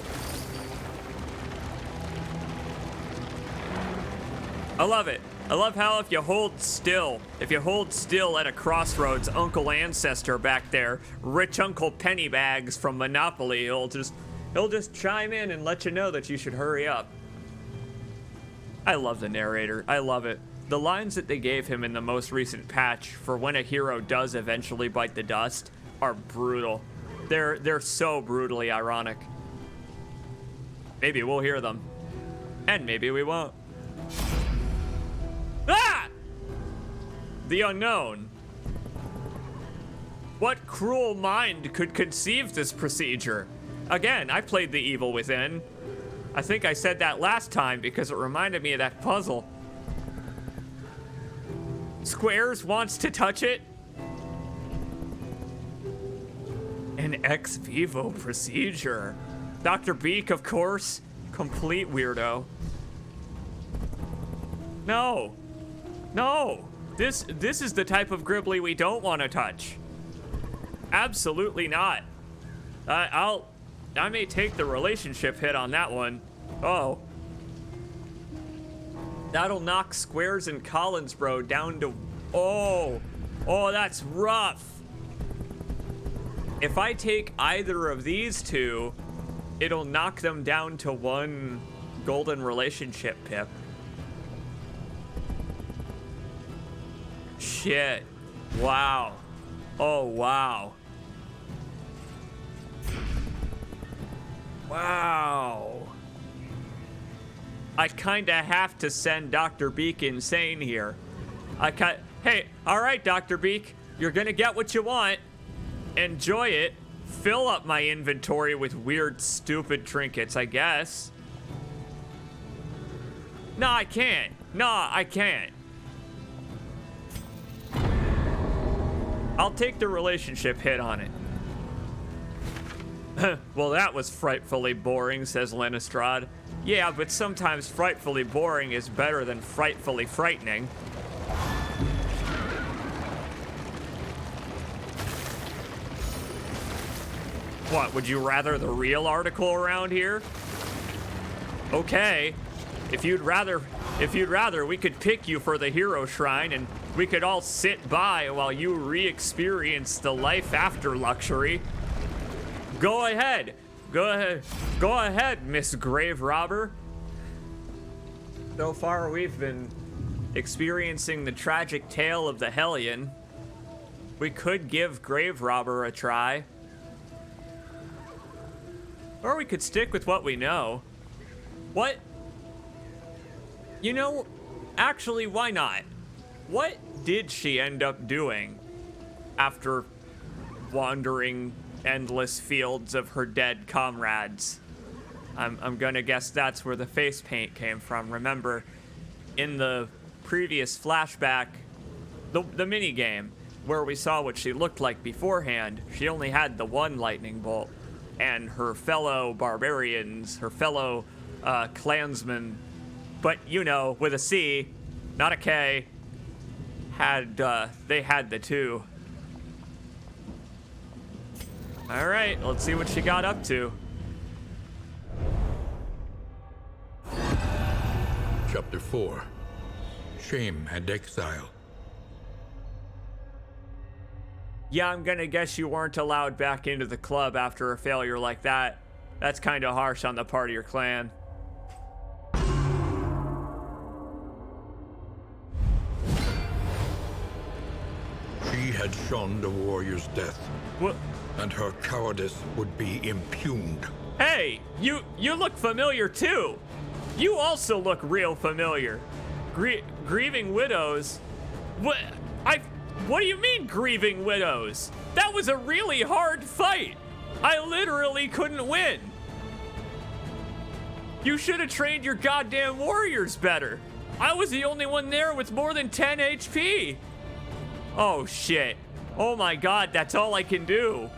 I love it. I love how if you hold still at a crossroads, Uncle Ancestor back there, rich Uncle Pennybags from Monopoly, he'll just chime in and let you know that you should hurry up. I love the narrator. I love it. The lines that they gave him in the most recent patch for when a hero does eventually bite the dust are brutal. They're so brutally ironic. Maybe we'll hear them. And maybe we won't. Ah! The unknown. What cruel mind could conceive this procedure? Again, I played The Evil Within. I think I said that last time because it reminded me of that puzzle. Squares wants to touch it? An ex vivo procedure. Dr. Beak, of course. Complete weirdo. No. No. This is the type of Gribbly we don't want to touch. Absolutely not. I may take the relationship hit on that one. Oh. That'll knock Squares and Collinsbro down to... Oh. Oh, that's rough. If I take either of these two, it'll knock them down to 1 golden relationship pip. Shit. Wow. Oh, wow. Wow. I kinda have to send Dr. Beak insane here. Hey, all right, Dr. Beak. You're gonna get what you want. Enjoy it. Fill up my inventory with weird, stupid trinkets, I guess. No, I can't. No, I can't. I'll take the relationship hit on it. Well, that was frightfully boring, says Lenestrad. Yeah, but sometimes frightfully boring is better than frightfully frightening. What, would you rather the real article around here? Okay. If you'd rather, we could pick you for the hero shrine and we could all sit by while you re-experience the life after luxury. Go ahead. Go ahead, Miss Grave Robber. So far, we've been experiencing the tragic tale of the Hellion. We could give Grave Robber a try. Or we could stick with what we know. What? You know, actually, why not? What did she end up doing after wandering endless fields of her dead comrades? I'm gonna guess that's where the face paint came from. Remember, in the previous flashback, the mini game, where we saw what she looked like beforehand, she only had the one lightning bolt, and her fellow barbarians, her fellow clansmen, but you know, with a C, not a K, they had the two. All right, let's see what she got up to. Chapter 4. Shame and Exile. Yeah, I'm gonna guess you weren't allowed back into the club after a failure like that. That's kind of harsh on the part of your clan. She had shunned a warrior's death, What? and her cowardice would be impugned. Hey, you look familiar too. You also look real familiar. Grieving widows? What? What do you mean, grieving widows? That was a really hard fight. I literally couldn't win. You should have trained your goddamn warriors better. I was the only one there with more than 10 HP. Oh shit. Oh my god, that's all I can do.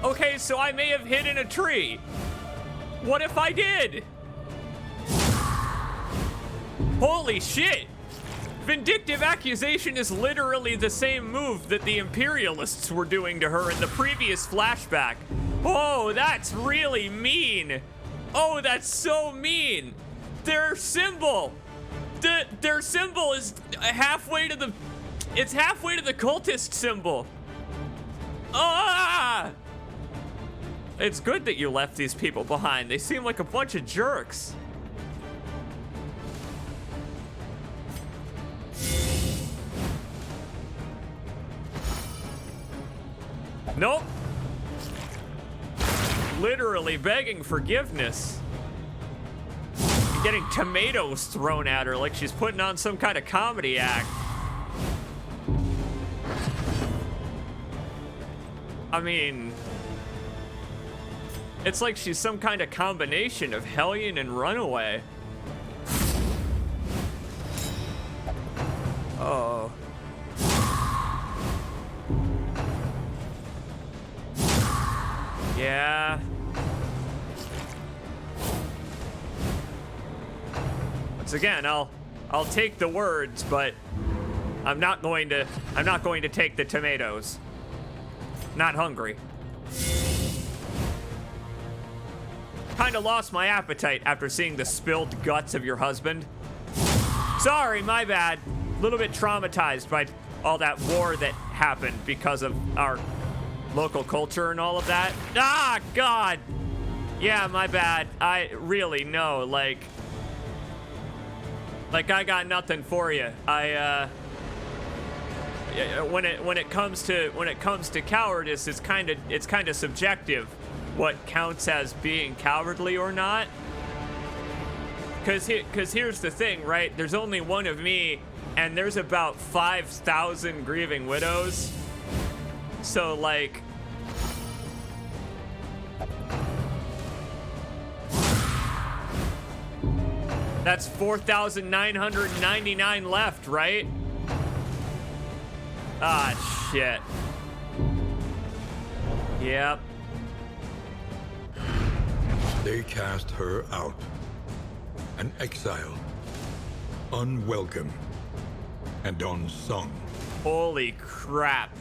Okay, so I may have hidden a tree. What if I did? Holy shit! Vindictive Accusation is literally the same move that the Imperialists were doing to her in the previous flashback. Oh, that's really mean. Oh, that's so mean. Their symbol. Their symbol is halfway to the... It's halfway to the cultist symbol. Ah! It's good that you left these people behind. They seem like a bunch of jerks. Nope. Literally begging forgiveness. Getting tomatoes thrown at her like she's putting on some kind of comedy act. I mean, it's like she's some kind of combination of Hellion and Runaway. Oh. Yeah. Once again, I'll take the words, but I'm not going to take the tomatoes. Not hungry. Kinda lost my appetite after seeing the spilled guts of your husband. Sorry, my bad. A little bit traumatized by all that war that happened because of our local culture and all of that. Ah, God. Yeah, my bad. I really know, like I got nothing for you. When it comes to cowardice, it's kind of subjective. what counts as being cowardly or not. Because here's the thing, right? There's only one of me, and there's about 5,000 grieving widows. So, like... That's 4,999 left, right? Ah, shit. Yep. They cast her out. An exile. Unwelcome. And unsung. Holy crap.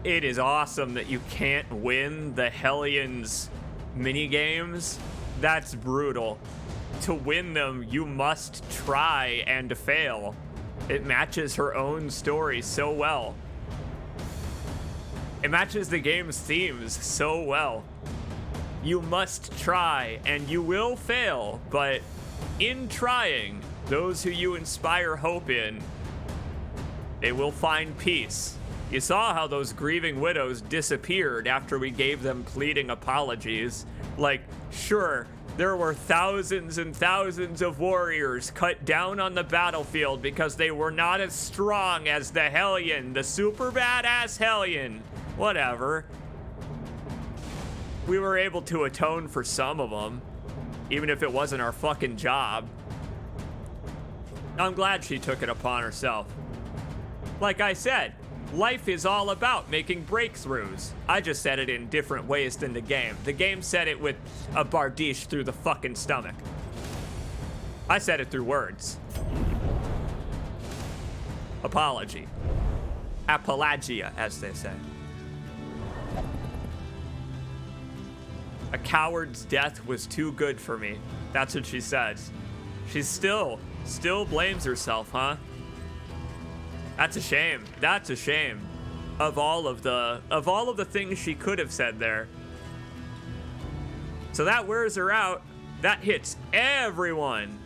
It is awesome that you can't win the Hellions minigames. That's brutal. To win them, you must try and fail. It matches her own story so well. It matches the game's themes so well. You must try and you will fail, but in trying, those who you inspire hope in, they will find peace. You saw how those grieving widows disappeared after we gave them pleading apologies. Like, sure, there were thousands and thousands of warriors cut down on the battlefield because they were not as strong as the Hellion, the super badass Hellion. Whatever. We were able to atone for some of them, even if it wasn't our fucking job. I'm glad she took it upon herself. Like I said, life is all about making breakthroughs. I just said it in different ways than the game. The game said it with a bardiche through the fucking stomach. I said it through words. Apology. Apologia, as they say. A coward's death was too good for me. That's what she says. She still blames herself, huh? That's a shame. That's a shame. Of all of the things she could have said there. So that wears her out. That hits everyone.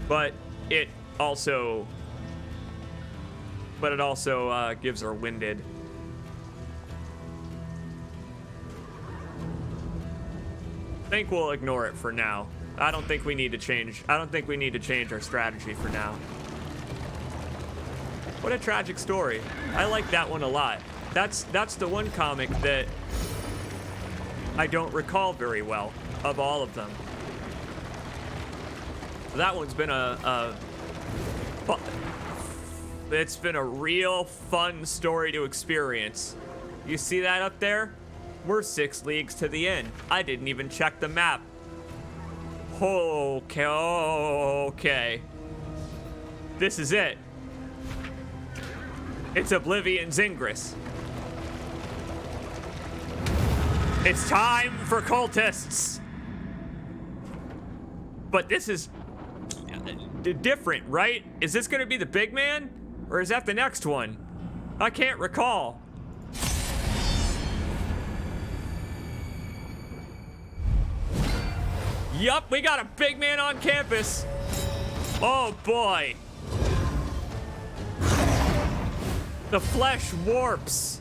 But it also gives her winded. I think we'll ignore it for now. I don't think we need to change our strategy for now. What a tragic story. I like that one a lot. That's the one comic that I don't recall very well of all of them. That one's been it's been a real fun story to experience. You see that up there? We're 6 leagues to the end. I didn't even check the map. Okay. This is it. It's Oblivion Zingris. It's time for cultists. But this is different, right? Is this gonna be the big man? Or is that the next one? I can't recall. Yup, we got a big man on campus. Oh boy. The flesh warps.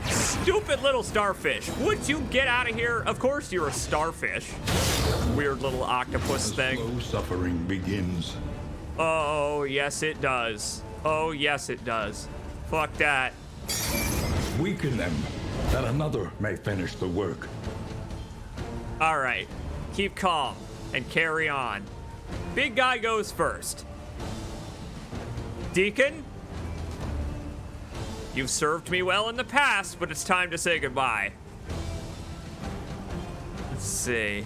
Stupid little starfish. Would you get out of here? Of course you're a starfish. Weird little octopus thing. Slow suffering begins. Oh, yes it does. Oh, yes it does. Fuck that. Weaken them, that another may finish the work. All right. Keep calm and carry on. Big guy goes first. Deacon? You've served me well in the past, but it's time to say goodbye. Let's see.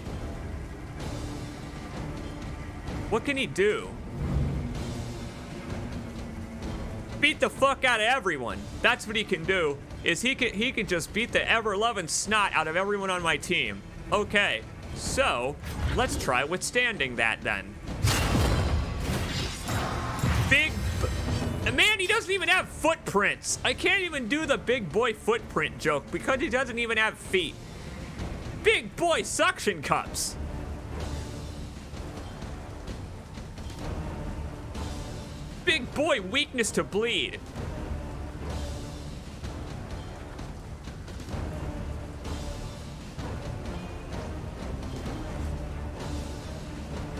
What can he do? Beat the fuck out of everyone. That's what he can do. Is he can just beat the ever-loving snot out of everyone on my team. Okay, so let's try withstanding that then. Man, he doesn't even have footprints. I can't even do the big boy footprint joke because he doesn't even have feet. Big boy suction cups. Big boy weakness to bleed.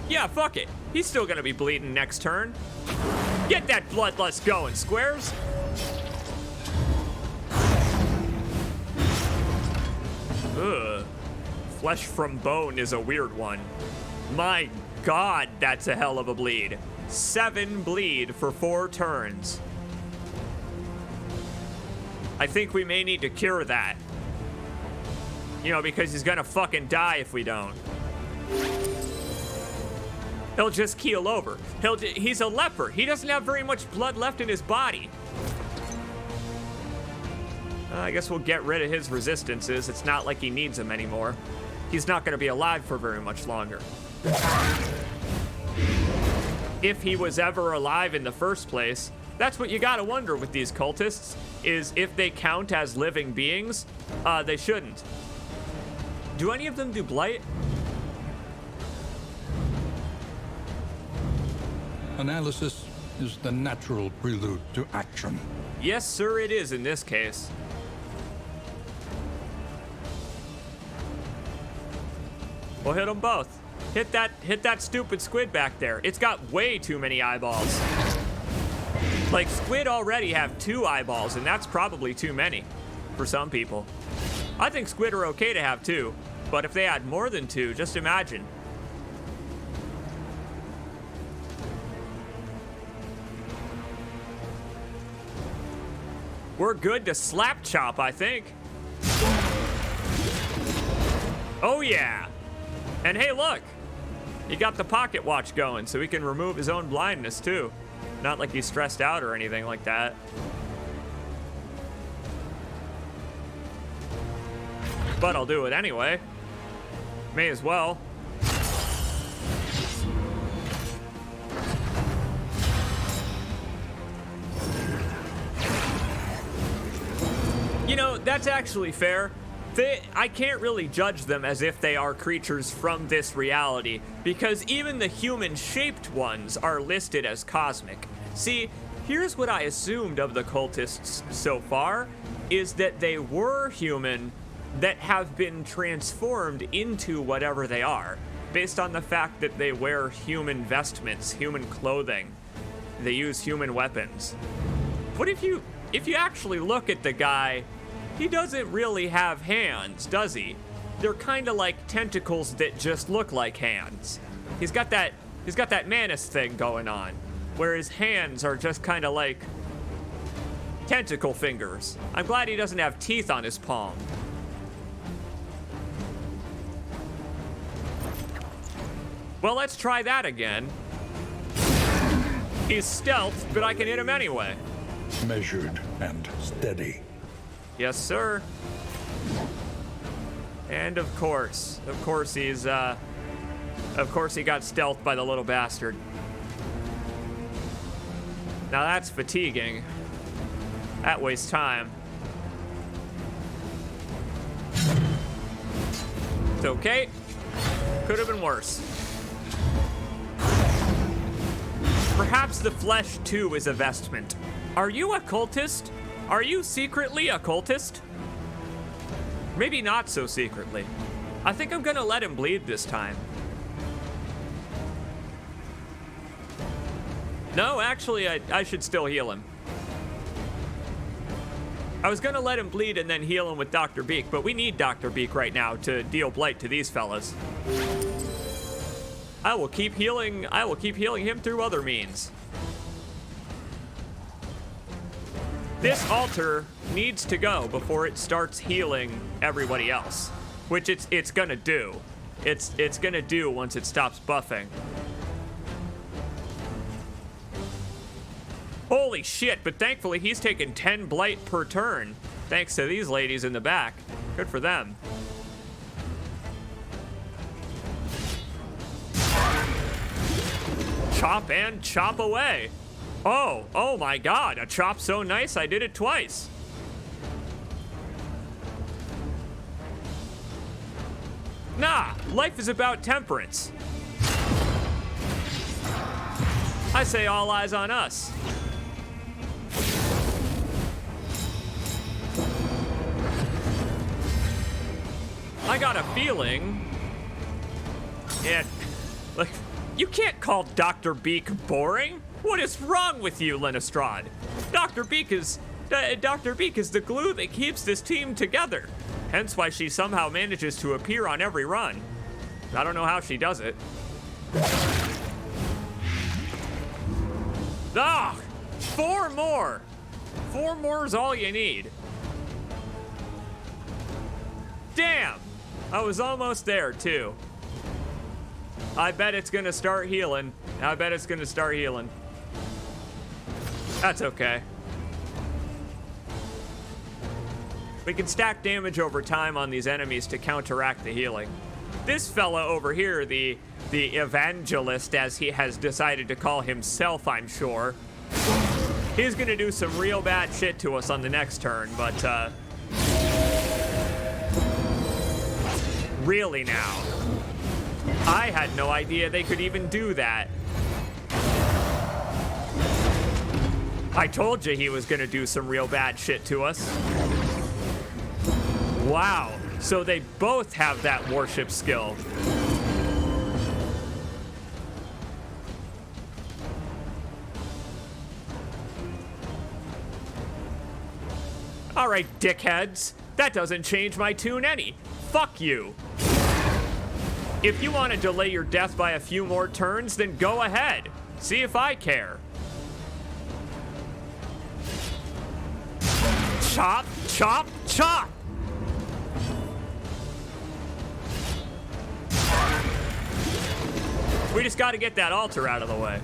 Yeah, fuck it. He's still gonna be bleeding next turn. Get that bloodlust going, Squares. Ugh. Flesh from bone is a weird one. My God, that's a hell of a bleed. 7 bleed for 4 turns. I think we may need to cure that. You know, because he's gonna fucking die if we don't. He'll just keel over. He's a leper. He doesn't have very much blood left in his body. I guess we'll get rid of his resistances. It's not like he needs them anymore. He's not gonna be alive for very much longer. If he was ever alive in the first place. That's what you gotta wonder with these cultists, is if they count as living beings. They shouldn't. Do any of them do blight? Analysis is the natural prelude to action. Yes, sir, it is in this case. We'll hit them both. Hit that stupid squid back there. It's got way too many eyeballs. Like, squid already have 2 eyeballs, and that's probably too many for some people. I think squid are okay to have 2, but if they had more than 2, just imagine. We're good to slap chop, I think. Oh yeah. And hey, look. He got the pocket watch going, so he can remove his own blindness too. Not like he's stressed out or anything like that. But I'll do it anyway. May as well. You know, that's actually fair. I can't really judge them as if they are creatures from this reality, because even the human-shaped ones are listed as cosmic. See, here's what I assumed of the cultists so far, is that they were human that have been transformed into whatever they are, based on the fact that they wear human vestments, human clothing. They use human weapons. What if you actually look at the guy? He doesn't really have hands, does he? They're kind of like tentacles that just look like hands. He's got that Manus thing going on, where his hands are just kind of like tentacle fingers. I'm glad he doesn't have teeth on his palm. Well, let's try that again. He's stealthed, but I can hit him anyway. Measured and steady. Yes, sir. And of course he got stealthed by the little bastard. Now that's fatiguing. That wastes time. It's okay. Could have been worse. Perhaps the flesh too is a vestment. Are you a cultist? Are you secretly a cultist? Maybe not so secretly. I think I'm gonna let him bleed this time. No, actually, I should still heal him. I was gonna let him bleed and then heal him with Dr. Beak, but we need Dr. Beak right now to deal blight to these fellas. I will keep healing him through other means. This altar needs to go before it starts healing everybody else, which it's gonna do. It's gonna do once it stops buffing. Holy shit, but thankfully he's taken 10 blight per turn, thanks to these ladies in the back. Good for them. Chop and chop away. Oh my god, a chop so nice I did it twice. Nah, life is about temperance. I say all eyes on us. I got a feeling You can't call Dr. Beak boring. What is wrong with you, Linistrad? Dr. Beak is the glue that keeps this team together. Hence why she somehow manages to appear on every run. I don't know how she does it. Ah! 4 more! 4 more is all you need. Damn! I was almost there, too. I bet it's gonna start healing. That's okay. We can stack damage over time on these enemies to counteract the healing. This fella over here, the evangelist, as he has decided to call himself, I'm sure, he's gonna do some real bad shit to us on the next turn, but really now. I had no idea they could even do that. I told you he was gonna do some real bad shit to us. Wow, so they both have that warship skill. All right, dickheads, that doesn't change my tune any. Fuck you. If you want to delay your death by a few more turns, then go ahead. See if I care. Chop, chop, chop! We just got to get that altar out of the way.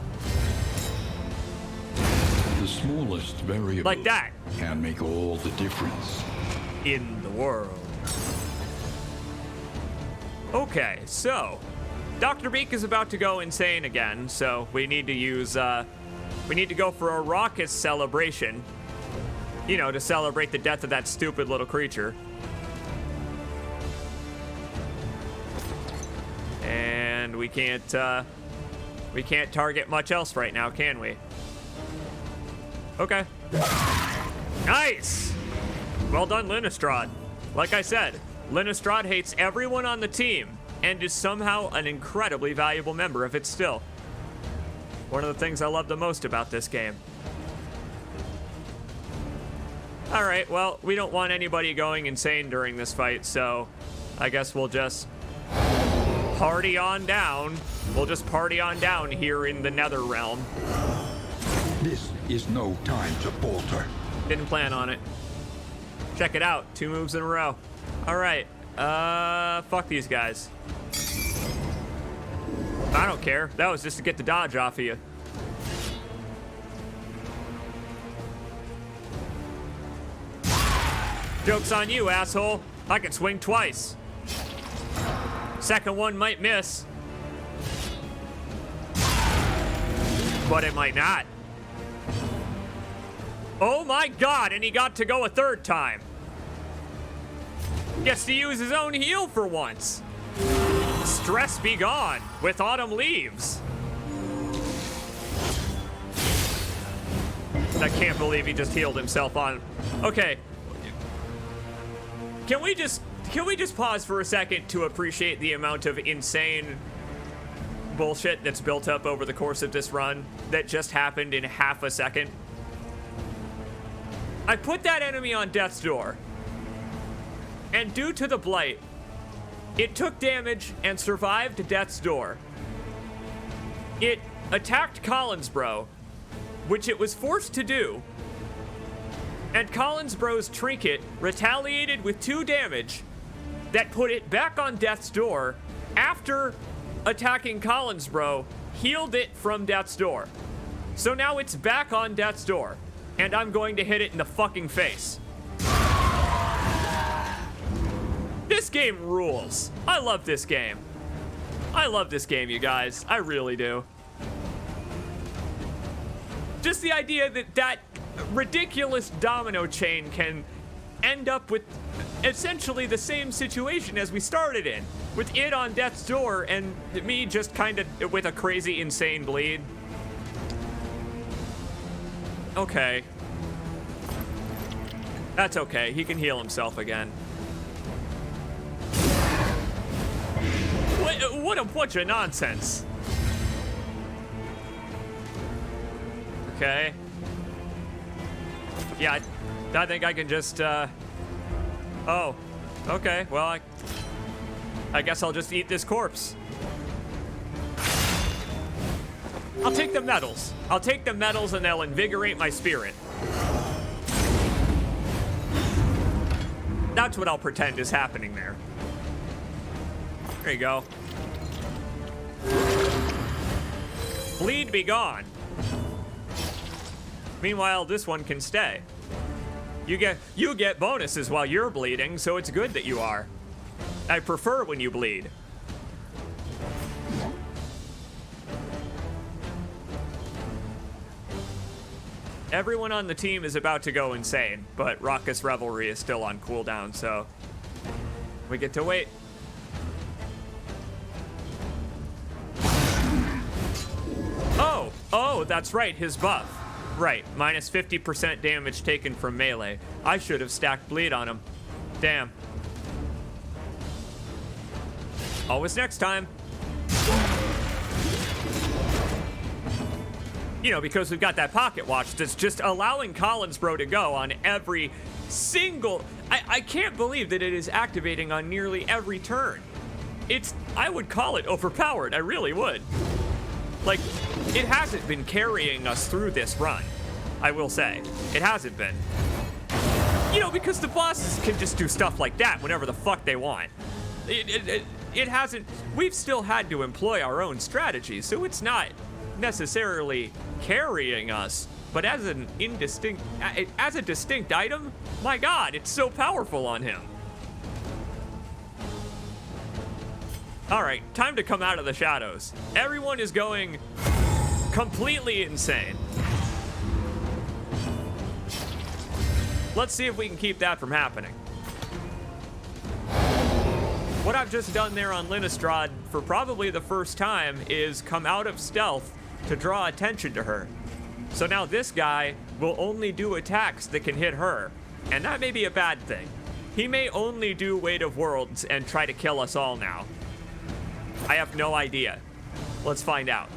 The smallest variable Like that. can make all the difference. In the world. Okay, so Dr. Beak is about to go insane again, so we need to use, we need to go for a raucous celebration, you know, to celebrate the death of that stupid little creature. And we can't target much else right now, can we? Okay. Nice! Well done, Linistrad. Like I said, Linistrad hates everyone on the team and is somehow an incredibly valuable member of it still. One of the things I love the most about this game. Alright, well, we don't want anybody going insane during this fight, so I guess we'll just party on down. We'll just party on down here in the Nether Realm. This is no time to falter. Didn't plan on it. Check it out, 2 moves in a row. All right, fuck these guys. I don't care. That was just to get the dodge off of you. Joke's on you, asshole. I can swing twice. Second one might miss. But it might not. Oh my god, and he got to go a 3rd time. Gets to use his own heal for once. Stress be gone with autumn leaves. I can't believe he just healed himself on. Okay. Can we just pause for a second to appreciate the amount of insane bullshit that's built up over the course of this run that just happened in half a second? I put that enemy on death's door. And due to the blight, it took damage and survived to death's door. It attacked Collinsbro, which it was forced to do, and Collinsbro's trinket retaliated with 2 damage that put it back on death's door after attacking Collinsbro, healed it from death's door. So now it's back on death's door, and I'm going to hit it in the fucking face. This game rules. I love this game. I love this game, you guys. I really do. Just the idea that that ridiculous domino chain can end up with essentially the same situation as we started in, with it on death's door and me just kind of with a crazy, insane bleed. Okay. That's okay. He can heal himself again. What a bunch of nonsense. Okay. Yeah, I think I can just, Oh, okay. Well, I guess I'll just eat this corpse. I'll take the medals. I'll take the medals and they'll invigorate my spirit. That's what I'll pretend is happening there. There you go. Bleed be gone. Meanwhile, this one can stay. You get bonuses while you're bleeding, so it's good that you are. I prefer when you bleed. Everyone on the team is about to go insane, but Raucous Revelry is still on cooldown, so we get to wait. Oh, that's right, his buff. Right, minus 50% damage taken from melee. I should have stacked bleed on him. Damn. Always next time. You know, because we've got that pocket watch that's just allowing Collins Bro to go on every single... I can't believe that it is activating on nearly every turn. I would call it overpowered, I really would. Like, it hasn't been carrying us through this run, I will say. It hasn't been. You know, because the bosses can just do stuff like that whenever the fuck they want. It hasn't... We've still had to employ our own strategies, so it's not necessarily carrying us, but as a distinct item, my god, it's so powerful on him. All right, time to come out of the shadows. Everyone is going completely insane. Let's see if we can keep that from happening. What I've just done there on Linnestrad for probably the first time is come out of stealth to draw attention to her. So now this guy will only do attacks that can hit her, and that may be a bad thing. He may only do Weight of Worlds and try to kill us all now. I have no idea. Let's find out.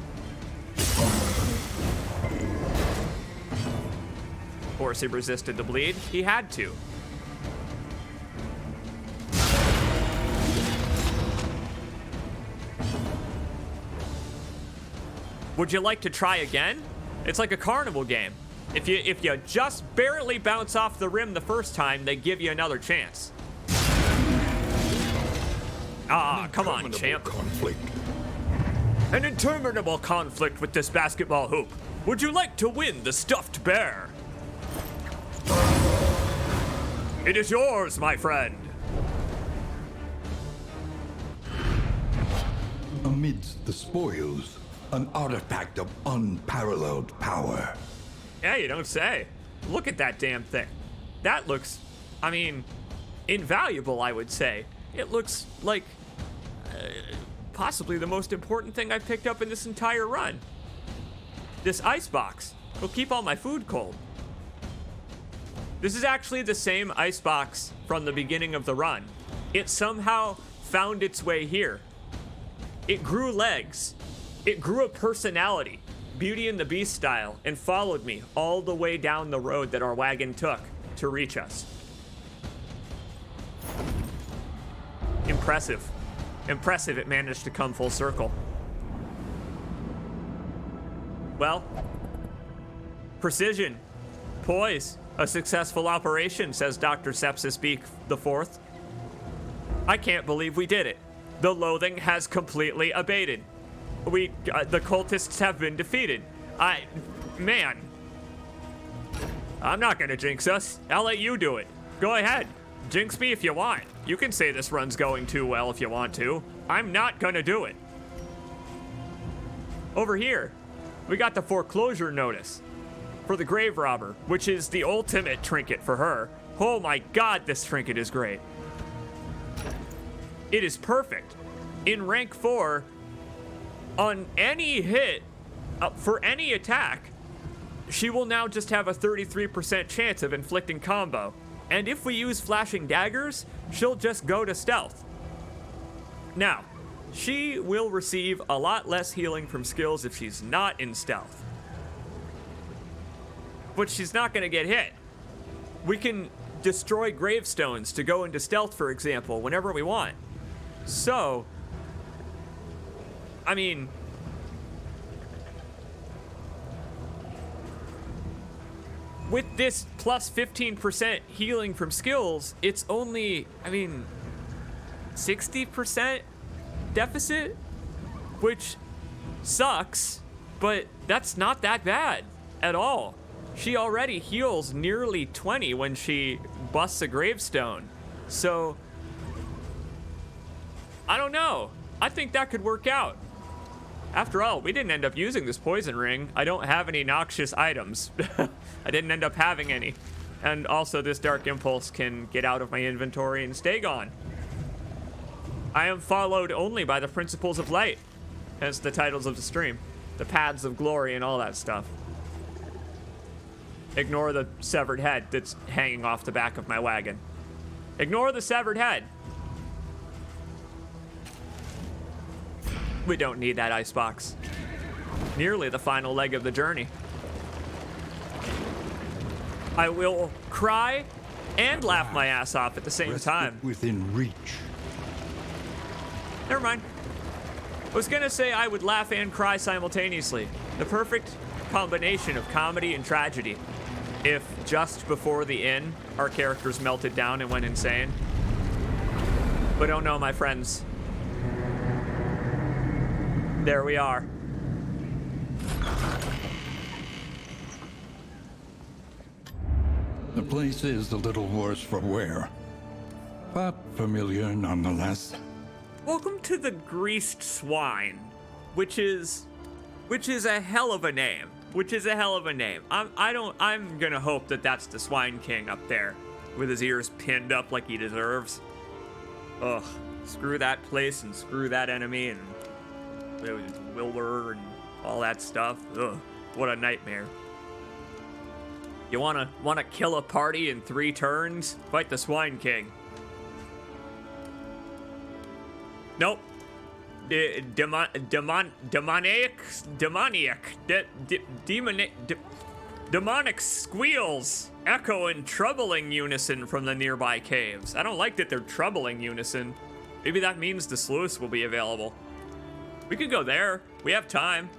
Of course, he resisted the bleed. He had to. Would you like to try again? It's like a carnival game. If you just barely bounce off the rim the first time, they give you another chance. Ah, come on, champ. Conflict. An interminable conflict with this basketball hoop. Would you like to win the stuffed bear? It is yours, my friend. Amidst the spoils, an artifact of unparalleled power. Yeah, you don't say. Look at that damn thing. That looks, I mean, invaluable, I would say. It looks like possibly the most important thing I've picked up in this entire run. This ice box will keep all my food cold. This is actually the same ice box from the beginning of the run. It somehow found its way here. It grew legs. It grew a personality, Beauty and the Beast style, and followed me all the way down the road that our wagon took to reach us. Impressive. Impressive it managed to come full circle. Well, precision, poise, a successful operation, says Dr. Sepsis Beak IV. I can't believe we did it. The loathing has completely abated. The cultists have been defeated. Man. I'm not gonna jinx us. I'll let you do it. Go ahead. Jinx me if you want. You can say this run's going too well if you want to. I'm not gonna do it. Over here, we got the foreclosure notice for the grave robber, which is the ultimate trinket for her. Oh my god, this trinket is great. It is perfect. In rank 4, on any hit, for any attack, she will now just have a 33% chance of inflicting combo. And if we use flashing daggers, she'll just go to stealth. Now, she will receive a lot less healing from skills if she's not in stealth. but she's not going to get hit. We can destroy gravestones to go into stealth, for example, whenever we want. So, I mean, with this plus 15% healing from skills, it's only, 60% deficit, which sucks, but that's not that bad at all. She already heals nearly 20 when she busts a gravestone. So, I don't know. I think that could work out. After all, we didn't end up using this poison ring. I don't have any noxious items. I didn't end up having any. And also, this Dark Impulse can get out of my inventory and stay gone. I am followed only by the principles of light, hence the titles of the stream. The paths of glory and all that stuff. Ignore the severed head that's hanging off the back of my wagon. Ignore the severed head. We don't need that icebox. Nearly the final leg of the journey. I will cry and laugh my ass off at the same Rest time. within reach. Never mind. I was gonna say I would laugh and cry simultaneously. The perfect combination of comedy and tragedy. If just before the inn, our characters melted down and went insane. But oh no, my friends. There we are. The place is a little worse for wear, but familiar nonetheless. Welcome to the Greased Swine, which is a hell of a name. I'm gonna hope that that's the Swine King up there, with his ears pinned up like he deserves. Ugh, screw that place and screw that enemy and Wilbur and all that stuff. Ugh, what a nightmare. You wanna kill a party in 3 turns? Fight the Swine King. Nope. Demonic squeals echo in troubling unison from the nearby caves. I don't like that they're troubling unison. Maybe that means the sluice will be available. We could go there. We have time.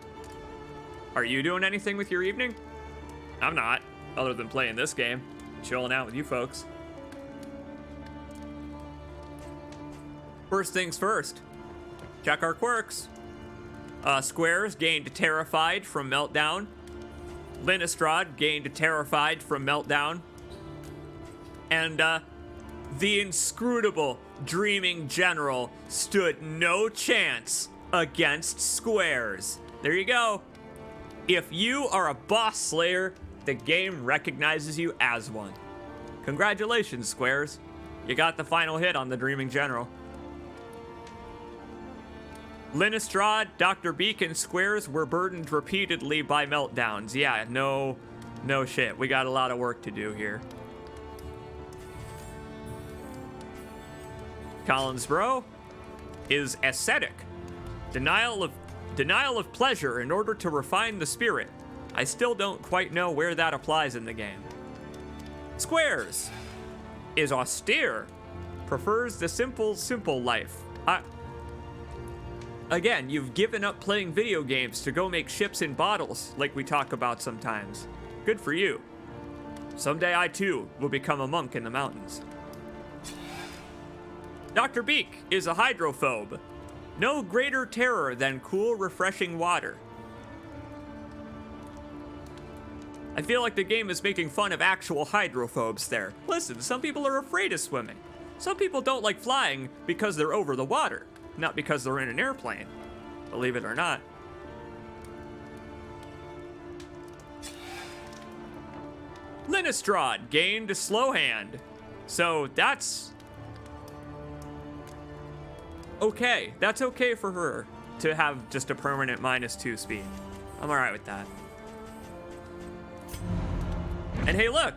Are you doing anything with your evening? I'm not, other than playing this game. Chilling out with you folks. First things first. Check our quirks. Squares gained Terrified from Meltdown. Linistrad gained Terrified from Meltdown. And the inscrutable Dreaming General stood no chance against Squares. There you go. If you are a boss slayer, the game recognizes you as one. Congratulations, Squares. You got the final hit on the Dreaming General. Linistrad, Dr. Beak, and Squares were burdened repeatedly by meltdowns. Yeah, no shit. We got a lot of work to do here. Collinsbro is ascetic. Denial of pleasure in order to refine the spirit. I still don't quite know where that applies in the game. Squares is austere. Prefers the simple life. Again, you've given up playing video games to go make ships in bottles, like we talk about sometimes. Good for you. Someday I too will become a monk in the mountains. Dr. Beak is a hydrophobe. No greater terror than cool, refreshing water. I feel like the game is making fun of actual hydrophobes there. Listen, some people are afraid of swimming. Some people don't like flying because they're over the water, not because they're in an airplane. Believe it or not. Linistrad gained Slow Hand. So that's okay. That's okay for her to have just a permanent -2 speed. I'm alright with that. And hey, look,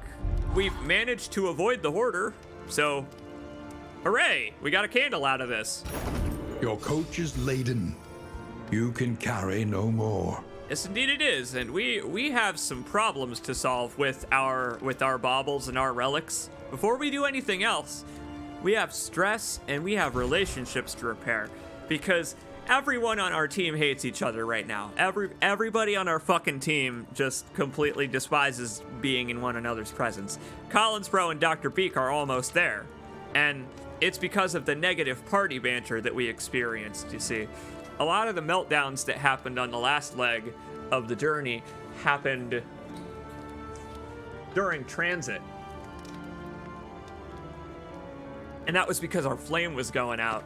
we've managed to avoid the Hoarder, so hooray, we got a candle out of this. Your coach is laden. You can carry no more. Yes, indeed it is, and we have some problems to solve with our baubles and our relics. Before we do anything else, we have stress and we have relationships to repair, because everyone on our team hates each other right now. Everybody on our fucking team just completely despises being in one another's presence. Collins Bro and Dr. Beak are almost there, and it's because of the negative party banter that we experienced, you see. A lot of the meltdowns that happened on the last leg of the journey happened during transit. And that was because our flame was going out.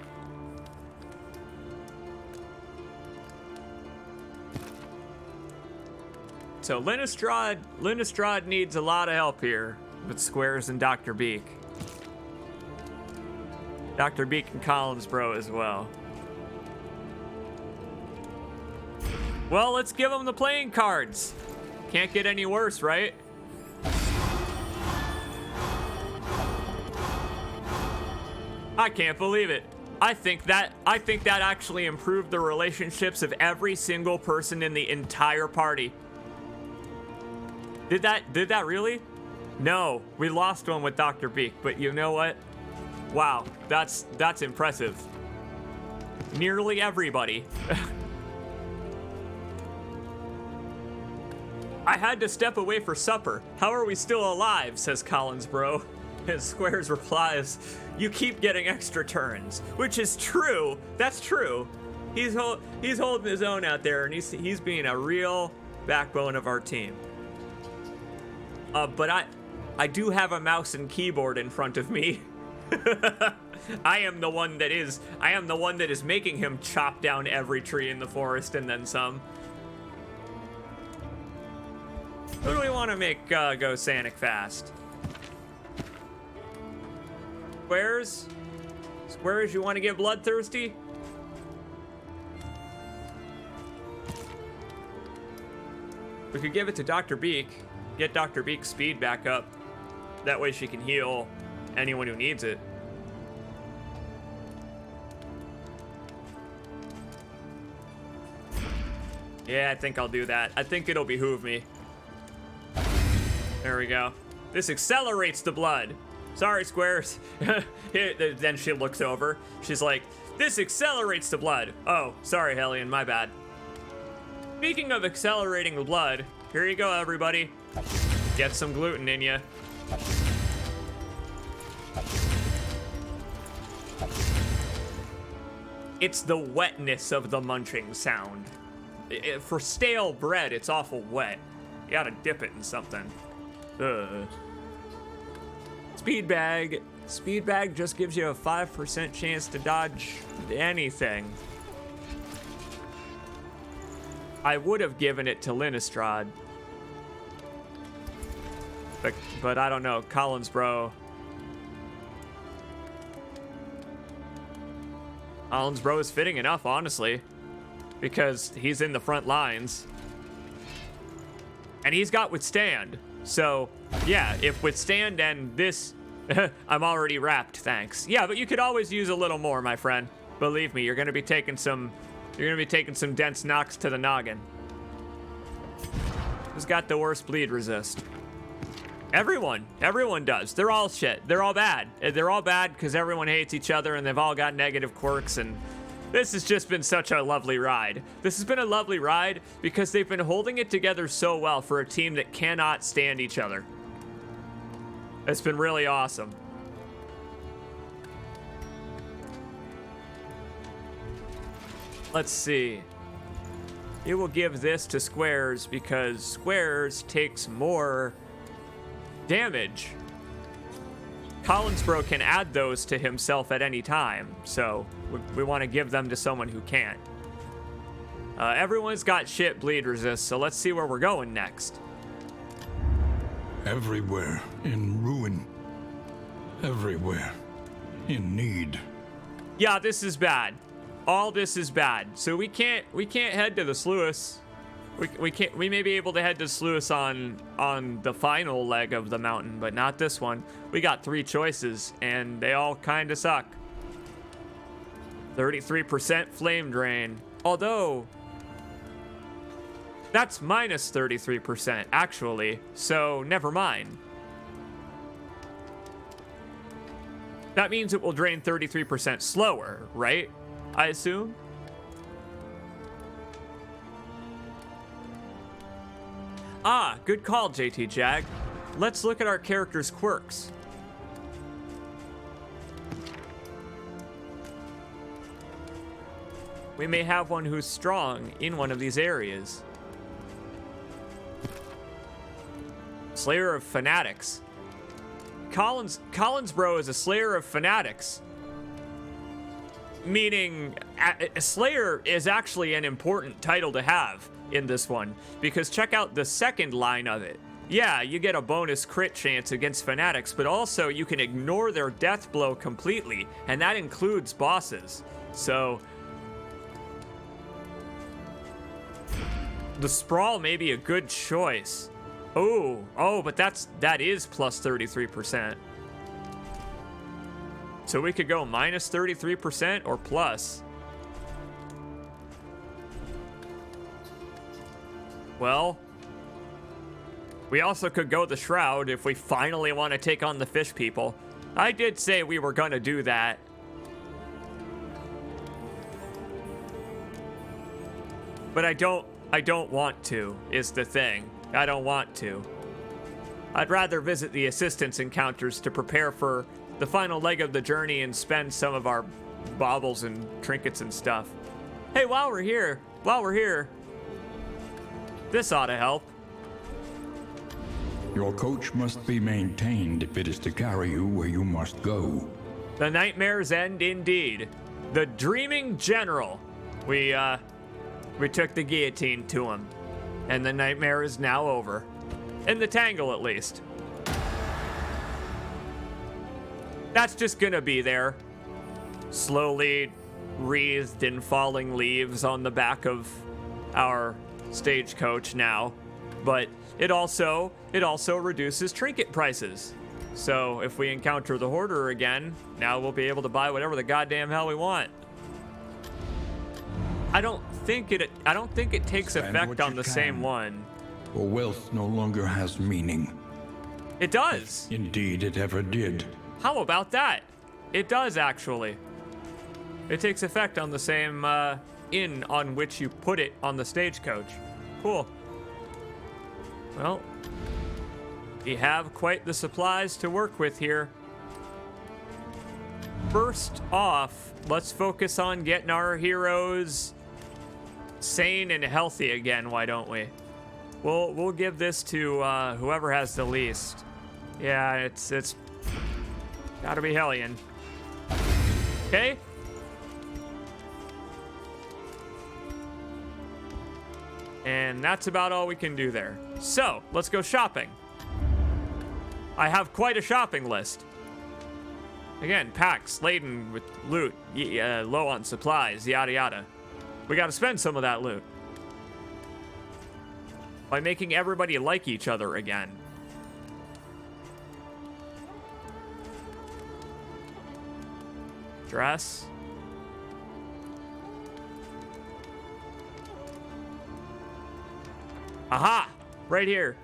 So Linistrad needs a lot of help here with Squares and Dr. Beak. Dr. Beak and Collins Bro as well. Well, let's give them the playing cards. Can't get any worse, right? I can't believe it. I think that actually improved the relationships of every single person in the entire party. Did that really? No, we lost one with Dr. Beak, but you know what? Wow, that's impressive. Nearly everybody. I had to step away for supper. How are we still alive, says Collins Bro. His Squares replies, you keep getting extra turns, which is true. That's true. He's holding his own out there, and he's being a real backbone of our team. But I do have a mouse and keyboard in front of me. I am the one that is making him chop down every tree in the forest and then some. Who do we want to make go Sanic fast? Squares? Squares, you want to get bloodthirsty? We could give it to Dr. Beak. Get Dr. Beak's speed back up. That way she can heal anyone who needs it. Yeah, I think I'll do that. I think it'll behoove me. There we go. This accelerates the blood. Sorry, Squares. Then she looks over. She's like, this accelerates the blood. Oh, sorry, Hellion, my bad. Speaking of accelerating the blood, here you go, everybody. Get some gluten in you. It's the wetness of the munching sound. For stale bread, it's awful wet. You gotta dip it in something. Speed bag. Speed bag just gives you a 5% chance to dodge anything. I would have given it to Linistrad. But I don't know. Collins Bro. Collins Bro is fitting enough, honestly. Because he's in the front lines. And he's got Withstand. So, yeah, if Withstand and this... I'm already wrapped, thanks. Yeah, but you could always use a little more, my friend. Believe me, you're gonna be taking some dense knocks to the noggin. Who's got the worst bleed resist? Everyone does. They're all shit. They're all bad. They're all bad because everyone hates each other and they've all got negative quirks, and this has just been such a lovely ride. This has been a lovely ride because they've been holding it together so well for a team that cannot stand each other. It's been really awesome. Let's see. It will give this to Squares because Squares takes more damage. Collins Bro can add those to himself at any time, so we want to give them to someone who can't. Everyone's got shit bleed resist, so let's see where we're going next. Everywhere in ruin. Everywhere in need. Yeah, this is bad. All this is bad. So we can't head to the sluice. We may be able to head to sluice on the final leg of the mountain, but not this one. We got 3 choices and they all kind of suck. 33% flame drain. Although That's minus 33%, actually, so never mind. That means it will drain 33% slower, right? I assume? Ah, good call, JT Jag. Let's look at our character's quirks. We may have one who's strong in one of these areas. Slayer of Fanatics. Collinsbro is a Slayer of Fanatics. Meaning, a Slayer is actually an important title to have in this one, because check out the second line of it. Yeah, you get a bonus crit chance against Fanatics, but also you can ignore their death blow completely, and that includes bosses. So, the Sprawl may be a good choice. Oh, but that is plus 33%. So we could go minus 33% or plus. Well, we also could go the Shroud if we finally want to take on the fish people. I did say we were gonna do that. But I don't want to, is the thing. I don't want to. I'd rather visit the assistance encounters to prepare for the final leg of the journey and spend some of our baubles and trinkets and stuff. Hey, while we're here, this ought to help. Your coach must be maintained if it is to carry you where you must go. The nightmare's end indeed. The Dreaming General. We took the guillotine to him, and the nightmare is now over. In the Tangle, at least. That's just gonna be there. Slowly wreathed in falling leaves on the back of our stagecoach now. But it also reduces trinket prices. So if we encounter the Hoarder again, now we'll be able to buy whatever the goddamn hell we want. I don't think it takes Spend effect what on you the can. same one. For wealth no longer has meaning. It does. Indeed, it ever did. How about that? It does, actually. It takes effect on the same inn on which you put it on the stagecoach. Cool. Well, we have quite the supplies to work with here. First off, let's focus on getting our heroes sane and healthy again, why don't we? We'll give this to whoever has the least. Yeah, it's gotta be Hellion. Okay? And that's about all we can do there. So, let's go shopping. I have quite a shopping list. Again, packs laden with loot, low on supplies, yada yada. We gotta spend some of that loot. By making everybody like each other again. Dress. Aha! Right here.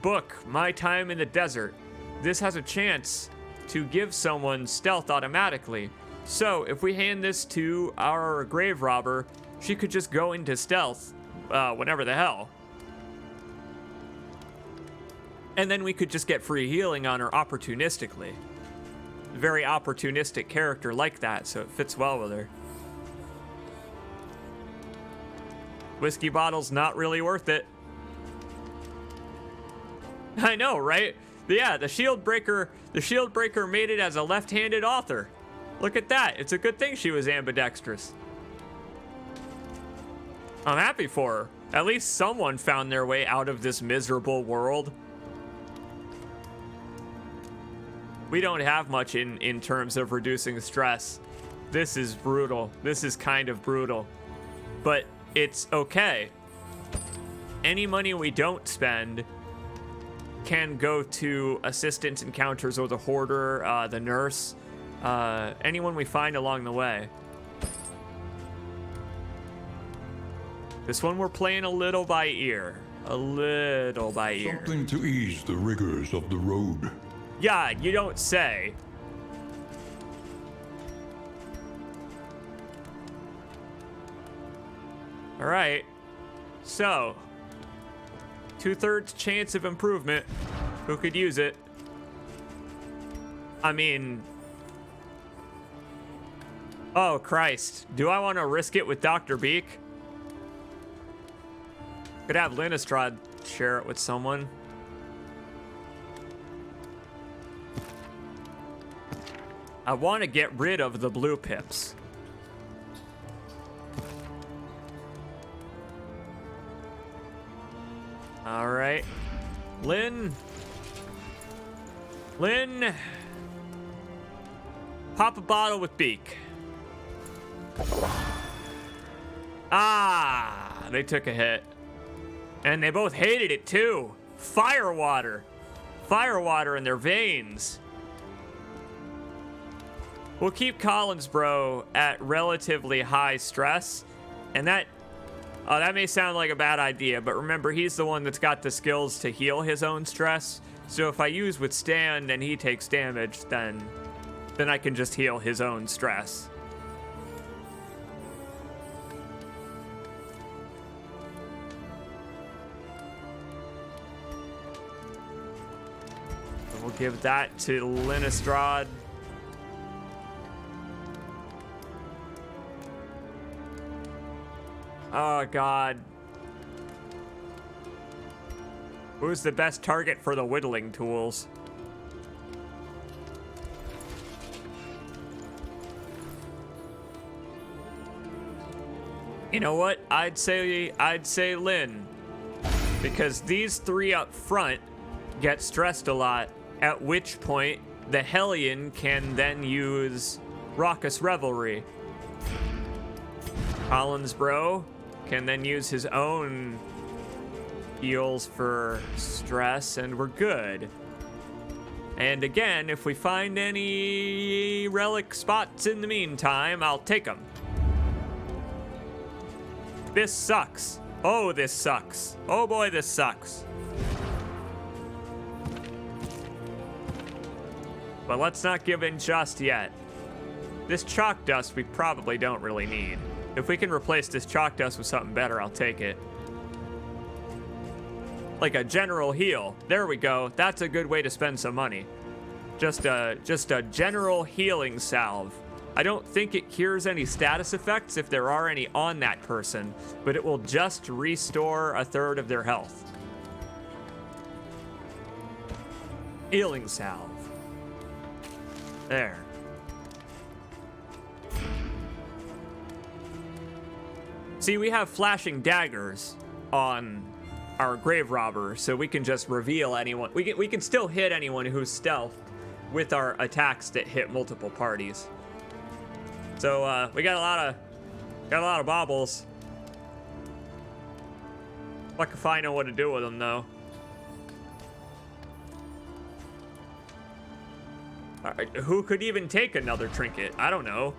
Book, My Time in the Desert. This has a chance to give someone stealth automatically. So if we hand this to our grave robber, she could just go into stealth whenever the hell. And then we could just get free healing on her opportunistically. Very opportunistic character like that, so it fits well with her. Whiskey bottle's not really worth it. I know, right? Yeah, the Shieldbreaker made it as a left-handed author. Look at that. It's a good thing she was ambidextrous. I'm happy for her. At least someone found their way out of this miserable world. We don't have much in terms of reducing stress. This is brutal. This is kind of brutal. But it's okay. Any money we don't spend can go to assistance encounters or the Hoarder, the nurse, anyone we find along the way. This one we're playing a little by ear. A little by ear. Something to ease the rigors of the road. Yeah, you don't say. All right. So, 2/3 chance of improvement. Who could use it? I mean... Oh, Christ. Do I want to risk it with Dr. Beak? Could have Linnestrad share it with someone. I want to get rid of the blue pips. All right. Lynn. Pop a bottle with Beak. Ah, they took a hit. And they both hated it too. Firewater. Firewater in their veins. We'll keep Collinsbro at relatively high stress. And that may sound like a bad idea, but remember, he's the one that's got the skills to heal his own stress. So if I use Withstand and he takes damage, then I can just heal his own stress. So we'll give that to Linnestrad. Oh, God. Who's the best target for the whittling tools? You know what? I'd say Lynn. Because these three up front get stressed a lot, at which point the Hellion can then use Raucous Revelry. Collinsbro can then use his own heals for stress, and we're good. And again, if we find any relic spots in the meantime, I'll take them. This sucks. Oh, this sucks. Oh boy, this sucks. But let's not give in just yet. This chalk dust we probably don't really need. If we can replace this chalk dust with something better, I'll take it. Like a general heal. There we go. That's a good way to spend some money. Just a general healing salve. I don't think it cures any status effects if there are any on that person, but it will just restore 1/3 of their health. Healing salve. There. See, we have flashing daggers on our grave robber, so we can just reveal anyone. We can still hit anyone who's stealthed with our attacks that hit multiple parties. So we got a lot of baubles. Fuck if I know what to do with them, though. Who could even take another trinket? I don't know.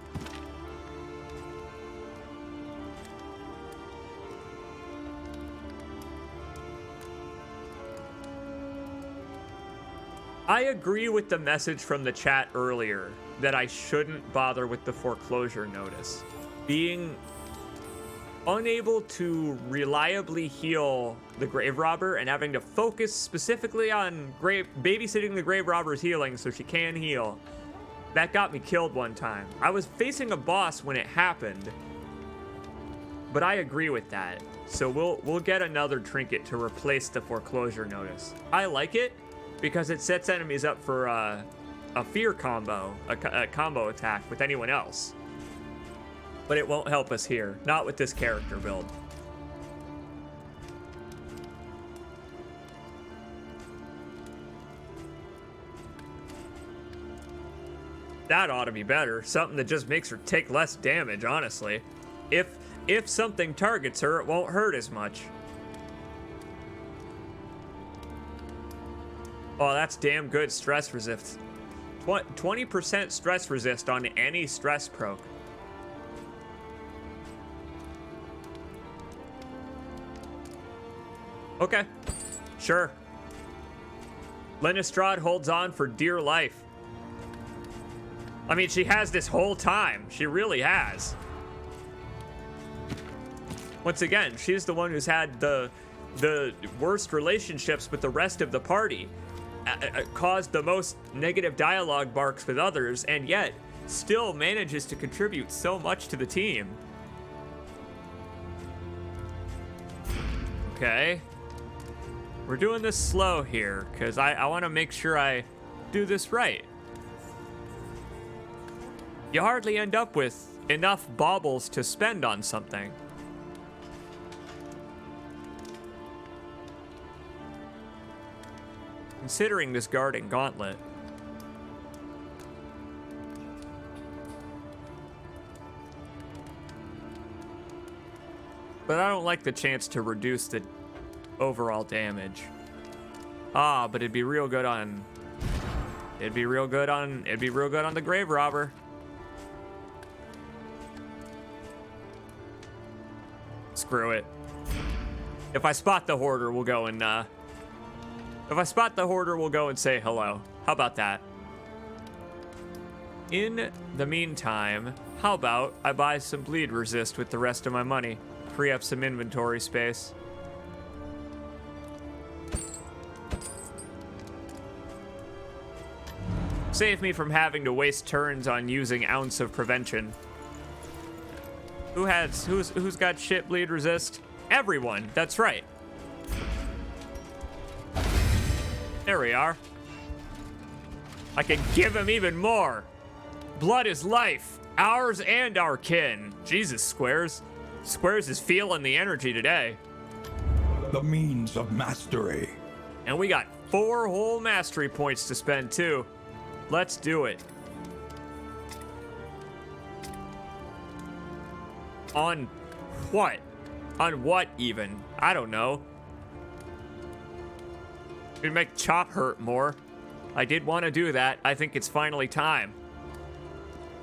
I agree with the message from the chat earlier that I shouldn't bother with the foreclosure notice. Being unable to reliably heal the grave robber and having to focus specifically on babysitting the grave robber's healing so she can heal. That got me killed one time. I was facing a boss when it happened, but I agree with that. So we'll get another trinket to replace the foreclosure notice. I like it because it sets enemies up for a fear combo, a combo attack with anyone else. But it won't help us here, not with this character build. That ought to be better. Something that just makes her take less damage, honestly. If something targets her, it won't hurt as much. Oh, that's damn good stress resist. 20% stress resist on any stress proc. Okay. Sure. Lenestrad holds on for dear life. I mean, she has this whole time. She really has. Once again, she's the one who's had the worst relationships with the rest of the party, caused the most negative dialogue barks with others, and yet still manages to contribute so much to the team. Okay. We're doing this slow here, because I want to make sure I do this right. You hardly end up with enough baubles to spend on something. Considering this guarding gauntlet. But I don't like the chance to reduce the overall damage. Ah, but it'd be real good on... It'd be real good on the Grave Robber. Screw it. If I spot the Hoarder, we'll go and, If I spot the Hoarder, we'll go and say hello. How about that? In the meantime, how about I buy some bleed resist with the rest of my money? Free up some inventory space. Save me from having to waste turns on using Ounce of Prevention. Who's got shit bleed resist? Everyone, that's right. There we are. I can give him even more. Blood is life, ours and our kin. Jesus, Squares. Squares is feeling the energy today. The means of mastery. And we got 4 whole mastery points to spend too. Let's do it. On what? On what even? I don't know. It'd make Chop hurt more. I did want to do that. I think it's finally time.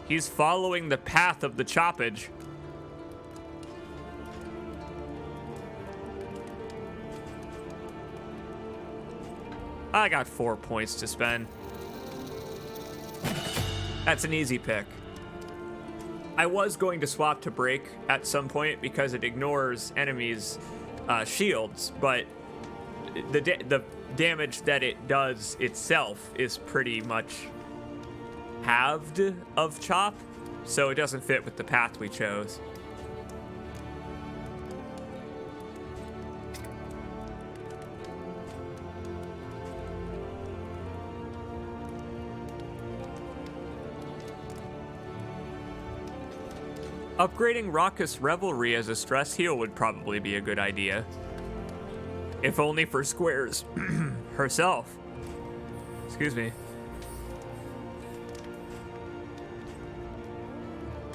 He's following the path of the choppage. I got 4 points to spend. That's an easy pick. I was going to swap to Break at some point because it ignores enemies' shields, but the damage that it does itself is pretty much halved of Chop, so it doesn't fit with the path we chose. Upgrading Raucous Revelry as a stress heal would probably be a good idea. If only for Squares herself. Excuse me.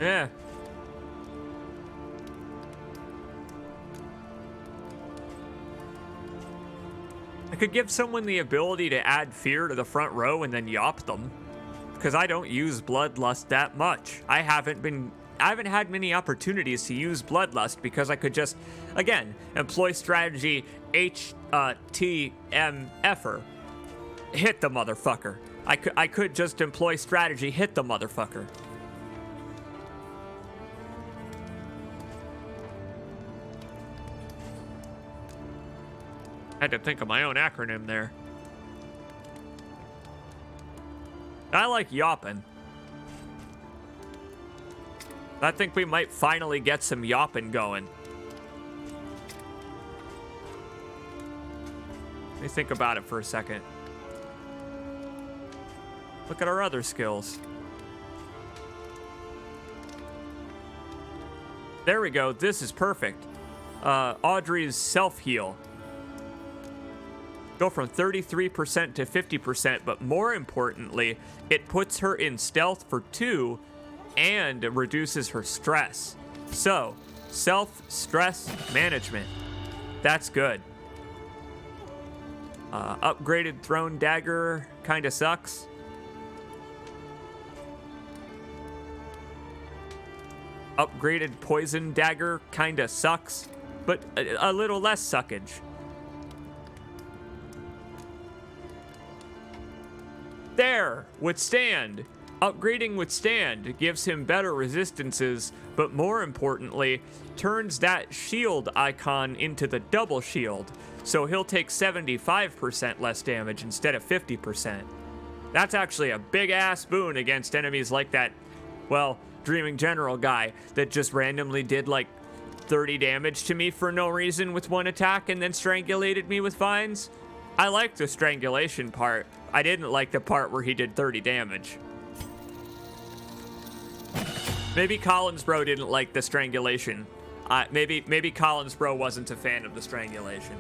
Yeah. I could give someone the ability to add fear to the front row and then yop them. Because I don't use Bloodlust that much. I haven't had many opportunities to use Bloodlust because I could just, again, employ strategy HTMFer. Hit the motherfucker. I could just employ strategy hit the motherfucker. Had to think of my own acronym there. I like yopping. I think we might finally get some yopping going. Let me think about it for a second. Look at our other skills. There we go. This is perfect. Audrey's self-heal. Go from 33% to 50%, but more importantly, it puts her in stealth for 2 and reduces her stress. So, self-stress management. That's good. Upgraded Thrown Dagger kind of sucks. Upgraded Poison Dagger kind of sucks, but a little less suckage. There, Withstand. Upgrading Withstand gives him better resistances, but more importantly, turns that shield icon into the double shield, so he'll take 75% less damage instead of 50%. That's actually a big-ass boon against enemies like that, well, Dreaming General guy that just randomly did like 30 damage to me for no reason with one attack and then strangulated me with vines. I liked the strangulation part. I didn't like the part where he did 30 damage. Maybe Collins Bro didn't like the strangulation. Maybe Collins Bro wasn't a fan of the strangulation.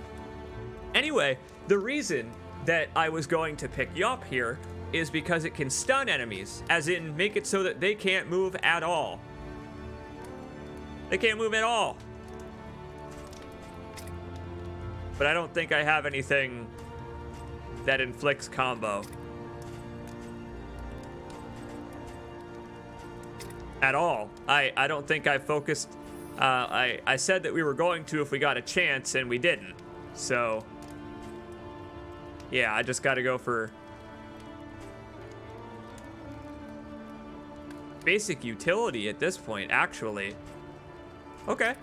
Anyway, the reason that I was going to pick Yup here is because it can stun enemies, as in make it so that they can't move at all. They can't move at all. But I don't think I have anything that inflicts combo. At all. I don't think I focused. I said that we were going to if we got a chance, and we didn't. So, yeah, I just got to go for basic utility at this point, actually. Okay.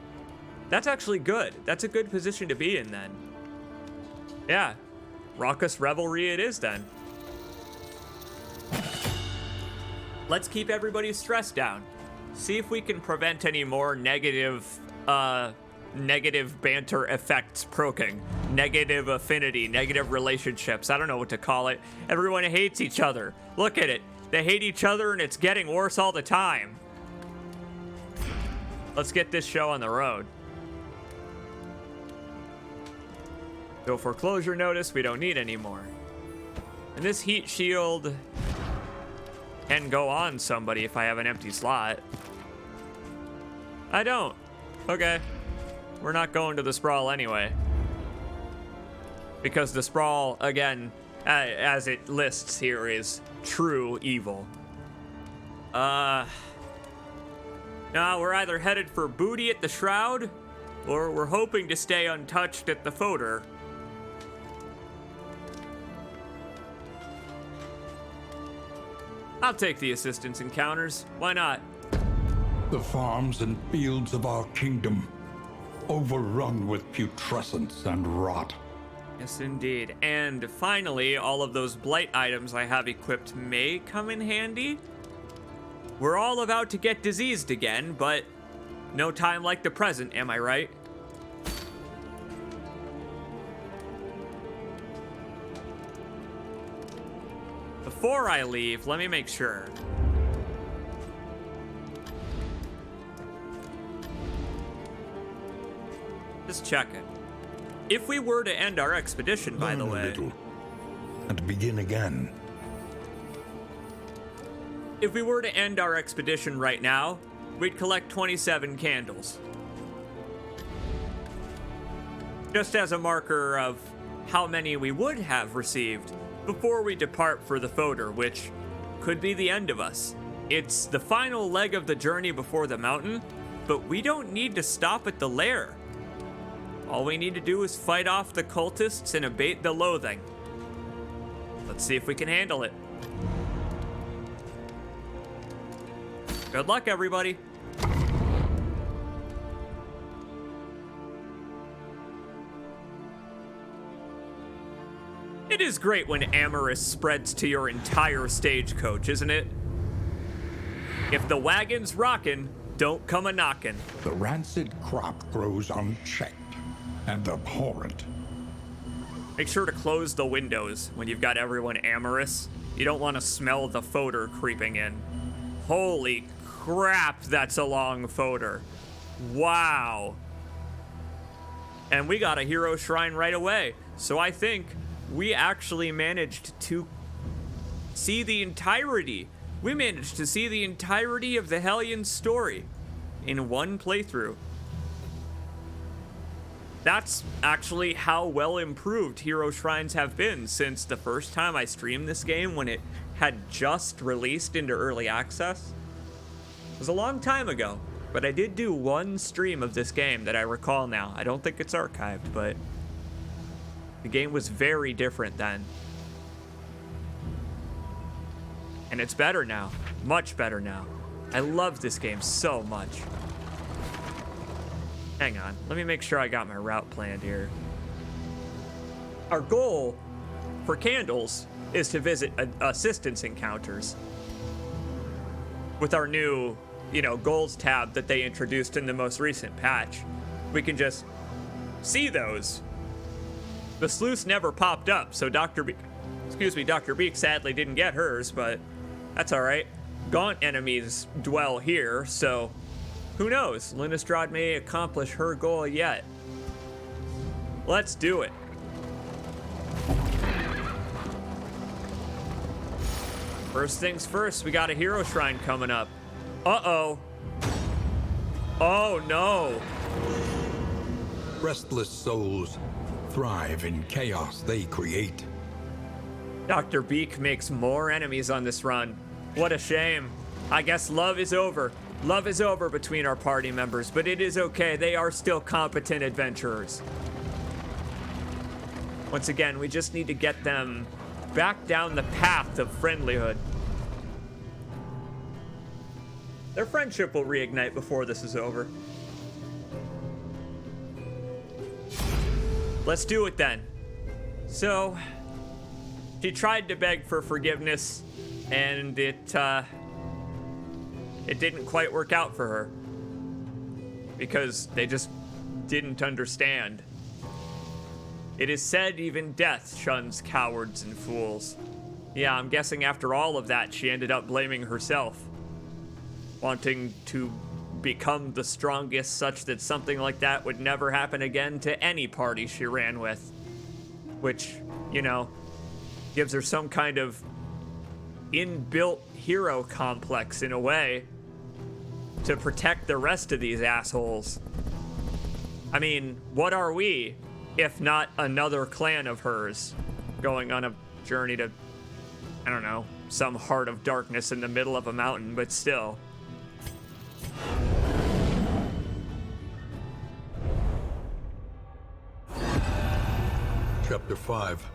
That's actually good. That's a good position to be in, then. Yeah. Raucous Revelry it is, then. Let's keep everybody's stress down. See if we can prevent any more negative banter effects proking. Negative affinity, negative relationships. I don't know what to call it. Everyone hates each other. Look at it. They hate each other and it's getting worse all the time. Let's get this show on the road. So foreclosure notice, we don't need anymore. And this heat shield can go on somebody if I have an empty slot. I don't. Okay. We're not going to the Sprawl anyway. Because the Sprawl, again, as it lists here, is true evil. Now we're either headed for booty at the Shroud, or we're hoping to stay untouched at the Fodor. I'll take the assistance encounters. Why not? The farms and fields of our kingdom, overrun with putrescence and rot. Yes, indeed. And finally, all of those blight items I have equipped may come in handy. We're all about to get diseased again, but no time like the present, am I right? Before I leave, let me make sure. Just checking. If we were to end our expedition, by the Learn a way, little, and begin again. if we were to end our expedition right now, we'd collect 27 candles. Just as a marker of how many we would have received before we depart for the Fodor, which could be the end of us. It's the final leg of the journey before the mountain, but we don't need to stop at the lair. All we need to do is fight off the cultists and abate the loathing. Let's see if we can handle it. Good luck, everybody. It is great when Amorous spreads to your entire stagecoach, isn't it? If the wagon's rockin', don't come a knockin'. The rancid crop grows unchecked and abhorrent. Make sure to close the windows when you've got everyone amorous. You don't want to smell the Fodor creeping in. Holy crap, that's a long Fodor. Wow. And we got a hero shrine right away. So I think we actually managed to see the entirety. We managed to see the entirety of the Hellion story in one playthrough. That's actually how well improved Hero Shrines have been since the first time I streamed this game when it had just released into early access. It was a long time ago, but I did do one stream of this game that I recall now. I don't think it's archived, but the game was very different then. And it's better now. Much better now. I love this game so much. Hang on. Let me make sure I got my route planned here. Our goal for Candles is to visit assistance encounters. With our new, goals tab that they introduced in the most recent patch, we can just see those. The sleuths never popped up, so Dr. Beak sadly didn't get hers, but that's all right. Gaunt enemies dwell here, so who knows? Lynastrad may accomplish her goal yet. Let's do it. First things first, we got a hero shrine coming up. Uh-oh. Oh, no. Restless souls thrive in chaos they create. Dr. Beak makes more enemies on this run. What a shame. I guess love is over. Love is over between our party members, but it is okay. They are still competent adventurers. Once again, we just need to get them back down the path of friendlyhood. Their friendship will reignite before this is over. Let's do it then. So, she tried to beg for forgiveness, and it didn't quite work out for her. Because they just didn't understand. It is said even death shuns cowards and fools. Yeah, I'm guessing after all of that, she ended up blaming herself. Wanting to become the strongest such that something like that would never happen again to any party she ran with. Which, gives her some kind of inbuilt hero complex in a way to protect the rest of these assholes. I mean, what are we if not another clan of hers going on a journey to, I don't know, some heart of darkness in the middle of a mountain, but still. Chapter 5.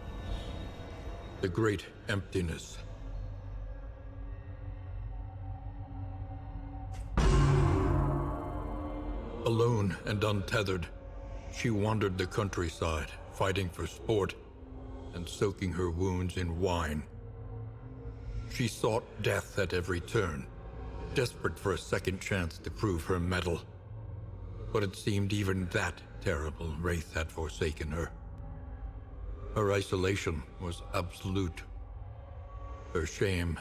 The Great Emptiness. Alone and untethered, she wandered the countryside, fighting for sport and soaking her wounds in wine. She sought death at every turn, desperate for a second chance to prove her mettle. But it seemed even that terrible wraith had forsaken her. Her isolation was absolute. Her shame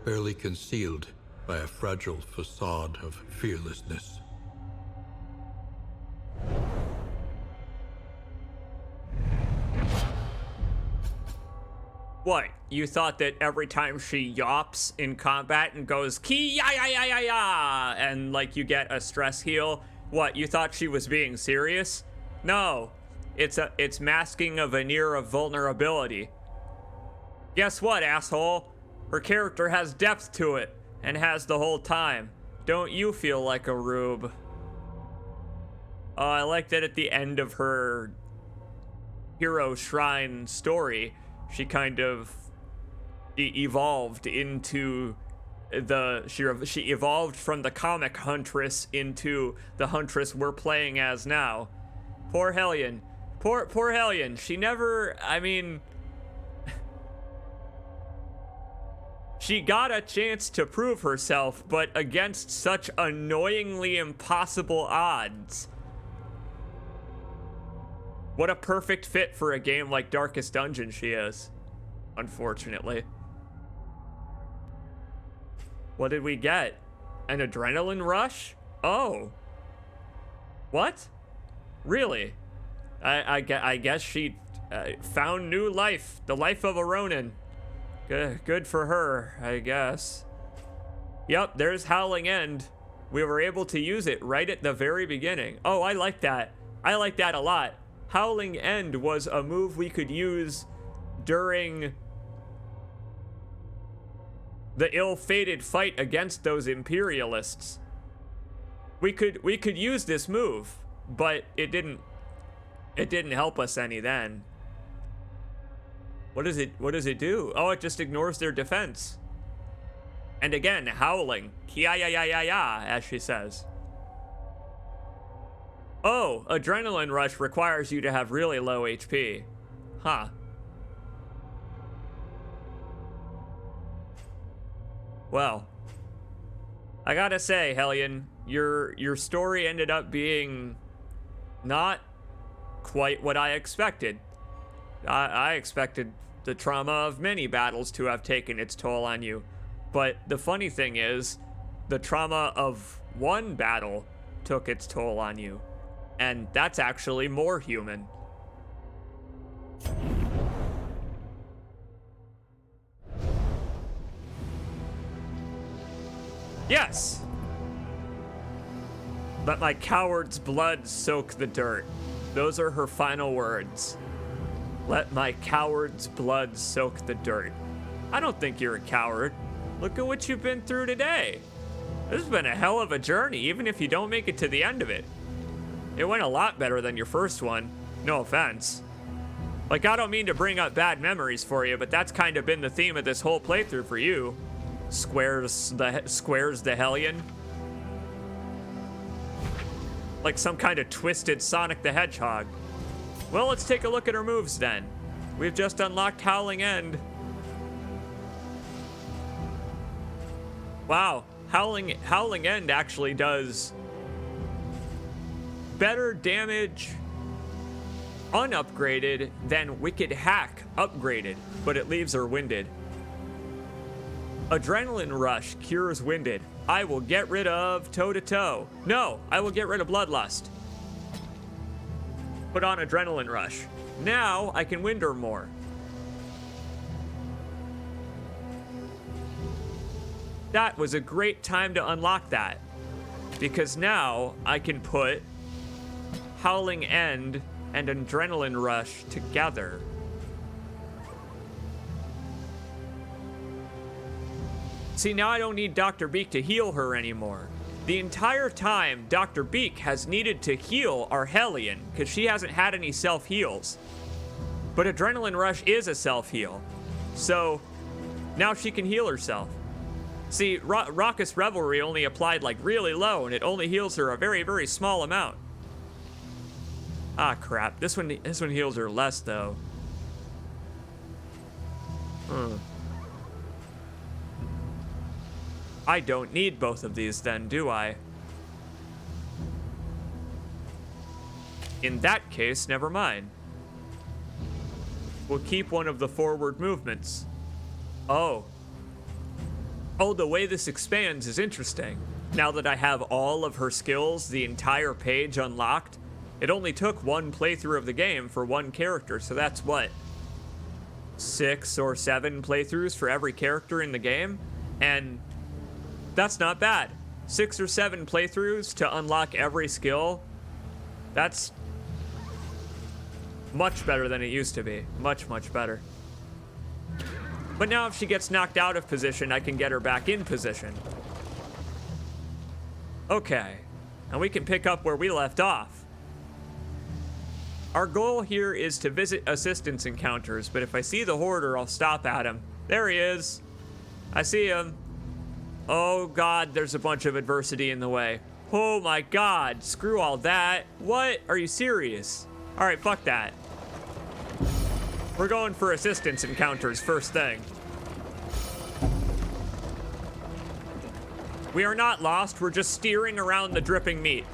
barely concealed by a fragile facade of fearlessness. What? You thought that every time she yops in combat and goes ki ya ya ya ya ya and you get a stress heal, what? You thought she was being serious? No. It's masking a veneer of vulnerability. Guess what, asshole? Her character has depth to it and has the whole time. Don't you feel like a rube? Oh, I like that at the end of her hero shrine story, she kind of evolved into she evolved from the comic Huntress into the Huntress we're playing as now. Poor Hellion. Poor Hellion. She never, she got a chance to prove herself, but against such annoyingly impossible odds. What a perfect fit for a game like Darkest Dungeon she is, unfortunately. What did we get? An adrenaline rush? Oh. What? Really? I guess she found new life, the life of a Ronin. Good for her, I guess. Yep, there's Howling End. We were able to use it right at the very beginning. Oh, I like that. I like that a lot. Howling End was a move we could use during the ill-fated fight against those Imperialists. We could use this move, but it didn't help us any then. What does it do? Oh, it just ignores their defense. And again, howling. Kia-ya-ya-ya-ya, as she says. Oh, adrenaline rush requires you to have really low HP. Huh. Well, I gotta say, Hellion, your story ended up being not quite what I expected. I expected the trauma of many battles to have taken its toll on you. But the funny thing is, the trauma of one battle took its toll on you. And that's actually more human. Yes! Let my coward's blood soak the dirt. Those are her final words. Let my coward's blood soak the dirt. I don't think you're a coward. Look at what you've been through today. This has been a hell of a journey, even if you don't make it to the end of it. It went a lot better than your first one. No offense. Like, I don't mean to bring up bad memories for you, but that's kind of been the theme of this whole playthrough for you. Squares the Hellion. Like some kind of twisted Sonic the Hedgehog. Well, let's take a look at her moves then. We've just unlocked Howling End. Wow, Howling End actually does better damage unupgraded than Wicked Hack upgraded, but it leaves her winded. Adrenaline Rush cures winded. I will get rid of Toe to Toe. No, I will get rid of Bloodlust. Put on Adrenaline Rush. Now I can wind her more. That was a great time to unlock that, because now I can put Howling End and Adrenaline Rush together. See, now I don't need Dr. Beak to heal her anymore. The entire time, Dr. Beak has needed to heal our Hellion, because she hasn't had any self-heals. But Adrenaline Rush is a self-heal. So, now she can heal herself. See, Raucous Revelry only applied like really low, and it only heals her a very, very small amount. Ah, crap. This one heals her less, though. I don't need both of these then, do I? In that case, never mind. We'll keep one of the forward movements. Oh, the way this expands is interesting. Now that I have all of her skills, the entire page unlocked, it only took one playthrough of the game for one character, so that's what? 6 or 7 playthroughs for every character in the game? And that's not bad. 6 or 7 playthroughs to unlock every skill. That's much better than it used to be. Much, much better. But now if she gets knocked out of position, I can get her back in position. Okay. And we can pick up where we left off. Our goal here is to visit assistance encounters, but if I see the Hoarder, I'll stop at him. There he is. I see him. Oh god, there's a bunch of adversity in the way. Oh my god, screw all that. What? Are you serious? Alright, fuck that. We're going for assistance encounters first thing. We are not lost, we're just steering around the dripping meat.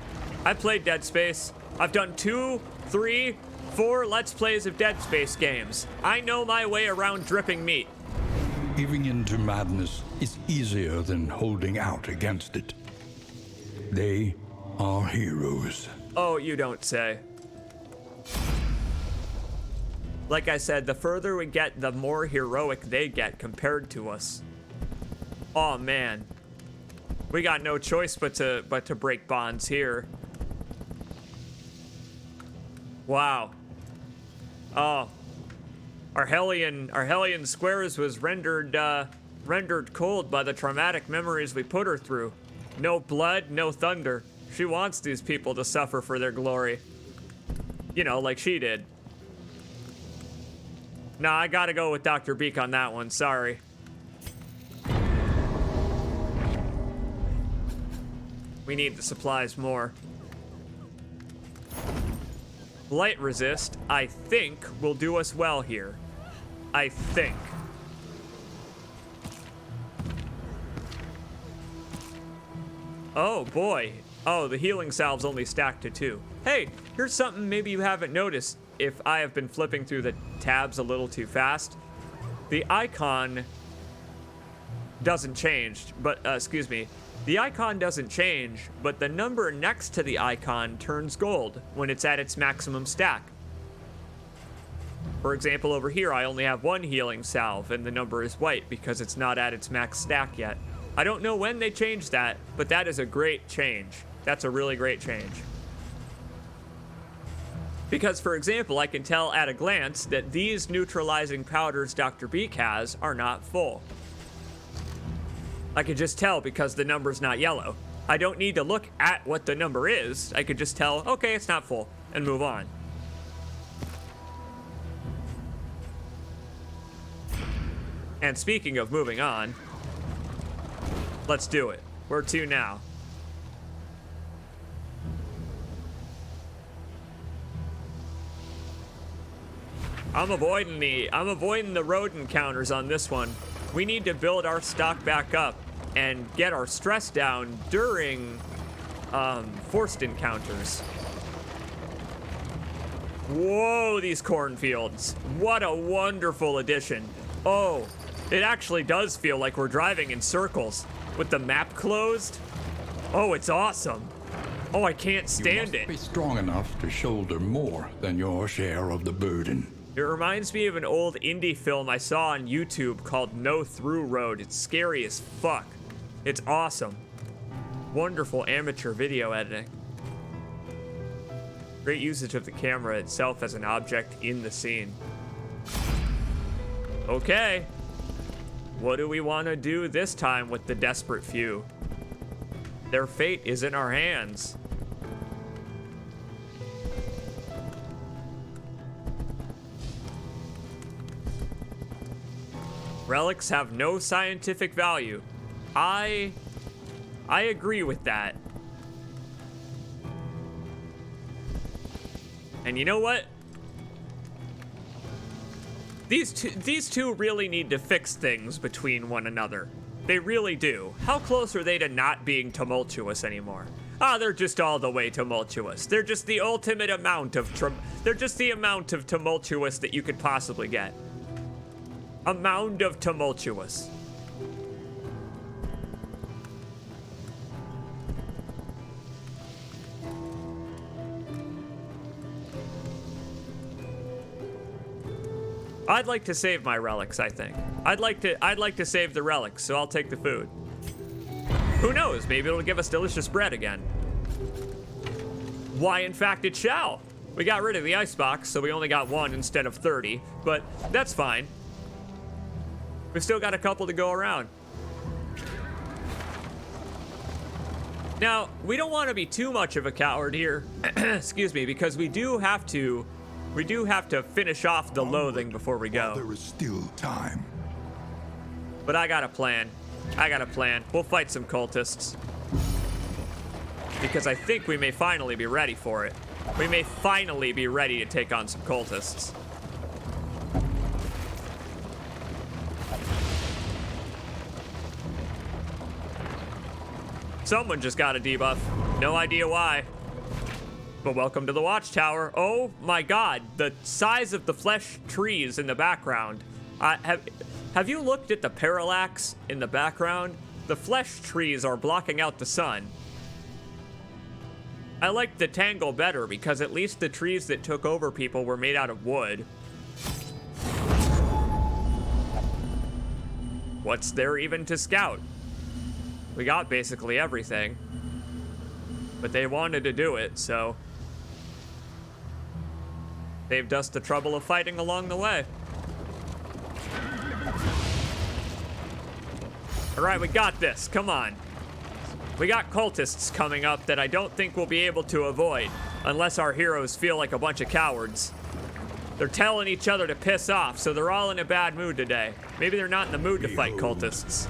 I played Dead Space. I've done 2, 3, 4 Let's Plays of Dead Space games. I know my way around dripping meat. Giving in to madness is easier than holding out against it. They are heroes. Oh, you don't say. Like I said, the further we get, the more heroic they get compared to us. Oh man. We got no choice but to break bonds here. Wow. Oh. Our Hellion Squares was rendered cold by the traumatic memories we put her through. No blood, no thunder. She wants these people to suffer for their glory. You know, like she did. Nah, I gotta go with Dr. Beak on that one, sorry. We need the supplies more. Light resist, I think, will do us well here. I think. Oh boy. Oh, the healing salve's only stacked to 2. Hey, here's something maybe you haven't noticed if I have been flipping through the tabs a little too fast. The icon doesn't change, but, excuse me. The icon doesn't change, but the number next to the icon turns gold when it's at its maximum stack. For example, over here, I only have 1 healing salve, and the number is white because it's not at its max stack yet. I don't know when they changed that, but that is a great change. That's a really great change. Because, for example, I can tell at a glance that these neutralizing powders Dr. Beak has are not full. I could just tell because the number's not yellow. I don't need to look at what the number is. I could just tell, okay, it's not full, and move on. And speaking of moving on, let's do it. Where to now? I'm avoiding the road encounters on this one. We need to build our stock back up and get our stress down during forced encounters. Whoa, these cornfields. What a wonderful addition. Oh, it actually does feel like we're driving in circles with the map closed. Oh, it's awesome. Oh, I can't stand You it. must be strong enough to shoulder more than your share of the burden. It reminds me of an old indie film I saw on YouTube called No Through Road. It's scary as fuck. It's awesome. Wonderful amateur video editing. Great usage of the camera itself as an object in the scene. Okay. What do we want to do this time with the desperate few? Their fate is in our hands. Relics have no scientific value. I agree with that. And you know what? These two really need to fix things between one another. They really do. How close are they to not being tumultuous anymore? Ah, they're just all the way tumultuous. They're just the ultimate amount of they're just the amount of tumultuous that you could possibly get. A mound of tumultuous. I'd like to save my relics, I think. I'd like to save the relics, so I'll take the food. Who knows? Maybe it'll give us delicious bread again. Why, in fact, it shall. We got rid of the icebox, so we only got 1 instead of 30, but that's fine. We've still got a couple to go around. Now, we don't want to be too much of a coward here, excuse me, because we do have to finish off the loathing before we go. There is still time. But I got a plan. We'll fight some cultists. Because I think we may finally be ready for it. We may finally be ready to take on some cultists. Someone just got a debuff. No idea why. But welcome to the Watchtower. Oh my god, the size of the flesh trees in the background. Have you looked at the parallax in the background? The flesh trees are blocking out the sun. I liked the tangle better because at least the trees that took over people were made out of wood. What's there even to scout? We got basically everything. But they wanted to do it, so saved us the trouble of fighting along the way. All right, we got this. Come on. We got cultists coming up that I don't think we'll be able to avoid unless our heroes feel like a bunch of cowards. They're telling each other to piss off, so they're all in a bad mood today. Maybe they're not in the mood to fight cultists.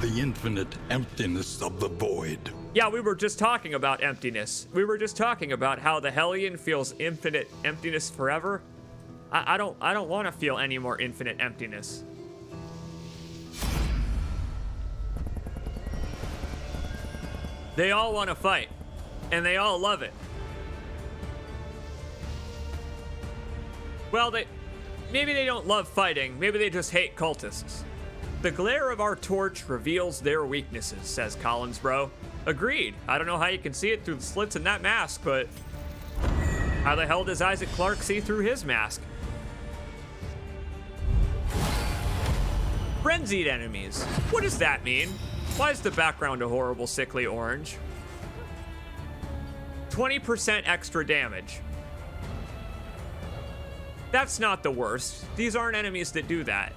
The infinite emptiness of the void. Yeah, we were just talking about emptiness. We were just talking about how the Hellion feels infinite emptiness forever. I don't want to feel any more infinite emptiness. They all want to fight, and they all love it. Well, maybe they don't love fighting. Maybe they just hate cultists. The glare of our torch reveals their weaknesses, says Collins, bro. Agreed. I don't know how you can see it through the slits in that mask, but how the hell does Isaac Clarke see through his mask? Frenzied enemies. What does that mean? Why is the background a horrible, sickly orange? 20% extra damage. That's not the worst. These aren't enemies that do that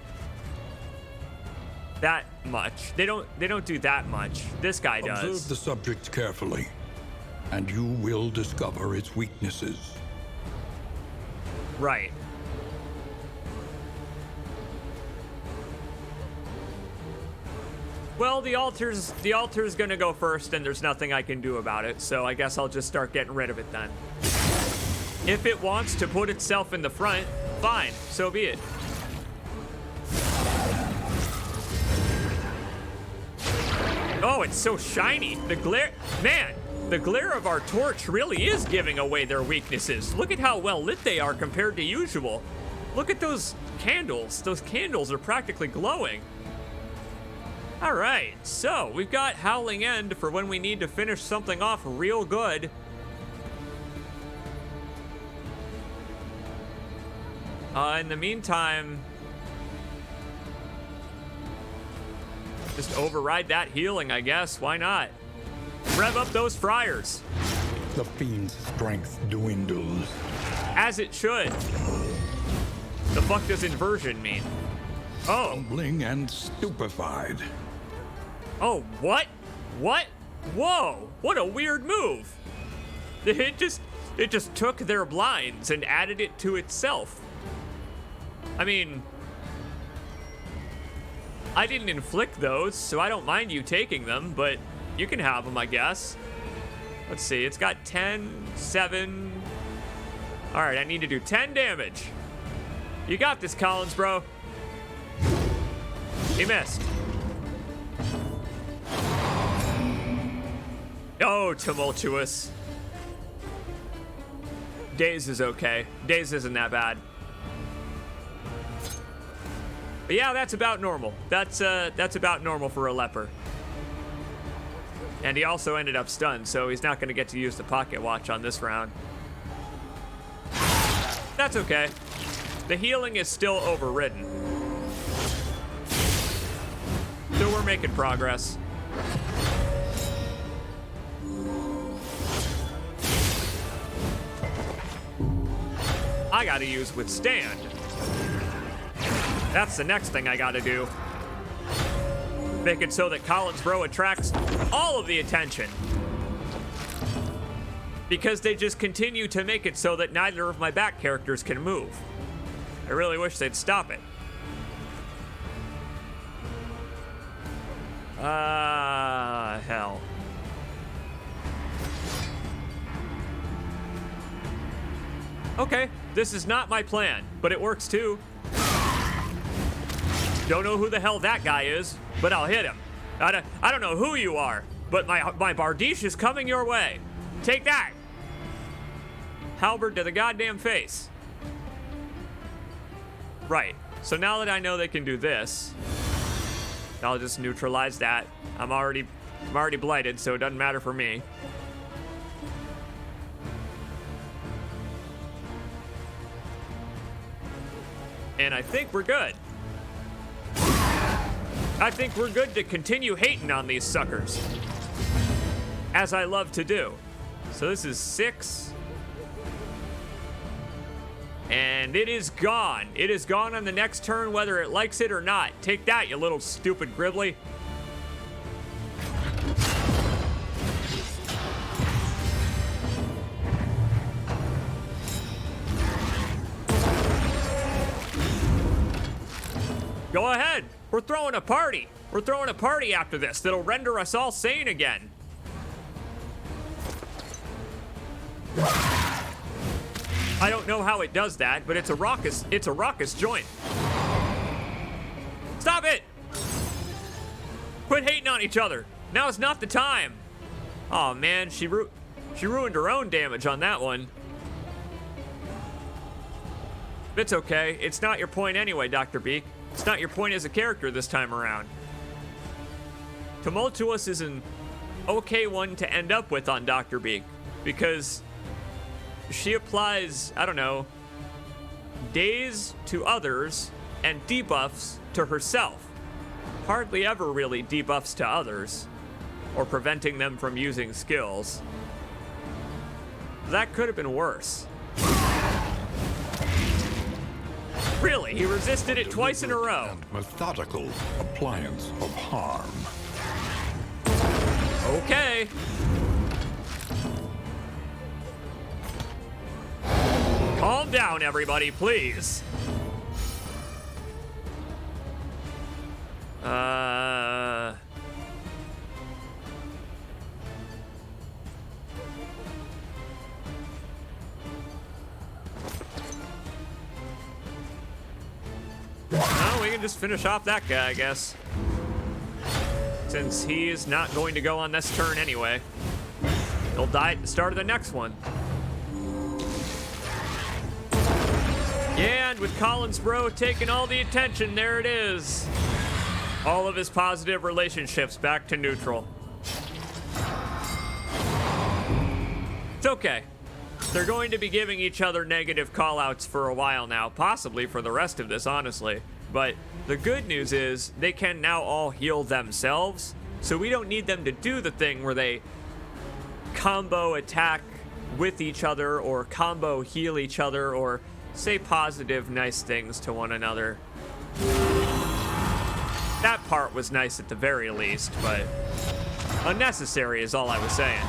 much. They don't do that much. This guy does. Observe the subject carefully, and you will discover its weaknesses. Right. Well, the altar's gonna go first, and there's nothing I can do about it, so I guess I'll just start getting rid of it then. If it wants to put itself in the front, fine, so be it. Oh, it's so shiny. The glare, man, the glare of our torch really is giving away their weaknesses. Look at how well lit they are compared to usual. Look at those candles. Those candles are practically glowing. All right, so we've got Howling End for when we need to finish something off real good. In the meantime, just override that healing, I guess. Why not? Rev up those friars. The fiend's strength dwindles. As it should. The fuck does inversion mean? Oh. Stumbling and stupefied. Oh, what? What? Whoa, what a weird move. It just took their blinds and added it to itself. I mean, I didn't inflict those, so I don't mind you taking them, but you can have them, I guess. Let's see, it's got 10, 7. All right, I need to do 10 damage. You got this, Collins, bro. He missed. Oh, tumultuous. Daze is okay. Daze isn't that bad. But yeah, that's about normal. That's about normal for a leper. And he also ended up stunned, so he's not going to get to use the pocket watch on this round. That's okay. The healing is still overridden. So we're making progress. I gotta use Withstand. That's the next thing I gotta do. Make it so that Collins Bro attracts all of the attention. Because they just continue to make it so that neither of my back characters can move. I really wish they'd stop it. Hell. Okay, this is not my plan, but it works too. Don't know who the hell that guy is, but I'll hit him. I don't know who you are, but my Bardiche is coming your way. Take that. Halberd to the goddamn face. Right, so now that I know they can do this, I'll just neutralize that. I'm already blighted, so it doesn't matter for me. And I think we're good. I think we're good to continue hating on these suckers, as I love to do. So this is 6. And it is gone. It is gone on the next turn, whether it likes it or not. Take that, you little stupid Gribbly. Go ahead. We're throwing a party. We're throwing a party after this that'll render us all sane again. I don't know how it does that, but it's a raucous joint. Stop it! Quit hating on each other. Now is not the time. Oh man, she ruined her own damage on that one. It's okay. It's not your point anyway, Dr. Beak. It's not your point as a character this time around. Tumultuous is an okay one to end up with on Dr. Beak because she applies, I don't know, daze to others and debuffs to herself. Hardly ever really debuffs to others or preventing them from using skills. That could have been worse. Really, he resisted it twice in a row. And methodical appliance of harm. Okay. Calm down, everybody, please. Well, we can just finish off that guy, I guess. Since he is not going to go on this turn anyway. He'll die at the start of the next one. Yeah, and with Collins Bro taking all the attention, there it is. All of his positive relationships back to neutral. It's okay. They're going to be giving each other negative callouts for a while now, possibly for the rest of this, honestly. But the good news is they can now all heal themselves, so we don't need them to do the thing where they combo attack with each other or combo heal each other or say positive, nice things to one another. That part was nice at the very least, but unnecessary is all I was saying.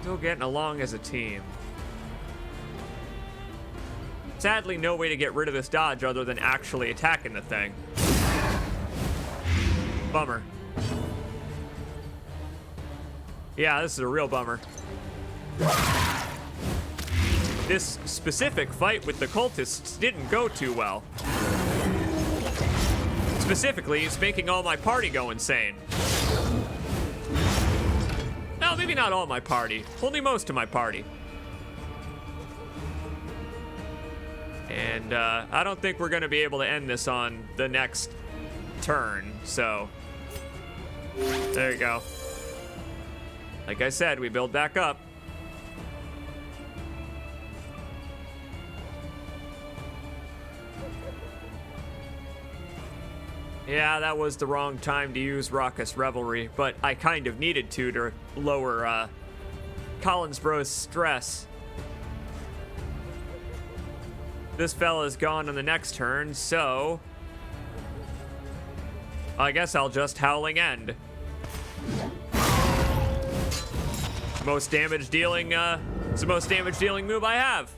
Still getting along as a team. Sadly, no way to get rid of this dodge other than actually attacking the thing. Bummer. Yeah, this is a real bummer. This specific fight with the cultists didn't go too well. Specifically, it's making all my party go insane. No, maybe not all my party. Only most of my party. And I don't think we're going to be able to end this on the next turn, so there you go. Like I said, we build back up. Yeah, that was the wrong time to use Raucous Revelry, but I kind of needed to lower Collins Bro's stress. This fella's gone on the next turn, so I guess I'll just Howling End. Most damage dealing, it's the most damage dealing move I have.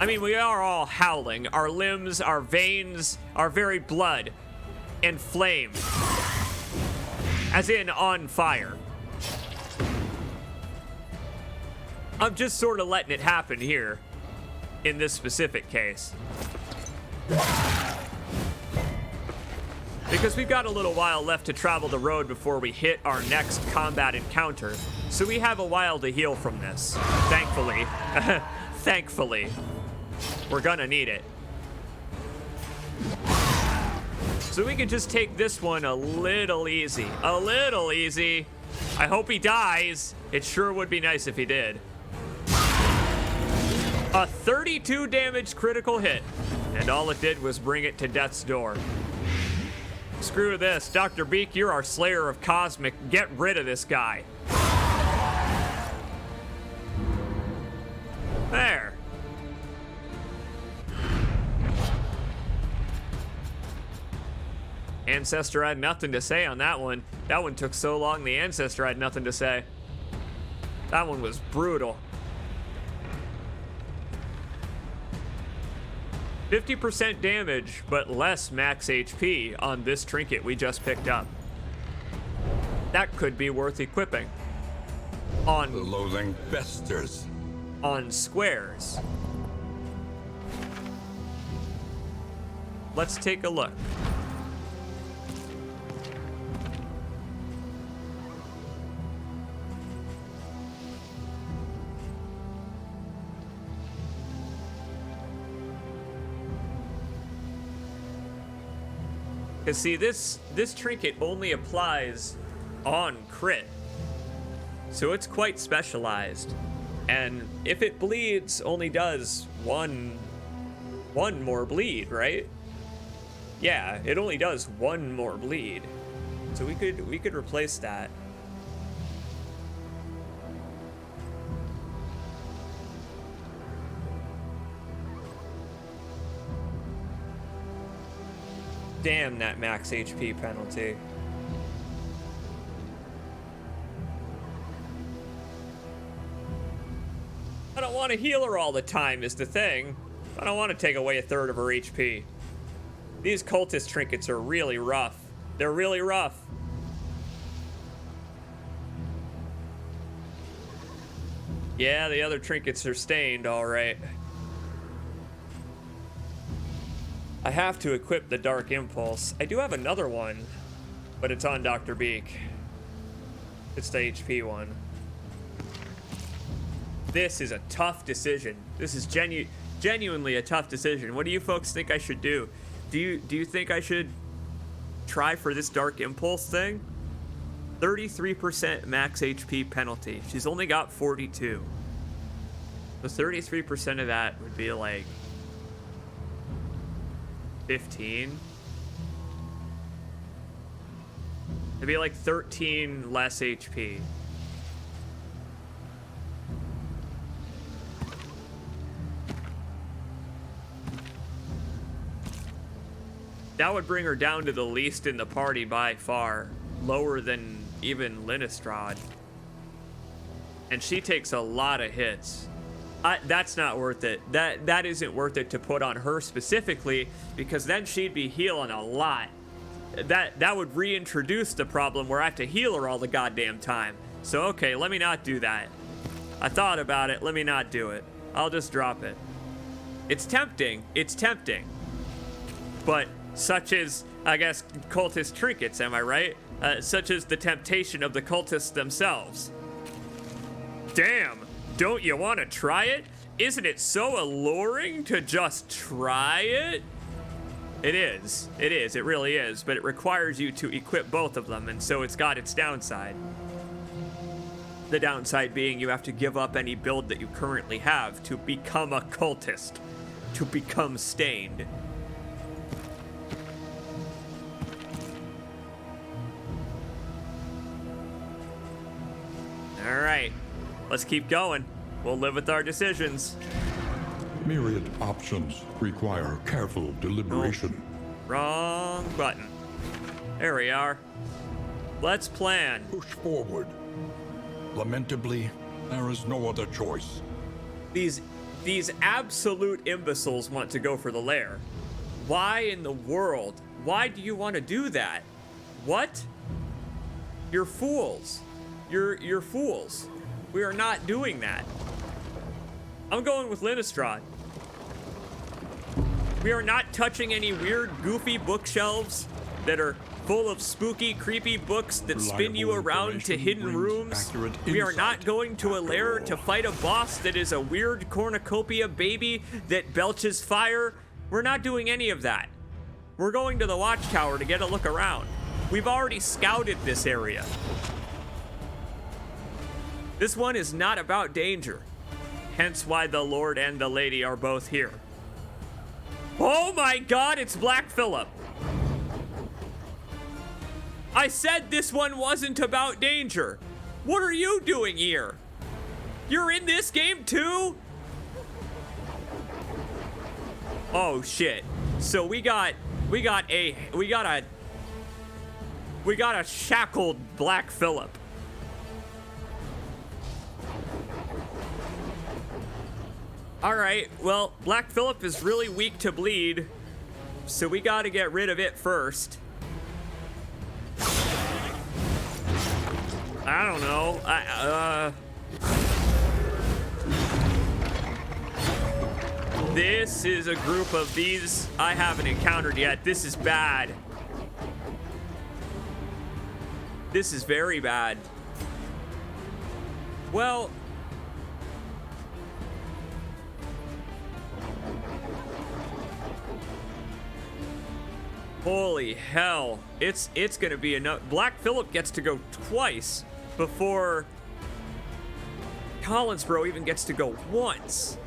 I mean, we are all howling. Our limbs, our veins, our very blood inflamed. As in on fire. I'm just sort of letting it happen here in this specific case. Because we've got a little while left to travel the road before we hit our next combat encounter, so we have a while to heal from this. Thankfully. Thankfully. We're gonna need it. So we can just take this one a little easy. A little easy. I hope he dies. It sure would be nice if he did. A 32 damage critical hit, and all it did was bring it to death's door. Screw this. Dr. Beak, you're our Slayer of Cosmic. Get rid of this guy. There. Ancestor had nothing to say on that one. That one took so long, the Ancestor had nothing to say. That one was brutal. 50% damage, but less max HP on this trinket we just picked up. That could be worth equipping. The loathing festers. On squares. Let's take a look. Cause see, this trinket only applies on crit, so it's quite specialized, and if it bleeds, only does one more bleed, right? Yeah, it only does one more bleed, so we could replace that. Damn that max HP penalty. I don't want to heal her all the time is the thing. I don't want to take away a third of her HP. These cultist trinkets are really rough. They're really rough. Yeah, the other trinkets are stained, all right. I have to equip the Dark Impulse. I do have another one, but it's on Dr. Beak. It's the HP one. This is a tough decision. This is genuinely a tough decision. What do you folks think I should do? Do you think I should try for this Dark Impulse thing? 33% max HP penalty. She's only got 42. So 33% of that would be like 15. It'd be like 13 less HP. That would bring her down to the least in the party by far, lower than even Linnestrad. And she takes a lot of hits. That's not worth it. That isn't worth it to put on her specifically, because then she'd be healing a lot. That would reintroduce the problem where I have to heal her all the goddamn time. So okay, let me not do that. I thought about it, let me not do it. I'll just drop it. It's tempting, but such as, I guess, cultist trinkets, am I right? Such as the temptation of the cultists themselves. Damn, don't you want to try it? Isn't it so alluring to just try it? It is, it really is, but it requires you to equip both of them, and so it's got its downside. The downside being you have to give up any build that you currently have to become a cultist, to become stained. All right, let's keep going. We'll live with our decisions. Myriad options require careful deliberation. Wrong button. There we are. Let's plan. Push forward. Lamentably, there is no other choice. These absolute imbeciles want to go for the lair. Why in the world? Why do you want to do that? What? You're fools. You're fools. We are not doing that. I'm going with Linnestrad. We are not touching any weird, goofy bookshelves that are full of spooky, creepy books that spin you around to hidden rooms. We are not going to a lair to fight a boss that is a weird cornucopia baby that belches fire. We're not doing any of that. We're going to the watchtower to get a look around. We've already scouted this area. This one is not about danger, hence why the Lord and the Lady are both here. Oh my God, it's Black Phillip. I said this one wasn't about danger. What are you doing here? You're in this game too? Oh shit. So we got a shackled Black Phillip. All right, well, Black Phillip is really weak to bleed, so we got to get rid of it first. I don't know. This is a group of these I haven't encountered yet. This is bad. This is very bad. Well, holy hell. It's gonna be enough. Black Phillip gets to go twice before Collinsboro even gets to go once.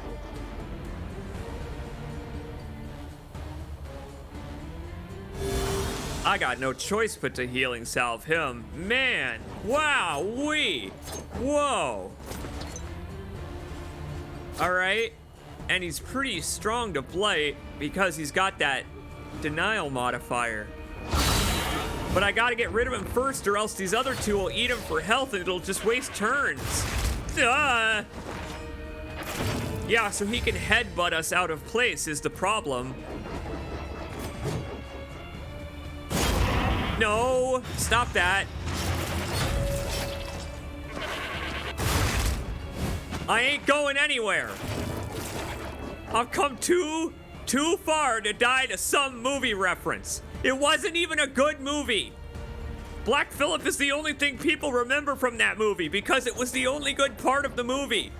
I got no choice but to healing salve him. Man, wow, whoa. All right, and he's pretty strong to blight because he's got that denial modifier. But I gotta get rid of him first, or else these other two will eat him for health and it'll just waste turns. Yeah, so he can headbutt us out of place is the problem. No, stop that. I ain't going anywhere. I've come too far to die to some movie reference. It wasn't even a good movie. Black Phillip is the only thing people remember from that movie because it was the only good part of the movie.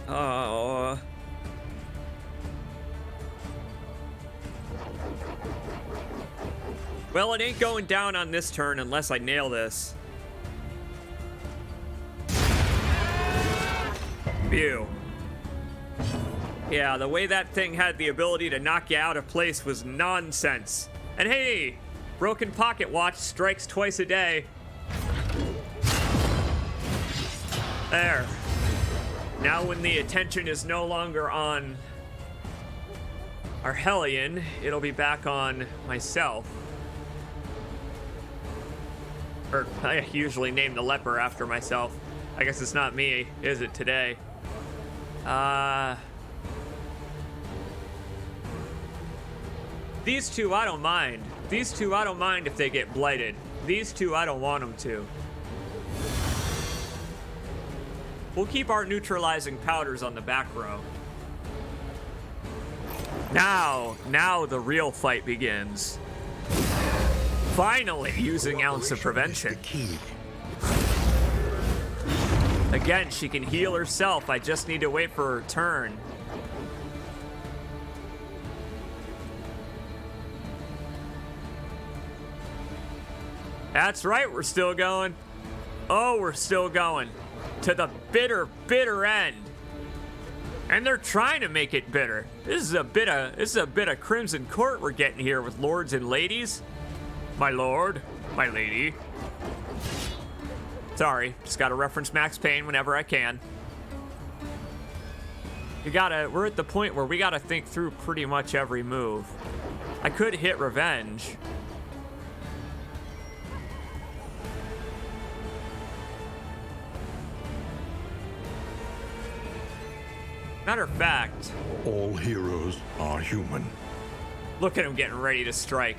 Oh. Well, it ain't going down on this turn unless I nail this. Phew. Yeah, the way that thing had the ability to knock you out of place was nonsense. And hey, broken pocket watch strikes twice a day. There. Now when the attention is no longer on our Hellion, it'll be back on myself. Or I usually name the leper after myself. I guess it's not me, is it today? These two I don't mind. These two I don't mind if they get blighted. These two I don't want them to. We'll keep our neutralizing powders on the back row. Now the real fight begins. Finally using Ounce of Prevention. Again, she can heal herself. I just need to wait for her turn. That's right, we're still going. Oh, we're still going. To the bitter, bitter end. And they're trying to make it bitter. This is a bit of Crimson Court we're getting here with lords and ladies. My lord, my lady. Sorry, just gotta reference Max Payne whenever I can. We're at the point where we gotta think through pretty much every move. I could hit Revenge. Matter of fact, All heroes are human. look at him getting ready to strike.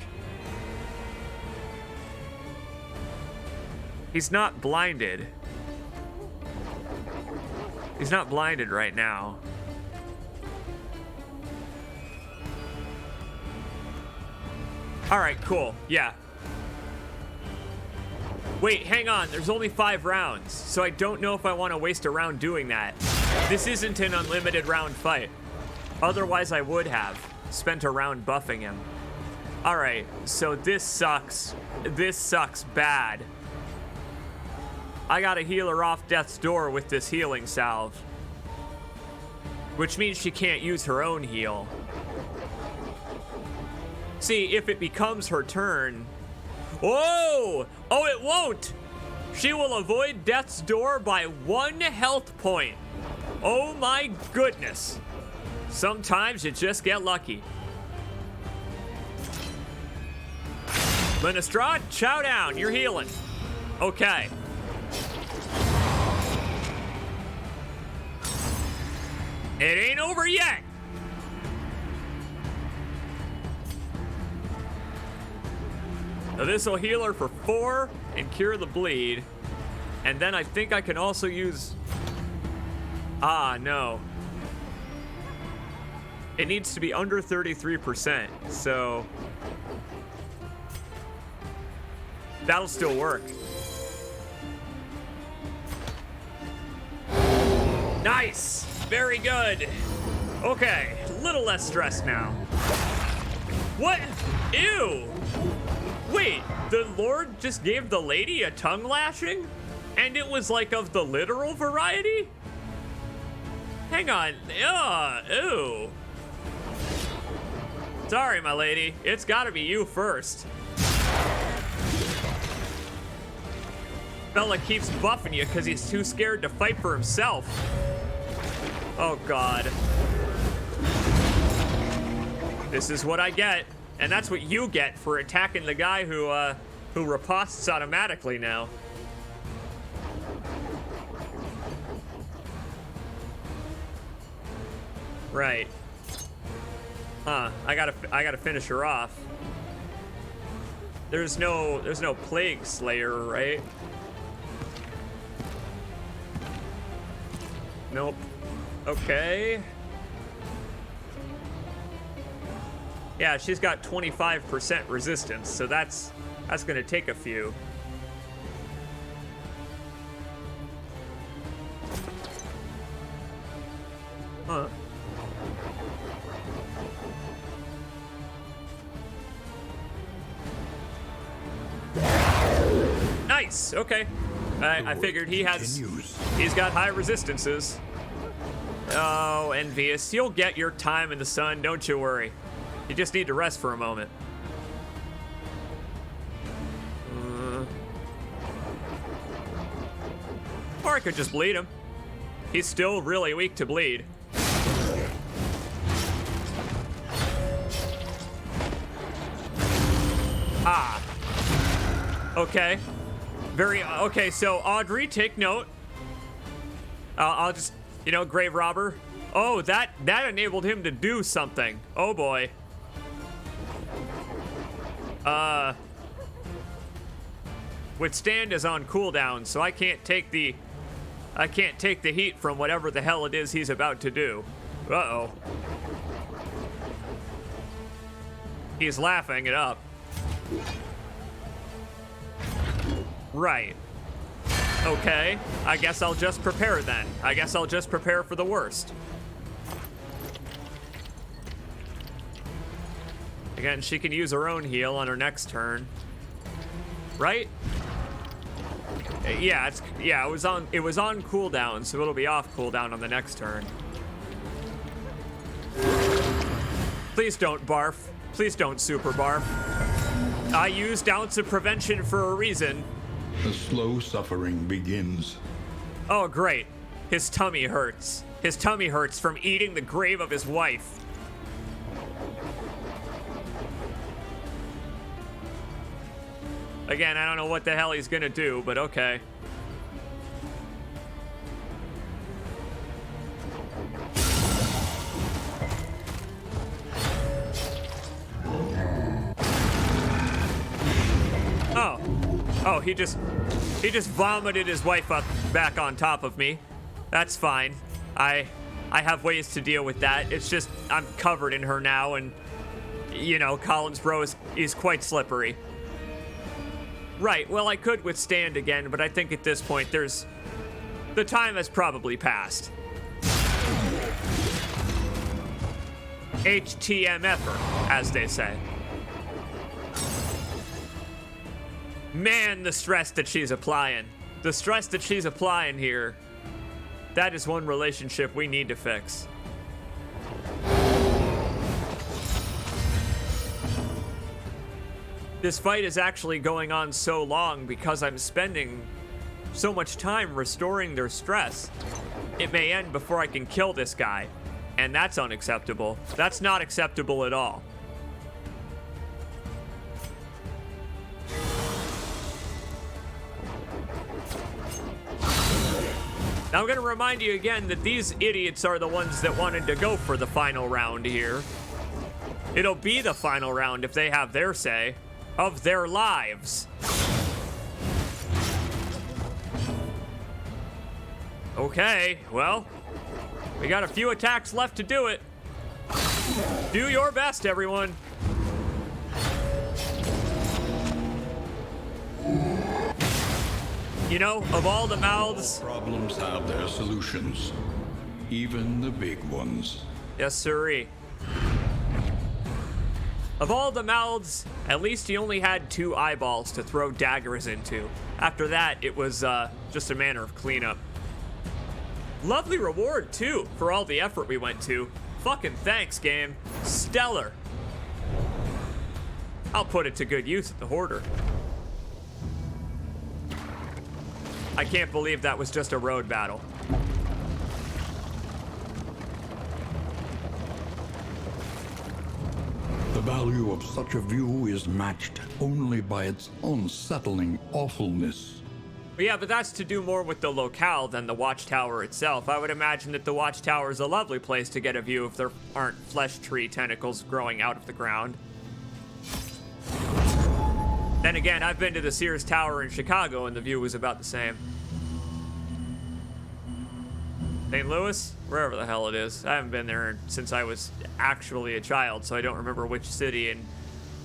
He's not blinded. He's not blinded right now. All right, cool. Yeah. Wait, hang on. There's only 5 rounds, so I don't know if I want to waste a round doing that. This isn't an unlimited round fight. Otherwise, I would have spent a round buffing him. All right, so this sucks. This sucks bad. I gotta heal her off death's door with this healing salve. Which means she can't use her own heal. See, if it becomes her turn... Whoa! Oh, it won't! She will avoid death's door by 1 health point. Oh my goodness. Sometimes you just get lucky. Lestrade, chow down. You're healing. Okay. It ain't over yet. So this will heal her for 4 and cure the bleed. And then I think I can also use... Ah, no. It needs to be under 33%, so... That'll still work. Nice! Very good. Okay, a little less stress now. What? Ew! Wait, the Lord just gave the lady a tongue lashing? And it was like of the literal variety? Hang on. Ew. Sorry, my lady. It's gotta be you first. Fella keeps buffing you because he's too scared to fight for himself. Oh, God. This is what I get. And that's what you get for attacking the guy who riposts automatically now. Right. Huh. I gotta finish her off. There's no Plague Slayer, right? Nope. Okay. Yeah, she's got 25% resistance, so that's gonna take a few. Huh. Nice. Okay. I figured he's got high resistances. Oh, envious. You'll get your time in the sun, don't you worry. You just need to rest for a moment. Or I could just bleed him. He's still really weak to bleed. Ah. Okay. Okay, so Audrey, take note. I'll just, grave robber. Oh, that enabled him to do something. Oh boy. Withstand is on cooldown, so I can't take the heat from whatever the hell it is he's about to do. Uh-oh. He's laughing it up. Right. Okay. I guess I'll just prepare then. I guess I'll just prepare for the worst. Again, she can use her own heal on her next turn. Right? Yeah, it was on cooldown, so it'll be off cooldown on the next turn. Please don't barf. Please don't super barf. I used Ounce of Prevention for a reason. The slow suffering begins. Oh, great. His tummy hurts. His tummy hurts from eating the grave of his wife. Again, I don't know what the hell he's gonna do, but okay. Oh, he just vomited his wife up back on top of me. That's fine. I have ways to deal with that. It's just I'm covered in her now, and Collins Bro is quite slippery. Right, well, I could withstand again, but I think at this point the time has probably passed. HTMFer, as they say. Man, the stress that she's applying. The stress that she's applying here. That is one relationship we need to fix. This fight is actually going on so long because I'm spending so much time restoring their stress. It may end before I can kill this guy, and that's unacceptable. That's not acceptable at all. Now I'm going to remind you again that these idiots are the ones that wanted to go for the final round here. It'll be the final round if they have their say of their lives. Okay, well, we got a few attacks left to do it. Do your best, everyone. You know, of all the mouths... Problems have their solutions, even the big ones. Yes, sirree. Of all the mouths, at least he only had 2 eyeballs to throw daggers into. After that, it was just a manner of cleanup. Lovely reward, too, for all the effort we went to. Fucking thanks, game. Stellar. I'll put it to good use at the Hoarder. I can't believe that was just a road battle. The value of such a view is matched only by its unsettling awfulness. Yeah, but that's to do more with the locale than the watchtower itself. I would imagine that the watchtower is a lovely place to get a view if there aren't flesh tree tentacles growing out of the ground. Then again, I've been to the Sears Tower in Chicago and the view was about the same. St. Louis? Wherever the hell it is. I haven't been there since I was actually a child, so I don't remember which city in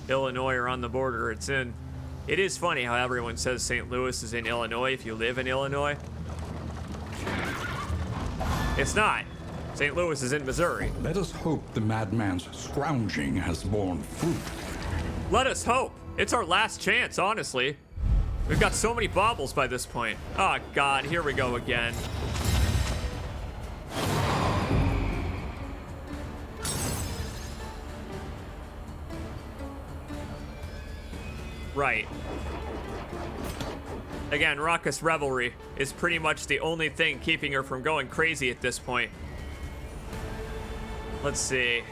Illinois or on the border it's in. It is funny how everyone says St. Louis is in Illinois if you live in Illinois. It's not. St. Louis is in Missouri. Let us hope the madman's scrounging has borne fruit. Let us hope. It's our last chance, honestly. We've got so many baubles by this point. Oh, God, here we go again. Right. Again, Raucous Revelry is pretty much the only thing keeping her from going crazy at this point. Let's see.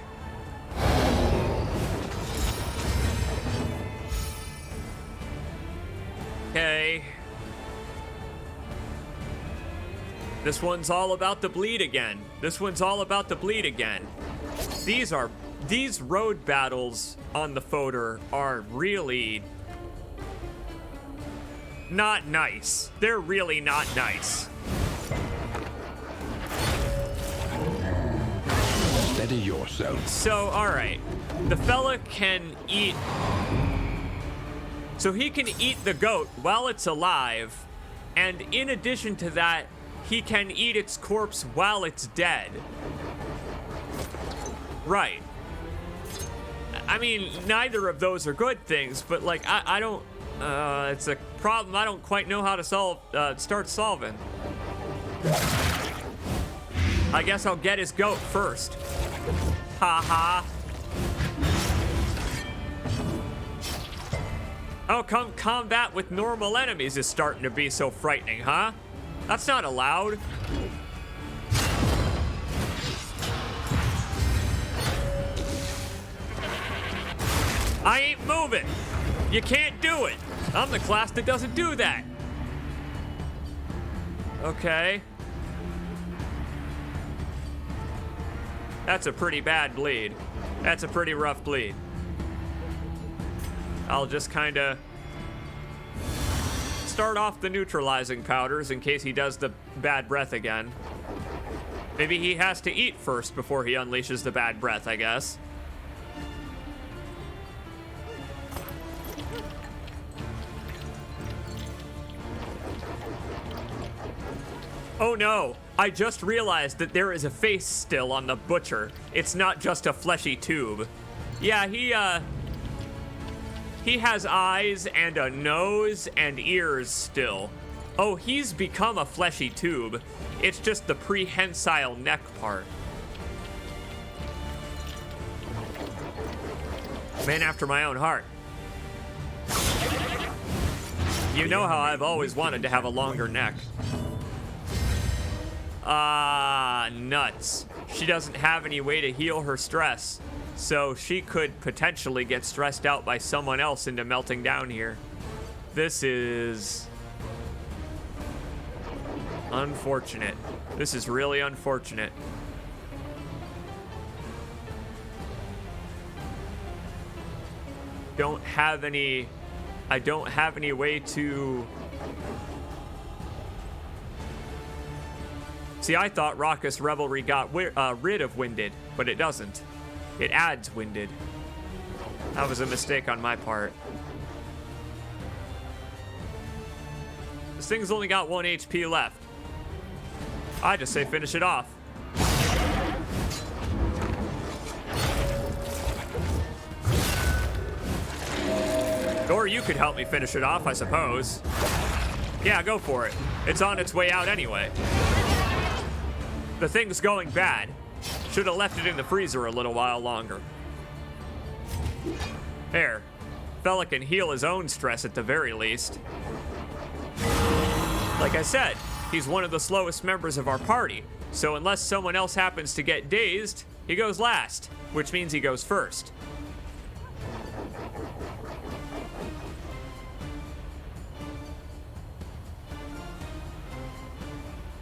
Okay. This one's all about the bleed again. This one's all about the bleed again. These road battles on the Fodor are really not nice. They're really not nice. Steady yourself. So, alright. The fella can eat... So he can eat the goat while it's alive, and in addition to that, he can eat its corpse while it's dead. Right. I mean, neither of those are good things, but like, I don't... it's a problem I don't quite know how to start solving. I guess I'll get his goat first. Ha ha. Oh, combat with normal enemies is starting to be so frightening, huh? That's not allowed. I ain't moving. You can't do it. I'm the class that doesn't do that. Okay. That's a pretty bad bleed. That's a pretty rough bleed. I'll just kind of start off the neutralizing powders in case he does the bad breath again. Maybe he has to eat first before he unleashes the bad breath, I guess. Oh no, I just realized that there is a face still on the butcher. It's not just a fleshy tube. Yeah, he has eyes and a nose and ears still. Oh, he's become a fleshy tube. It's just the prehensile neck part. Man after my own heart. You know how I've always wanted to have a longer neck. Ah, nuts. She doesn't have any way to heal her stress. So she could potentially get stressed out by someone else into melting down here. This is... Unfortunate. This is really unfortunate. I don't have any way to... See, I thought Raucous Revelry got rid of Winded, but it doesn't. It adds Winded. That was a mistake on my part. This thing's only got 1 HP left. I just say finish it off. Or you could help me finish it off, I suppose. Yeah, go for it. It's on its way out anyway. The thing's going bad. Should have left it in the freezer a little while longer. There. Fella can heal his own stress at the very least. Like I said, he's one of the slowest members of our party, so unless someone else happens to get dazed, he goes last, which means he goes first.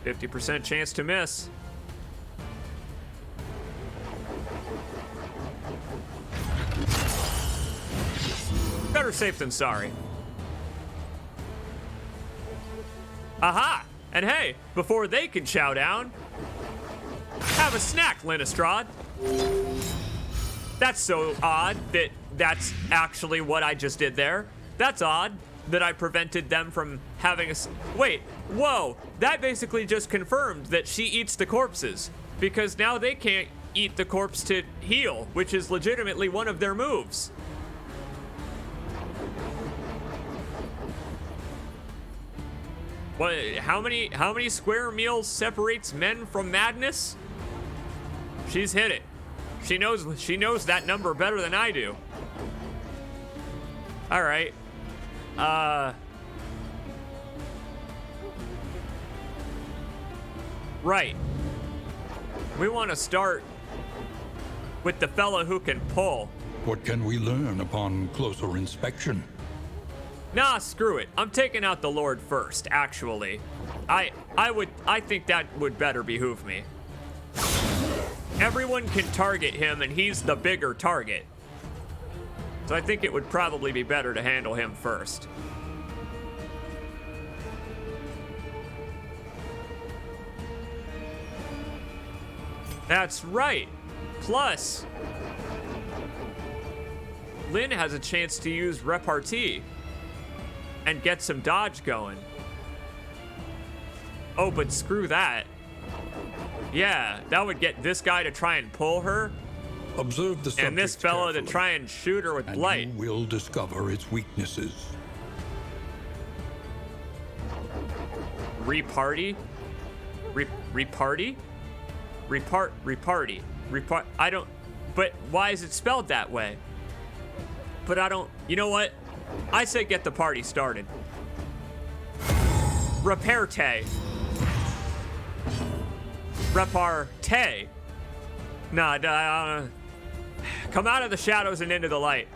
%50 chance to miss. Better safe than sorry. Aha! And hey, before they can chow down, have a snack, Linnestrad. That's so odd that that's actually what I just did there. That's odd that I prevented them from having a... Wait, whoa, that basically just confirmed that she eats the corpses, because now they can't eat the corpse to heal, which is legitimately one of their moves. What, how many square meals separates men from madness? She's hit it. She knows that number better than I do. All right. Right. We want to start with the fella who can pull. What can we learn upon closer inspection? Nah, screw it. I'm taking out the Lord first, actually. I think that would better behoove me. Everyone can target him, and he's the bigger target. So I think it would probably be better to handle him first. That's right. Plus, Lynn has a chance to use repartee and get some dodge going. Oh, but screw that. Yeah, that would get this guy to try and pull her, Observe the subject and this fella to carefully, try and shoot her with and blight. you will discover its weaknesses. Reparty? Reparty? Reparty. I don't... But why is it spelled that way? But I don't... You know what? I say get the party started. Reparte. Reparte. Nah, come out of the shadows and into the light.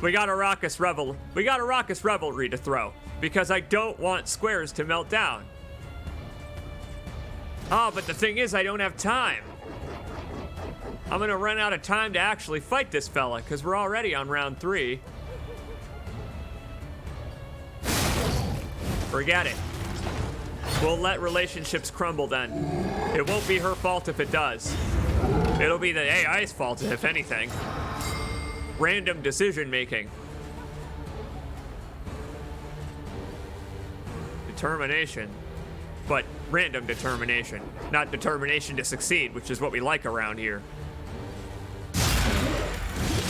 We got a raucous revelry to throw, because I don't want squares to melt down. Oh, but the thing is, I don't have time. I'm gonna run out of time to actually fight this fella, because we're already on round 3. Forget it. We'll let relationships crumble then. It won't be her fault if it does. It'll be the AI's fault, if anything. Random decision making. Determination. But random determination. Not determination to succeed, which is what we like around here.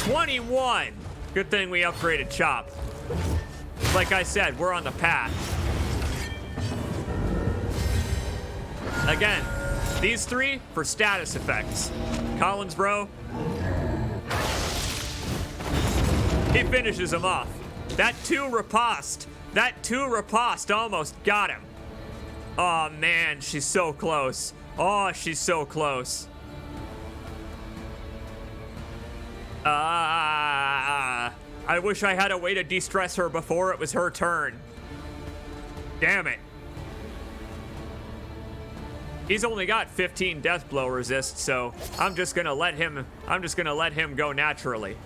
21! Good thing we upgraded Chop. Like I said, we're on the path. Again, these 3 for status effects. Collins, bro. He finishes him off. That 2 riposte almost got him. Oh man, she's so close. Oh, she's so close. I wish I had a way to de-stress her before it was her turn. Damn it. He's only got 15 death blow resist, so I'm just gonna let him go naturally.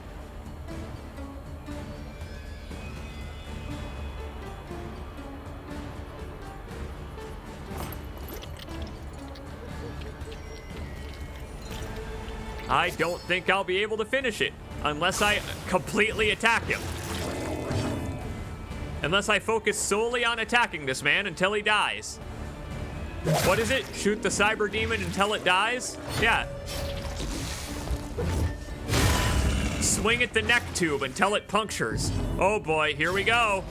I don't think I'll be able to finish it unless I completely attack him. Unless I focus solely on attacking this man until he dies. What is it? Shoot the cyber demon until it dies? Yeah. Swing at the neck tube until it punctures. Oh boy, here we go.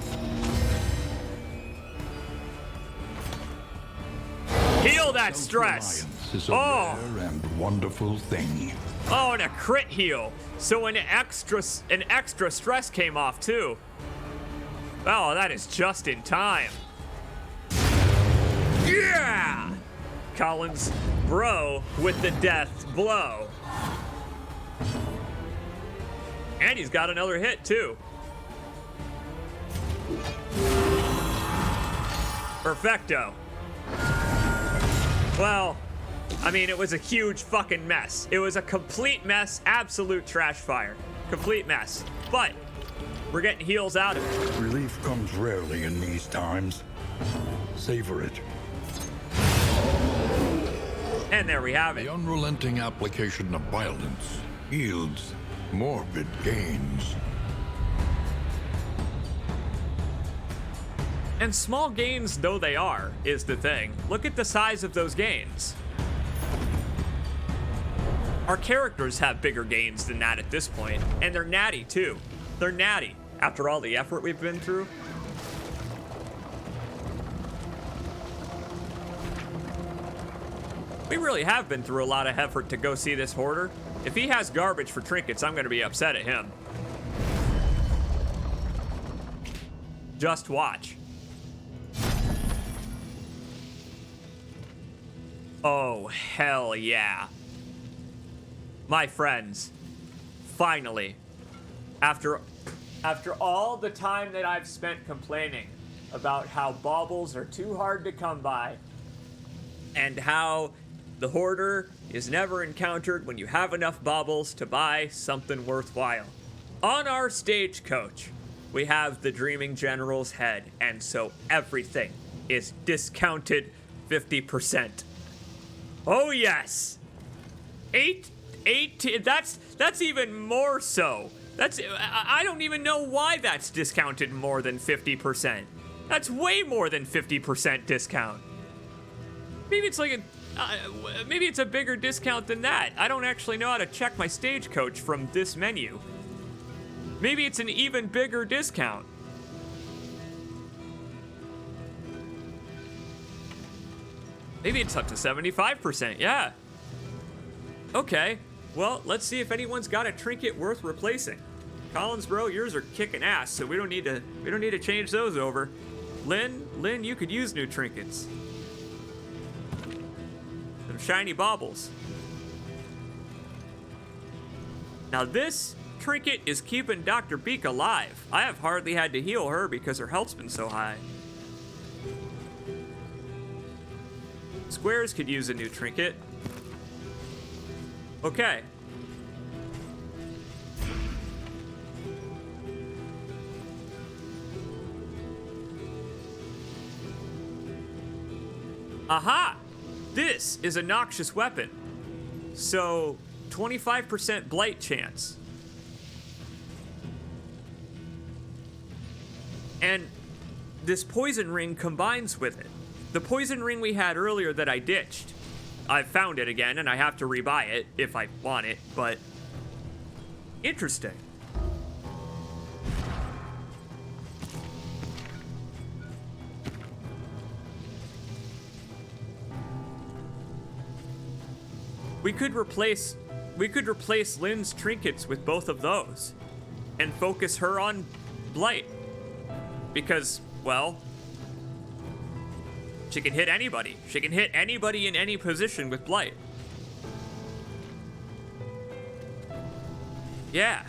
Heal that stress. Self-reliance is a rare and wonderful thing. Oh, and a crit heal. So an extra stress came off too. Oh, that is just in time. Yeah! Collins bro with the death blow. And he's got another hit too. Perfecto. Well, I mean, it was a huge fucking mess. It was a complete mess, absolute trash fire. Complete mess. But we're getting heals out of it. Relief comes rarely in these times. Savor it. And there we have The it. unrelenting application of violence yields morbid gains. And small gains though they are, is the thing. Look at the size of those gains. Our characters have bigger gains than that at this point, and they're natty too. They're natty after all the effort we've been through. We really have been through a lot of effort to go see this hoarder. If he has garbage for trinkets, I'm gonna be upset at him. Just watch. Oh, hell yeah. My friends, finally, after all the time that I've spent complaining about how baubles are too hard to come by and how the hoarder is never encountered when you have enough baubles to buy something worthwhile. On our stagecoach, we have the Dreaming General's head, and so everything is discounted 50%. Oh yes! That's even more so. I don't even know why that's discounted more than 50%. That's way more than 50% discount. Maybe it's like maybe it's a bigger discount than that. I don't actually know how to check my stagecoach from this menu. Maybe it's an even bigger discount. Maybe it's up to 75%, yeah. Okay, well, let's see if anyone's got a trinket worth replacing. Collins, bro, yours are kicking ass, so we don't need to change those over. Lynn, you could use new trinkets. Some shiny baubles. Now this trinket is keeping Dr. Beak alive. I have hardly had to heal her because her health's been so high. Squares could use a new trinket. Okay. Aha! This is a noxious weapon. So, 25% blight chance. And this poison ring combines with it. The poison ring we had earlier that I ditched, I've found it again and I have to rebuy it if I want it, but interesting. We could replace Lynn's trinkets with both of those and focus her on blight. Because, well, she can hit anybody. She can hit anybody in any position with blight. Yeah.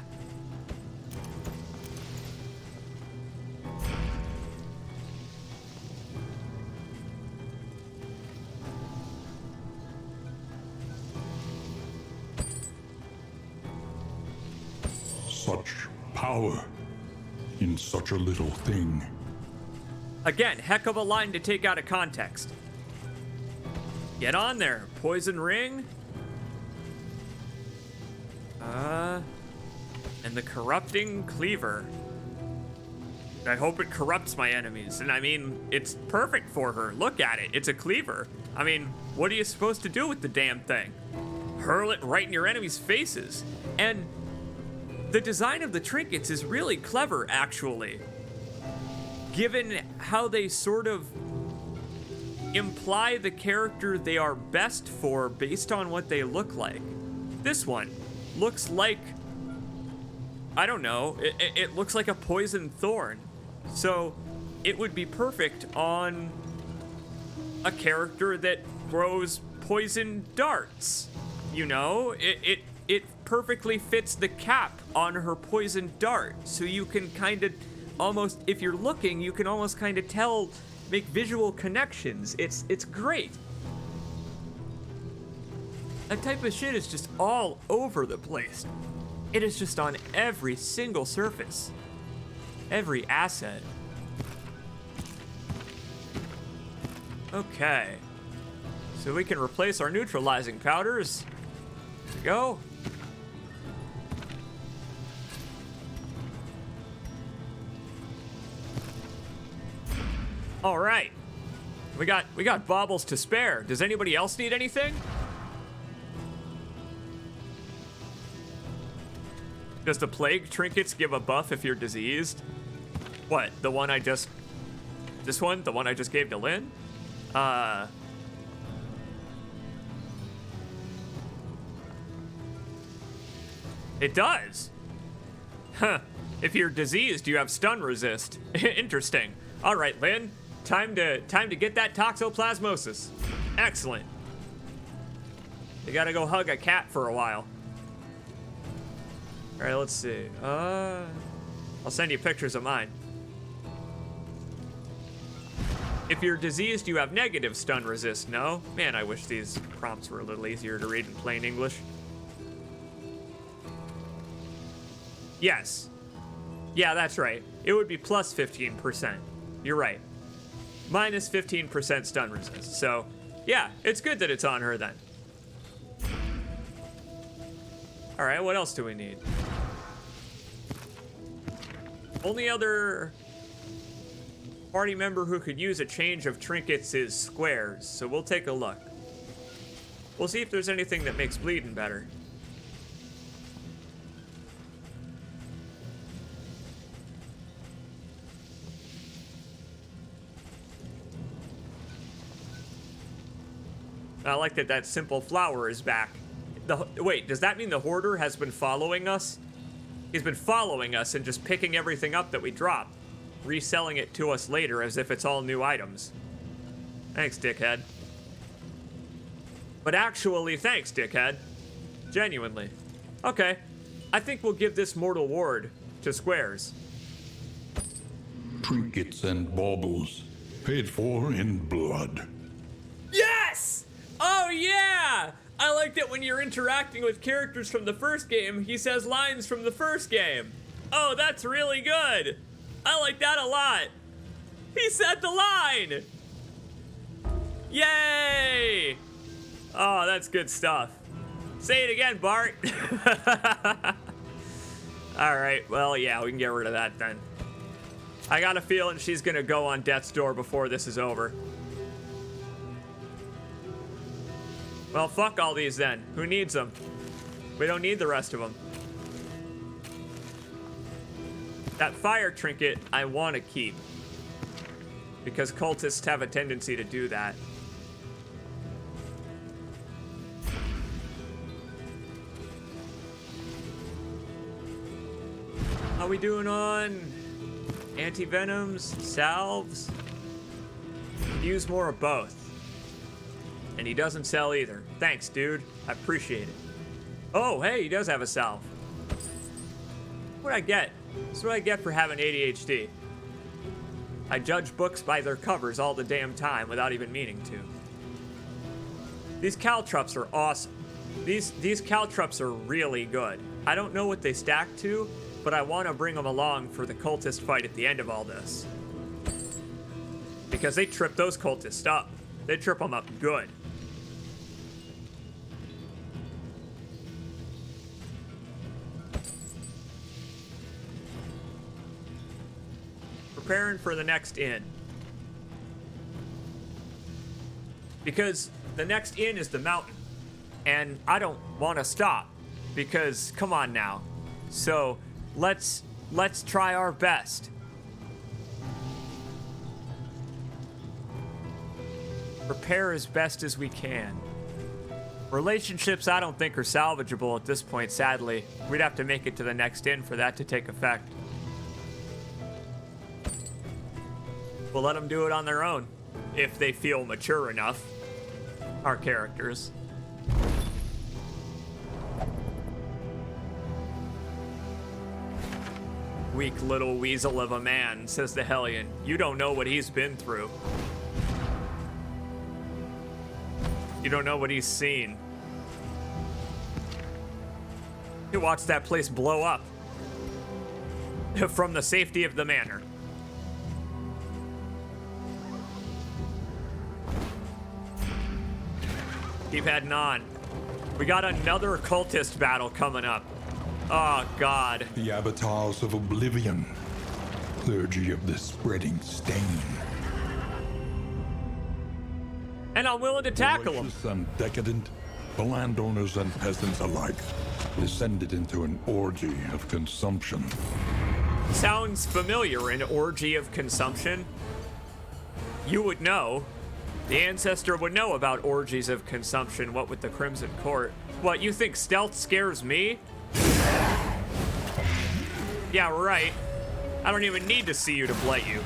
Such power in such a little thing. Again, heck of a line to take out of context. Get on there, poison ring. And the corrupting cleaver. I hope it corrupts my enemies. And I mean, it's perfect for her. Look at it, it's a cleaver. I mean, what are you supposed to do with the damn thing? Hurl it right in your enemies' faces. And the design of the trinkets is really clever, actually. Given how they sort of imply the character they are best for based on what they look like. This one looks like, I don't know, it looks like a poison thorn. So it would be perfect on a character that throws poison darts. You know, it perfectly fits the cap on her poison dart. So you can kind of almost, if you're looking, you can almost kind of tell, make visual connections. It's great. That type of shit is just all over the place. It is just on every single surface, every asset. Okay, so we can replace our neutralizing powders. There we go. All right, we got baubles to spare. Does anybody else need anything? Does the plague trinkets give a buff if you're diseased? What, the one I just, this one, the one I just gave to Lynn? It does. Huh. If you're diseased, you have stun resist. Interesting. All right, Lynn. Time to get that toxoplasmosis. Excellent. You gotta go hug a cat for a while. All right, let's see. I'll send you pictures of mine. If you're diseased, you have negative stun resist, no? Man, I wish these prompts were a little easier to read in plain English. Yes. Yeah, that's right. It would be plus 15%. You're right. Minus 15% stun resist. So, yeah, it's good that it's on her then. All right, what else do we need? Only other party member who could use a change of trinkets is Squares, so we'll take a look. We'll see if there's anything that makes bleeding better. I like that simple flower is back. Wait, does that mean the hoarder has been following us? He's been following us and just picking everything up that we drop, reselling it to us later as if it's all new items. Thanks, dickhead. But actually, thanks, dickhead. Genuinely. Okay, I think we'll give this mortal ward to Squares. Trinkets and baubles, paid for in blood. Yes! Oh yeah! I like that when you're interacting with characters from the first game, he says lines from the first game. Oh, that's really good. I like that a lot. He said the line. Yay! Oh, that's good stuff. Say it again, Bart. All right, well, yeah, we can get rid of that then. I got a feeling she's gonna go on death's door before this is over. Well, fuck all these then. Who needs them? We don't need the rest of them. That fire trinket I want to keep, because cultists have a tendency to do that. How we doing on anti-venoms, salves? Use more of both. And he doesn't sell either. Thanks, dude. I appreciate it. Oh, hey, he does have a salve. What'd I get? This is what I get for having ADHD. I judge books by their covers all the damn time without even meaning to. These caltrops are awesome. These caltrops are really good. I don't know what they stack to, but I want to bring them along for the cultist fight at the end of all this. Because they trip those cultists up. They trip them up good. Preparing for the next inn. Because the next inn is the mountain. And I don't want to stop. Because, come on now. So, let's try our best. Prepare as best as we can. Relationships I don't think are salvageable at this point, sadly. We'd have to make it to the next inn for that to take effect. We'll let them do it on their own, if they feel mature enough. Our characters. Weak little weasel of a man, says the Hellion. You don't know what he's been through. You don't know what he's seen. He watched that place blow up. From the safety of the manor. Keep heading on. We got another cultist battle coming up. Oh, God. The avatars of oblivion. Clergy of the spreading stain. And I'm willing to tackle them. Voracious and decadent, the landowners and peasants alike descended into an orgy of consumption. Sounds familiar, an orgy of consumption. You would know. The Ancestor would know about orgies of consumption, what with the Crimson Court. What, you think stealth scares me? Yeah, right. I don't even need to see you to blight you.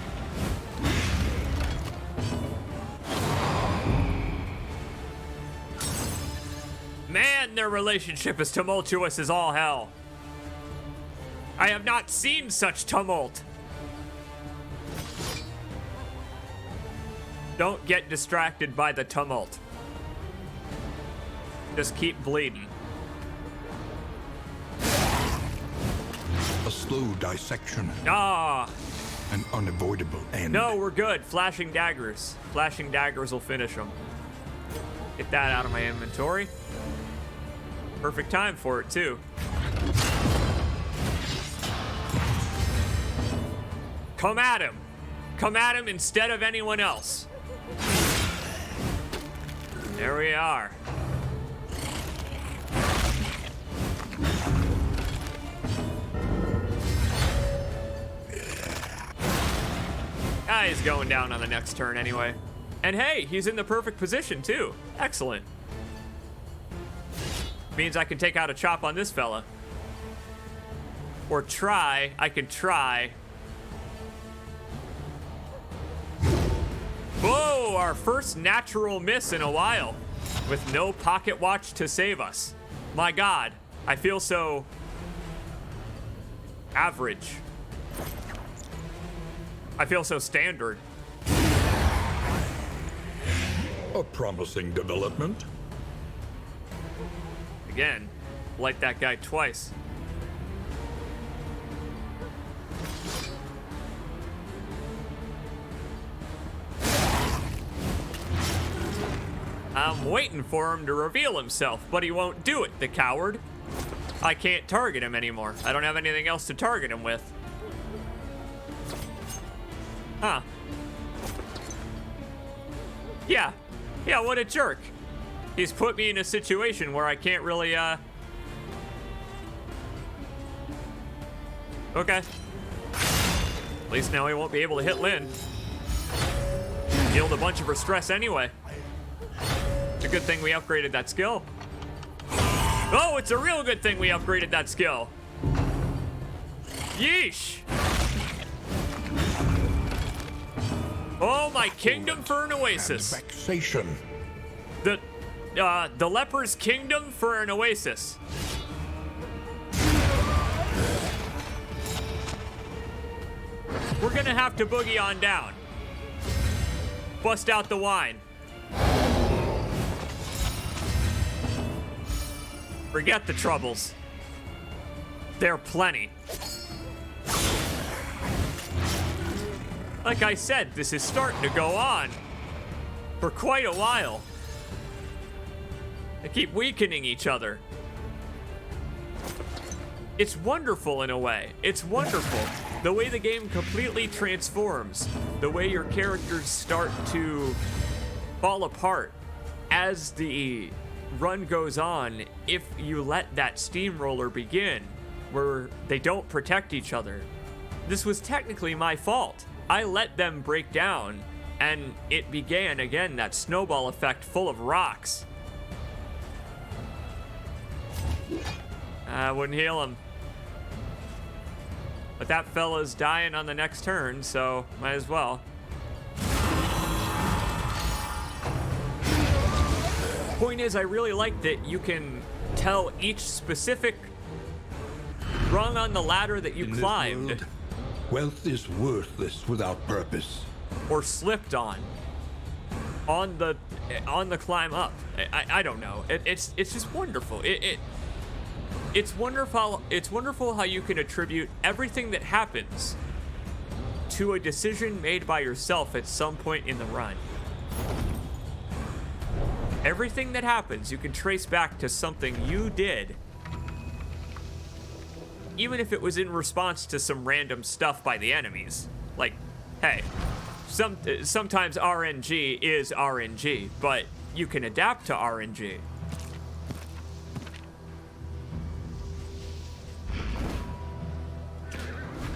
Man, their relationship is tumultuous as all hell. I have not seen such tumult. Don't get distracted by the tumult. Just keep bleeding. A slow dissection, Ah, an unavoidable end. no, we're good. Flashing daggers. Flashing daggers will finish them. Get that out of my inventory. Perfect time for it, too. Come at him. Come at him instead of anyone else. There we are. Ah, he's going down on the next turn anyway. And hey, he's in the perfect position too. Excellent. Means I can take out a chop on this fella. Or try, I can try. Whoa, our first natural miss in a while. With no pocket watch to save us. My God, I feel so average. I feel so standard. A promising development. Again, light that guy twice. I'm waiting for him to reveal himself, but he won't do it, the coward. I can't target him anymore. I don't have anything else to target him with. Huh. Yeah, what a jerk. He's put me in a situation where I can't really, Okay. At least now he won't be able to hit Lynn. Healed a bunch of her stress anyway. It's a good thing we upgraded that skill. Oh, it's a real good thing we upgraded that skill. Yeesh. Oh, my kingdom for an oasis. And vexation. The leper's kingdom for an oasis. We're gonna have to boogie on down. Bust out the wine. Forget the troubles. They're plenty. Like I said, this is starting to go on for quite a while. They keep weakening each other. It's wonderful in a way. It's wonderful. The way the game completely transforms. The way your characters start to fall apart as the run goes on if you let that steamroller begin, where they don't protect each other. This was technically my fault. I let them break down, and it began again, that snowball effect full of rocks. I wouldn't heal him. But that fella's dying on the next turn, so might as well. Point is, I really like that you can tell each specific rung on the ladder that you In this climbed world, wealth is worthless without purpose. or slipped on the climb up. I don't know. It's just wonderful. It's wonderful. It's wonderful how you can attribute everything that happens to a decision made by yourself at some point in the run. Everything that happens, you can trace back to something you did. Even if it was in response to some random stuff by the enemies. Like, hey, sometimes RNG is RNG, but you can adapt to RNG.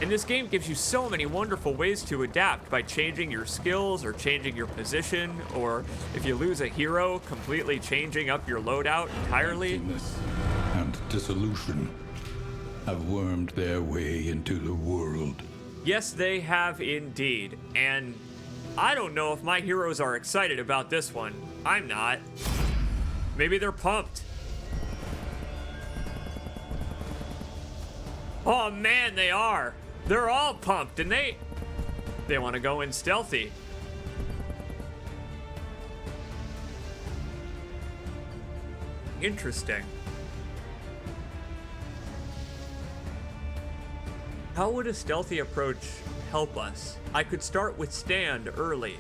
And this game gives you so many wonderful ways to adapt by changing your skills or changing your position, or if you lose a hero, completely changing up your loadout entirely. Emptiness and dissolution have wormed their way into the world. Yes, they have indeed. And I don't know if my heroes are excited about this one. I'm not. Maybe they're pumped. Oh man, they are. They're all pumped, and they want to go in stealthy. Interesting. How would a stealthy approach help us? I could start with stand early.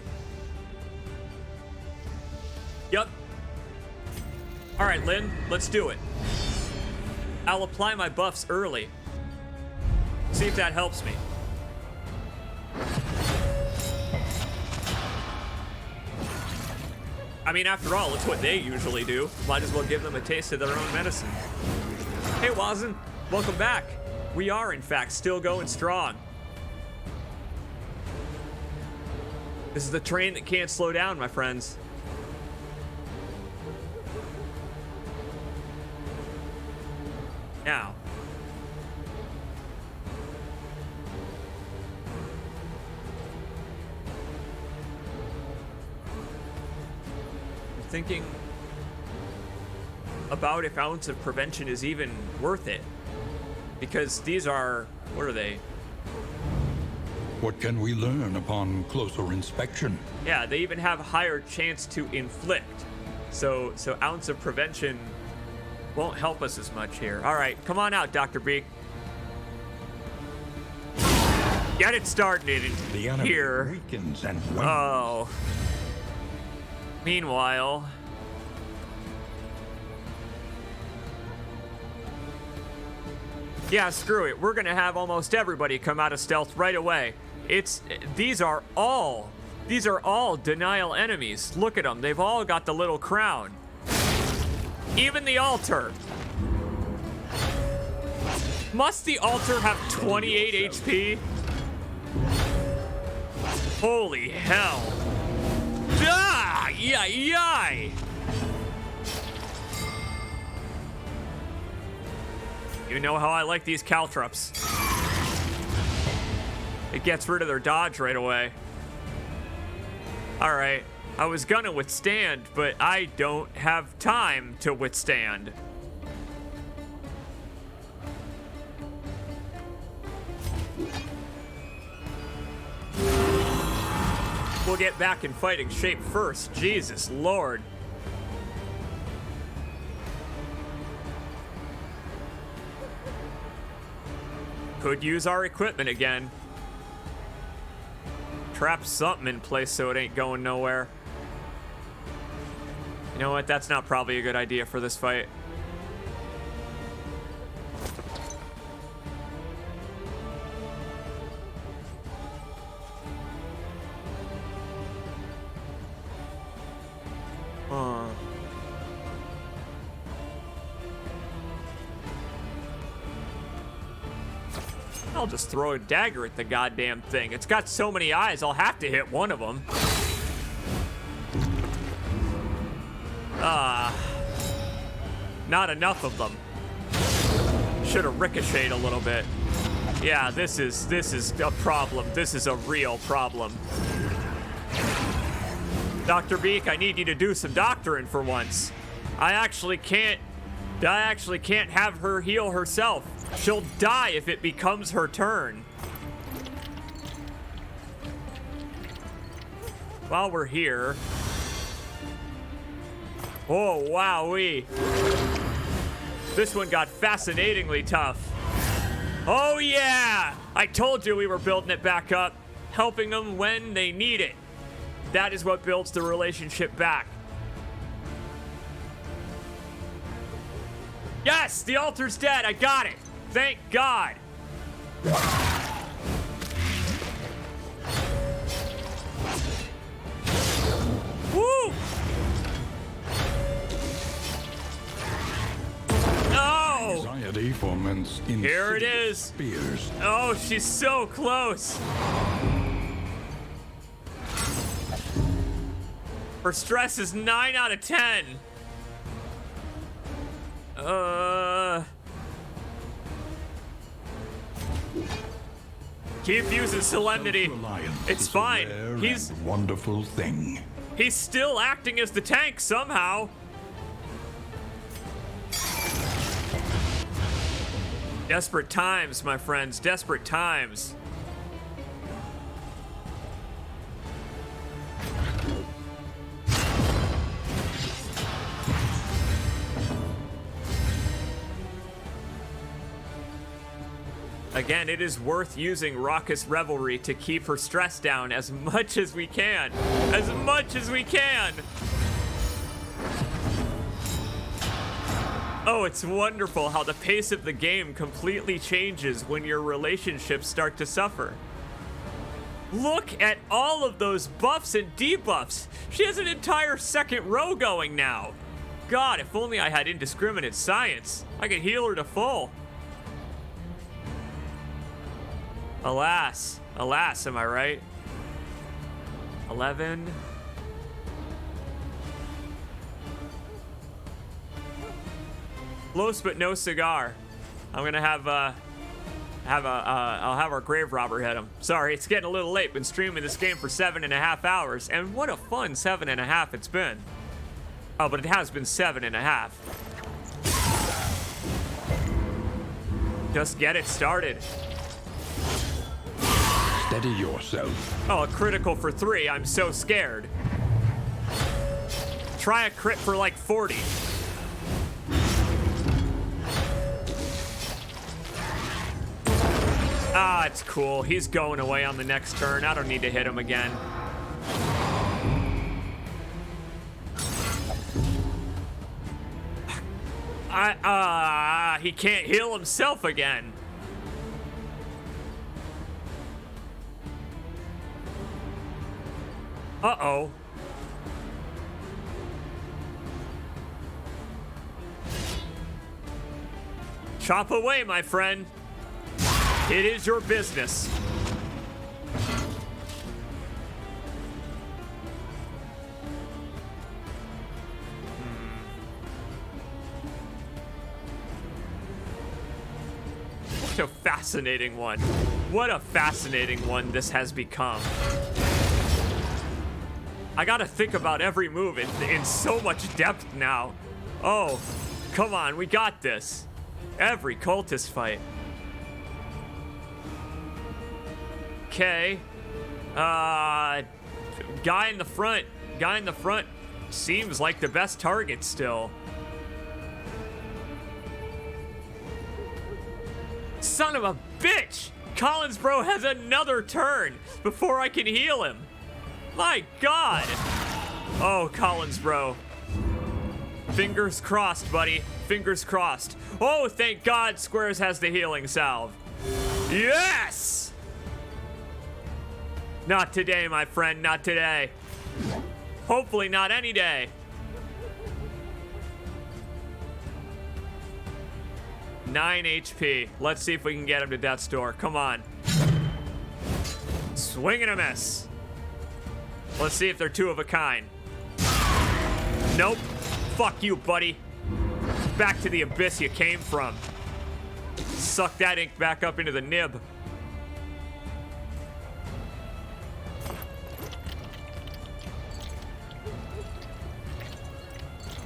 Yup. All right, Lynn, let's do it. I'll apply my buffs early. See if that helps me. I mean, after all, it's what they usually do. Might as well give them a taste of their own medicine. Hey, Wazen, welcome back. We are, in fact, still going strong. This is the train that can't slow down, my friends. Now. Thinking about if Ounce of Prevention is even worth it. Because these are, what are they? What can we learn upon closer inspection? Yeah, they even have a higher chance to inflict. So Ounce of Prevention won't help us as much here. All right, come on out, Dr. Beak. Get it started The enemy here. weakens and wanes. Oh. Meanwhile, yeah, screw it. We're gonna have almost everybody come out of stealth right away. These are all denial enemies. Look at them. They've all got the little crown. Even the altar. Must the altar have 28 HP? Holy hell. Ah! Yay! You know how I like these caltrops. It gets rid of their dodge right away. Alright, I was gonna withstand, but I don't have time to withstand. We'll get back in fighting shape first. Jesus Lord. Could use our equipment again. Trap something in place so it ain't going nowhere. You know what? That's not probably a good idea for this fight. I'll just throw a dagger at the goddamn thing. It's got so many eyes, I'll have to hit one of them. Not enough of them. Should have ricocheted a little bit. Yeah, this is a problem. This is a real problem. Dr. Beak, I need you to do some doctoring for once. I actually can't have her heal herself. She'll die if it becomes her turn. While we're here. Oh, wowee. This one got fascinatingly tough. Oh, yeah! I told you we were building it back up, helping them when they need it. That is what builds the relationship back. Yes, the altar's dead. I got it. Thank God. Woo! No! Anxiety foments Here it is. Spears. Oh, she's so close. Her stress is 9 out of 10. Keep using Solemnity. Self-reliance It's is a fine. rare He's and wonderful thing. He's still acting as the tank somehow. Desperate times, my friends. Desperate times. Again, it is worth using Raucous Revelry to keep her stress down as much as we can. As much as we can! Oh, it's wonderful how the pace of the game completely changes when your relationships start to suffer. Look at all of those buffs and debuffs! She has an entire second row going now! God, if only I had indiscriminate science. I could heal her to full. Alas, alas, am I right? 11. Close but no cigar. I'm gonna I'll have our grave robber hit him. Sorry, it's getting a little late. Been streaming this game for 7.5 hours, and what a fun 7.5 it's been. Oh, but it has been 7.5. Just get it started. Steady yourself. Oh, a critical for 3. I'm so scared. Try a crit for like 40. Ah, it's cool. He's going away on the next turn. I don't need to hit him again. He can't heal himself again. Uh-oh. Chop away, my friend. It is your business. What a fascinating one. What a fascinating one this has become. I gotta think about every move in so much depth now. Oh, come on, we got this. Every cultist fight. Okay. Guy in the front. Guy in the front seems like the best target still. Son of a bitch! Collins bro has another turn before I can heal him. My God. Oh, Collins bro. Fingers crossed, buddy. Fingers crossed. Oh, thank God Squares has the healing salve. Yes! Not today, my friend, not today. Hopefully not any day. Nine HP. Let's see if we can get him to death's door. Come on. Swing and a miss. Let's see if they're two of a kind. Nope. Fuck you, buddy. Back to the abyss you came from. Suck that ink back up into the nib.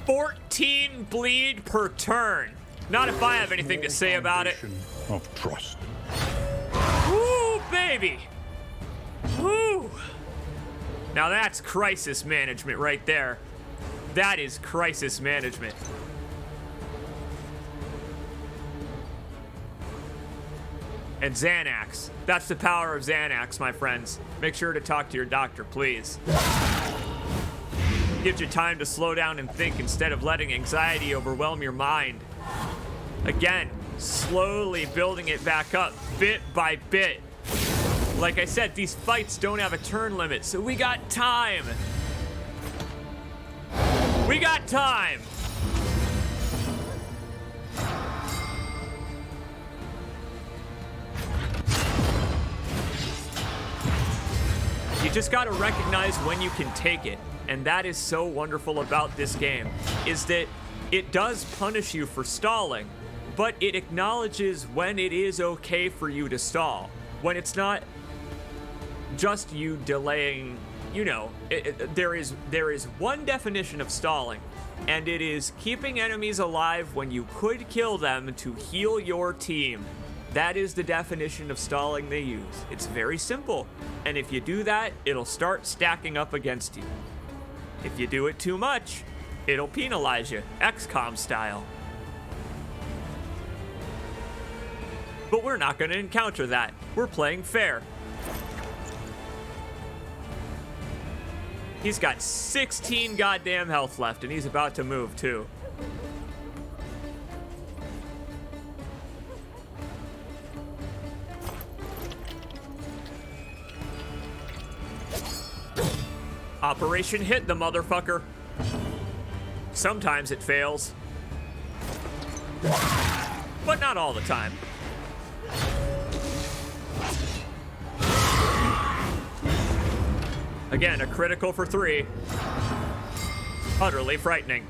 $14 bleed per turn. Not if I have anything to say about it. Of trust. Woo, baby. Woo. Now that's crisis management right there. That is crisis management. And Xanax. That's the power of Xanax, my friends. Make sure to talk to your doctor, please. Gives you time to slow down and think instead of letting anxiety overwhelm your mind. Again, slowly building it back up, bit by bit. Like I said, these fights don't have a turn limit, so we got time. We got time. You just gotta recognize when you can take it. And that is so wonderful about this game, is that it does punish you for stalling, but it acknowledges when it is okay for you to stall. When it's not just you delaying, you know, there is one definition of stalling, and it is keeping enemies alive when you could kill them to heal your team. That is the definition of stalling they use. It's very simple, and if you do that, it'll start stacking up against you. If you do it too much, it'll penalize you, XCOM style. But we're not going to encounter that. We're playing fair. He's got 16 goddamn health left, and he's about to move too. Operation hit the motherfucker. Sometimes it fails. But not all the time. Again, a critical for 3. Utterly frightening.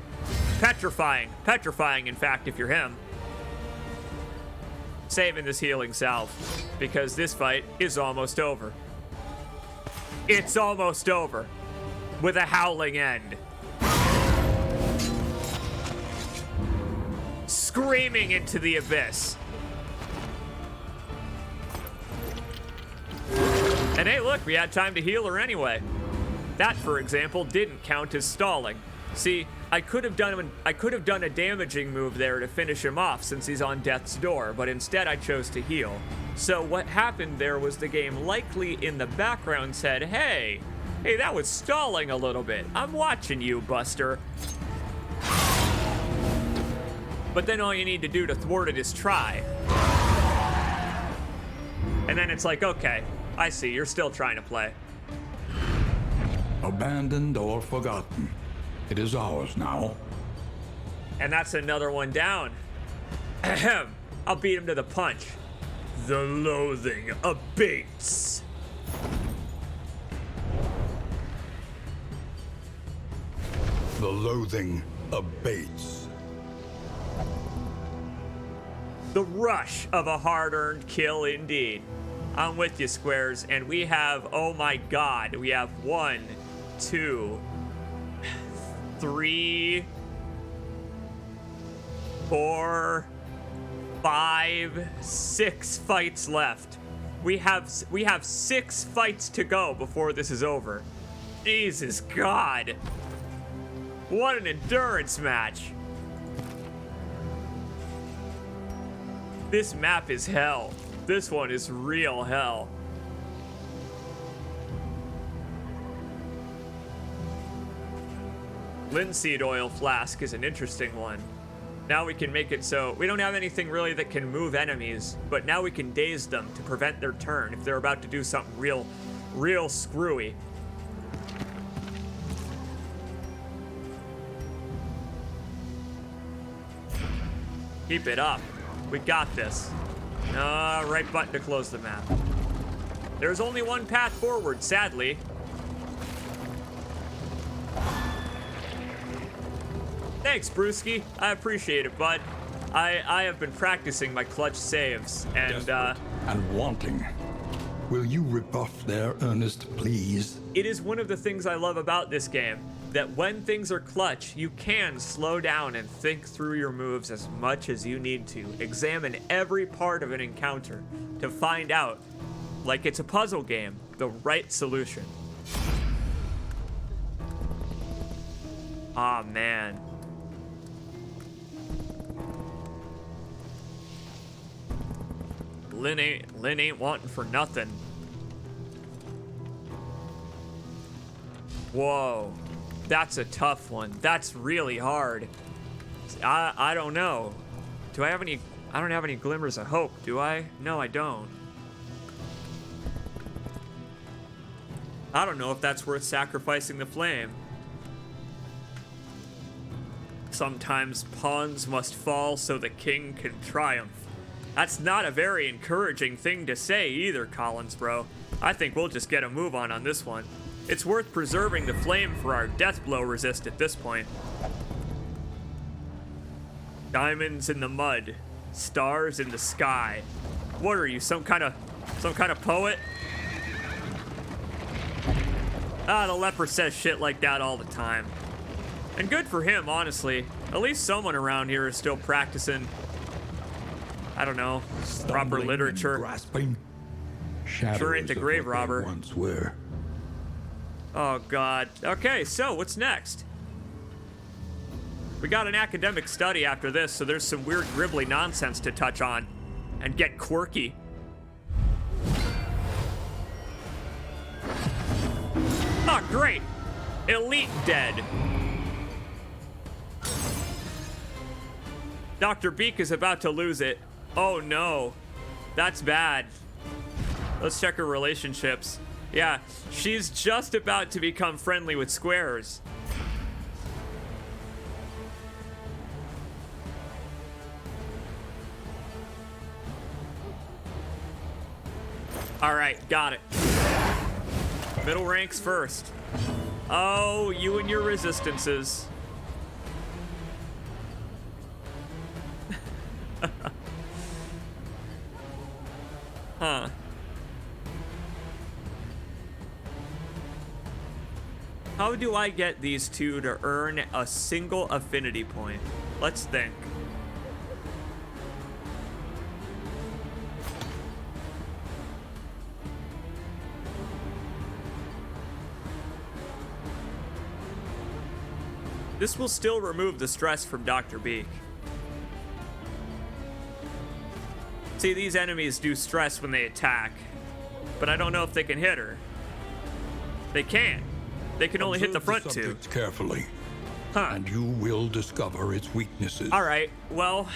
Petrifying. Petrifying, in fact, if you're him. Saving this healing salve, because this fight is almost over. It's almost over. With a howling end. Screaming into the abyss. And hey, look, we had time to heal her anyway. That, for example, didn't count as stalling. See, I could have done a damaging move there to finish him off since he's on death's door, but instead I chose to heal. So what happened there was the game likely in the background said, hey, that was stalling a little bit. I'm watching you, Buster. But then all you need to do to thwart it is try. And then it's like, okay, I see, you're still trying to play. Abandoned or forgotten. It is ours now. And that's another one down. Ahem. I'll beat him to the punch. The loathing abates. The loathing abates. The rush of a hard-earned kill indeed. I'm with you, Squares, and we have, oh my God, we have 1, 2, 3, 4, 5, 6 fights left. We have 6 fights to go before this is over. Jesus God. What an endurance match. This map is hell. This one is real hell. Linseed oil flask is an interesting one. Now we can make it so we don't have anything really that can move enemies, but now we can daze them to prevent their turn if they're about to do something real screwy. Keep it up. We got this. Right button to close the map. There's only one path forward, sadly. Thanks, Brewski. I appreciate it, bud. I have been practicing my clutch saves, and Desperate and wanting. Will you rebuff their earnest pleas? it is one of the things I love about this game, that when things are clutch, you can slow down and think through your moves as much as you need to. Examine every part of an encounter to find out, like it's a puzzle game, the right solution. Ah, man. Lynn ain't wanting for nothing. Whoa, that's a tough one. That's really hard. I don't know. Do I have any? I don't have any glimmers of hope, do I? No, I don't. I don't know if that's worth sacrificing the flame. Sometimes pawns must fall so the king can triumph. That's not a very encouraging thing to say either, Collins, bro. I think we'll just get a move on this one. It's worth preserving the flame for our death blow resist at this point. Diamonds in the mud, stars in the sky. What are you, some kind of poet? The leper says shit like that all the time. And good for him, honestly. At least someone around here is still practicing, I don't know, proper Stumbling literature. and grasping. Sure ain't the Shadows of grave what they robber. once were. Oh, God. Okay, so what's next? We got an academic study after this, so there's some weird gribbly nonsense to touch on and get quirky. Ah, great. Elite dead. Dr. Beak is about to lose it. Oh, no. That's bad. Let's check her relationships. Yeah, she's just about to become friendly with Squares. All right, got it. Middle ranks first. Oh, you and your resistances. Huh. How do I get these two to earn a single affinity point? Let's think. This will still remove the stress from Dr. Beak. See, these enemies do stress when they attack, but I don't know if they can hit her. They can't. They can only hit the front two. Subject carefully, Huh. and you will discover its weaknesses. All right, well,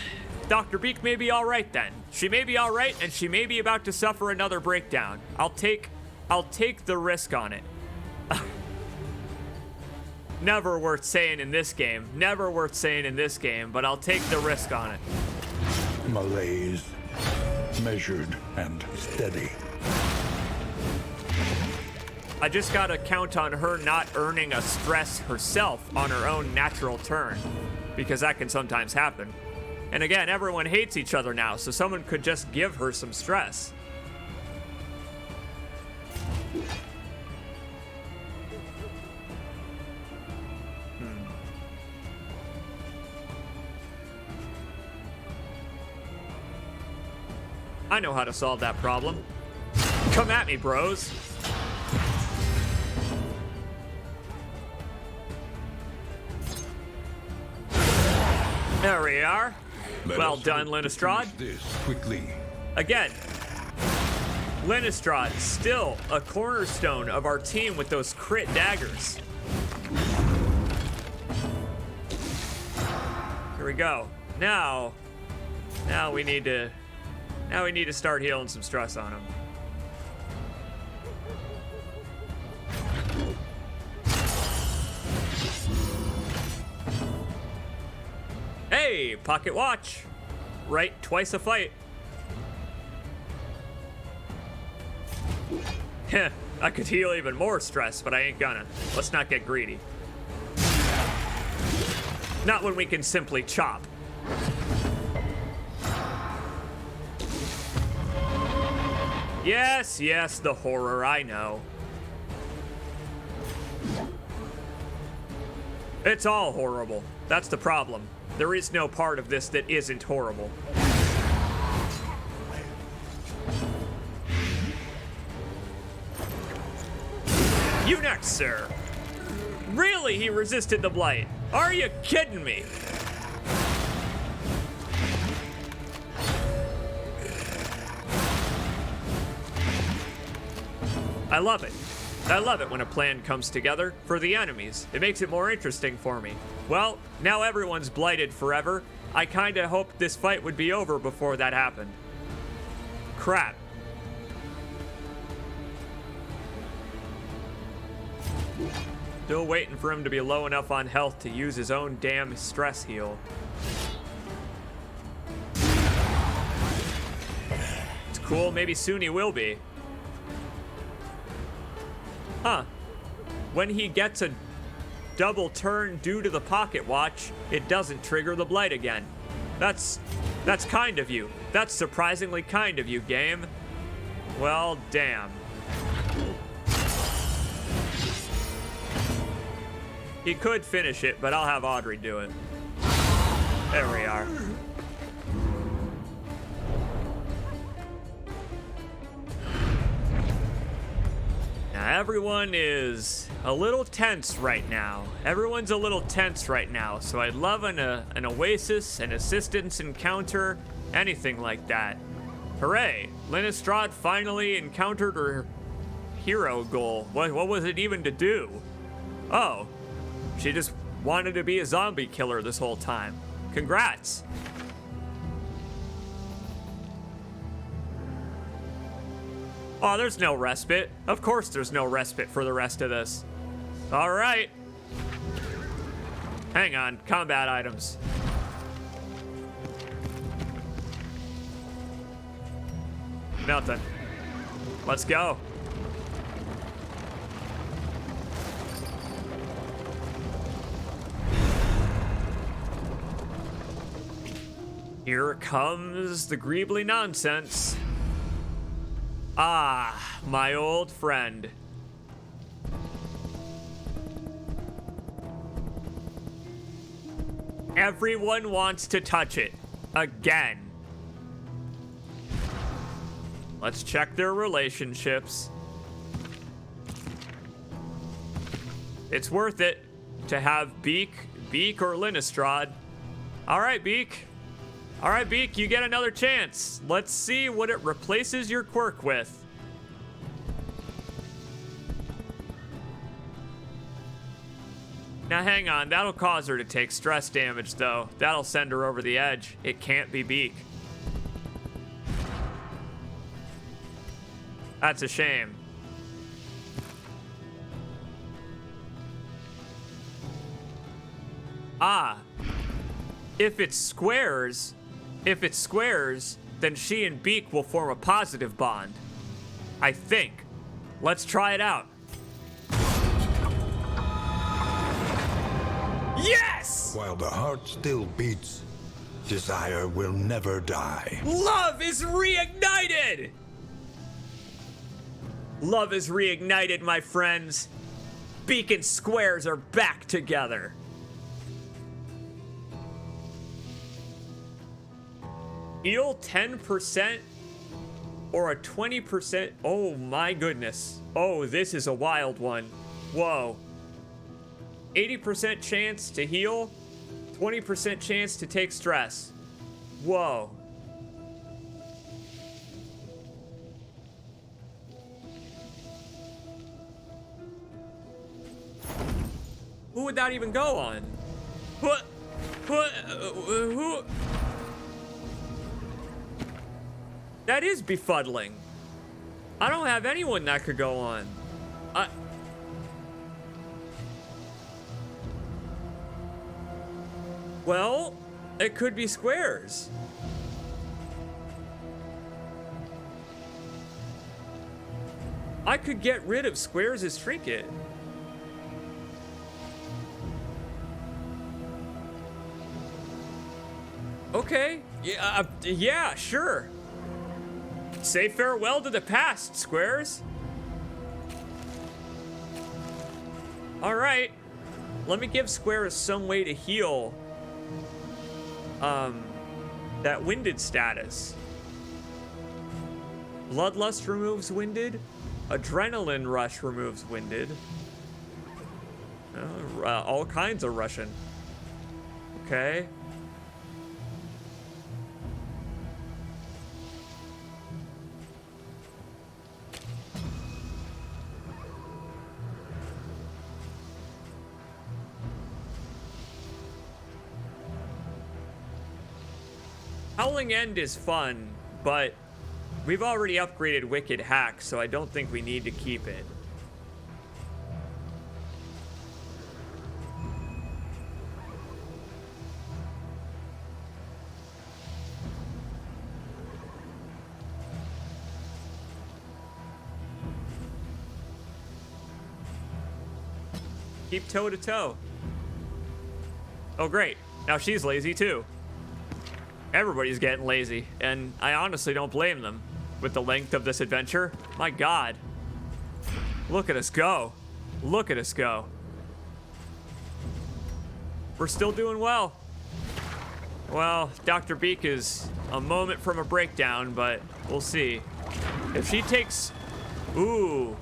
Dr. Beak may be all right then. She may be all right, and she may be about to suffer another breakdown. I'll take the risk on it. Never worth saying in this game. Never worth saying in this game, but I'll take the risk on it. Malaise, measured and steady. I just gotta count on her not earning a stress herself on her own natural turn, because that can sometimes happen. And again, everyone hates each other now, so someone could just give her some stress. I know how to solve that problem. Come at me, bros. There we are. Let Well us done, hope to Linistrad. finish this quickly. Again, Linistrad, still a cornerstone of our team with those crit daggers. Here we go. Now we need to start healing some stress on him. Hey, pocket watch. Right, twice a fight. Heh, I could heal even more stress, but I ain't gonna. Let's not get greedy. Not when we can simply chop. Yes, yes, the horror, I know. It's all horrible. That's the problem. There is no part of this that isn't horrible. You next, sir. Really, he resisted the blight? Are you kidding me? I love it. I love it when a plan comes together for the enemies. It makes it more interesting for me. Well, now everyone's blighted forever. I kinda hoped this fight would be over before that happened. Crap. Still waiting for him to be low enough on health to use his own damn stress heal. It's cool, maybe soon he will be. Huh. When he gets a double turn due to the pocket watch, it doesn't trigger the blight again. That's kind of you. That's surprisingly kind of you, game. Well, damn. He could finish it, but I'll have Audrey do it. There we are. Now, everyone is a little tense right now. Everyone's a little tense right now, so I'd love an Oasis, an assistance encounter, anything like that. Hooray! Linistrad finally encountered her hero goal. What was it even to do? Oh, she just wanted to be a zombie killer this whole time. Congrats! Oh, there's no respite. Of course there's no respite for the rest of this. All right. Hang on, combat items. Nothing. Let's go. Here comes the Greebly nonsense. Ah, my old friend. Everyone wants to touch it. Again. Let's check their relationships. It's worth it to have Beak or Linistrad. All right, Beak. All right, Beak, you get another chance. Let's see what it replaces your quirk with. Now, hang on. That'll cause her to take stress damage, though. That'll send her over the edge. It can't be Beak. That's a shame. Ah. If it's squares, then she and Beak will form a positive bond. I think. Let's try it out. Yes! While the heart still beats, desire will never die. Love is reignited! Love is reignited, my friends. Beak and squares are back together. Heal 10% or a 20%. Oh my goodness. Oh, this is a wild one. Whoa. 80% chance to heal, 20% chance to take stress. Whoa. Who would that even go on? What? Who? That is befuddling. I don't have anyone that could go on. Well, it could be Squares. I could get rid of Squares' trinket. Okay. Yeah, sure. Say farewell to the past, Squares. All right. Let me give Squares some way to heal that winded status. Bloodlust removes winded. Adrenaline rush removes winded. All kinds of Russian. Okay. Howling End is fun, but we've already upgraded Wicked Hack, so I don't think we need to keep it. Keep toe to toe. Oh, great. Now she's lazy too. Everybody's getting lazy, and I honestly don't blame them. With the length of this adventure, my God. Look at us go. Look at us go. We're still doing well. Well, Dr. Beak is a moment from a breakdown, but we'll see. If she takes... Ooh.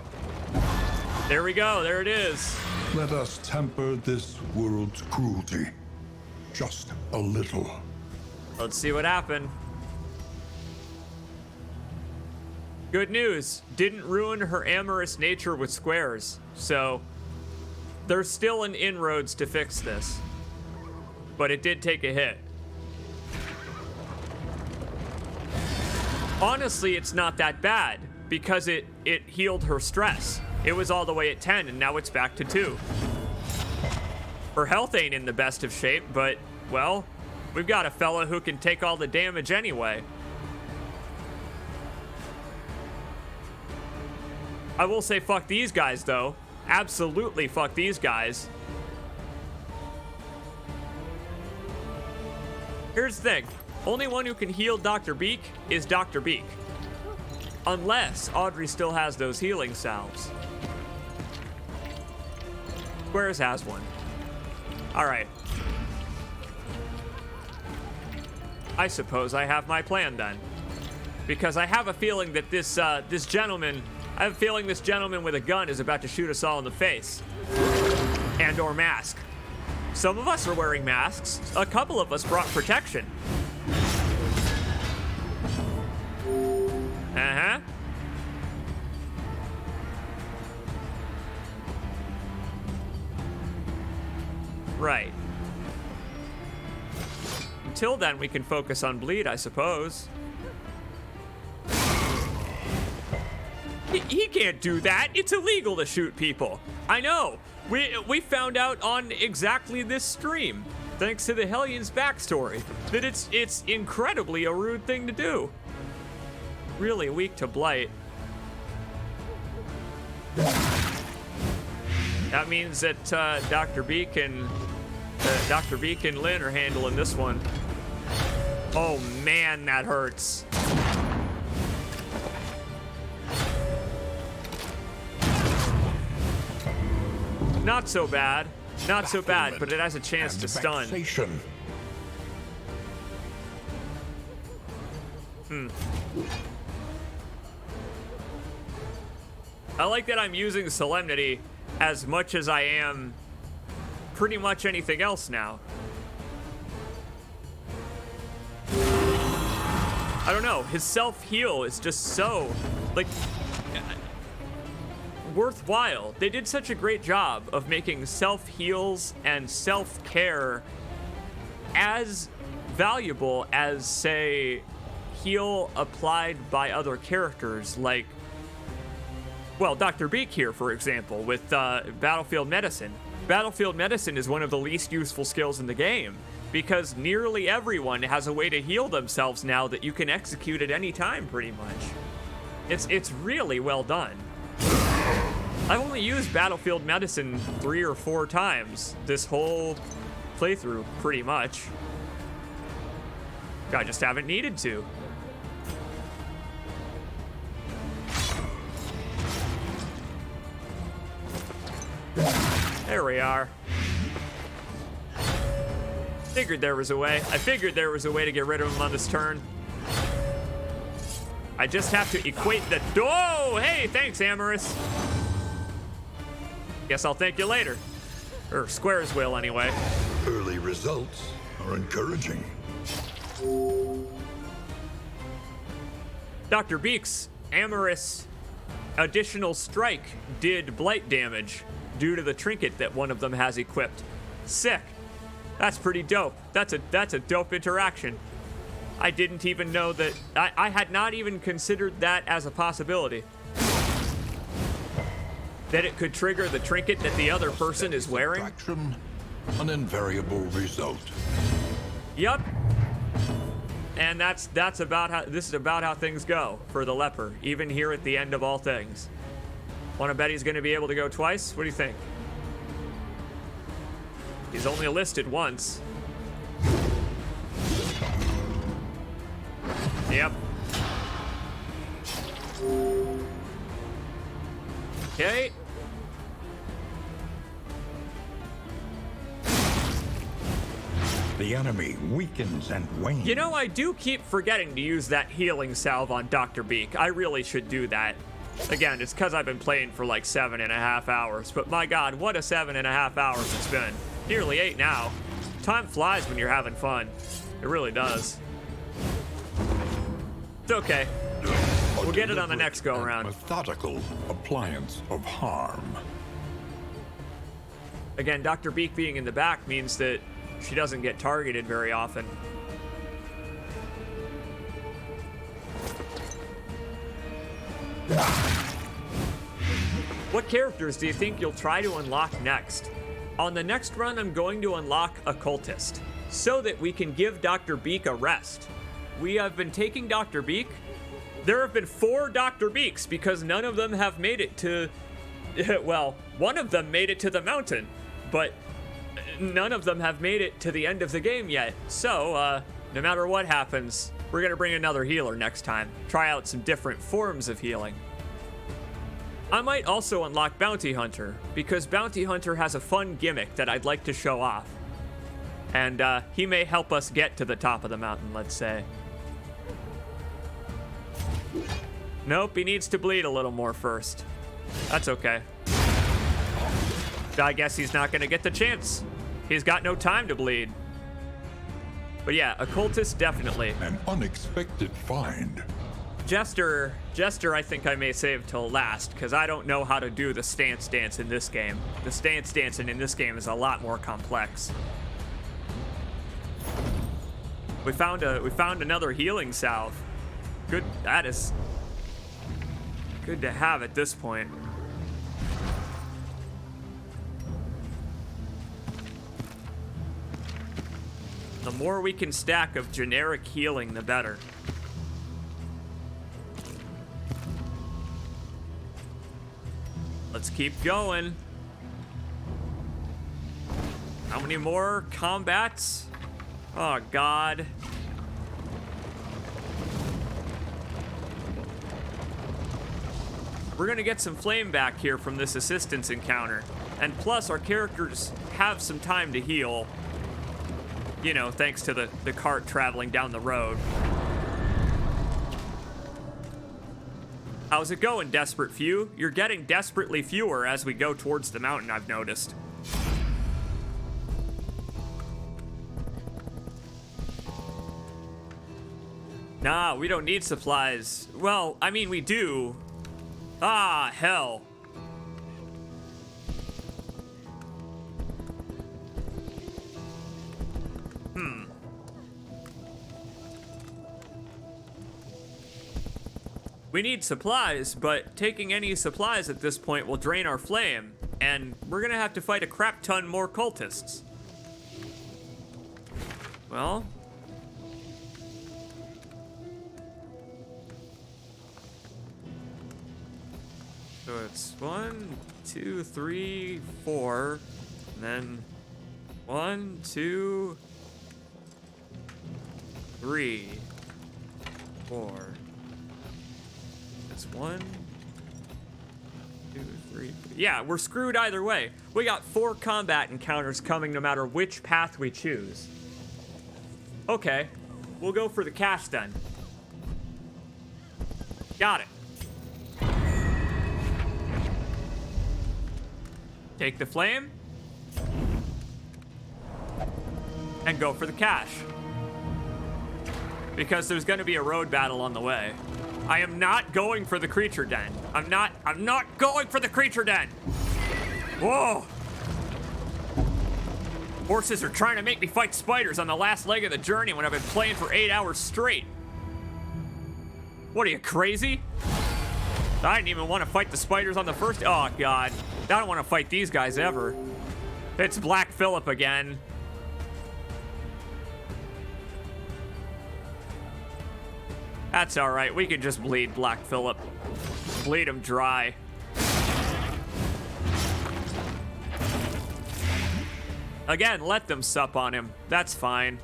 There we go, there it is. Let us temper this world's cruelty. Just a little. Let's see what happened. Good news, didn't ruin her amorous nature with Squares, so there's still an inroads to fix this. But it did take a hit. Honestly, it's not that bad, because it healed her stress. It was all the way at 10, and now it's back to 2. Her health ain't in the best of shape, but, well, we've got a fella who can take all the damage anyway. I will say fuck these guys, though. Absolutely fuck these guys. Here's the thing. Only one who can heal Dr. Beak is Dr. Beak. Unless Audrey still has those healing salves. Squares has one. Alright. I suppose I have my plan then. Because I have a feeling that this gentleman with a gun is about to shoot us all in the face. And or mask. Some of us are wearing masks. A couple of us brought protection. Uh-huh. Right. Until then, we can focus on bleed, I suppose. He can't do that. It's illegal to shoot people. I know. We found out on exactly this stream, thanks to the Hellions backstory, that it's incredibly a rude thing to do. Really weak to blight. That means that Dr. Beak and Lynn are handling this one. Oh man, that hurts. Not so bad. Not so bad, but it has a chance to stun. I like that I'm using Solemnity as much as I am pretty much anything else now. I don't know, his self-heal is just so, like, worthwhile. They did such a great job of making self-heals and self-care as valuable as, say, heal applied by other characters, like, well, Dr. Beak here, for example, with Battlefield Medicine. Battlefield Medicine is one of the least useful skills in the game, because nearly everyone has a way to heal themselves now that you can execute at any time, pretty much. It's really well done. I've only used Battlefield Medicine 3 or 4 times this whole playthrough, pretty much. I just haven't needed to. There we are. Figured there was a way. I figured there was a way to get rid of him on this turn. I just have to equate the... Oh, hey, thanks, Amorous. Guess I'll thank you later. Or Squares will, anyway. Early results are encouraging. Dr. Beak's Amorous additional strike did blight damage due to the trinket that one of them has equipped. Sick. That's pretty dope. That's a dope interaction. I didn't even know that. I had not even considered that as a possibility. That it could trigger the trinket that the other person is wearing. Action, an invariable result. Yup. And that's about how this is about how things go for the leper, even here at the end of all things. Want to bet he's going to be able to go twice? What do you think? He's only listed once. Yep. Okay. The enemy weakens and wanes. You know, I do keep forgetting to use that healing salve on Dr. Beak. I really should do that. Again, it's because I've been playing for like 7.5 hours, but my god, what a 7.5 hours it's been. Nearly 8 now. Time flies when you're having fun. It really does. It's okay. We'll get it on the next go-around. Methodical appliance of harm. Again, Dr. Beak being in the back means that she doesn't get targeted very often. What characters do you think you'll try to unlock next? On the next run, I'm going to unlock Occultist, so that we can give Dr. Beak a rest. We have been taking Dr. Beak. There have been 4 Dr. Beaks because none of them have made it to... Well, one of them made it to the mountain, but none of them have made it to the end of the game yet. So, no matter what happens, we're going to bring another healer next time. Try out some different forms of healing. I might also unlock Bounty Hunter, because Bounty Hunter has a fun gimmick that I'd like to show off. And he may help us get to the top of the mountain, let's say. Nope, he needs to bleed a little more first. That's okay. I guess he's not going to get the chance. He's got no time to bleed. But yeah, Occultist, definitely. An unexpected find. Jester, I think I may save till last, because I don't know how to do the stance dance in this game. The stance dancing in this game is a lot more complex. We found another healing salve. Good, that is good to have at this point. The more we can stack of generic healing, the better. Let's keep going. How many more combats? Oh, God. We're gonna get some flame back here from this assistance encounter. And plus, our characters have some time to heal. You know, thanks to the cart traveling down the road. How's it going, Desperate Few? You're getting desperately fewer as we go towards the mountain, I've noticed. Nah, we don't need supplies. Well, I mean, we do. Ah, hell. We need supplies, but taking any supplies at this point will drain our flame, and we're gonna have to fight a crap ton more cultists. Well... so it's 1, 2, 3, 4, and then 1, 2, 3, 4. It's 1, 2, 3. Yeah, we're screwed either way. We got 4 combat encounters coming no matter which path we choose. Okay, we'll go for the cache then. Got it. Take the flame, and go for the cache. Because there's gonna be a road battle on the way. I am not going for the creature den. I'm not going for the creature den! Whoa! Horses are trying to make me fight spiders on the last leg of the journey when I've been playing for 8 hours straight. What are you, crazy? I didn't even want to fight the spiders on the first... oh, God. I don't want to fight these guys ever. It's Black Phillip again. That's alright. We can just bleed Black Phillip. Bleed him dry. Again, let them sup on him. That's fine.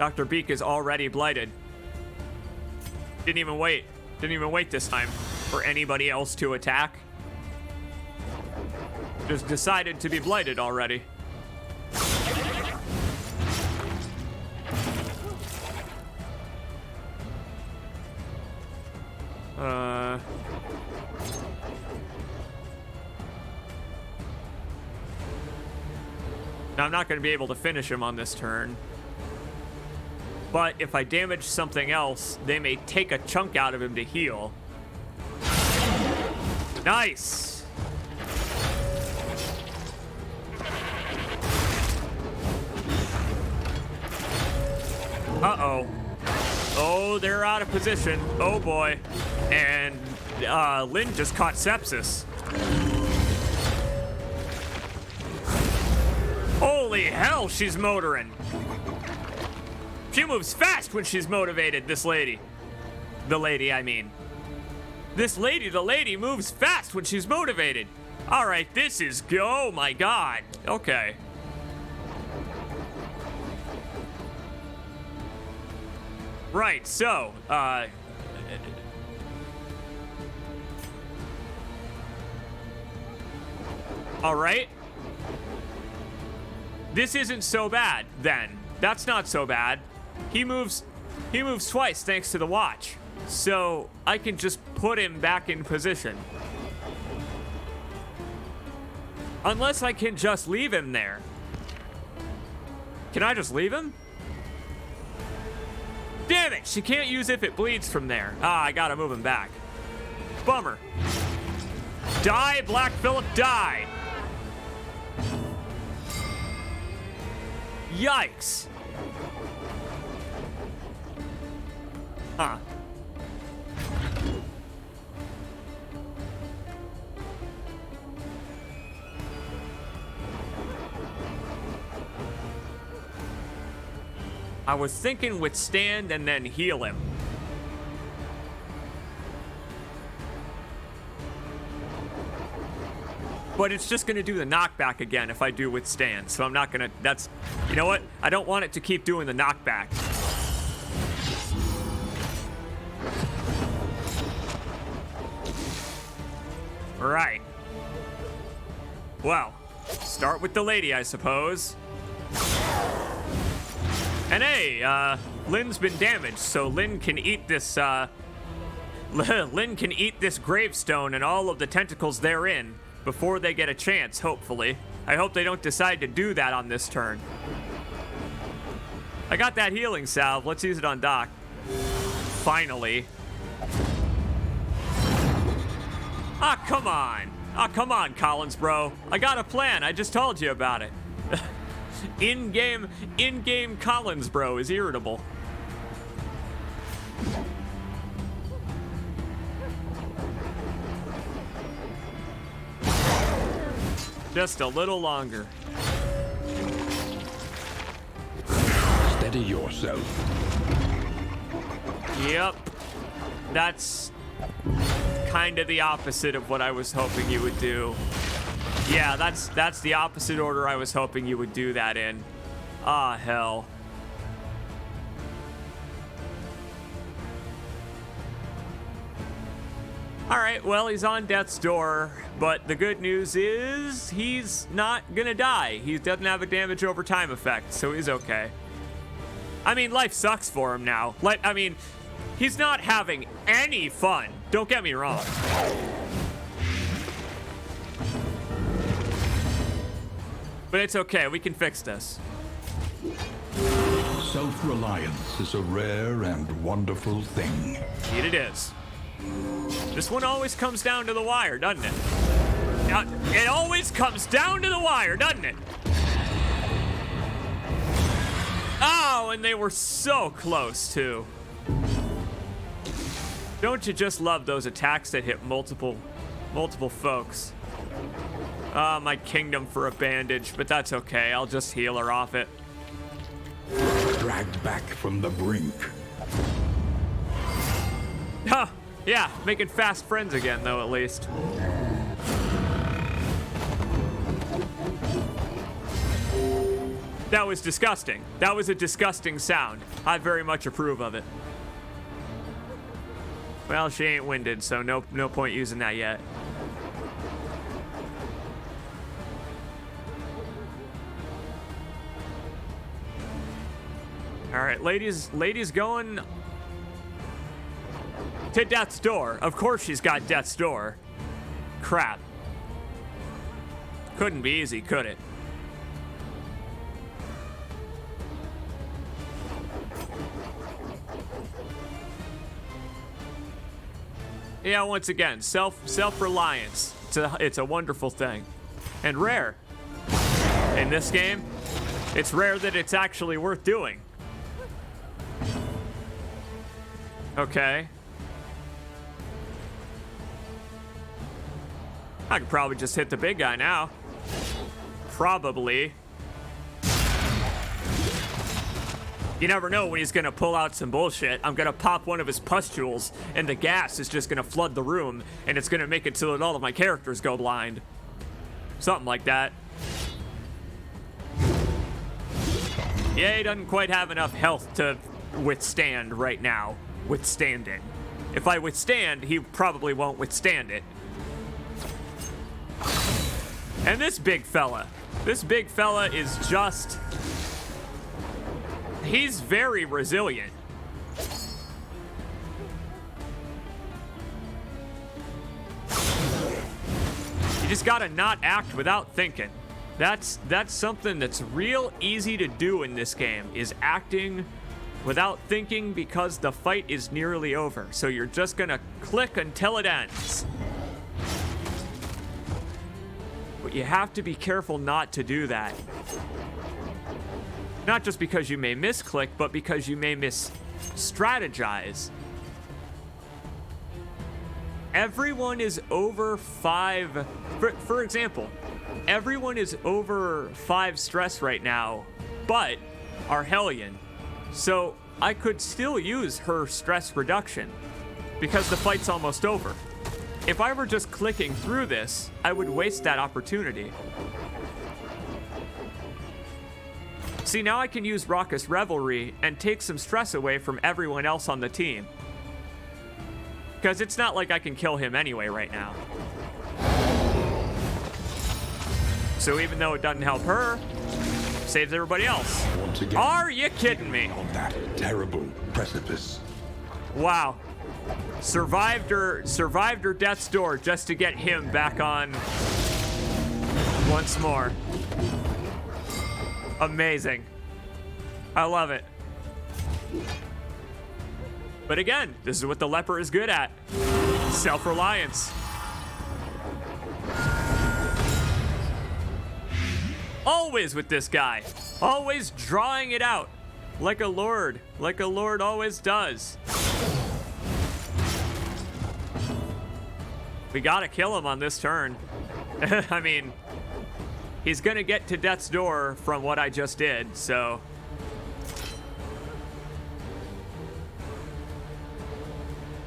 Dr. Beak is already blighted. Didn't even wait this time for anybody else to attack. Just decided to be blighted already. Now I'm not going to be able to finish him on this turn. But if I damage something else, they may take a chunk out of him to heal. Nice! Uh-oh. Oh, they're out of position. Oh, boy. And Lynn just caught sepsis. Holy hell, she's motoring. She moves fast when she's motivated, this lady. The lady, I mean. This lady, the lady, moves fast when she's motivated. All right, this is... oh, my God. Okay. Right, so, all right. This isn't so bad, then. That's not so bad. He moves twice thanks to the watch. So I can just put him back in position. Unless I can just leave him there. Can I just leave him? Damn it, she can't use if it bleeds from there. Ah, I gotta move him back. Bummer. Die, Black Phillip, die! Yikes. Huh. I was thinking withstand and then heal him. But it's just gonna do the knockback again if I do withstand, so I'm not gonna, that's, you know what? I don't want it to keep doing the knockback. Right. Well, start with the lady, I suppose. And hey, Lynn's been damaged, so Lynn can eat this, Lynn can eat this gravestone and all of the tentacles therein before they get a chance, hopefully. I hope they don't decide to do that on this turn. I got that healing salve. Let's use it on Doc. Finally. Ah, come on. Ah, come on, Collins, bro. I got a plan. I just told you about it. In-game Collins, bro, is irritable. Just a little longer. Steady yourself. Yep. That's kind of the opposite of what I was hoping you would do. Yeah, that's the opposite order I was hoping you would do that in. Ah, hell. Alright, well, he's on death's door, but the good news is he's not gonna die. He doesn't have a damage over time effect, so he's okay. I mean, life sucks for him now. I mean, he's not having any fun. Don't get me wrong. But it's okay, we can fix this. Self-reliance is a rare and wonderful thing. Indeed it is. This one always comes down to the wire, doesn't it? It always comes down to the wire, doesn't it? Oh, and they were so close, too. Don't you just love those attacks that hit multiple folks? My kingdom for a bandage, but that's okay. I'll just heal her off it. Dragged back from the brink. Huh. Yeah, making fast friends again, though, at least. That was disgusting. That was a disgusting sound. I very much approve of it. Well, she ain't winded, so no point using that yet. All right, ladies going to death's door. Of course she's got death's door. Crap. Couldn't be easy, could it? Yeah, once again, self-reliance. It's a wonderful thing. And rare. In this game, it's rare that it's actually worth doing. Okay. I could probably just hit the big guy now. Probably. You never know when he's gonna pull out some bullshit. I'm gonna pop one of his pustules, and the gas is just gonna flood the room, and it's gonna make it so that all of my characters go blind. Something like that. Yeah, he doesn't quite have enough health to withstand right now. Withstanding. If I withstand, he probably won't withstand it. And this big fella is just... He's very resilient. You just gotta not act without thinking. That's something that's real easy to do in this game, is acting without thinking because the fight is nearly over. So you're just gonna click until it ends. But you have to be careful not to do that. Not just because you may misclick, but because you may mis-strategize. Everyone is over 5... For example, everyone is over 5 stress right now, but are Hellion. So I could still use her stress reduction because the fight's almost over. If I were just clicking through this, I would waste that opportunity. See, now I can use Raucous Revelry and take some stress away from everyone else on the team. Because it's not like I can kill him anyway right now. So even though it doesn't help her, saves everybody else. Once again, are you kidding me? on that terrible precipice. Wow. Survived her death's door just to get him back on once more. Amazing. I love it. But again, this is what the leper is good at. Self-reliance. Always with this guy. Always drawing it out. Like a lord always does. We gotta kill him on this turn. I mean, He's gonna get to death's door from what I just did, so...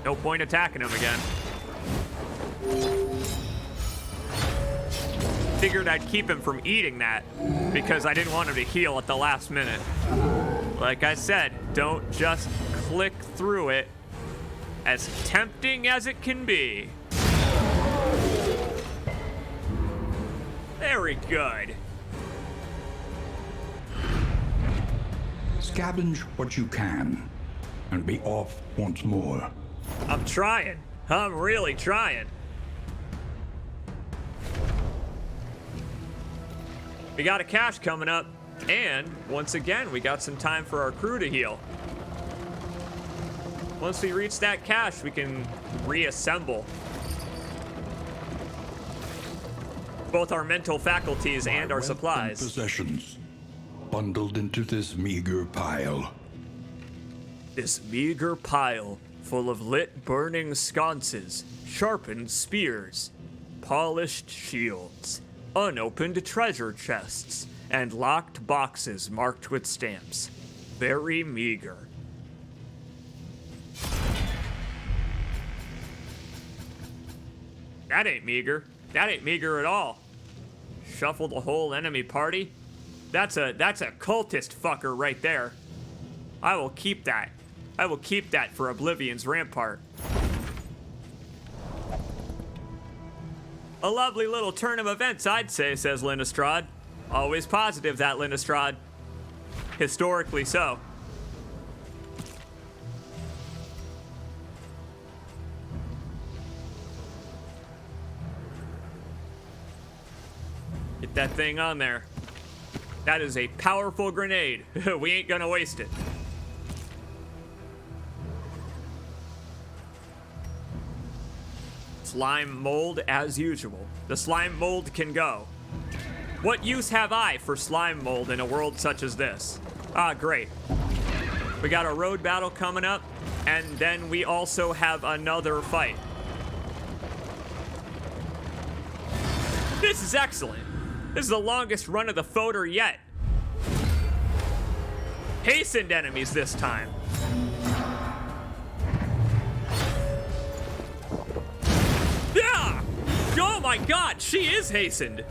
no point attacking him again. Figured I'd keep him from eating that because I didn't want him to heal at the last minute. Like I said, don't just click through it, as tempting as it can be. Very good. Scavenge what you can, and be off once more. I'm trying. I'm really trying. We got a cache coming up, and once again, we got some time for our crew to heal. Once we reach that cache, we can reassemble both our mental faculties and our Wealth supplies. and possessions bundled into this meager pile. This meager pile full of lit burning sconces, sharpened spears, polished shields, unopened treasure chests, and locked boxes marked with stamps. Very meager. That ain't meager. That ain't meager at all. Shuffle the whole enemy party? That's a cultist fucker right there. I will keep that. I will keep that for Oblivion's Rampart. A lovely little turn of events, I'd say, says Linnestrad. Always positive, that Linnestrad. Historically so. Get that thing on there. That is a powerful grenade. We ain't gonna waste it. Slime mold as usual. The slime mold can go. What use have I for slime mold in a world such as this? Ah, great. We got a road battle coming up, and then we also have another fight. This is excellent. This is the longest run of the Fodor yet. Hastened enemies this time. Yeah! Oh my god, she is hastened.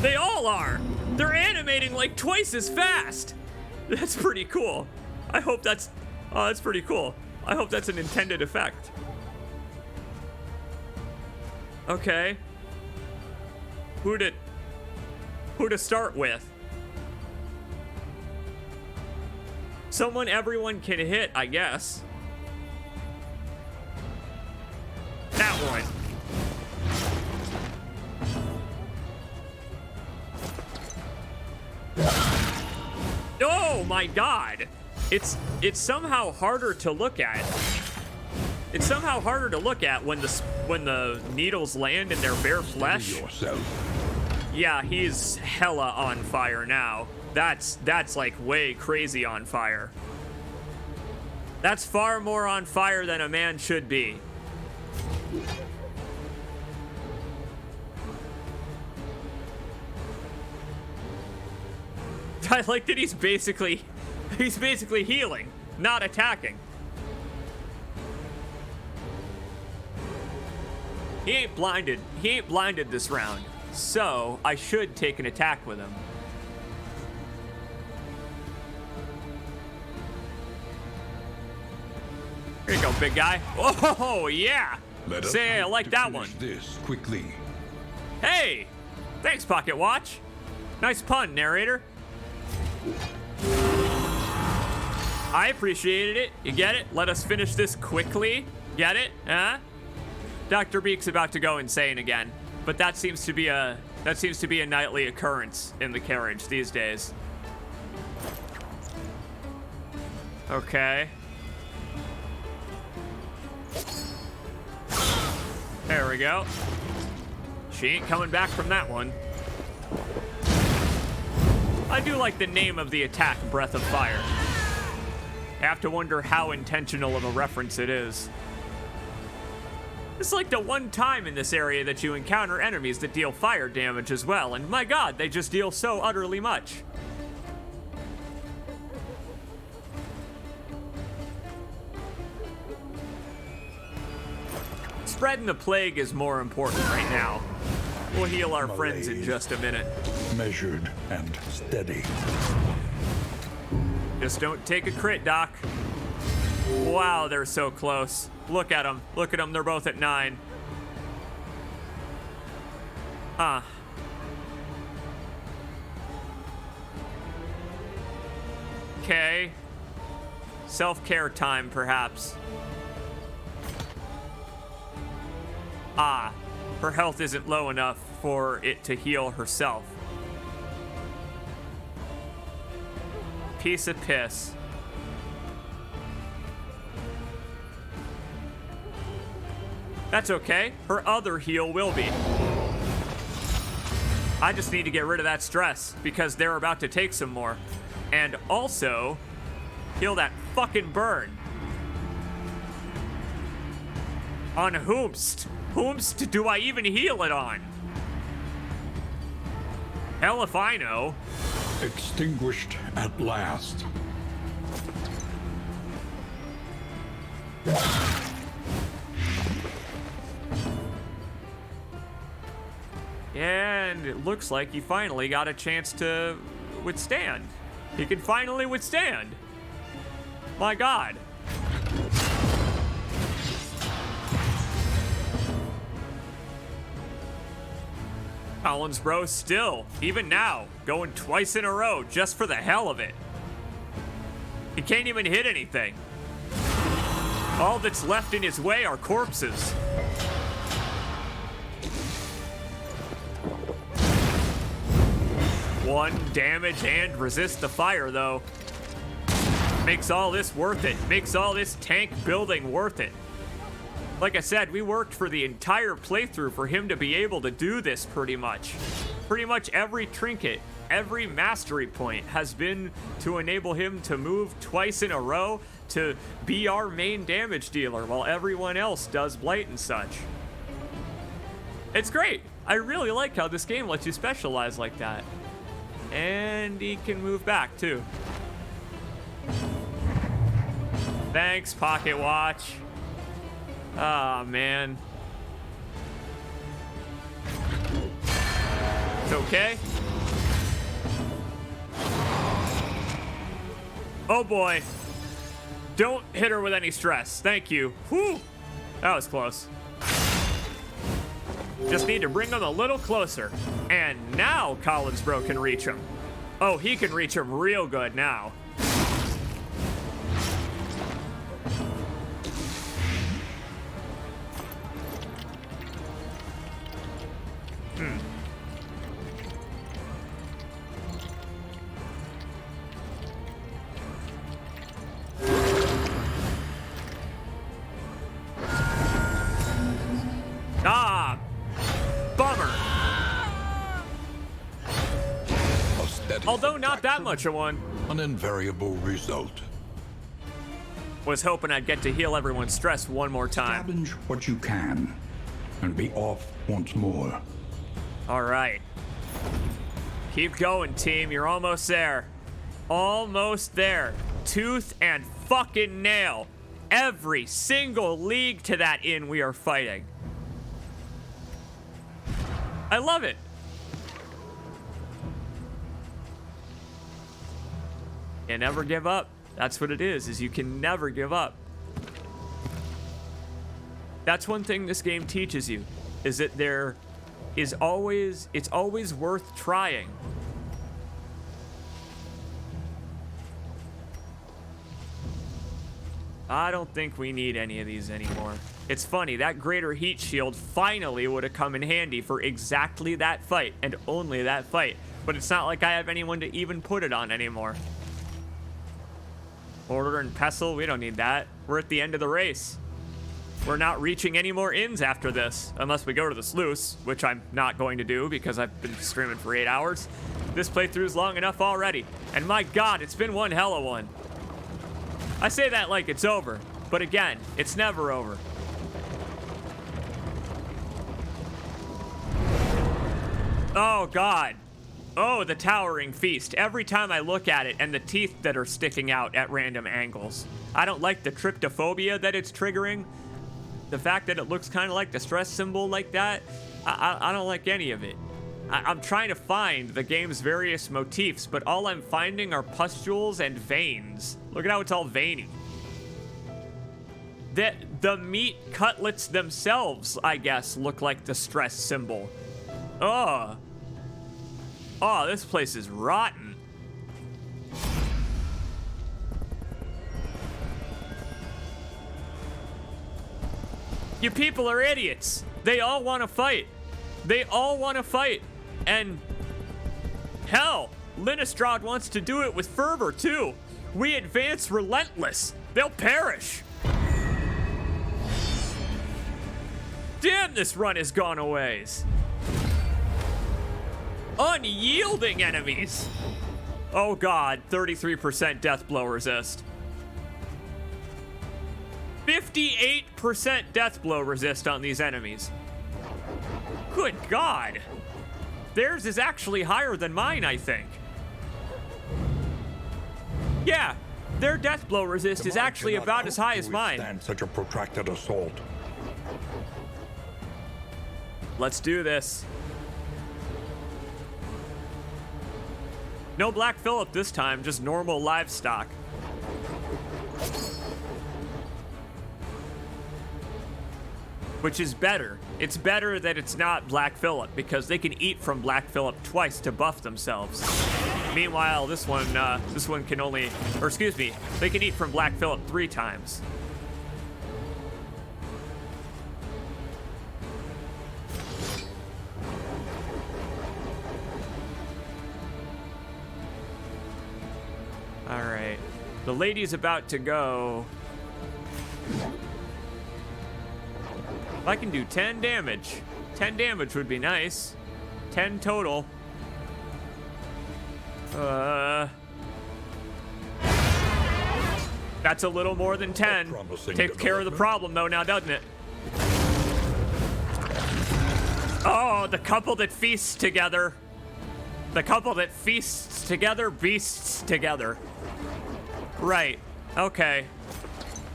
They all are. They're animating like twice as fast. That's pretty cool. I hope that's... oh, that's pretty cool. I hope that's an intended effect. Okay. Who to start with? Someone everyone can hit, I guess. That one. Oh my god! It's somehow harder to look at. It's somehow harder to look at when the needles land in their bare flesh. Steady yourself. Yeah, he's hella on fire now. That's like way crazy on fire. That's far more on fire than a man should be. I like that he's basically healing, not attacking. He ain't blinded this round, so I should take an attack with him. Here you go, big guy. Oh, yeah. Let us Say, I hope like to that finish one. this quickly. Hey! Thanks, Pocket Watch. Nice pun, narrator. I appreciated it. You get it? Let us finish this quickly. Get it? Huh? Dr. Beak's about to go insane again, but that seems to be a nightly occurrence in the carriage these days. Okay. There we go. She ain't coming back from that one. I do like the name of the attack, Breath of Fire. I have to wonder how intentional of a reference it is. It's like the one time in this area that you encounter enemies that deal fire damage as well, and my god, they just deal so utterly much. Spreading the plague is more important right now. We'll heal our friends in just a minute. Measured and steady. Just don't take a crit, Doc. Wow, they're so close. Look at them. Look at them. They're both at 9. Huh. Okay. Self-care time, perhaps. Ah, her health isn't low enough for it to heal herself. Piece of piss. That's okay. Her other heal will be. I just need to get rid of that stress because they're about to take some more. And also, heal that fucking burn. On whomst? Whomst do I even heal it on? Hell if I know. Extinguished at last. And it looks like he finally got a chance to withstand. He can finally withstand. My god. Collins bro still, even now, going twice in a row just for the hell of it. He can't even hit anything. All that's left in his way are corpses. One damage and resist the fire, though. Makes all this worth it. Makes all this tank building worth it. Like I said, we worked for the entire playthrough for him to be able to do this pretty much. Pretty much every trinket, every mastery point has been to enable him to move twice in a row to be our main damage dealer while everyone else does blight and such. It's great. I really like how this game lets you specialize like that. And he can move back too. Thanks, Pocket Watch. Ah, man. It's okay. Oh boy. Don't hit her with any stress. Thank you. Whew. That was close. Just need to bring him a little closer. And now Collinsbro can reach him. Oh, he can reach him real good now. Ah, bummer. A steady Although not that subtraction, much of one. An invariable result. Was hoping I'd get to heal everyone's stress one more time. Scavenge what you can, and be off once more. All right. Keep going, team. You're almost there. Almost there. Tooth and fucking nail. Every single league to that inn we are fighting. I love it. You never give up. That's what it is you can never give up. That's one thing this game teaches you, is that it's always worth trying. I don't think we need any of these anymore. It's funny, that greater heat shield finally would have come in handy for exactly that fight, and only that fight. But it's not like I have anyone to even put it on anymore. Order and Pestle, we don't need that. We're at the end of the race. We're not reaching any more inns after this, unless we go to the sluice, which I'm not going to do because I've been streaming for 8 hours. This playthrough is long enough already, and my god, it's been one hell of one. I say that like it's over, but again, it's never over. Oh, God. Oh, the towering feast. Every time I look at it and the teeth that are sticking out at random angles. I don't like the tryptophobia that it's triggering. The fact that it looks kind of like the stress symbol like that. I don't like any of it. I'm trying to find the game's various motifs, but all I'm finding are pustules and veins. Look at how it's all veiny. The meat cutlets themselves, I guess, look like the stress symbol. Oh, this place is rotten. You people are idiots. They all want to fight. They all want to fight. And hell, Linnestrad wants to do it with fervor too. We advance relentless. They'll perish. Damn, this run has gone a ways. Unyielding enemies. Oh God, 33% death blow resist. 58% death blow resist on these enemies. Good God. Theirs is actually higher than mine, I think. Yeah, their death blow resist is actually about as high as mine. Stand such a protracted assault. Let's do this. No Black Phillip this time, just normal livestock. Which is better. It's better that it's not Black Phillip, because they can eat from Black Phillip twice to buff themselves. Meanwhile, this one can only, or excuse me, they can eat from Black Phillip 3 times. All right, the lady's about to go. If I can do 10 damage, 10 damage would be nice. 10 total. That's a little more than 10. Takes care of the problem though now, doesn't it? Oh, the couple that feasts together. The couple that feasts together, beasts together. Right, okay.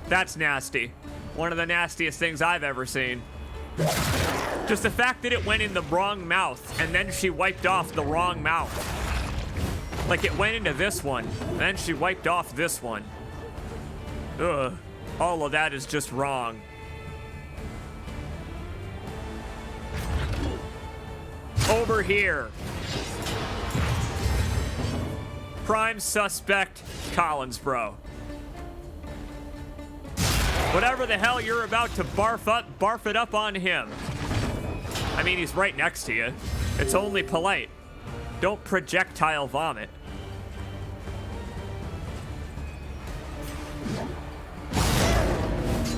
That's nasty. One of the nastiest things I've ever seen. Just the fact that it went in the wrong mouth, and then she wiped off the wrong mouth. Like it went into this one, and then she wiped off this one. Ugh, all of that is just wrong. Over here. Prime suspect, Collinsbro. Whatever the hell you're about to barf it up on him. I mean, he's right next to you. It's only polite. Don't projectile vomit.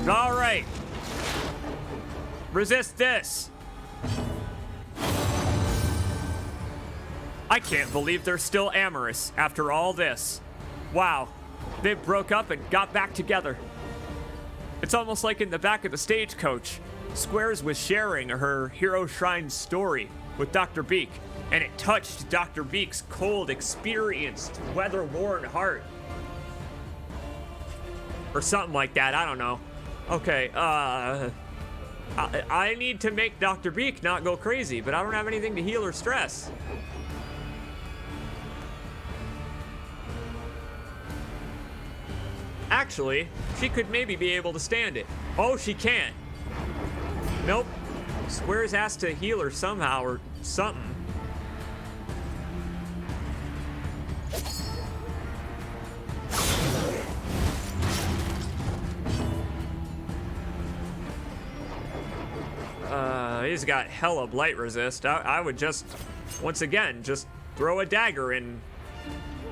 All right. Resist this. I can't believe they're still amorous after all this. Wow. They broke up and got back together. It's almost like in the back of the stagecoach. Squares was sharing her Hero Shrine story with Dr. Beak, and it touched Dr. Beak's cold, experienced, weather-worn heart. Or something like that, I don't know. Okay, I need to make Dr. Beak not go crazy, but I don't have anything to heal her stress. Actually, she could maybe be able to stand it. Oh, she can't. Nope. Squares has to heal her somehow or something. He's got hella blight resist. I would just, once again, just throw a dagger in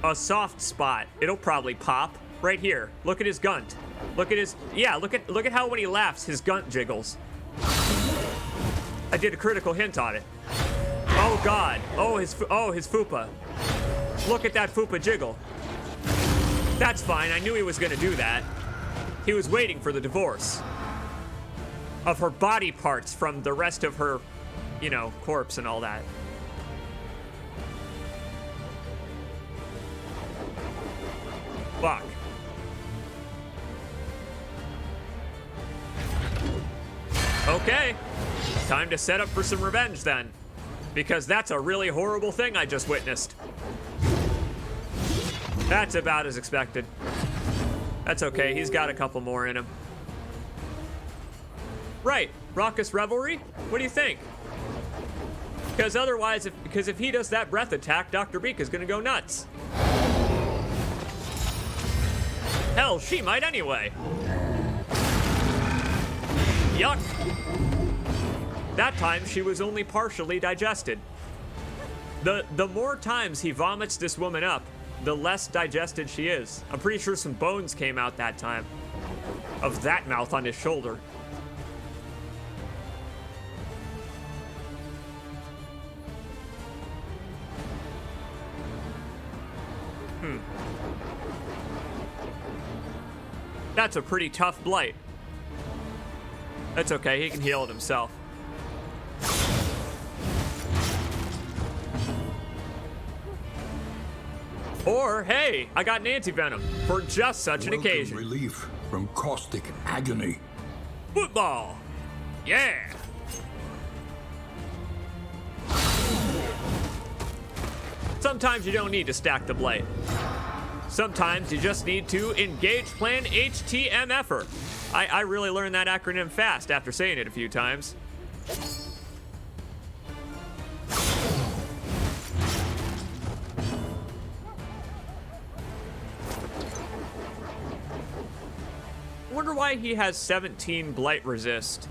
a soft spot. It'll probably pop. Right here. Look at his gunt. Look at his, yeah, look at how when he laughs, his gunt jiggles. I did a critical hint on it. Oh God. Oh, his fupa. Look at that fupa jiggle. That's fine. I knew he was gonna do that. He was waiting for the divorce of her body parts from the rest of her, you know, corpse and all that. Fuck. Okay. Time to set up for some revenge then. Because that's a really horrible thing I just witnessed. That's about as expected. That's okay, he's got a couple more in him. Right, Raucous Revelry? What do you think? Because otherwise, if he does that breath attack, Dr. Beak is gonna go nuts. Hell, she might anyway. Yuck. That time, she was only partially digested. The more times he vomits this woman up, the less digested she is. I'm pretty sure some bones came out that time. Of that mouth on his shoulder. That's a pretty tough blight. That's okay, he can heal it himself. Or, hey, I got an anti-venom for just such an occasion. Relief from caustic agony. Football! Yeah! Sometimes you don't need to stack the blade. Sometimes you just need to engage plan HTMFer. I really learned that acronym fast after saying it a few times. Wonder why he has 17 blight resist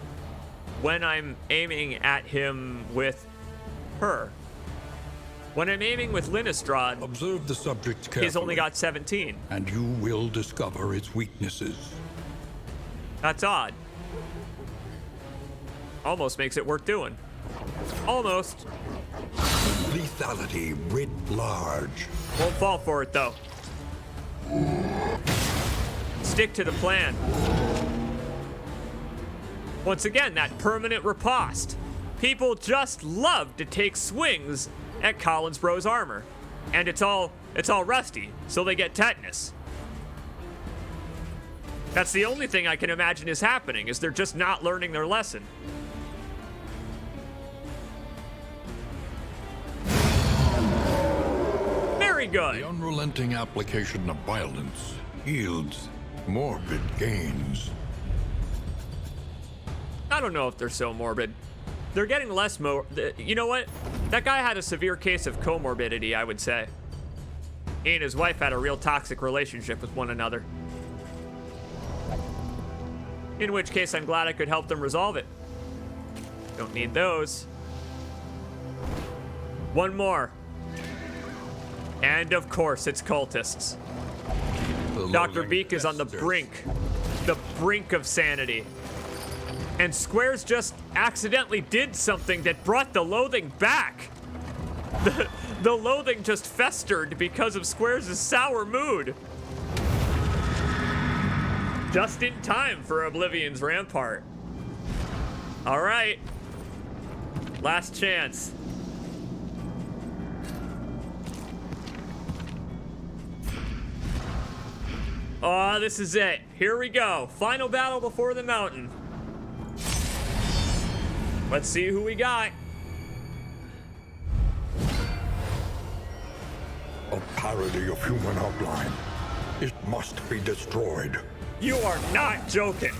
when I'm aiming at him with her. When I'm aiming with Linnestrad, Observe the subject carefully. he's only got 17. And you will discover its weaknesses. That's odd. Almost makes it worth doing. Almost. Lethality writ large. Won't fall for it, though. Stick to the plan. Once again, that permanent riposte. People just love to take swings at Collins Bros armor. And it's all rusty, so they get tetanus. That's the only thing I can imagine is happening, is they're just not learning their lesson. Very good. The unrelenting application of violence yields morbid gains. I don't know if they're so morbid. They're getting less you know what? That guy had a severe case of comorbidity, I would say. He and his wife had a real toxic relationship with one another. In which case, I'm glad I could help them resolve it. Don't need those. One more. And of course, it's cultists. Dr. Beak is on the brink of sanity. And Squares just accidentally did something that brought the loathing back. The loathing just festered because of Squares' sour mood. Just in time for Oblivion's Rampart. All right. Last chance. Oh, this is it. Here we go. Final battle before the mountain. Let's see who we got. A parody of human outline. It must be destroyed. You are not joking.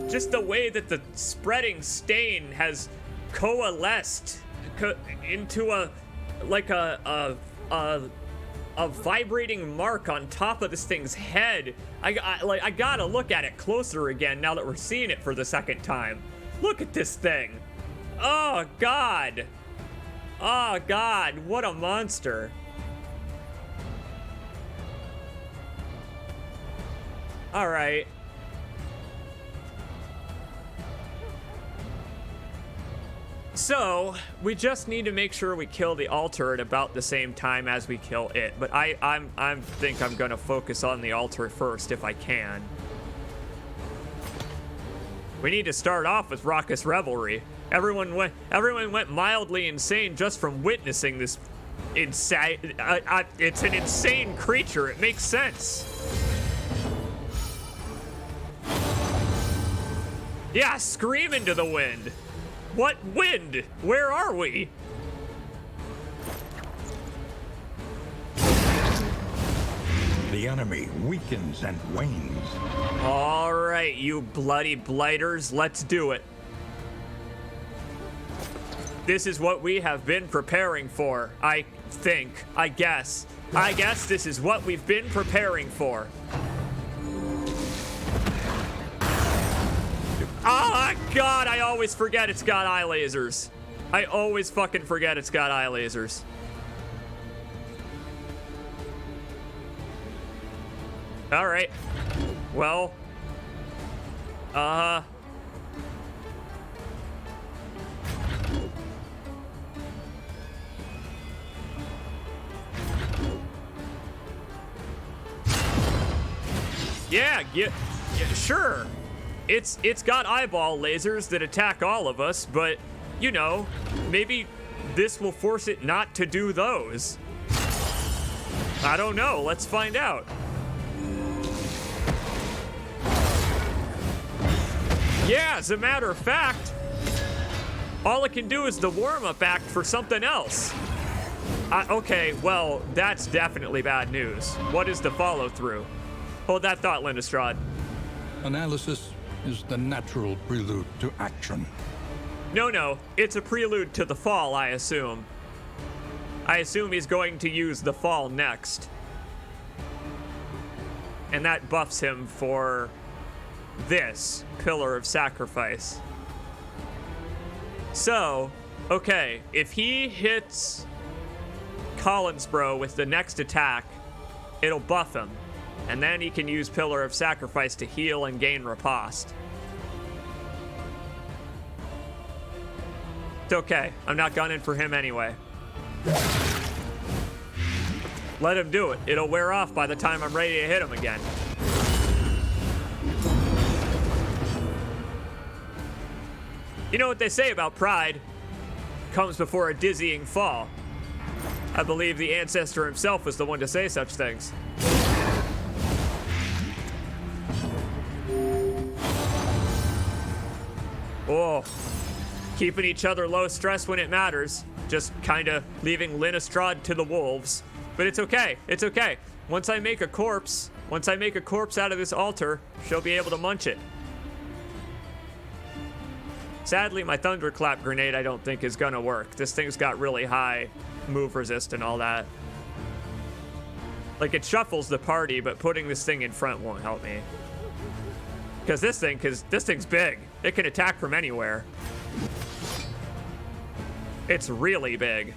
Just the way that the spreading stain has coalesced into a vibrating mark on top of this thing's head. I gotta look at it closer again now that we're seeing it for the second time. Look at this thing. Oh God. Oh God, what a monster. All right. So, we just need to make sure we kill the altar at about the same time as we kill it. But I think I'm gonna focus on the altar first if I can. We need to start off with Raucous Revelry. Everyone went mildly insane just from witnessing this insane. It's an insane creature. It makes sense. Yeah, scream into the wind. What wind? Where are we? The enemy weakens and wanes. All right, you bloody blighters, let's do it. This is what we have been preparing for, I think. I guess this is what we've been preparing for. Oh, God, I always forget it's got eye lasers. I always fucking forget it's got eye lasers. All right. Well. Yeah, sure. It's got eyeball lasers that attack all of us, but, you know, maybe this will force it not to do those. I don't know. Let's find out. Yeah, as a matter of fact, all it can do is the warm-up act for something else. Okay, well, that's definitely bad news. What is the follow-through? Hold that thought, Lindestrad. Analysis is the natural prelude to action. No, it's a prelude to the fall, I assume. I assume he's going to use the fall next. And that buffs him for this Pillar of Sacrifice. So, okay, if he hits Collinsbro with the next attack, it'll buff him. And then he can use Pillar of Sacrifice to heal and gain riposte. It's okay. I'm not gunning for him anyway. Let him do it. It'll wear off by the time I'm ready to hit him again. You know what they say about pride? Comes before a dizzying fall. I believe the ancestor himself was the one to say such things. Oh, keeping each other low stress when it matters. Just kind of leaving Linnestrad to the wolves. But it's okay. It's okay. Once I make a corpse out of this altar, she'll be able to munch it. Sadly, my Thunderclap grenade I don't think is gonna work. This thing's got really high move resist and all that. Like, it shuffles the party, but putting this thing in front won't help me. Because this thing's big. It can attack from anywhere. It's really big.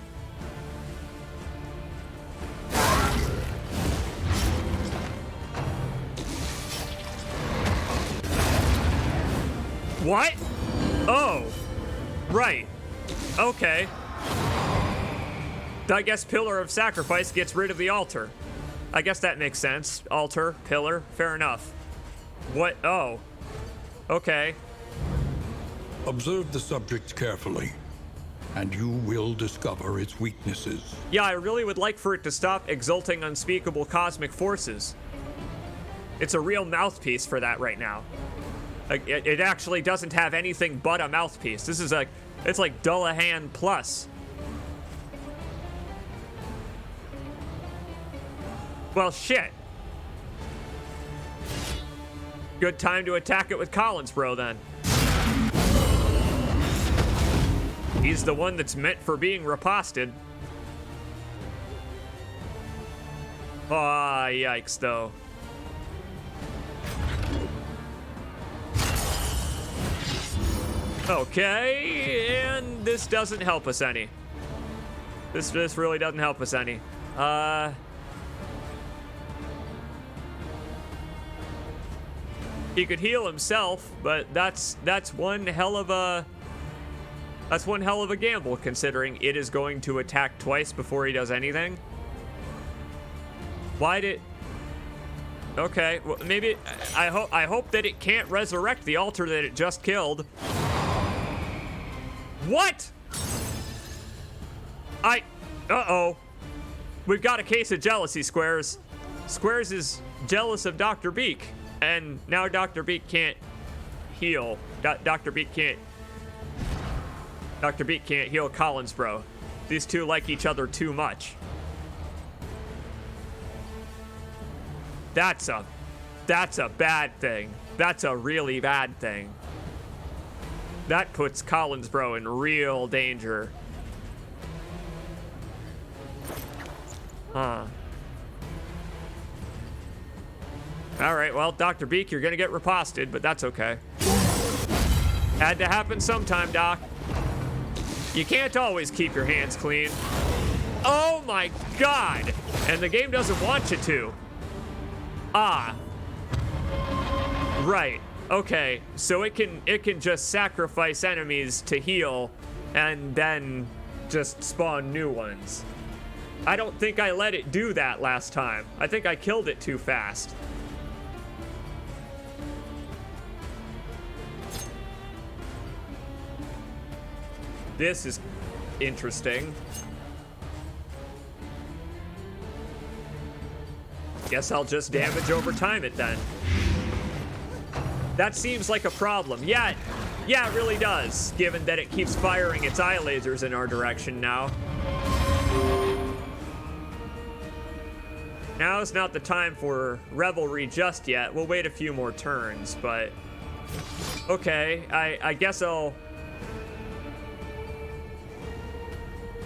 What? Oh, right. Okay. I guess Pillar of Sacrifice gets rid of the altar. I guess that makes sense. Altar, pillar, fair enough. What? Oh. Okay. Observe the subject carefully, and you will discover its weaknesses. Yeah, I really would like for it to stop exulting unspeakable cosmic forces. It's a real mouthpiece for that right now. Like, it actually doesn't have anything but a mouthpiece. This is like, it's like Dullahan plus. Well, shit. Good time to attack it with Collinsbro, then. He's the one that's meant for being riposted. Ah, yikes, though. Okay, and this doesn't help us any. This really doesn't help us any. He could heal himself, but that's one hell of a gamble, considering it is going to attack twice before he does anything. Why did? Okay, well, maybe I hope that it can't resurrect the altar that it just killed. What? Uh-oh. We've got a case of jealousy, Squares. Squares is jealous of Dr. Beak, and now Dr. Beak can't heal. Dr. Beak can't heal Collinsbro. These two like each other too much. That's a bad thing. That's a really bad thing. That puts Collinsbro in real danger. Huh. Alright, well, Dr. Beak, you're gonna get riposted, but that's okay. Had to happen sometime, Doc. You can't always keep your hands clean. Oh my god! And the game doesn't want you to. Ah. Right. Okay. So it can just sacrifice enemies to heal and then just spawn new ones. I don't think I let it do that last time. I think I killed it too fast. This is interesting. Guess I'll just damage over time it then. That seems like a problem. Yeah, it really does, given that it keeps firing its eye lasers in our direction now. Now is not the time for revelry just yet. We'll wait a few more turns, but... Okay, I guess I'll...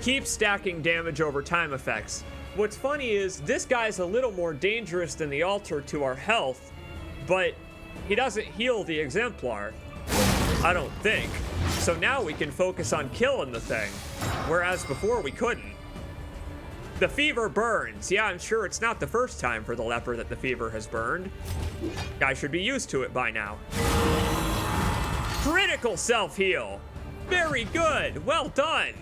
keep stacking damage over time effects. What's funny is, this guy's a little more dangerous than the altar to our health, but he doesn't heal the Exemplar. I don't think. So now we can focus on killing the thing, whereas before we couldn't. The fever burns. Yeah, I'm sure it's not the first time for the leper that the fever has burned. Guy should be used to it by now. Critical self-heal. Very good. Well done.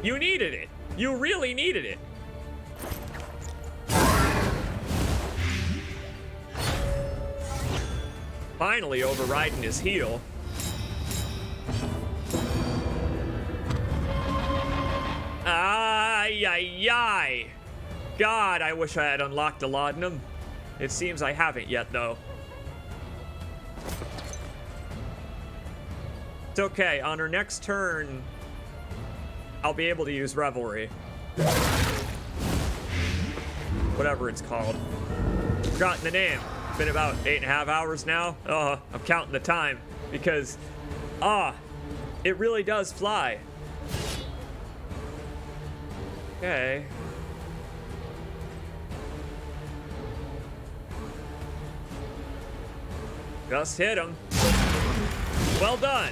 You needed it. You really needed it. Finally overriding his heal. Ay, ay, ay. God, I wish I had unlocked a laudanum. It seems I haven't yet, though. It's okay. On our next turn, I'll be able to use Revelry. Whatever it's called. Forgotten the name. Been about 8.5 hours now. I'm counting the time because, it really does fly. Okay. Just hit him. Well done.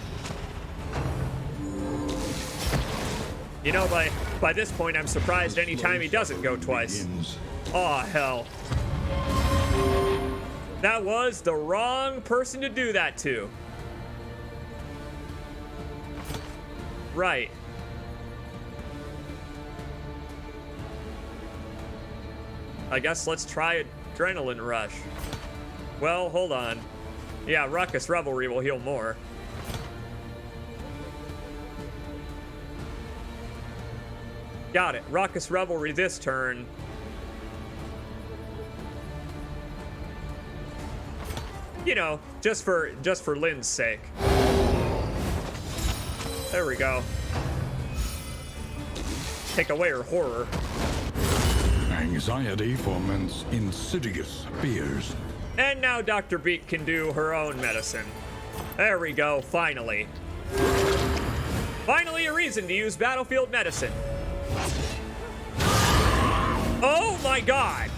You know, by this point, I'm surprised any time he doesn't go twice. Oh, hell. That was the wrong person to do that to. Right. I guess let's try Adrenaline Rush. Well, hold on. Yeah, Ruckus Revelry will heal more. Got it. Ruckus Revelry this turn. You know, just for Lynn's sake. There we go. Take away her horror. Anxiety foments insidious fears. And now Dr. Beak can do her own medicine. There we go, finally. Finally a reason to use battlefield medicine. Oh my god!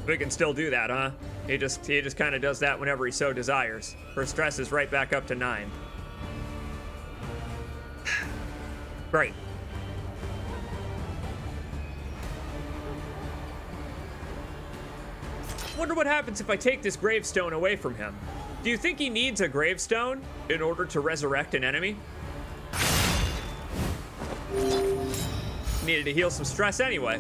We can still do that, huh? He just kind of does that whenever he so desires. Her stress is right back up to 9. Great. Wonder what happens if I take this gravestone away from him. Do you think he needs a gravestone in order to resurrect an enemy? Needed to heal some stress anyway.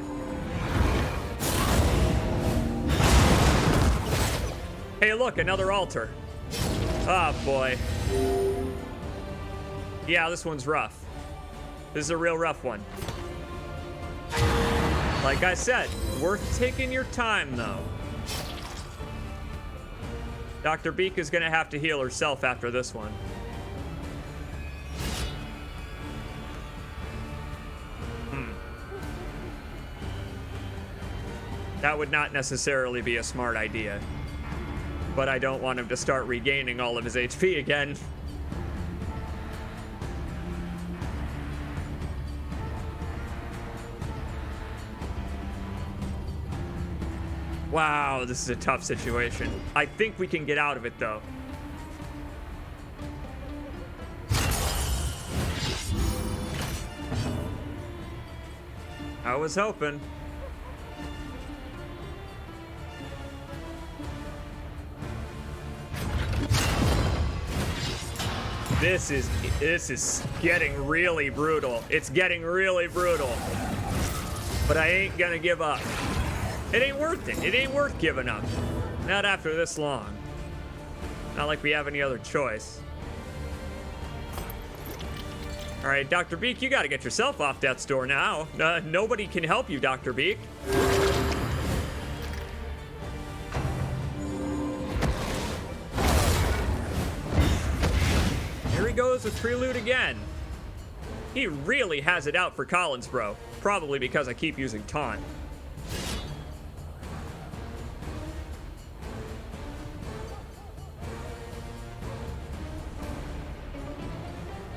Hey, look, another altar. Oh, boy. Yeah, this one's rough. This is a real rough one. Like I said, worth taking your time, though. Dr. Beak is gonna have to heal herself after this one. That would not necessarily be a smart idea. But I don't want him to start regaining all of his HP again. Wow, this is a tough situation. I think we can get out of it, though. I was hoping. This is getting really brutal. It's getting really brutal. But I ain't gonna give up. It ain't worth it. It ain't worth giving up. Not after this long. Not like we have any other choice. All right, Dr. Beak, you gotta get yourself off death's door now. Nobody can help you, Dr. Beak. Here he goes with Prelude again. He really has it out for Collins, bro. Probably because I keep using Taunt.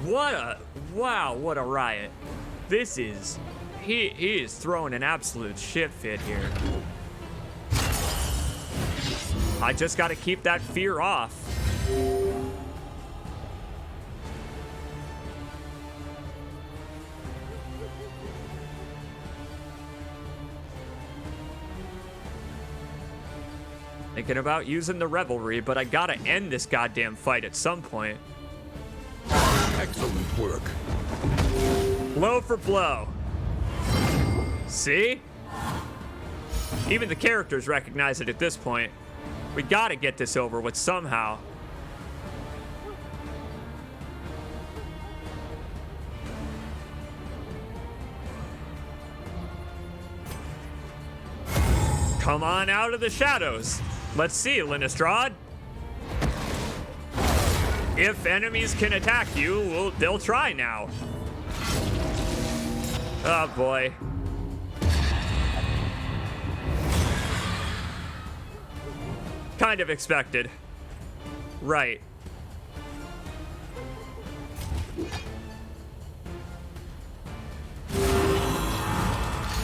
What a riot. This is, he is throwing an absolute shit fit here. I just gotta keep that fear off. Thinking about using the Revelry, but I gotta end this goddamn fight at some point. Excellent work. Blow for blow. See? Even the characters recognize it at this point. We gotta get this over with somehow. Come on out of the shadows. Let's see, Linistrad. If enemies can attack you, well, they'll try now. Oh boy. Kind of expected. Right.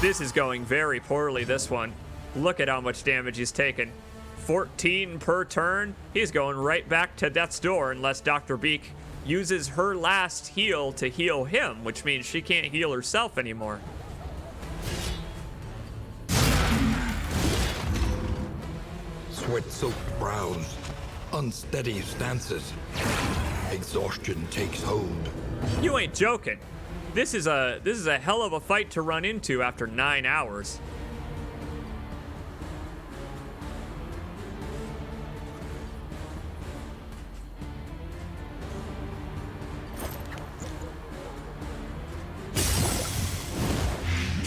This is going very poorly, this one. Look at how much damage he's taken. 14 per turn. He's going right back to death's door unless Dr. Beak uses her last heal to heal him, which means she can't heal herself anymore. Sweat-soaked brows, unsteady stances. Exhaustion takes hold. You ain't joking. This is a hell of a fight to run into after 9 hours.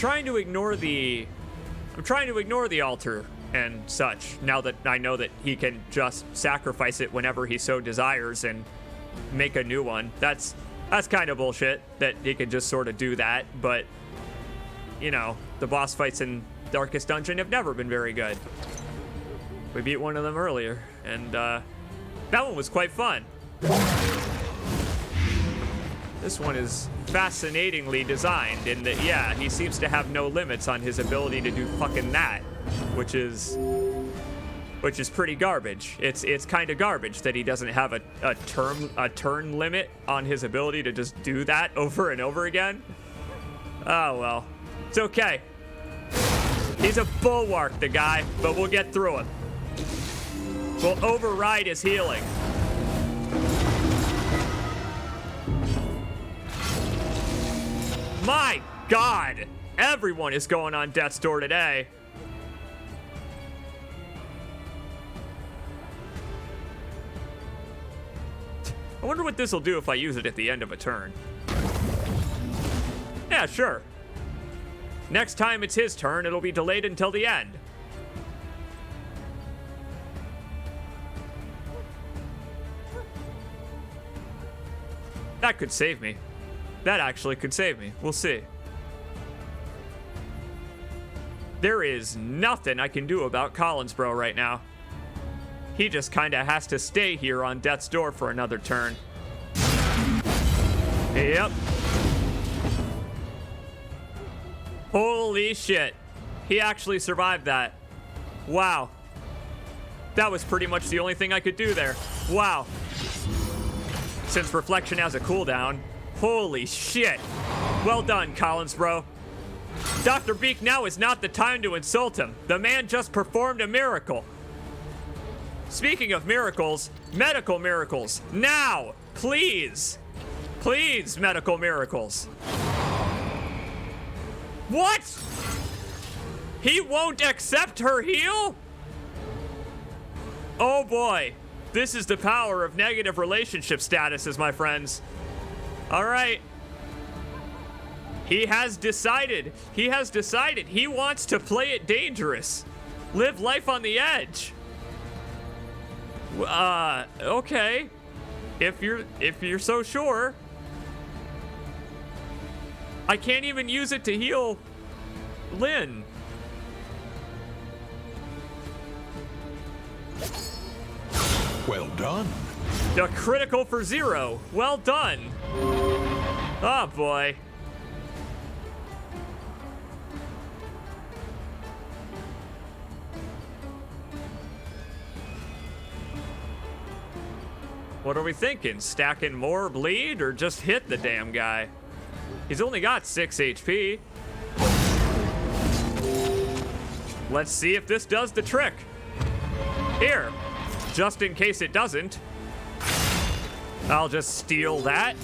I'm trying to ignore the altar and such, now that I know that he can just sacrifice it whenever he so desires and make a new one. That's kind of bullshit that he can just sort of do that, but you know, the boss fights in Darkest Dungeon have never been very good. We beat one of them earlier, and that one was quite fun. This one is fascinatingly designed in that, yeah, he seems to have no limits on his ability to do fucking that, which is pretty garbage. It's kind of garbage that he doesn't have a turn limit on his ability to just do that over and over again. Oh well, it's okay. He's a bulwark, the guy, but we'll get through him. We'll override his healing. My God, everyone is going on death's door today. I wonder what this will do if I use it at the end of a turn. Yeah, sure. Next time it's his turn, it'll be delayed until the end. That could save me. That actually could save me. We'll see. There is nothing I can do about Collinsbro right now. He just kind of has to stay here on death's door for another turn. Yep. Holy shit. He actually survived that. Wow. That was pretty much the only thing I could do there. Wow. Since Reflection has a cooldown. Holy shit. Well done, Collinsbro. Dr. Beak, now is not the time to insult him. The man just performed a miracle. Speaking of miracles, medical miracles. Now, please. Please, medical miracles. What? He won't accept her heal? Oh boy. This is the power of negative relationship statuses, my friends. All right. He has decided. He has decided he wants to play it dangerous. Live life on the edge. Okay. If you're so sure. I can't even use it to heal Lynn. Well done. A critical for 0. Well done. Oh boy. What are we thinking? Stacking more bleed or just hit the damn guy? He's only got 6 HP. Let's see if this does the trick. Here, just in case it doesn't, I'll just steal that.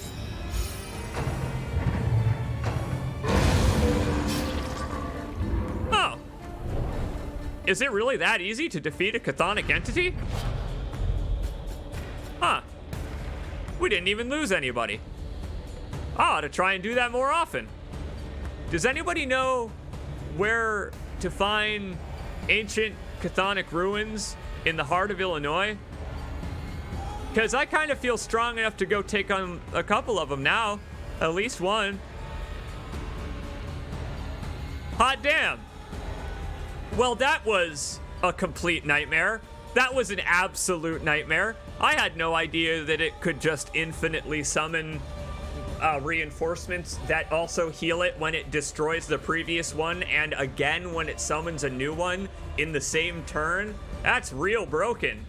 Oh. Is it really that easy to defeat a chthonic entity? Huh. We didn't even lose anybody. I ought to try and do that more often. Does anybody know where to find ancient chthonic ruins in the heart of Illinois? Because I kind of feel strong enough to go take on a couple of them now. At least one. Hot damn. Well, that was a complete nightmare. That was an absolute nightmare. I had no idea that it could just infinitely summon reinforcements that also heal it when it destroys the previous one, and again when it summons a new one in the same turn. That's real broken.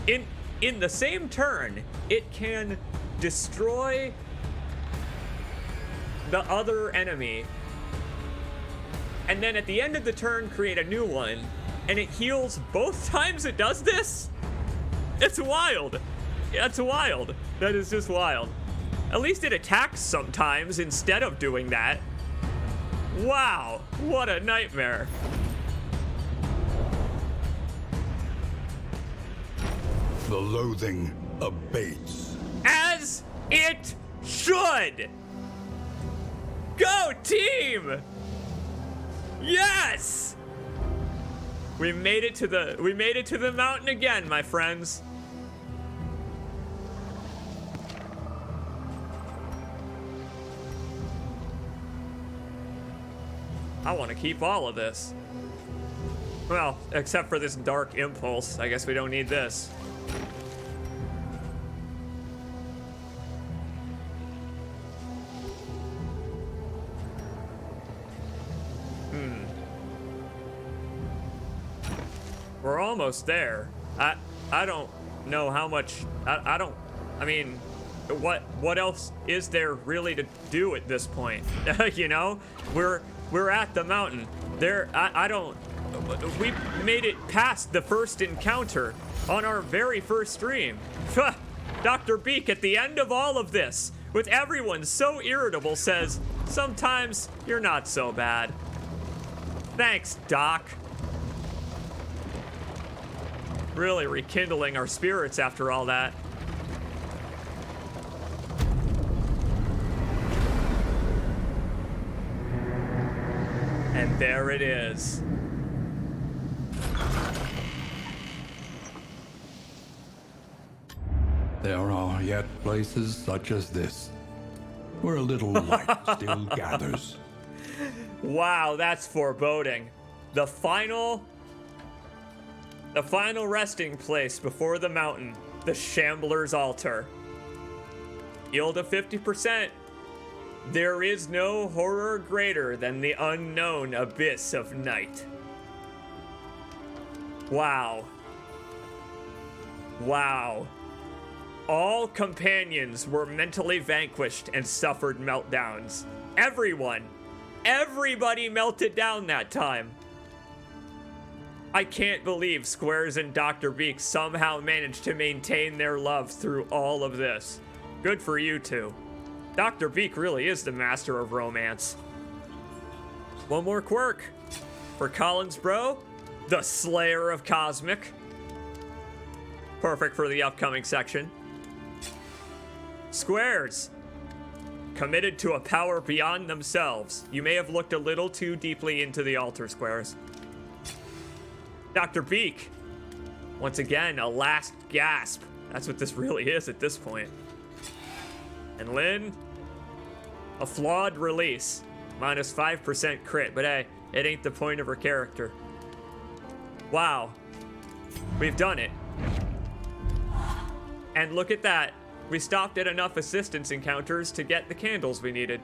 In the same turn, it can destroy the other enemy, and then at the end of the turn create a new one, and it heals both times it does this? It's wild. That's wild. That is just wild. At least it attacks sometimes instead of doing that. Wow, what a nightmare. The loathing abates. As it should. Go team! Yes! We made it to the mountain again, my friends. I want to keep all of this. Well, except for this dark impulse. I guess we don't need this. We're almost there. I don't know how much. I mean, what else is there really to do at this point? You know, we're at the mountain. We made it past the first encounter on our very first stream. Dr. Beak, at the end of all of this, with everyone so irritable, says, sometimes you're not so bad. Thanks, Doc. Really rekindling our spirits after all that. And there it is. There are yet places such as this, where a little light still gathers. Wow, that's foreboding. The final resting place before the mountain, the Shambler's Altar. Yield of 50%. There is no horror greater than the unknown abyss of night. Wow. Wow. All companions were mentally vanquished and suffered meltdowns. Everybody melted down that time. I can't believe Squares and Dr. Beak somehow managed to maintain their love through all of this. Good for you two. Dr. Beak really is the master of romance. One more quirk. For Collins Bro, the Slayer of Cosmic. Perfect for the upcoming section. Squares. Committed to a power beyond themselves. You may have looked a little too deeply into the altar, Squares. Dr. Beak. Once again, a last gasp. That's what this really is at this point. And Lynn, a flawed release. Minus 5% crit, but hey, it ain't the point of her character. Wow. We've done it. And look at that. We stopped at enough assistance encounters to get the candles we needed.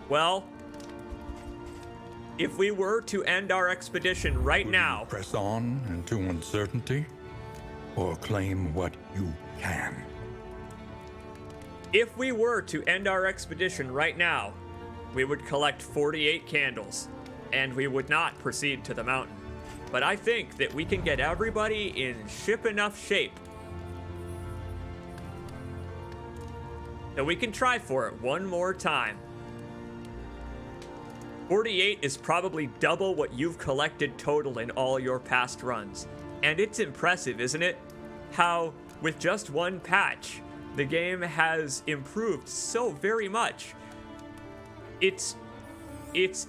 Well, if we were to end our expedition right now... Press on into uncertainty, or claim what you can. If we were to end our expedition right now, we would collect 48 candles, and we would not proceed to the mountain. But I think that we can get everybody in ship enough shape that we can try for it one more time. 48 is probably double what you've collected total in all your past runs. And it's impressive, isn't it? How, with just one patch, the game has improved so very much. It's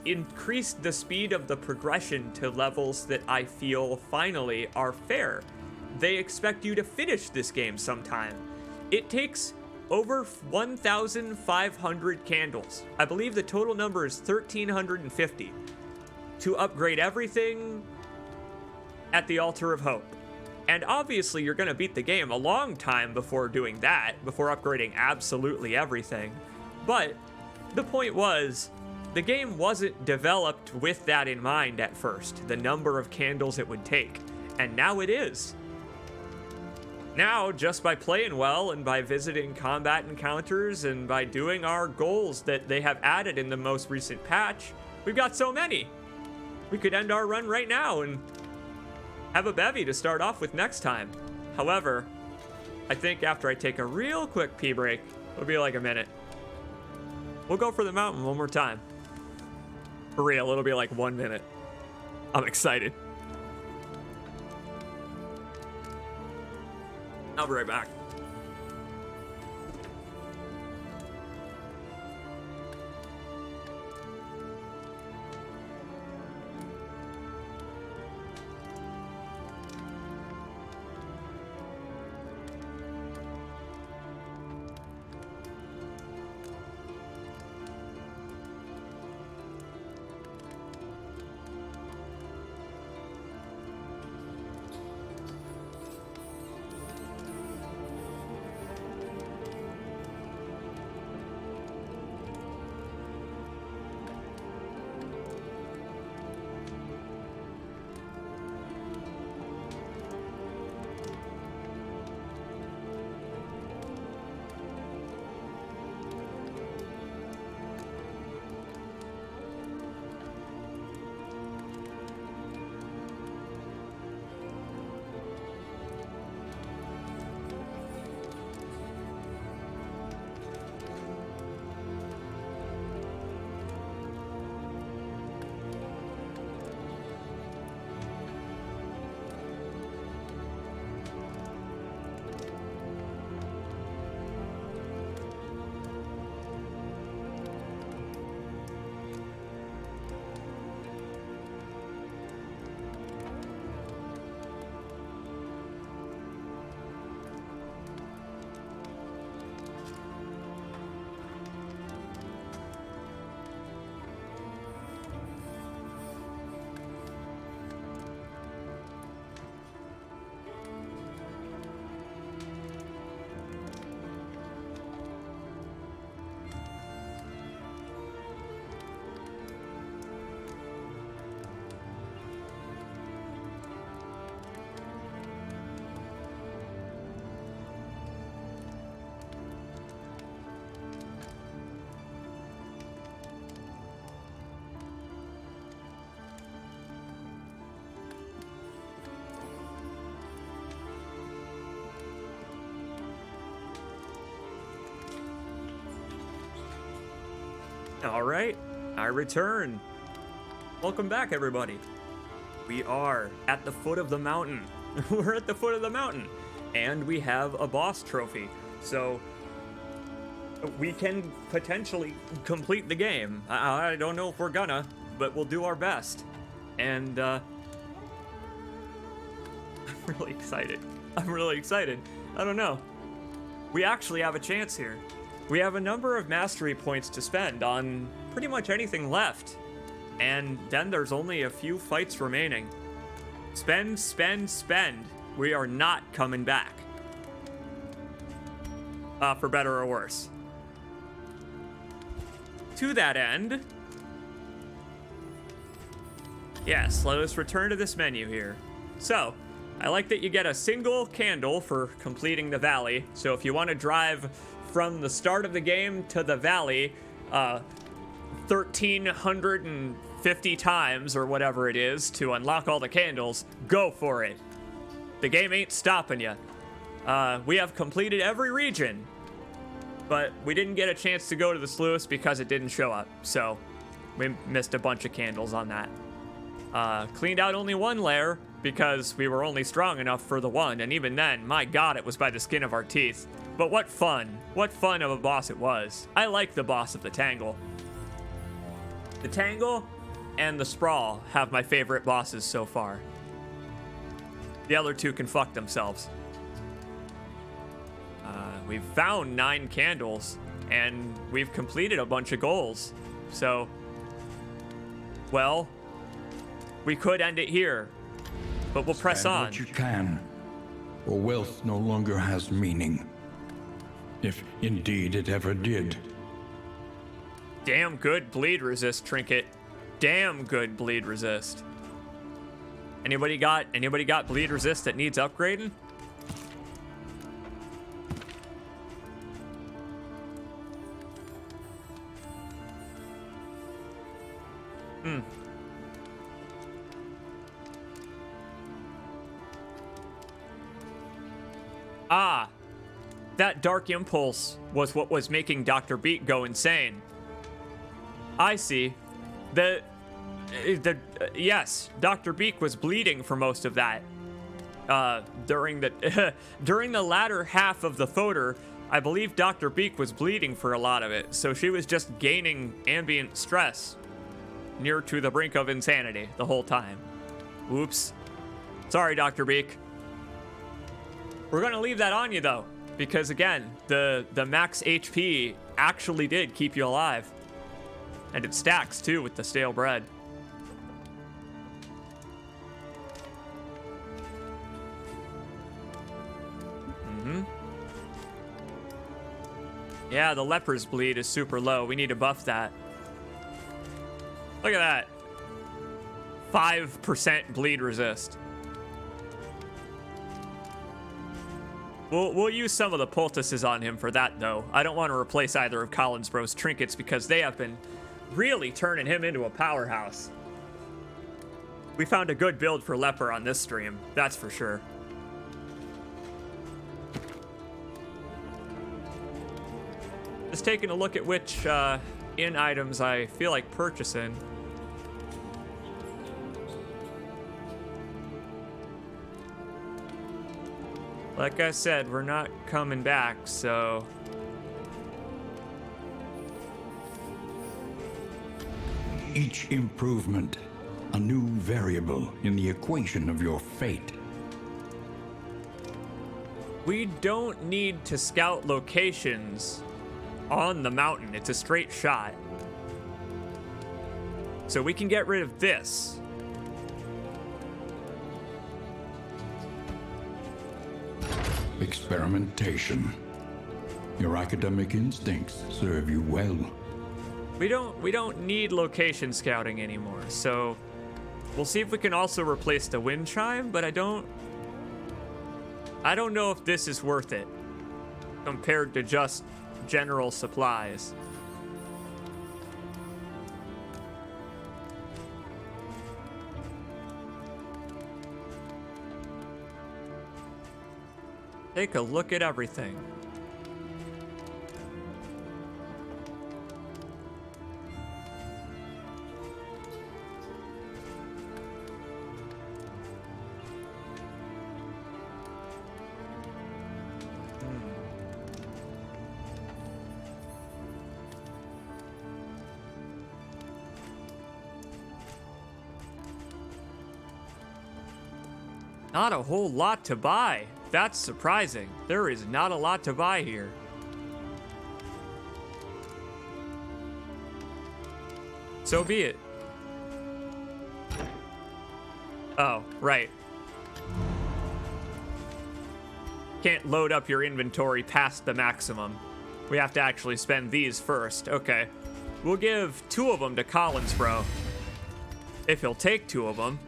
increased the speed of the progression to levels that I feel finally are fair. They expect you to finish this game sometime. It takes over 1,500 candles. I believe the total number is 1,350 to upgrade everything at the Altar of Hope. And obviously you're gonna beat the game a long time before doing that, before upgrading absolutely everything. But the point was, the game wasn't developed with that in mind at first, the number of candles it would take, and now it is. Now, just by playing well and by visiting combat encounters and by doing our goals that they have added in the most recent patch, we've got so many. We could end our run right now and have a bevy to start off with next time. However, I think after I take a real quick pee break, it'll be like a minute, we'll go for the mountain one more time. For real, it'll be like 1 minute. I'm excited. I'll be right back. All right, I return. Welcome back, everybody. We are at the foot of the mountain. We're at the foot of the mountain, and we have a boss trophy. So we can potentially complete the game. I don't know if we're gonna, but we'll do our best. And I'm really excited. I'm really excited. I don't know. We actually have a chance here. We have a number of mastery points to spend on pretty much anything left. And then there's only a few fights remaining. Spend, spend, spend. We are not coming back. For better or worse. To that end, yes, let us return to this menu here. So, I like that you get a single candle for completing the valley. So if you want to drive from the start of the game to the valley 1,350 times or whatever it is to unlock all the candles, go for it. The game ain't stopping you. We have completed every region, but we didn't get a chance to go to the sluice because it didn't show up. So we missed a bunch of candles on that. Cleaned out only one lair because we were only strong enough for the one, and even then, my god, it was by the skin of our teeth. But what fun of a boss it was. I like the boss of the Tangle. The Tangle and the Sprawl have my favorite bosses so far. The other two can fuck themselves. We've found 9 candles, and we've completed a bunch of goals. So, well, we could end it here, but we'll press Spend on. what you can, for wealth no longer has meaning. If indeed it ever did. Damn good bleed resist trinket. Damn good bleed resist. Anybody got bleed resist that needs upgrading? Ah, that dark impulse was what was making Dr. Beak go insane. I see. Yes, Dr. Beak was bleeding for most of that. During the latter half of the photo, I believe Dr. Beak was bleeding for a lot of it, so she was just gaining ambient stress near to the brink of insanity the whole time. Oops. Sorry, Dr. Beak. We're gonna leave that on you though, because again, the max HP actually did keep you alive. And it stacks too with the stale bread. Yeah, the leper's bleed is super low. We need to buff that. Look at that. 5% bleed resist. We'll use some of the poultices on him for that, though. I don't want to replace either of Collinsbro's trinkets because they have been really turning him into a powerhouse. We found a good build for Leper on this stream, that's for sure. Just taking a look at which in items I feel like purchasing. Like I said, we're not coming back, so... Each improvement, a new variable in the equation of your fate. We don't need to scout locations on the mountain. It's a straight shot. So we can get rid of this. Experimentation. Your academic instincts serve you well. We don't need location scouting anymore, so we'll see if we can also replace the wind chime, but I don't know if this is worth it compared to just general supplies. Take a look at everything. Not a whole lot to buy. That's surprising. There is not a lot to buy here. So be it. Oh, right. Can't load up your inventory past the maximum. We have to actually spend these first. Okay. We'll give 2 of them to Collins, bro. If he'll take 2 of them.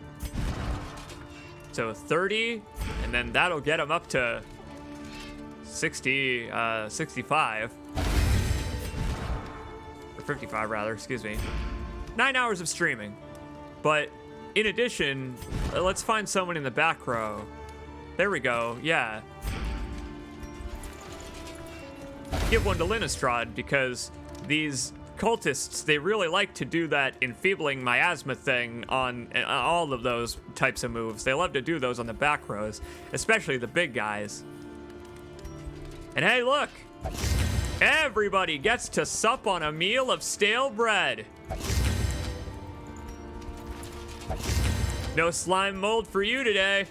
So 30, and then that'll get him up to 65. Or 55, rather, excuse me. 9 hours of streaming. But in addition, let's find someone in the back row. There we go, yeah. Give one to Linnestrad, because these cultists, they really like to do that enfeebling miasma thing on all of those types of moves. They love to do those on the back rows, especially the big guys. And hey, look! Everybody gets to sup on a meal of stale bread. No slime mold for you today.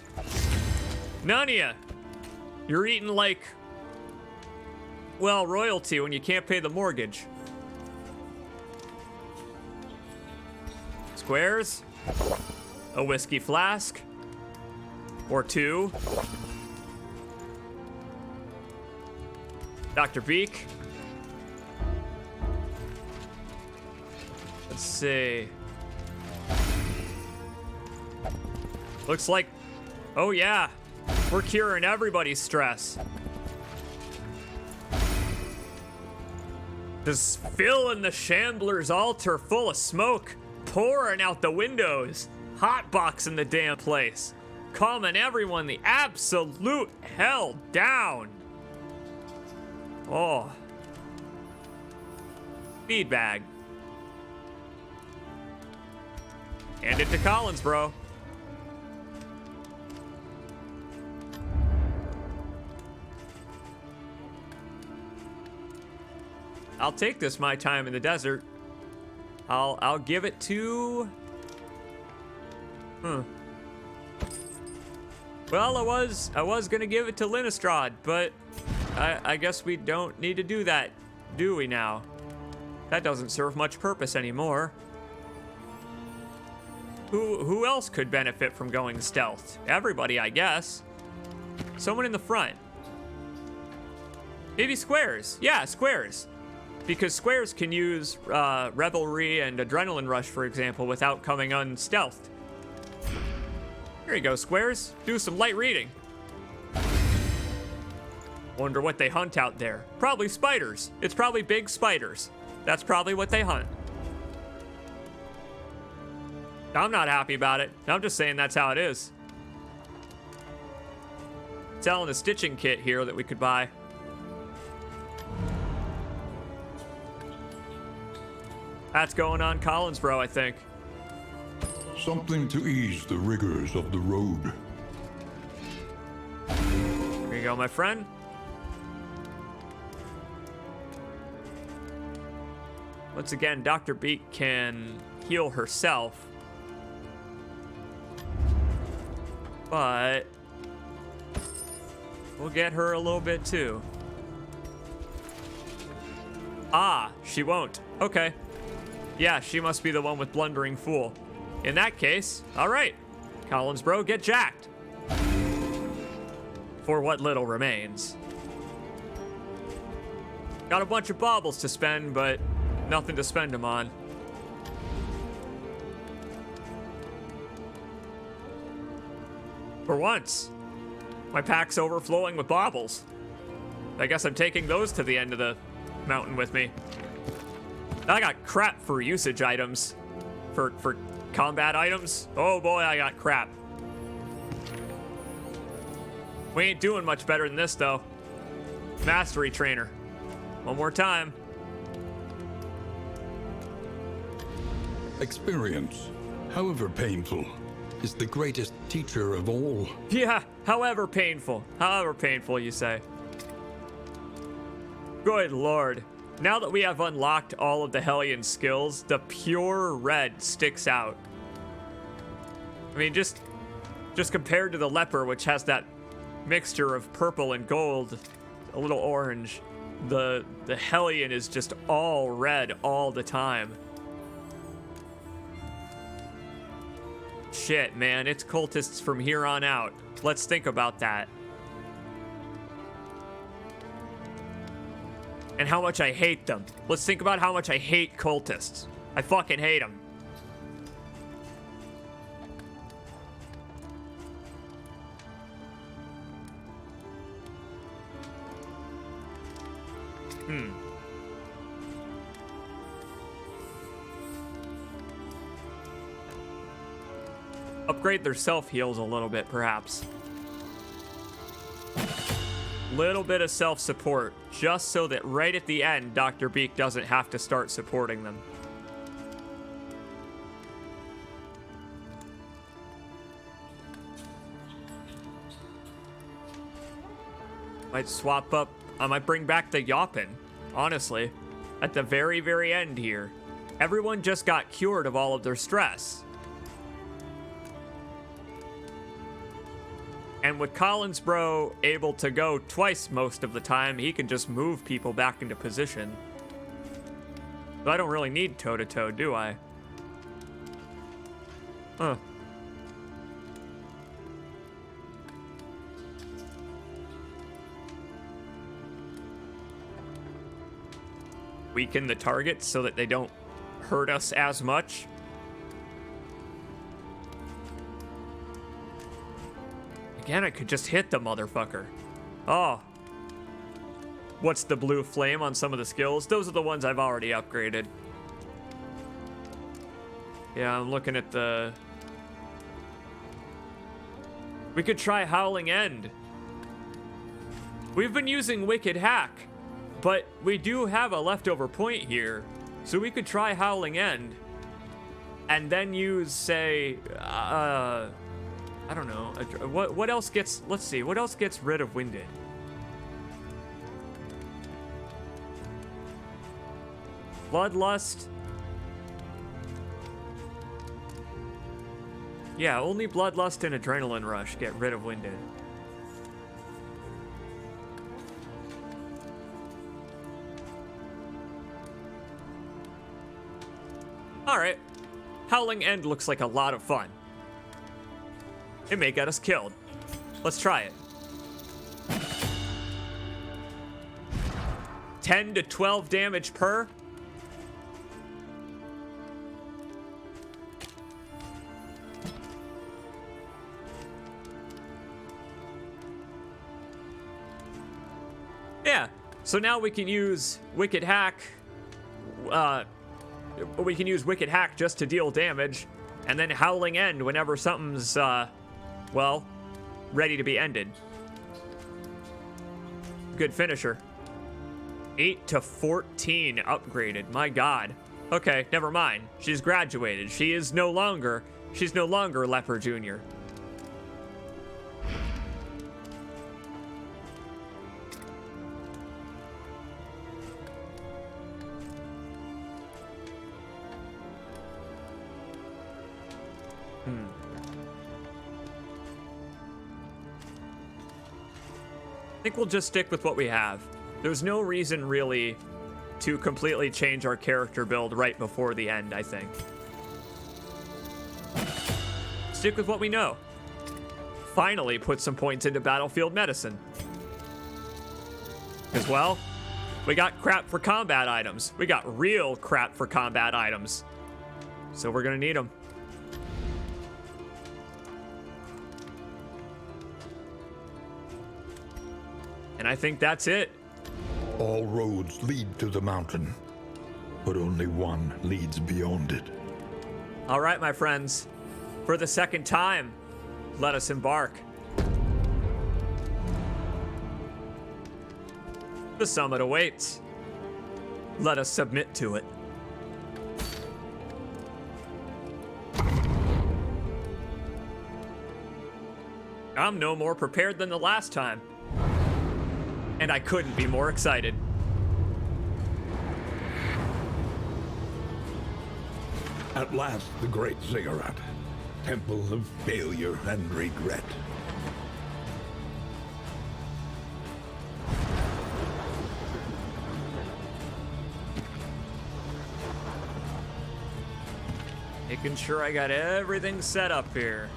None of ya. You're eating like, well, royalty when you can't pay the mortgage. Squares. A whiskey flask. Or 2. Dr. Beak. Let's see. Looks like, oh yeah, we're curing everybody's stress. Just filling the Shambler's altar full of smoke, pouring out the windows, hotboxing the damn place, calming everyone the absolute hell down. Oh. Feed bag. Hand it to Collins, bro. I'll take this my time in the desert. I'll give it to... Well, I was gonna give it to Linnestrad, but I guess we don't need to do that, do we now? That doesn't serve much purpose anymore. Who else could benefit from going stealth? Everybody, I guess. Someone in the front. Maybe Squares. Yeah, Squares. Because Squares can use Revelry and Adrenaline Rush, for example, without coming unstealthed. Here you go, Squares. Do some light reading. Wonder what they hunt out there. Probably spiders. It's probably big spiders. That's probably what they hunt. I'm not happy about it. I'm just saying that's how it is. Selling a stitching kit here that we could buy. That's going on Collins, bro, I think. Something to ease the rigors of the road. Here you go, my friend. Once again, Dr. Beak can heal herself. But we'll get her a little bit too. Ah, she won't. Okay. Yeah, she must be the one with Blundering Fool. In that case, all right. Collins, bro, get jacked. For what little remains. Got a bunch of baubles to spend, but nothing to spend them on. For once, my pack's overflowing with baubles. I guess I'm taking those to the end of the mountain with me. I got crap for usage items. For combat items. Oh boy, I got crap. We ain't doing much better than this, though. Mastery Trainer. One more time. Experience, however painful, is the greatest teacher of all. Yeah, however painful. However painful, you say. Good lord. Now that we have unlocked all of the Hellion skills, the pure red sticks out. I mean, just Just compared to the leper, which has that mixture of purple and gold, a little orange, the Hellion is just all red all the time. Shit, man, it's cultists from here on out. Let's think about that. And how much I hate them. Let's think about how much I hate cultists. I fucking hate them. Upgrade their self-heals a little bit, perhaps. Little bit of self-support, just so that right at the end, Dr. Beak doesn't have to start supporting them. Might swap up. I might bring back the Yoppin, honestly. At the very, very end here. Everyone just got cured of all of their stress. And with Collinsbro able to go twice most of the time, he can just move people back into position. So I don't really need toe-to-toe, do I? Huh. Weaken the targets so that they don't hurt us as much. Again, I could just hit the motherfucker. Oh. What's the blue flame on some of the skills? Those are the ones I've already upgraded. Yeah, I'm looking at the... We could try Howling End. We've been using Wicked Hack, but we do have a leftover point here. So we could try Howling End. And then use, say, I don't know. What else gets... Let's see. What else gets rid of Winded? Bloodlust. Yeah, only Bloodlust and Adrenaline Rush get rid of Winded. Alright. Howling End looks like a lot of fun. It may get us killed. Let's try it. 10 to 12 damage per. Yeah, so now we can use Wicked Hack. We can use Wicked Hack just to deal damage, and then Howling End whenever something's, well, ready to be ended. Good finisher. 8 to 14 upgraded. My God. Okay, never mind. She's graduated. She's no longer Leper Jr. I think we'll just stick with what we have. There's no reason, really, to completely change our character build right before the end, I think. Stick with what we know. Finally put some points into Battlefield Medicine. As well, we got crap for combat items. We got real crap for combat items. So we're gonna need them. And I think that's it. All roads lead to the mountain, but only one leads beyond it. All right, my friends. For the second time, let us embark. The summit awaits. Let us submit to it. I'm no more prepared than the last time. And I couldn't be more excited. At last, the great ziggurat. temple of failure and regret. Making sure I got everything set up here.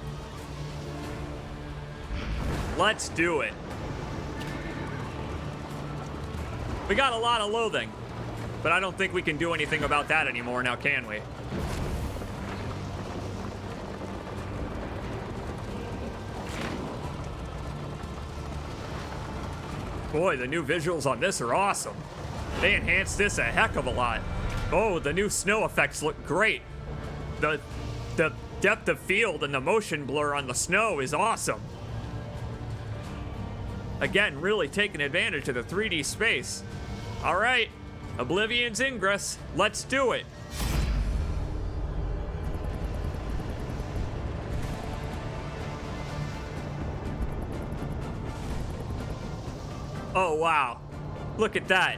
Let's do it. We got a lot of loathing, but I don't think we can do anything about that anymore now, can we? Boy, the new visuals on this are awesome. They enhanced this a heck of a lot. Oh, the new snow effects look great. The depth of field and the motion blur on the snow is awesome. Again, really taking advantage of the 3D space. All right, Oblivion's Ingress, let's do it. Oh wow, look at that.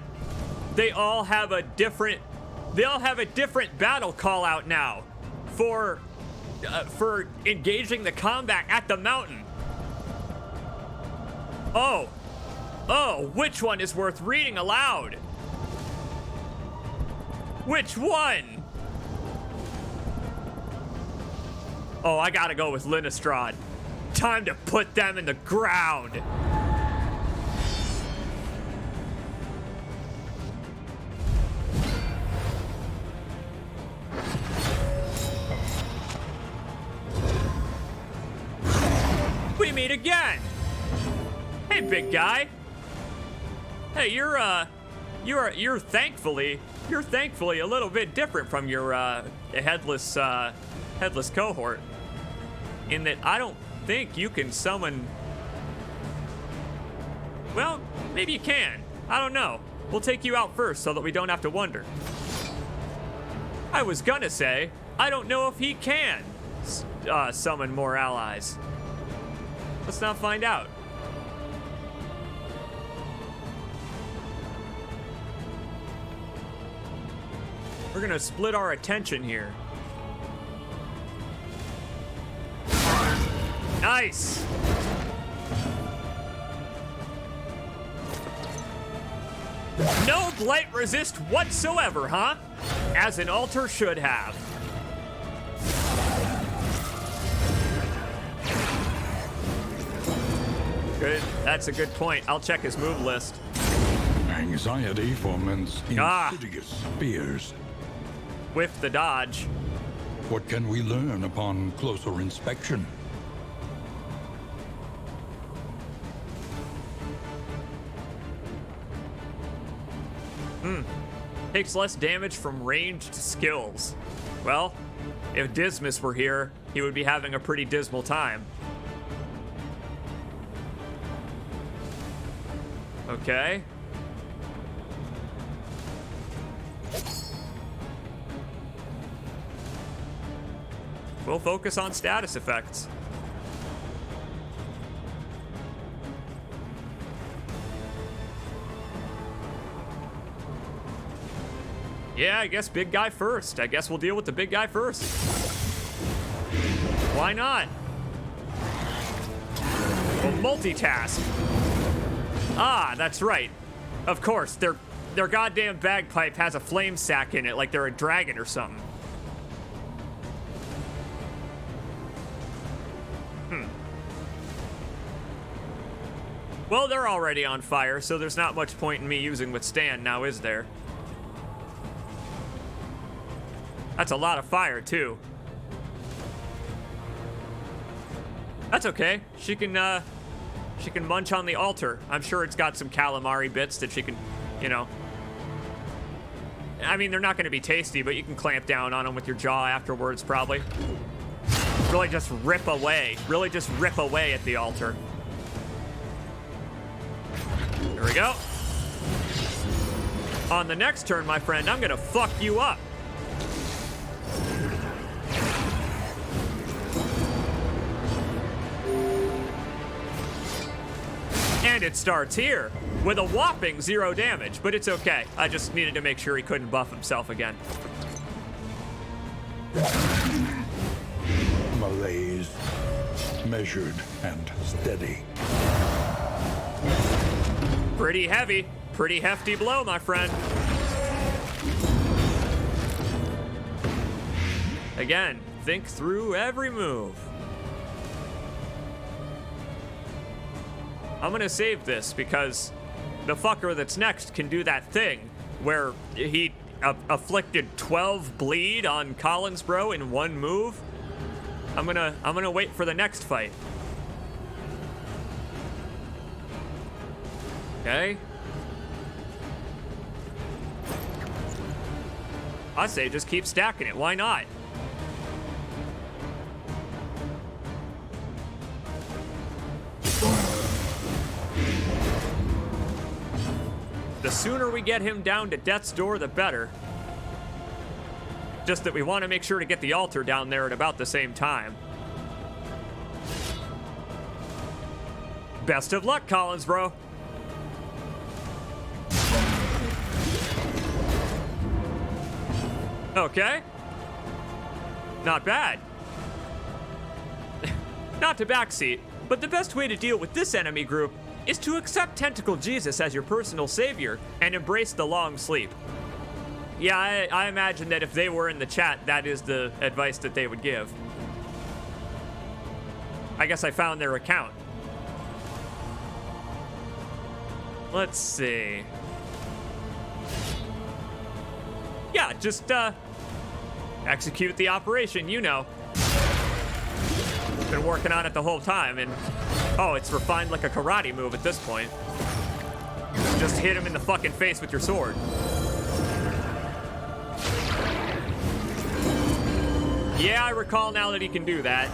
They all have a different battle call out now for engaging the combat at the mountain. Oh, which one is worth reading aloud? Which one? Oh, I gotta go with Linnestrad. Time to put them in the ground. We meet again. Hey, big guy. Hey, you're thankfully a little bit different from your headless cohort, in that I don't think you can summon. Well, maybe you can. I don't know. We'll take you out first so that we don't have to wonder. I was gonna say, I don't know if he can summon more allies. Let's not find out. We're gonna split our attention here. Nice! No blight resist whatsoever, huh? As an altar should have. Good, that's a good point. I'll check his move list. Anxiety foments insidious spears. Whiff the dodge. What can we learn upon closer inspection? Takes less damage from ranged skills. Well, if Dismas were here, he would be having a pretty dismal time. Okay. We'll focus on status effects. Yeah, I guess big guy first. I guess we'll deal with the big guy first. Why not? We'll multitask. Ah, that's right. Of course, their goddamn bagpipe has a flame sack in it, like they're a dragon or something. Well, they're already on fire, so there's not much point in me using Withstand now, is there? That's a lot of fire, too. That's okay. She can munch on the altar. I'm sure it's got some calamari bits that she can, you know. I mean, they're not going to be tasty, but you can clamp down on them with your jaw afterwards, probably. Really just rip away. Really just rip away at the altar. There we go. On the next turn, my friend, I'm going to fuck you up. And it starts here with a whopping 0 damage, but it's okay. I just needed to make sure he couldn't buff himself again. Malay measured and steady. Pretty heavy. Pretty hefty blow, my friend. Again, think through every move. I'm gonna save this because the fucker that's next can do that thing where he afflicted 12 bleed on Collins, bro, in one move. I'm gonna wait for the next fight. Okay. I say just keep stacking it. Why not? The sooner we get him down to death's door, the better. Just that we want to make sure to get the altar down there at about the same time. Best of luck, Collins, bro. Okay. Not bad. Not to backseat, but the best way to deal with this enemy group is to accept Tentacle Jesus as your personal savior and embrace the long sleep. Yeah, I imagine that if they were in the chat, that is the advice that they would give. I guess I found their account. Let's see. Yeah, just, execute the operation, you know. Been working on it the whole time, and oh, it's refined like a karate move at this point. Just hit him in the fucking face with your sword. Yeah, I recall now that he can do that.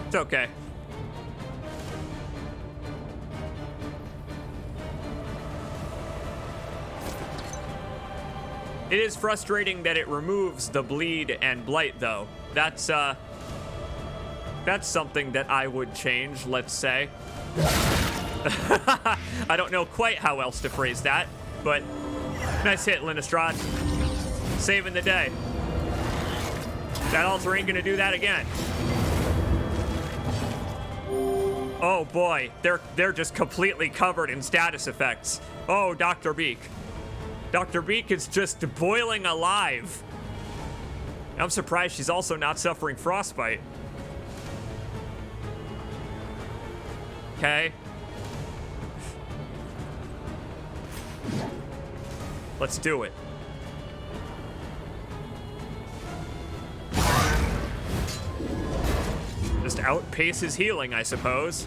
It's okay. It is frustrating that it removes the bleed and blight, though. That's something that I would change, let's say. I don't know quite how else to phrase that, but nice hit, Linnestrad. Saving the day. That altar ain't gonna do that again. Oh boy, they're just completely covered in status effects. Oh, Dr. Beak. Dr. Beak is just boiling alive. I'm surprised she's also not suffering frostbite. Okay. Let's do it. Just outpace his healing, I suppose.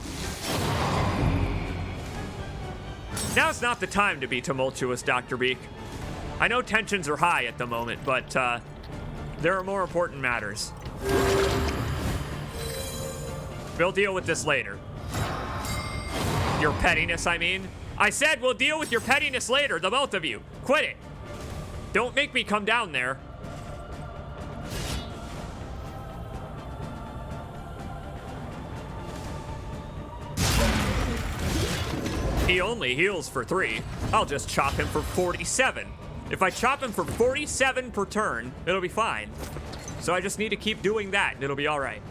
Now's not the time to be tumultuous, Dr. Beak. I know tensions are high at the moment, but there are more important matters. We'll deal with this later. Your pettiness, I mean. I said we'll deal with your pettiness later, the both of you. Quit it. Don't make me come down there. He only heals for 3. I'll just chop him for 47. If I chop him for 47 per turn, it'll be fine. So I just need to keep doing that, and it'll be all right.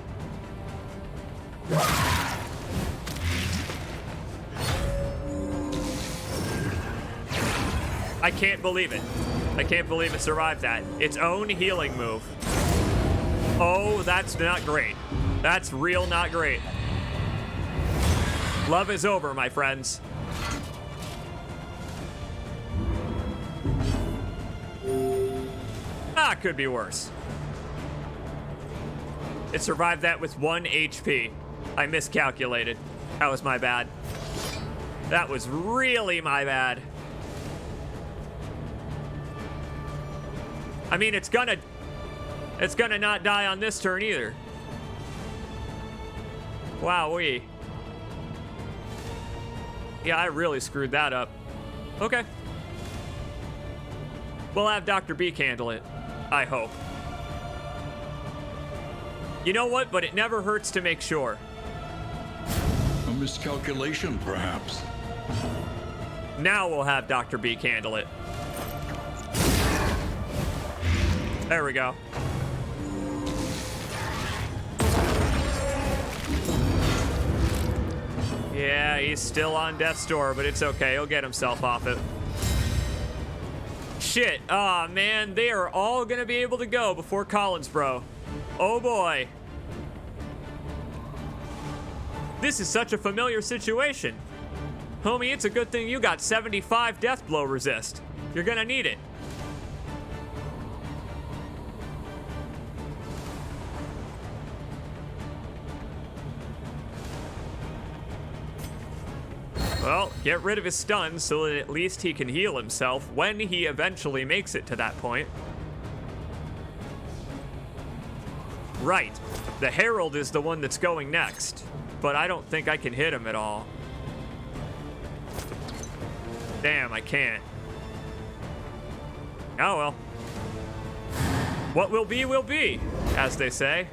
I can't believe it. I can't believe it survived that. Its own healing move. Oh, that's not great. That's real not great. Love is over, my friends. Ah, could be worse. It survived that with 1 HP. I miscalculated. That was my bad. That was really my bad. I mean, it's gonna not die on this turn either. Wowee. Yeah, I really screwed that up. Okay. We'll have Dr. Beak handle it. I hope. You know what? But it never hurts to make sure. A miscalculation, perhaps. Now we'll have Dr. Beak handle it. There we go. Yeah, he's still on death's door, but it's okay. He'll get himself off it. Shit. Aw, man. They are all gonna be able to go before Collinsbro. Oh, boy. This is such a familiar situation. Homie, it's a good thing you got 75 death blow resist. You're gonna need it. Well, get rid of his stun so that at least he can heal himself when he eventually makes it to that point. Right. The Herald is the one that's going next, but I don't think I can hit him at all. Damn, I can't. Oh well. What will be, as they say.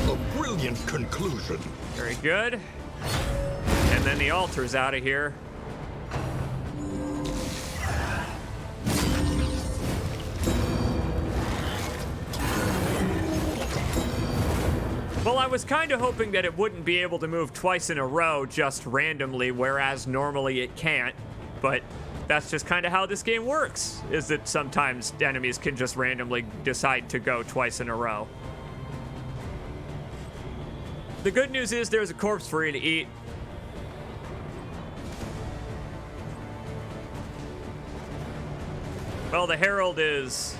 A brilliant conclusion. Very good. And then the altar's out of here. Well, I was kind of hoping that it wouldn't be able to move twice in a row just randomly, whereas normally it can't. But that's just kind of how this game works, is that sometimes enemies can just randomly decide to go twice in a row. The good news is there's a corpse for you to eat. Well, the Herald is...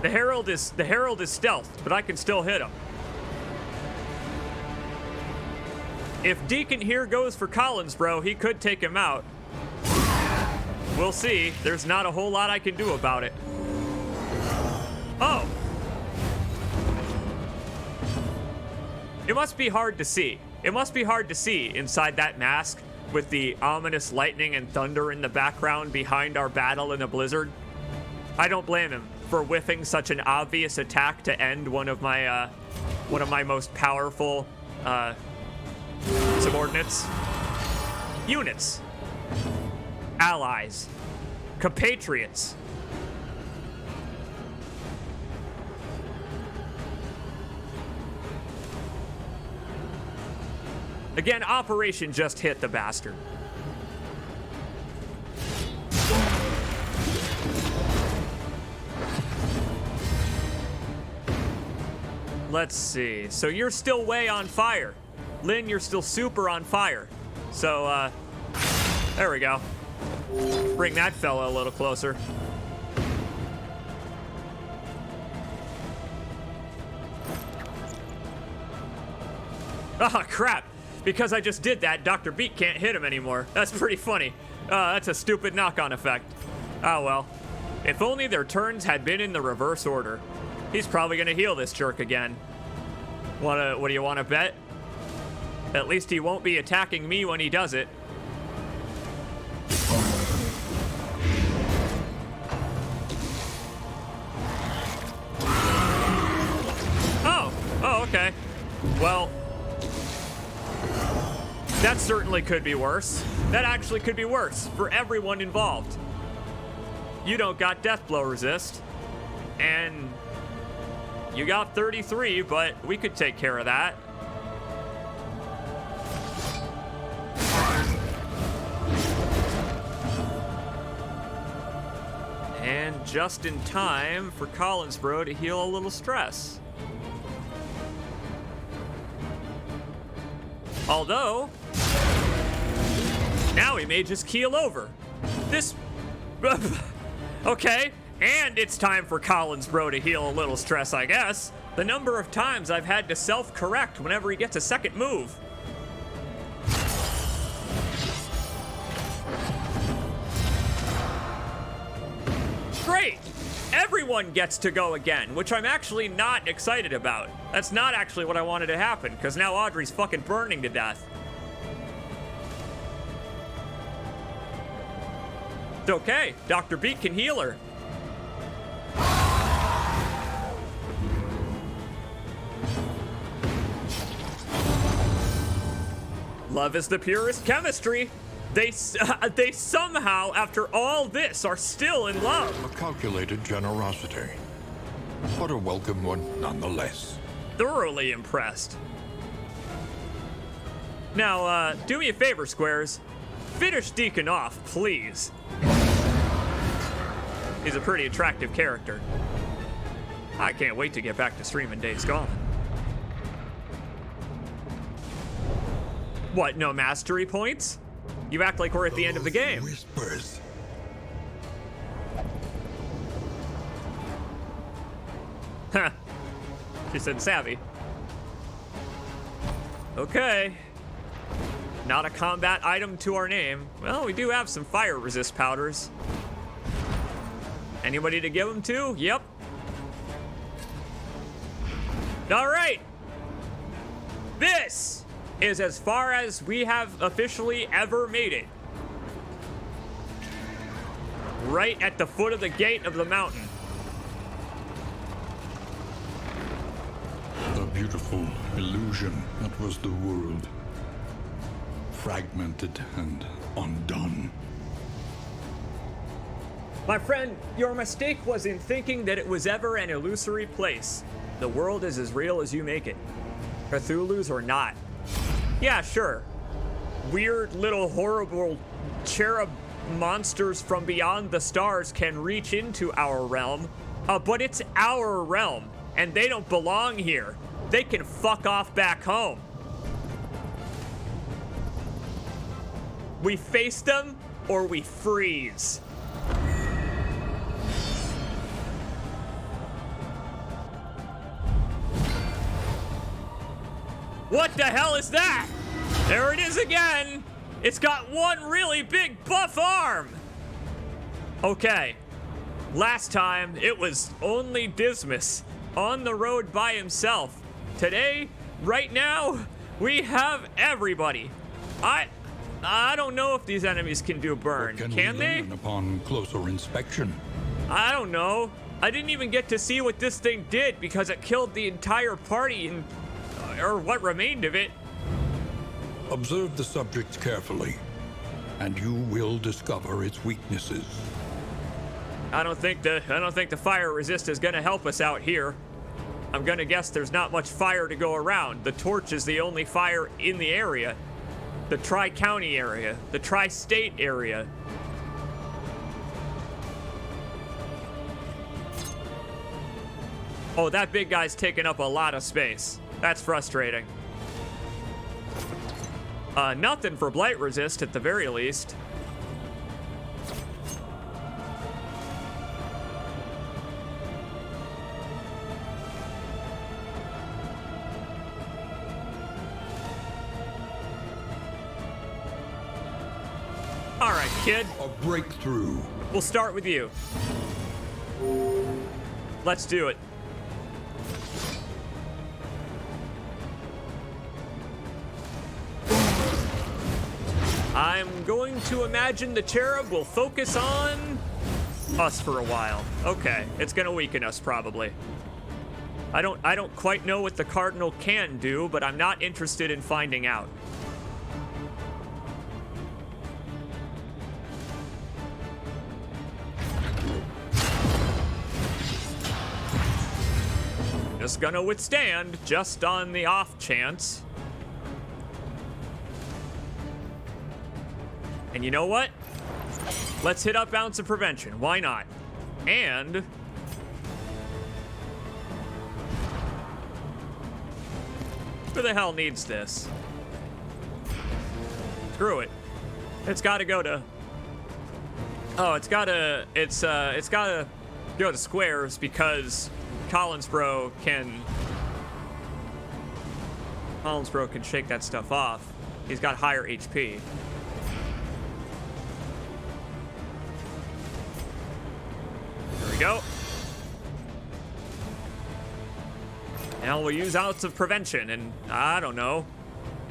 The Herald is stealthed, but I can still hit him. If Deacon here goes for Collinsbro, he could take him out. We'll see. There's not a whole lot I can do about it. Oh. It must be hard to see. It must be hard to see inside that mask with the ominous lightning and thunder in the background behind our battle in a blizzard. I don't blame him for whiffing such an obvious attack to end one of my most powerful subordinates. Units. Allies. Compatriots. Again, Operation just hit the bastard. Let's see. So you're still way on fire. Lynn, you're still super on fire. So, there we go. Bring that fella a little closer. Ah, crap. Because I just did that, Dr. Beat can't hit him anymore. That's pretty funny. That's a stupid knock-on effect. Oh, well. If only their turns had been in the reverse order. He's probably gonna heal this jerk again. What do you want to bet? At least he won't be attacking me when he does it. Oh, okay. Well, that certainly could be worse. That actually could be worse for everyone involved. You don't got death blow resist, and you got 33, but we could take care of that. And just in time for Collinsbro to heal a little stress. Although, now he may just keel over. This... Okay, and it's time for Collinsbro to heal a little stress, I guess. The number of times I've had to self-correct whenever he gets a second move. Great! Everyone gets to go again, which I'm actually not excited about. That's not actually what I wanted to happen, because now Audrey's fucking burning to death. It's okay. Dr. Beat can heal her. Love is the purest chemistry. They somehow, after all this, are still in love. A calculated generosity, but a welcome one nonetheless. Thoroughly impressed. Now, do me a favor, Squares. Finish Deacon off, please. He's a pretty attractive character. I can't wait to get back to streaming Days Gone. What, no mastery points? You act like we're at the end of the game. Whispers. Huh. She said savvy. Okay. Not a combat item to our name. Well, we do have some fire resist powders. Anybody to give them to? Yep. All right. This is as far as we have officially ever made it. Right at the foot of the gate of the mountain. The beautiful illusion that was the world. Fragmented and undone. My friend, your mistake was in thinking that it was ever an illusory place. The world is as real as you make it. Cthulhu's or not. Yeah, sure. Weird little horrible cherub monsters from beyond the stars can reach into our realm, but it's our realm, and they don't belong here. They can fuck off back home. We face them, or we freeze. What the hell is that? There it is again. It's got one really big buff arm. Okay. Last time, it was only Dismas on the road by himself. Today, right now, we have everybody. I don't know if these enemies can do burn. What Can we they? learn upon closer inspection? I don't know. I didn't even get to see what this thing did because it killed the entire party and or what remained of it. Observe the subject carefully, and you will discover its weaknesses. I don't think the fire resist is gonna help us out here. I'm gonna guess there's not much fire to go around. The torch is the only fire in the area. The Tri-County area, the Tri-State area. Oh, that big guy's taking up a lot of space. That's frustrating. Nothing for blight resist at the very least. All right, kid. A breakthrough. We'll start with you. Let's do it. I'm going to imagine the cherub will focus on us for a while. Okay, it's gonna weaken us probably. I don't quite know what the Cardinal can do, but I'm not interested in finding out. Just gonna withstand, just on the off chance. And you know what? Let's hit up Ounce of Prevention. Why not? And who the hell needs this? Screw it. It's gotta go to. Oh, it's gotta go to Squares because Collinsbro can shake that stuff off. He's got higher HP. There we go. Now we'll use Ounce of Prevention and, I don't know,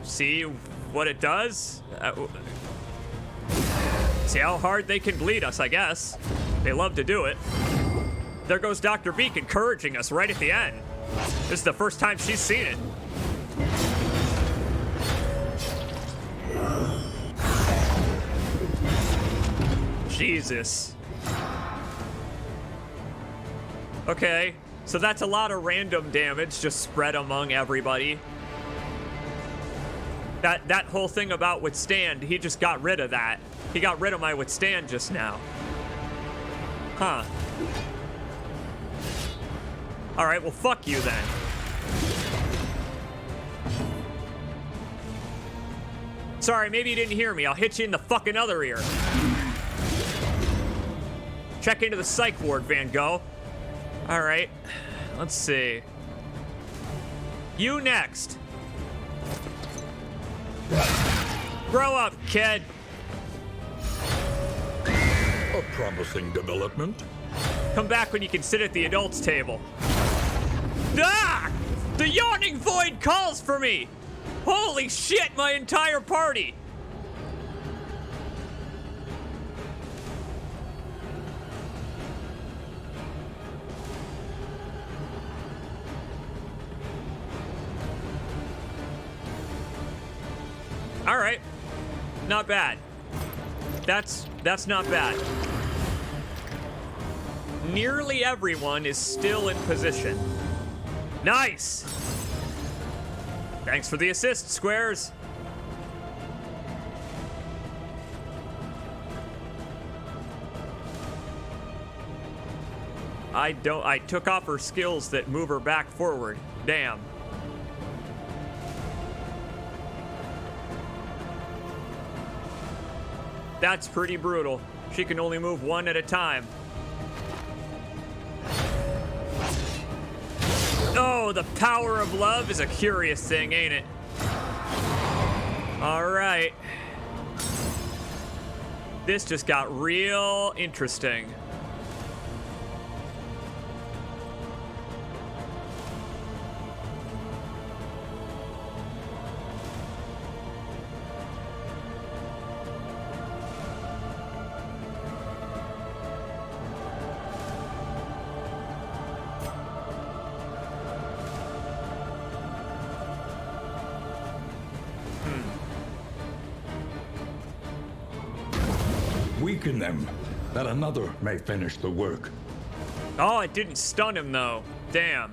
see what it does? See how hard they can bleed us, I guess. They love to do it. There goes Dr. Beak encouraging us right at the end. This is the first time she's seen it. Jesus. Okay, so that's a lot of random damage just spread among everybody. That whole thing about withstand, he just got rid of that. He got rid of my withstand just now. Huh. All right, well, fuck you then. Sorry, maybe you didn't hear me. I'll hit you in the fucking other ear. Check into the psych ward, Van Gogh. All right, let's see. You next. Grow up, kid. A promising development. Come back when you can sit at the adults' table. Ah! The yawning void calls for me! Holy shit, my entire party! All right. Not bad. That's not bad. Nearly everyone is still in position. Nice! Thanks for the assist, Squares. I took off her skills that move her back forward. Damn. That's pretty brutal. She can only move one at a time. Oh, the power of love is a curious thing, ain't it? All right. This just got real interesting. Weaken them, that another may finish the work. Oh, it didn't stun him, though. Damn.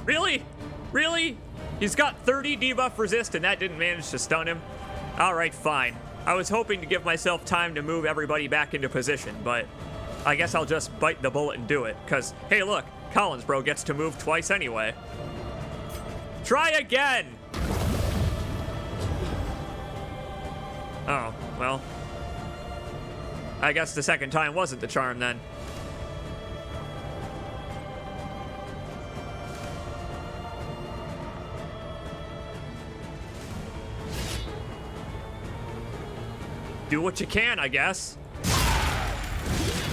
Really? Really? He's got 30 debuff resist, and that didn't manage to stun him? All right, fine. I was hoping to give myself time to move everybody back into position, but I guess I'll just bite the bullet and do it, because, hey, look, Collins Bro gets to move twice anyway. Try again! Oh, well. I guess the second time wasn't the charm then. Do what you can, I guess.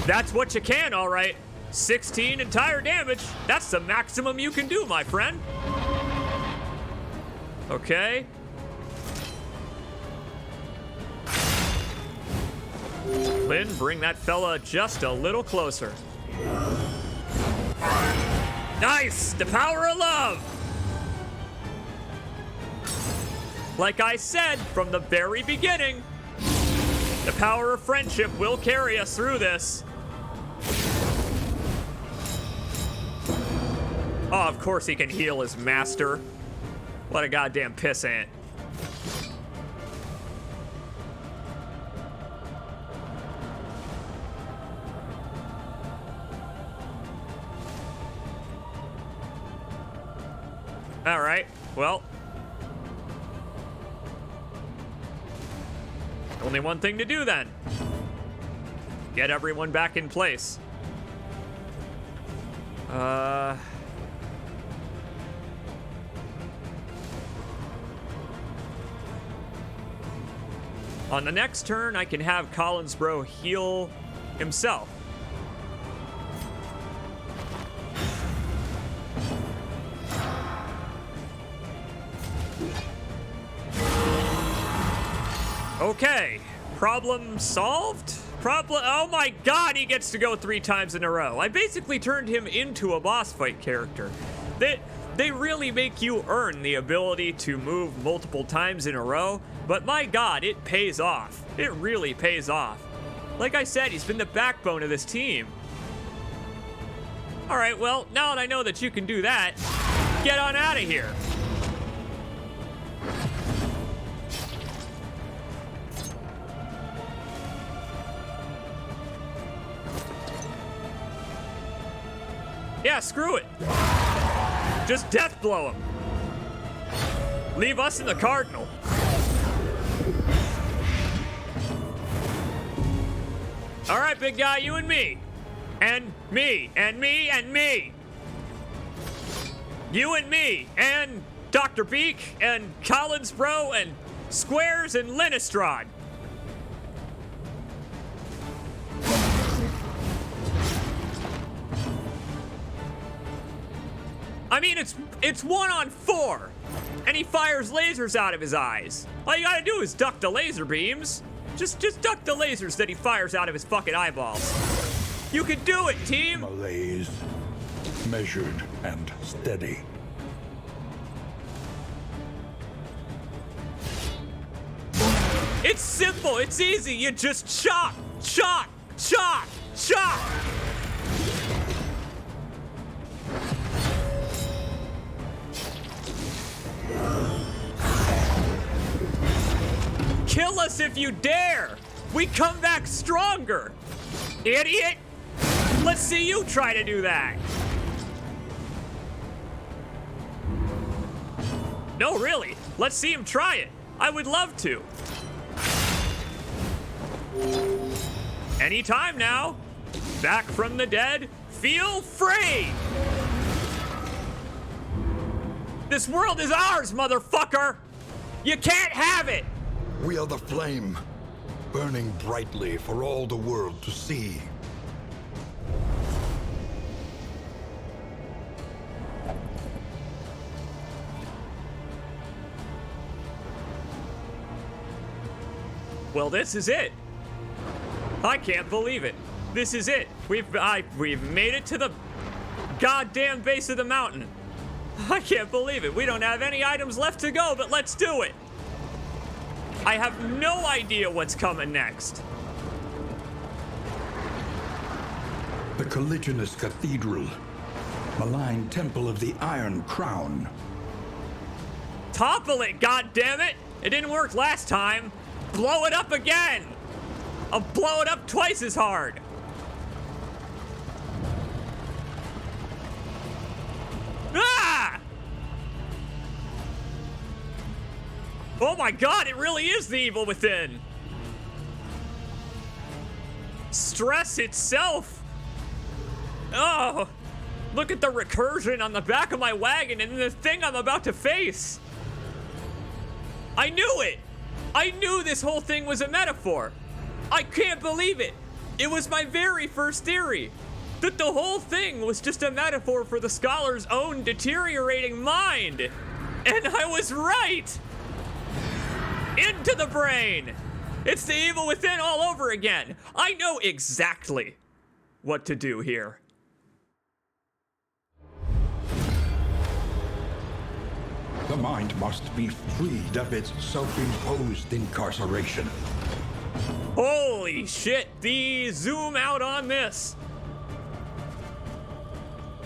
That's what you can, all right. 16 entire damage. That's the maximum you can do, my friend. Okay. Lynn, bring that fella just a little closer. Nice! The power of love! Like I said from the very beginning, the power of friendship will carry us through this. Oh, of course he can heal his master. What a goddamn pissant. All right, well. Only one thing to do then. Get everyone back in place. On the next turn, I can have Collins Bro heal himself. Okay, problem solved? Oh my god, he gets to go 3 times in a row. I basically turned him into a boss fight character. They really make you earn the ability to move multiple times in a row, but my god, it pays off. It really pays off. Like I said, he's been the backbone of this team. Alright, well, now that I know that you can do that, get on out of here. Yeah, screw it. Just death blow him. Leave us in the Cardinal. All right, big guy, you and me. And me, and me, and me. You and me, and Dr. Beak, and Collins Bro, and Squares, and Linnestrad. I mean, it's 1-on-4, and he fires lasers out of his eyes. All you gotta do is duck the laser beams. Just duck the lasers that he fires out of his fucking eyeballs. You can do it, team! Malaise, measured and steady. It's simple, it's easy, you just chop, chop, chop, chop! Kill us if you dare! We come back stronger! Idiot! Let's see you try to do that! No, really. Let's see him try it. I would love to. Anytime now. Back from the dead. Feel free! This world is ours, motherfucker! You can't have it! We are the flame, burning brightly for all the world to see. Well, this is it. I can't believe it. This is it. We've made it to the goddamn base of the mountain. I can't believe it. We don't have any items left to go, but let's do it. I have no idea what's coming next. The Colliginous Cathedral, malign temple of the Iron Crown. Topple it, goddammit! It didn't work last time. Blow it up again! I'll blow it up twice as hard. Ah! Oh my god, it really is the evil within. Stress itself. Oh, look at the recursion on the back of my wagon and the thing I'm about to face. I knew it. I knew this whole thing was a metaphor. I can't believe it. It was my very first theory. That the whole thing was just a metaphor for the scholar's own deteriorating mind. And I was right. Into the brain. It's the evil within all over again. I know exactly what to do here. The mind must be freed of its self-imposed incarceration. Holy shit, the zoom out on this.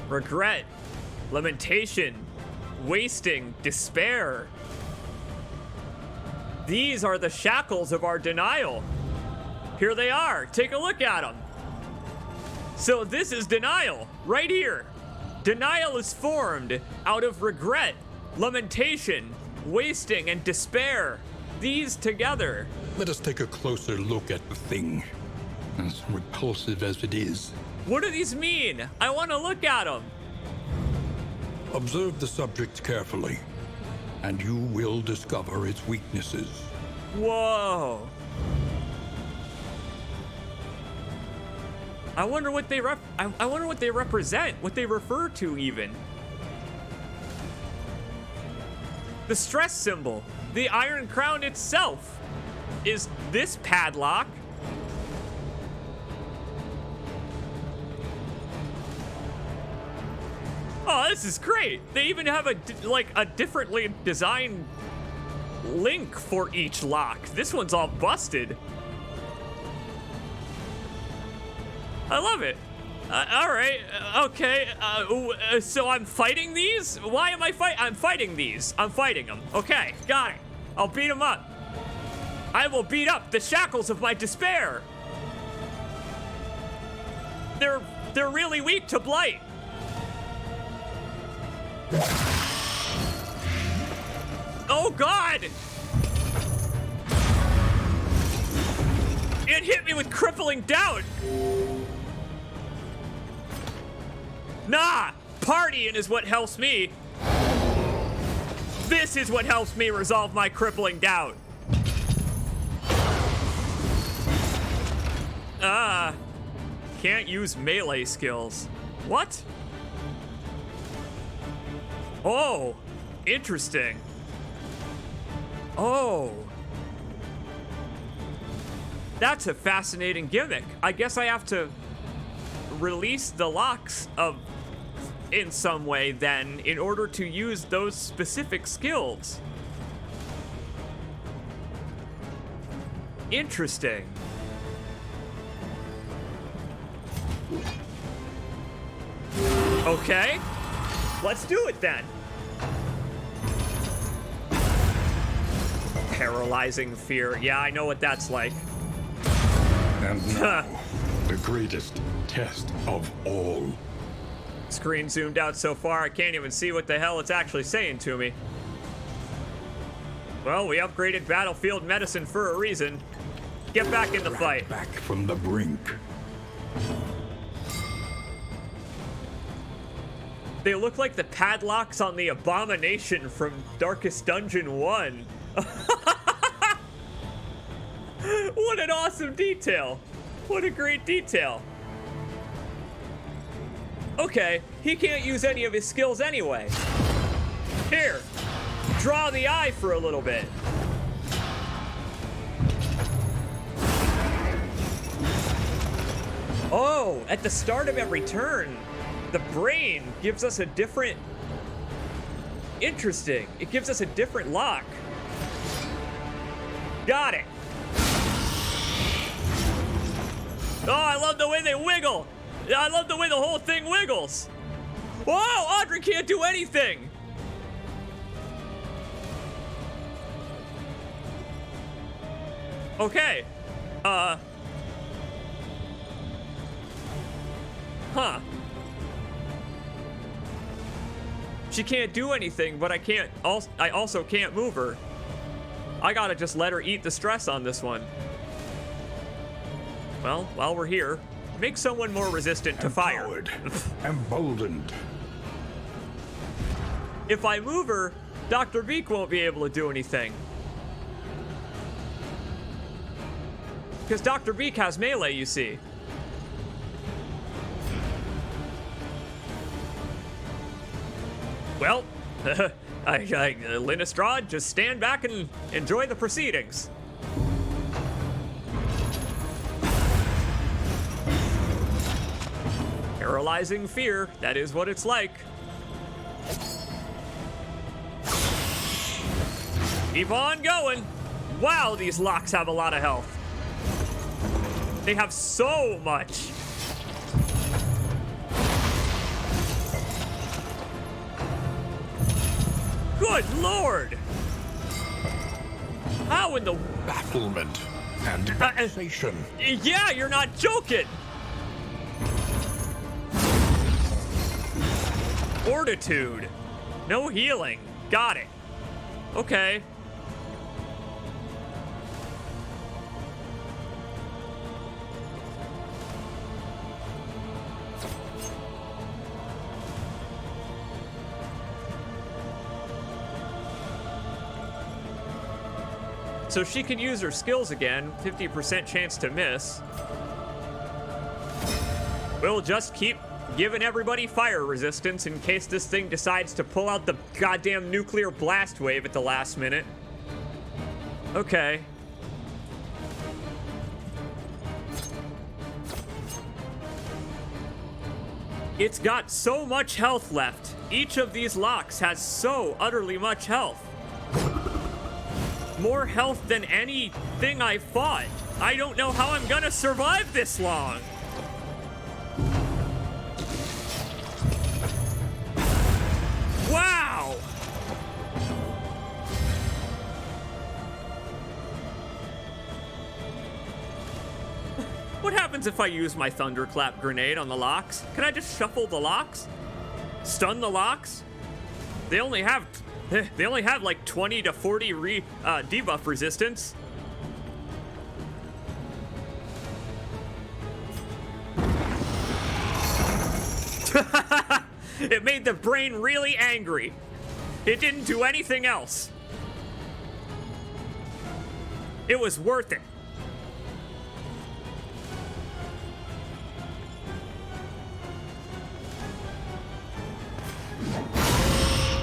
Regret, lamentation, wasting, despair. These are the shackles of our denial. Here they are, take a look at them. So this is denial, right here. Denial is formed out of regret, lamentation, wasting, and despair. These together. Let us take a closer look at the thing, as repulsive as it is. What do these mean? I want to look at them. Observe the subject carefully, and you will discover its weaknesses. Whoa. I wonder what they I wonder what they represent, what they refer to even. The stress symbol, the Iron Crown itself. Is this padlock? Oh, this is great. They even have a differently designed link for each lock. This one's all busted. I love it. All right. Okay. So I'm fighting these? Why am I fighting? I'm fighting these. I'm fighting them. Okay. Got it. I'll beat them up. I will beat up the shackles of my despair. They're really weak to blight. Oh God! It hit me with crippling doubt. Nah, partying is what helps me. This is what helps me resolve my crippling doubt. Can't use melee skills. What? Oh, interesting. Oh. That's a fascinating gimmick. I guess I have to release the locks in some way then in order to use those specific skills. Interesting. Okay, let's do it then. Paralyzing fear. Yeah, I know what that's like. And now, the greatest test of all. Screen zoomed out so far, I can't even see what the hell it's actually saying to me. Well, we upgraded battlefield medicine for a reason. Get back in the fight. Back from the brink. They look like the padlocks on the Abomination from Darkest Dungeon 1. What an awesome detail. What a great detail. Okay, he can't use any of his skills anyway. Here, draw the eye for a little bit. Oh, at the start of every turn, the brain gives us a different... Interesting. It gives us a different lock. Got it. Oh, I love the way they wiggle. I love the way the whole thing wiggles. Whoa, Audrey can't do anything. Okay. Huh. She can't do anything, but I also can't move her. I gotta just let her eat the stress on this one. Well, while we're here, make someone more resistant to fire. Empowered. Emboldened. If I move her, Dr. Beak won't be able to do anything. Because Dr. Beak has melee, you see. Well, Linnestrad, just stand back and enjoy the proceedings. Paralyzing fear, that is what it's like. Keep on going. Wow, these locks have a lot of health. They have so much. Good Lord! How in the... Bafflement and vexation. Yeah, you're not joking! Fortitude. No healing. Got it. Okay. So she can use her skills again, 50% chance to miss. We'll just keep giving everybody fire resistance in case this thing decides to pull out the goddamn nuclear blast wave at the last minute. Okay. It's got so much health left. Each of these locks has so utterly much health. More health than anything I fought. I don't know how I'm gonna survive this long. Wow! What happens if I use my Thunderclap grenade on the locks? Can I just shuffle the locks? Stun the locks? They only have like 20 to 40 debuff resistance. It made the brain really angry. It didn't do anything else. It was worth it.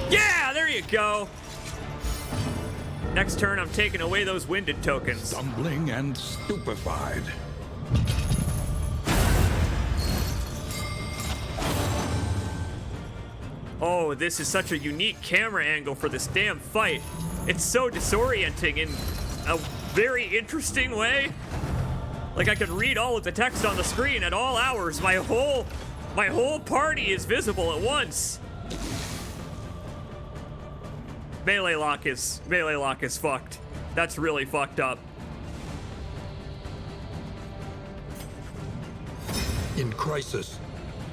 Yeah, there you go. Next turn, I'm taking away those winded tokens. Stumbling and stupefied. Oh, this is such a unique camera angle for this damn fight. It's so disorienting in a very interesting way. Like I could read all of the text on the screen at all hours. My whole party is visible at once. Melee lock is fucked. That's really fucked up. In crisis,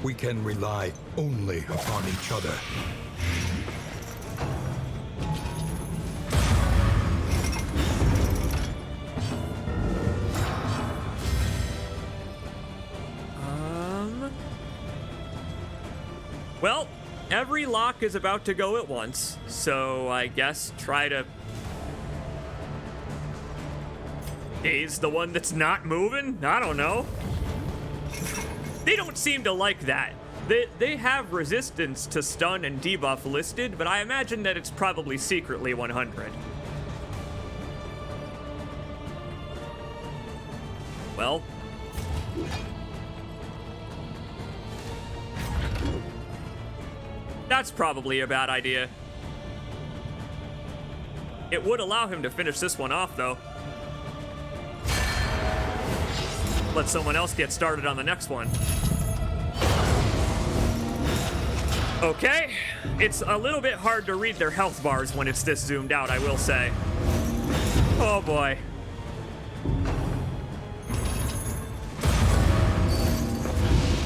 we can rely only upon each other. Well, every lock is about to go at once, so I guess try to daze the one that's not moving? I don't know. They don't seem to like that. They have resistance to stun and debuff listed, but I imagine that it's probably secretly 100. Well. That's probably a bad idea. It would allow him to finish this one off, though. Let someone else get started on the next one. Okay, it's a little bit hard to read their health bars when it's this zoomed out, I will say. Oh boy.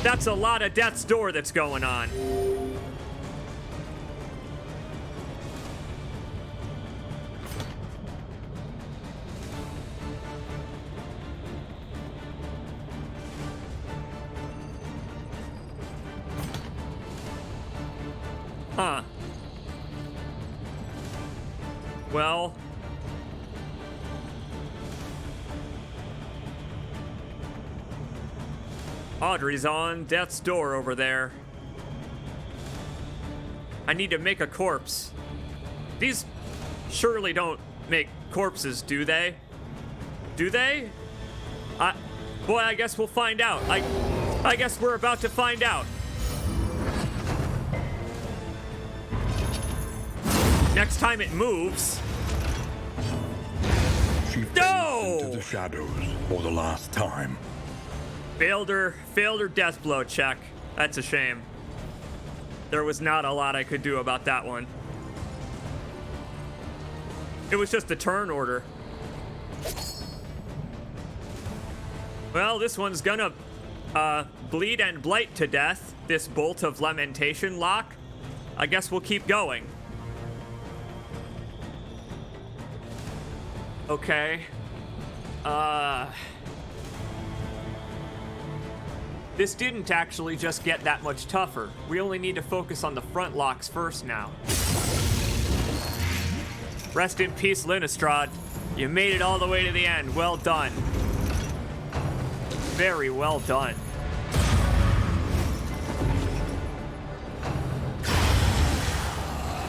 That's a lot of death's door that's going on. Huh. Well. Audrey's on death's door over there. I need to make a corpse. These surely don't make corpses, do they? Do they? Boy, I guess we'll find out. I guess we're about to find out. Next time it moves. She fades No! into the shadows for the last time. Failed her death blow check. That's a shame. There was not a lot I could do about that one. It was just a turn order. Well, this one's gonna bleed and blight to death. This Bolt of Lamentation lock. I guess we'll keep going. Okay. This didn't actually just get that much tougher. We only need to focus on the front locks first now. Rest in peace, Linistrad. You made it all the way to the end. Well done. Very well done.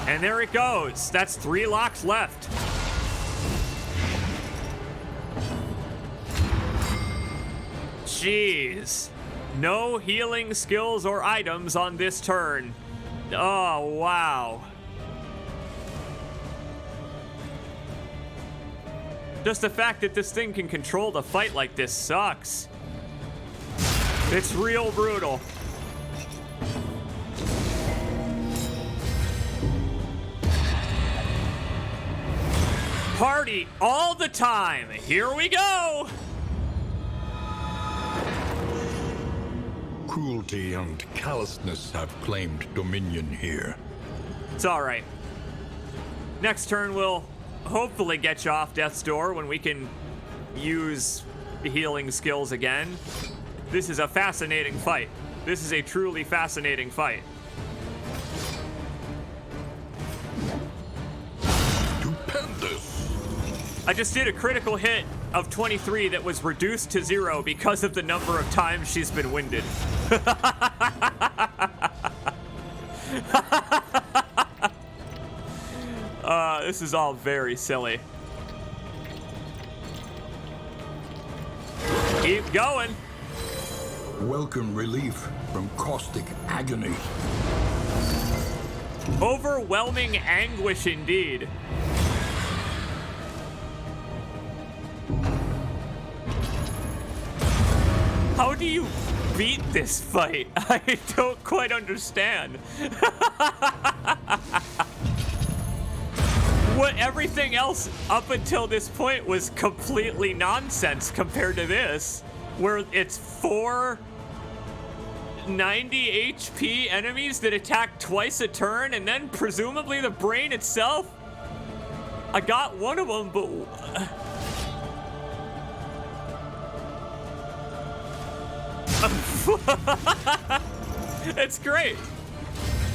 And there it goes. That's 3 locks left. Jeez. No healing skills or items on this turn. Oh, wow. Just the fact that this thing can control the fight like this sucks. It's real brutal. Party all the time. Here we go. Cruelty and callousness have claimed dominion here. It's all right. Next turn we'll hopefully get you off death's door when we can use healing skills again. This is a fascinating fight. This is a truly fascinating fight. Stupendous! I just did a critical hit of 23 that was reduced to 0 because of the number of times she's been winded. This is all very silly. Keep going. Welcome relief from caustic agony. Overwhelming anguish indeed. How do you beat this fight? I don't quite understand. What everything else up until this point was completely nonsense compared to this, where it's 4 90 HP enemies that attack twice a turn, and then presumably the brain itself. I got one of them, but it's great.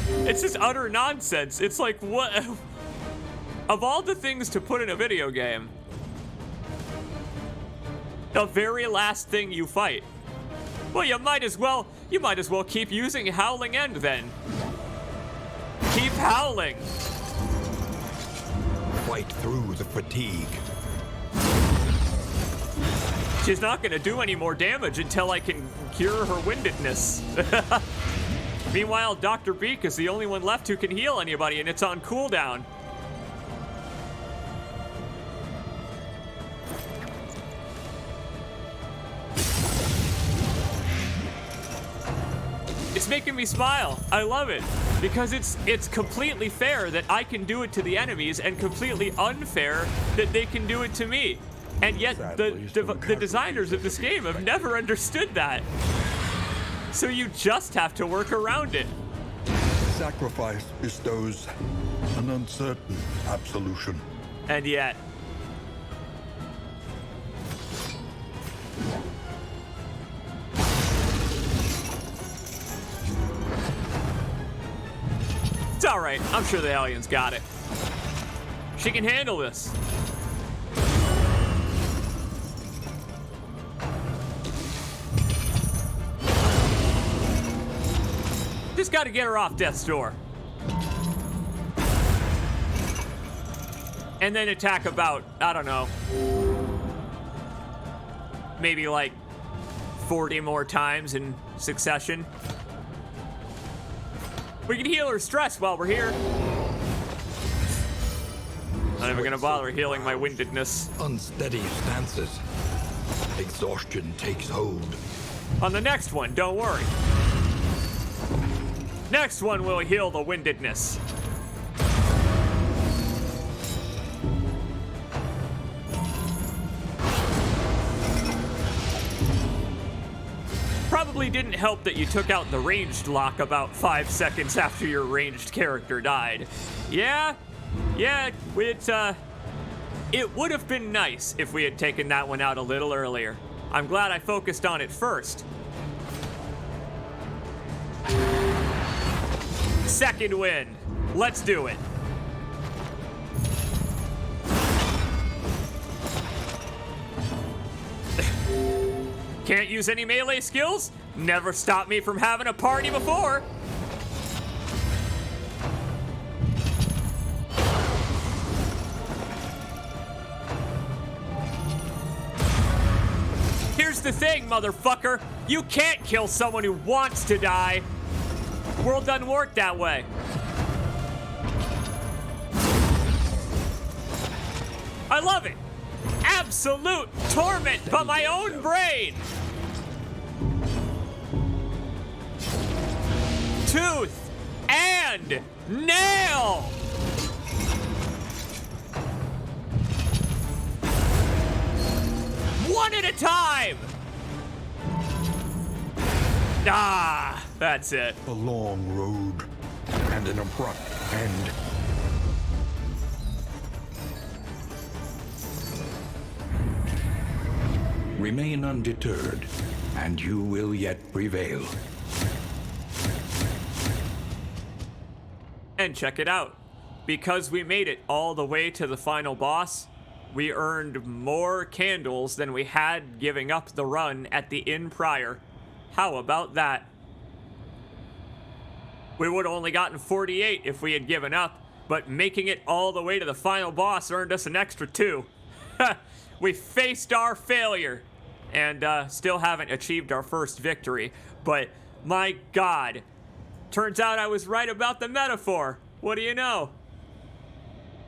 It's just utter nonsense. It's like, what? Of all the things to put in a video game, the very last thing you fight. Well, you might as well keep using Howling End then. Keep howling. Fight through the fatigue. She's not gonna do any more damage until I can cure her windedness. Meanwhile, Dr. Beak is the only one left who can heal anybody, and it's on cooldown. It's making me smile. I love it because it's completely fair that I can do it to the enemies and completely unfair that they can do it to me. And yet the designers of this game have never understood that. So you just have to work around it. Sacrifice bestows an uncertain absolution. And yet it's all right. I'm sure the Hellions got it. She can handle this. Just got to get her off death's door. And then attack about, I don't know, maybe like 40 more times in succession. We can heal her stress while we're here. Not even gonna bother healing my windedness. Unsteady stances. Exhaustion takes hold. On the next one, don't worry. Next one will heal the windedness. Probably didn't help that you took out the ranged lock about 5 seconds after your ranged character died. Yeah, it would have been nice if we had taken that one out a little earlier. I'm glad I focused on it first. Second win. Let's do it. Can't use any melee skills? Never stopped me from having a party before. here's the thing, motherfucker. You can't kill someone who wants to die. The world doesn't work that way. I love it. Absolute torment, but my own brain. Tooth and nail. One at a time. Ah, that's it. A long road and an abrupt end. Remain undeterred, and you will yet prevail. And check it out. Because we made it all the way to the final boss, we earned more candles than we had giving up the run at the inn prior. How about that? We would have only gotten 48 if we had given up, but making it all the way to the final boss earned us an extra 2. We faced our failure and still haven't achieved our first victory, but my God, turns out I was right about the metaphor. What do you know?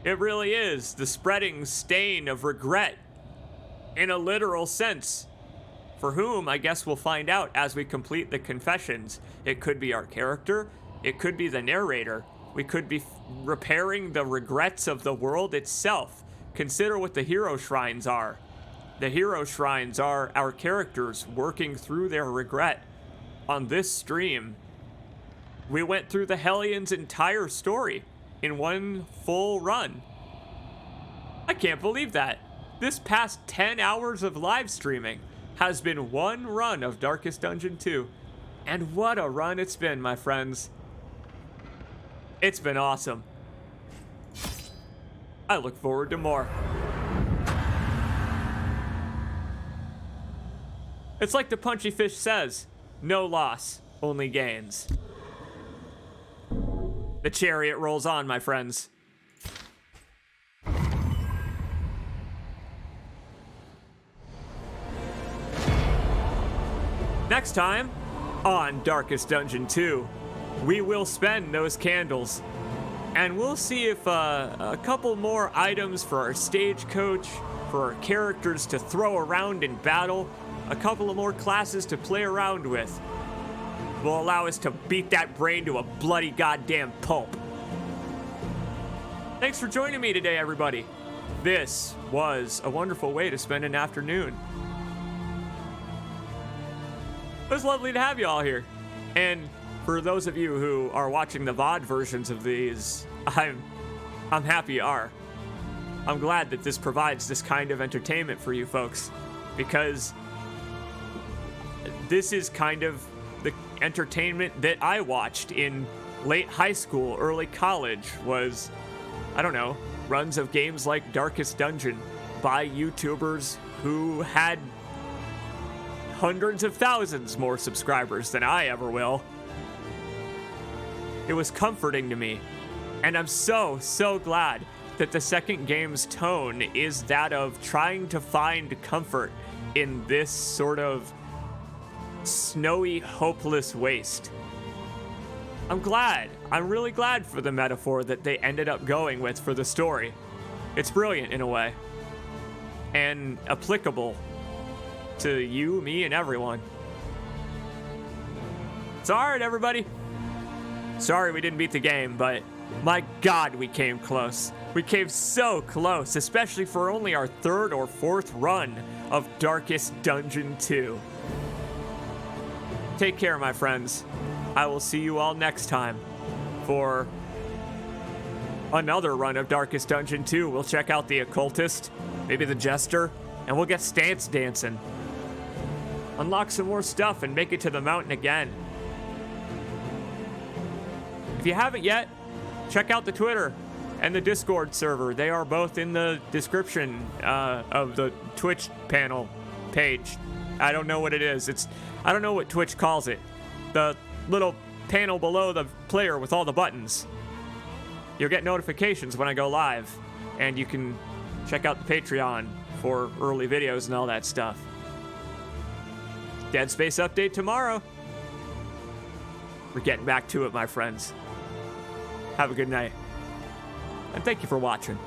It really is the spreading stain of regret in a literal sense. For whom, I guess we'll find out as we complete the confessions. It could be our character, it could be the narrator. We could be repairing the regrets of the world itself. Consider what the hero shrines are. The hero shrines are our characters working through their regret. On this stream, we went through the Hellions' entire story in one full run. I can't believe that. This past 10 hours of live streaming has been one run of Darkest Dungeon 2. And what a run it's been, my friends. It's been awesome. I look forward to more. It's like the Punchy Fish says, no loss, only gains. The chariot rolls on, my friends. Next time on Darkest Dungeon 2, we will spend those candles and we'll see if a couple more items for our stagecoach, for our characters to throw around in battle, a couple of more classes to play around with, will allow us to beat that brain to a bloody goddamn pulp. Thanks for joining me today, everybody. This was a wonderful way to spend an afternoon. It was lovely to have you all here. And for those of you who are watching the VOD versions of these, I'm happy you are. I'm glad that this provides this kind of entertainment for you folks, because this is kind of the entertainment that I watched in late high school, early college, was, I don't know, runs of games like Darkest Dungeon by YouTubers who had hundreds of thousands more subscribers than I ever will. It was comforting to me, and I'm so glad that the second game's tone is that of trying to find comfort in this sort of snowy, hopeless waste. I'm really glad for the metaphor that they ended up going with for the story. It's brilliant in a way, and applicable to you, me, and everyone. It's alright, everybody. Sorry we didn't beat the game, but my God, we came close. We came so close, especially for only our third or fourth run of Darkest Dungeon 2. Take care, my friends. I will see you all next time for another run of Darkest Dungeon 2. We'll check out the Occultist, maybe the Jester, and we'll get Stance Dancing. Unlock some more stuff and make it to the mountain again. If you haven't yet, check out the Twitter and the Discord server. They are both in the description of the Twitch panel page. I don't know what it is. I don't know what Twitch calls it. The little panel below the player with all the buttons. You'll get notifications when I go live, and you can check out the Patreon for early videos and all that stuff. Dead Space update tomorrow. We're getting back to it, my friends. Have a good night. And thank you for watching.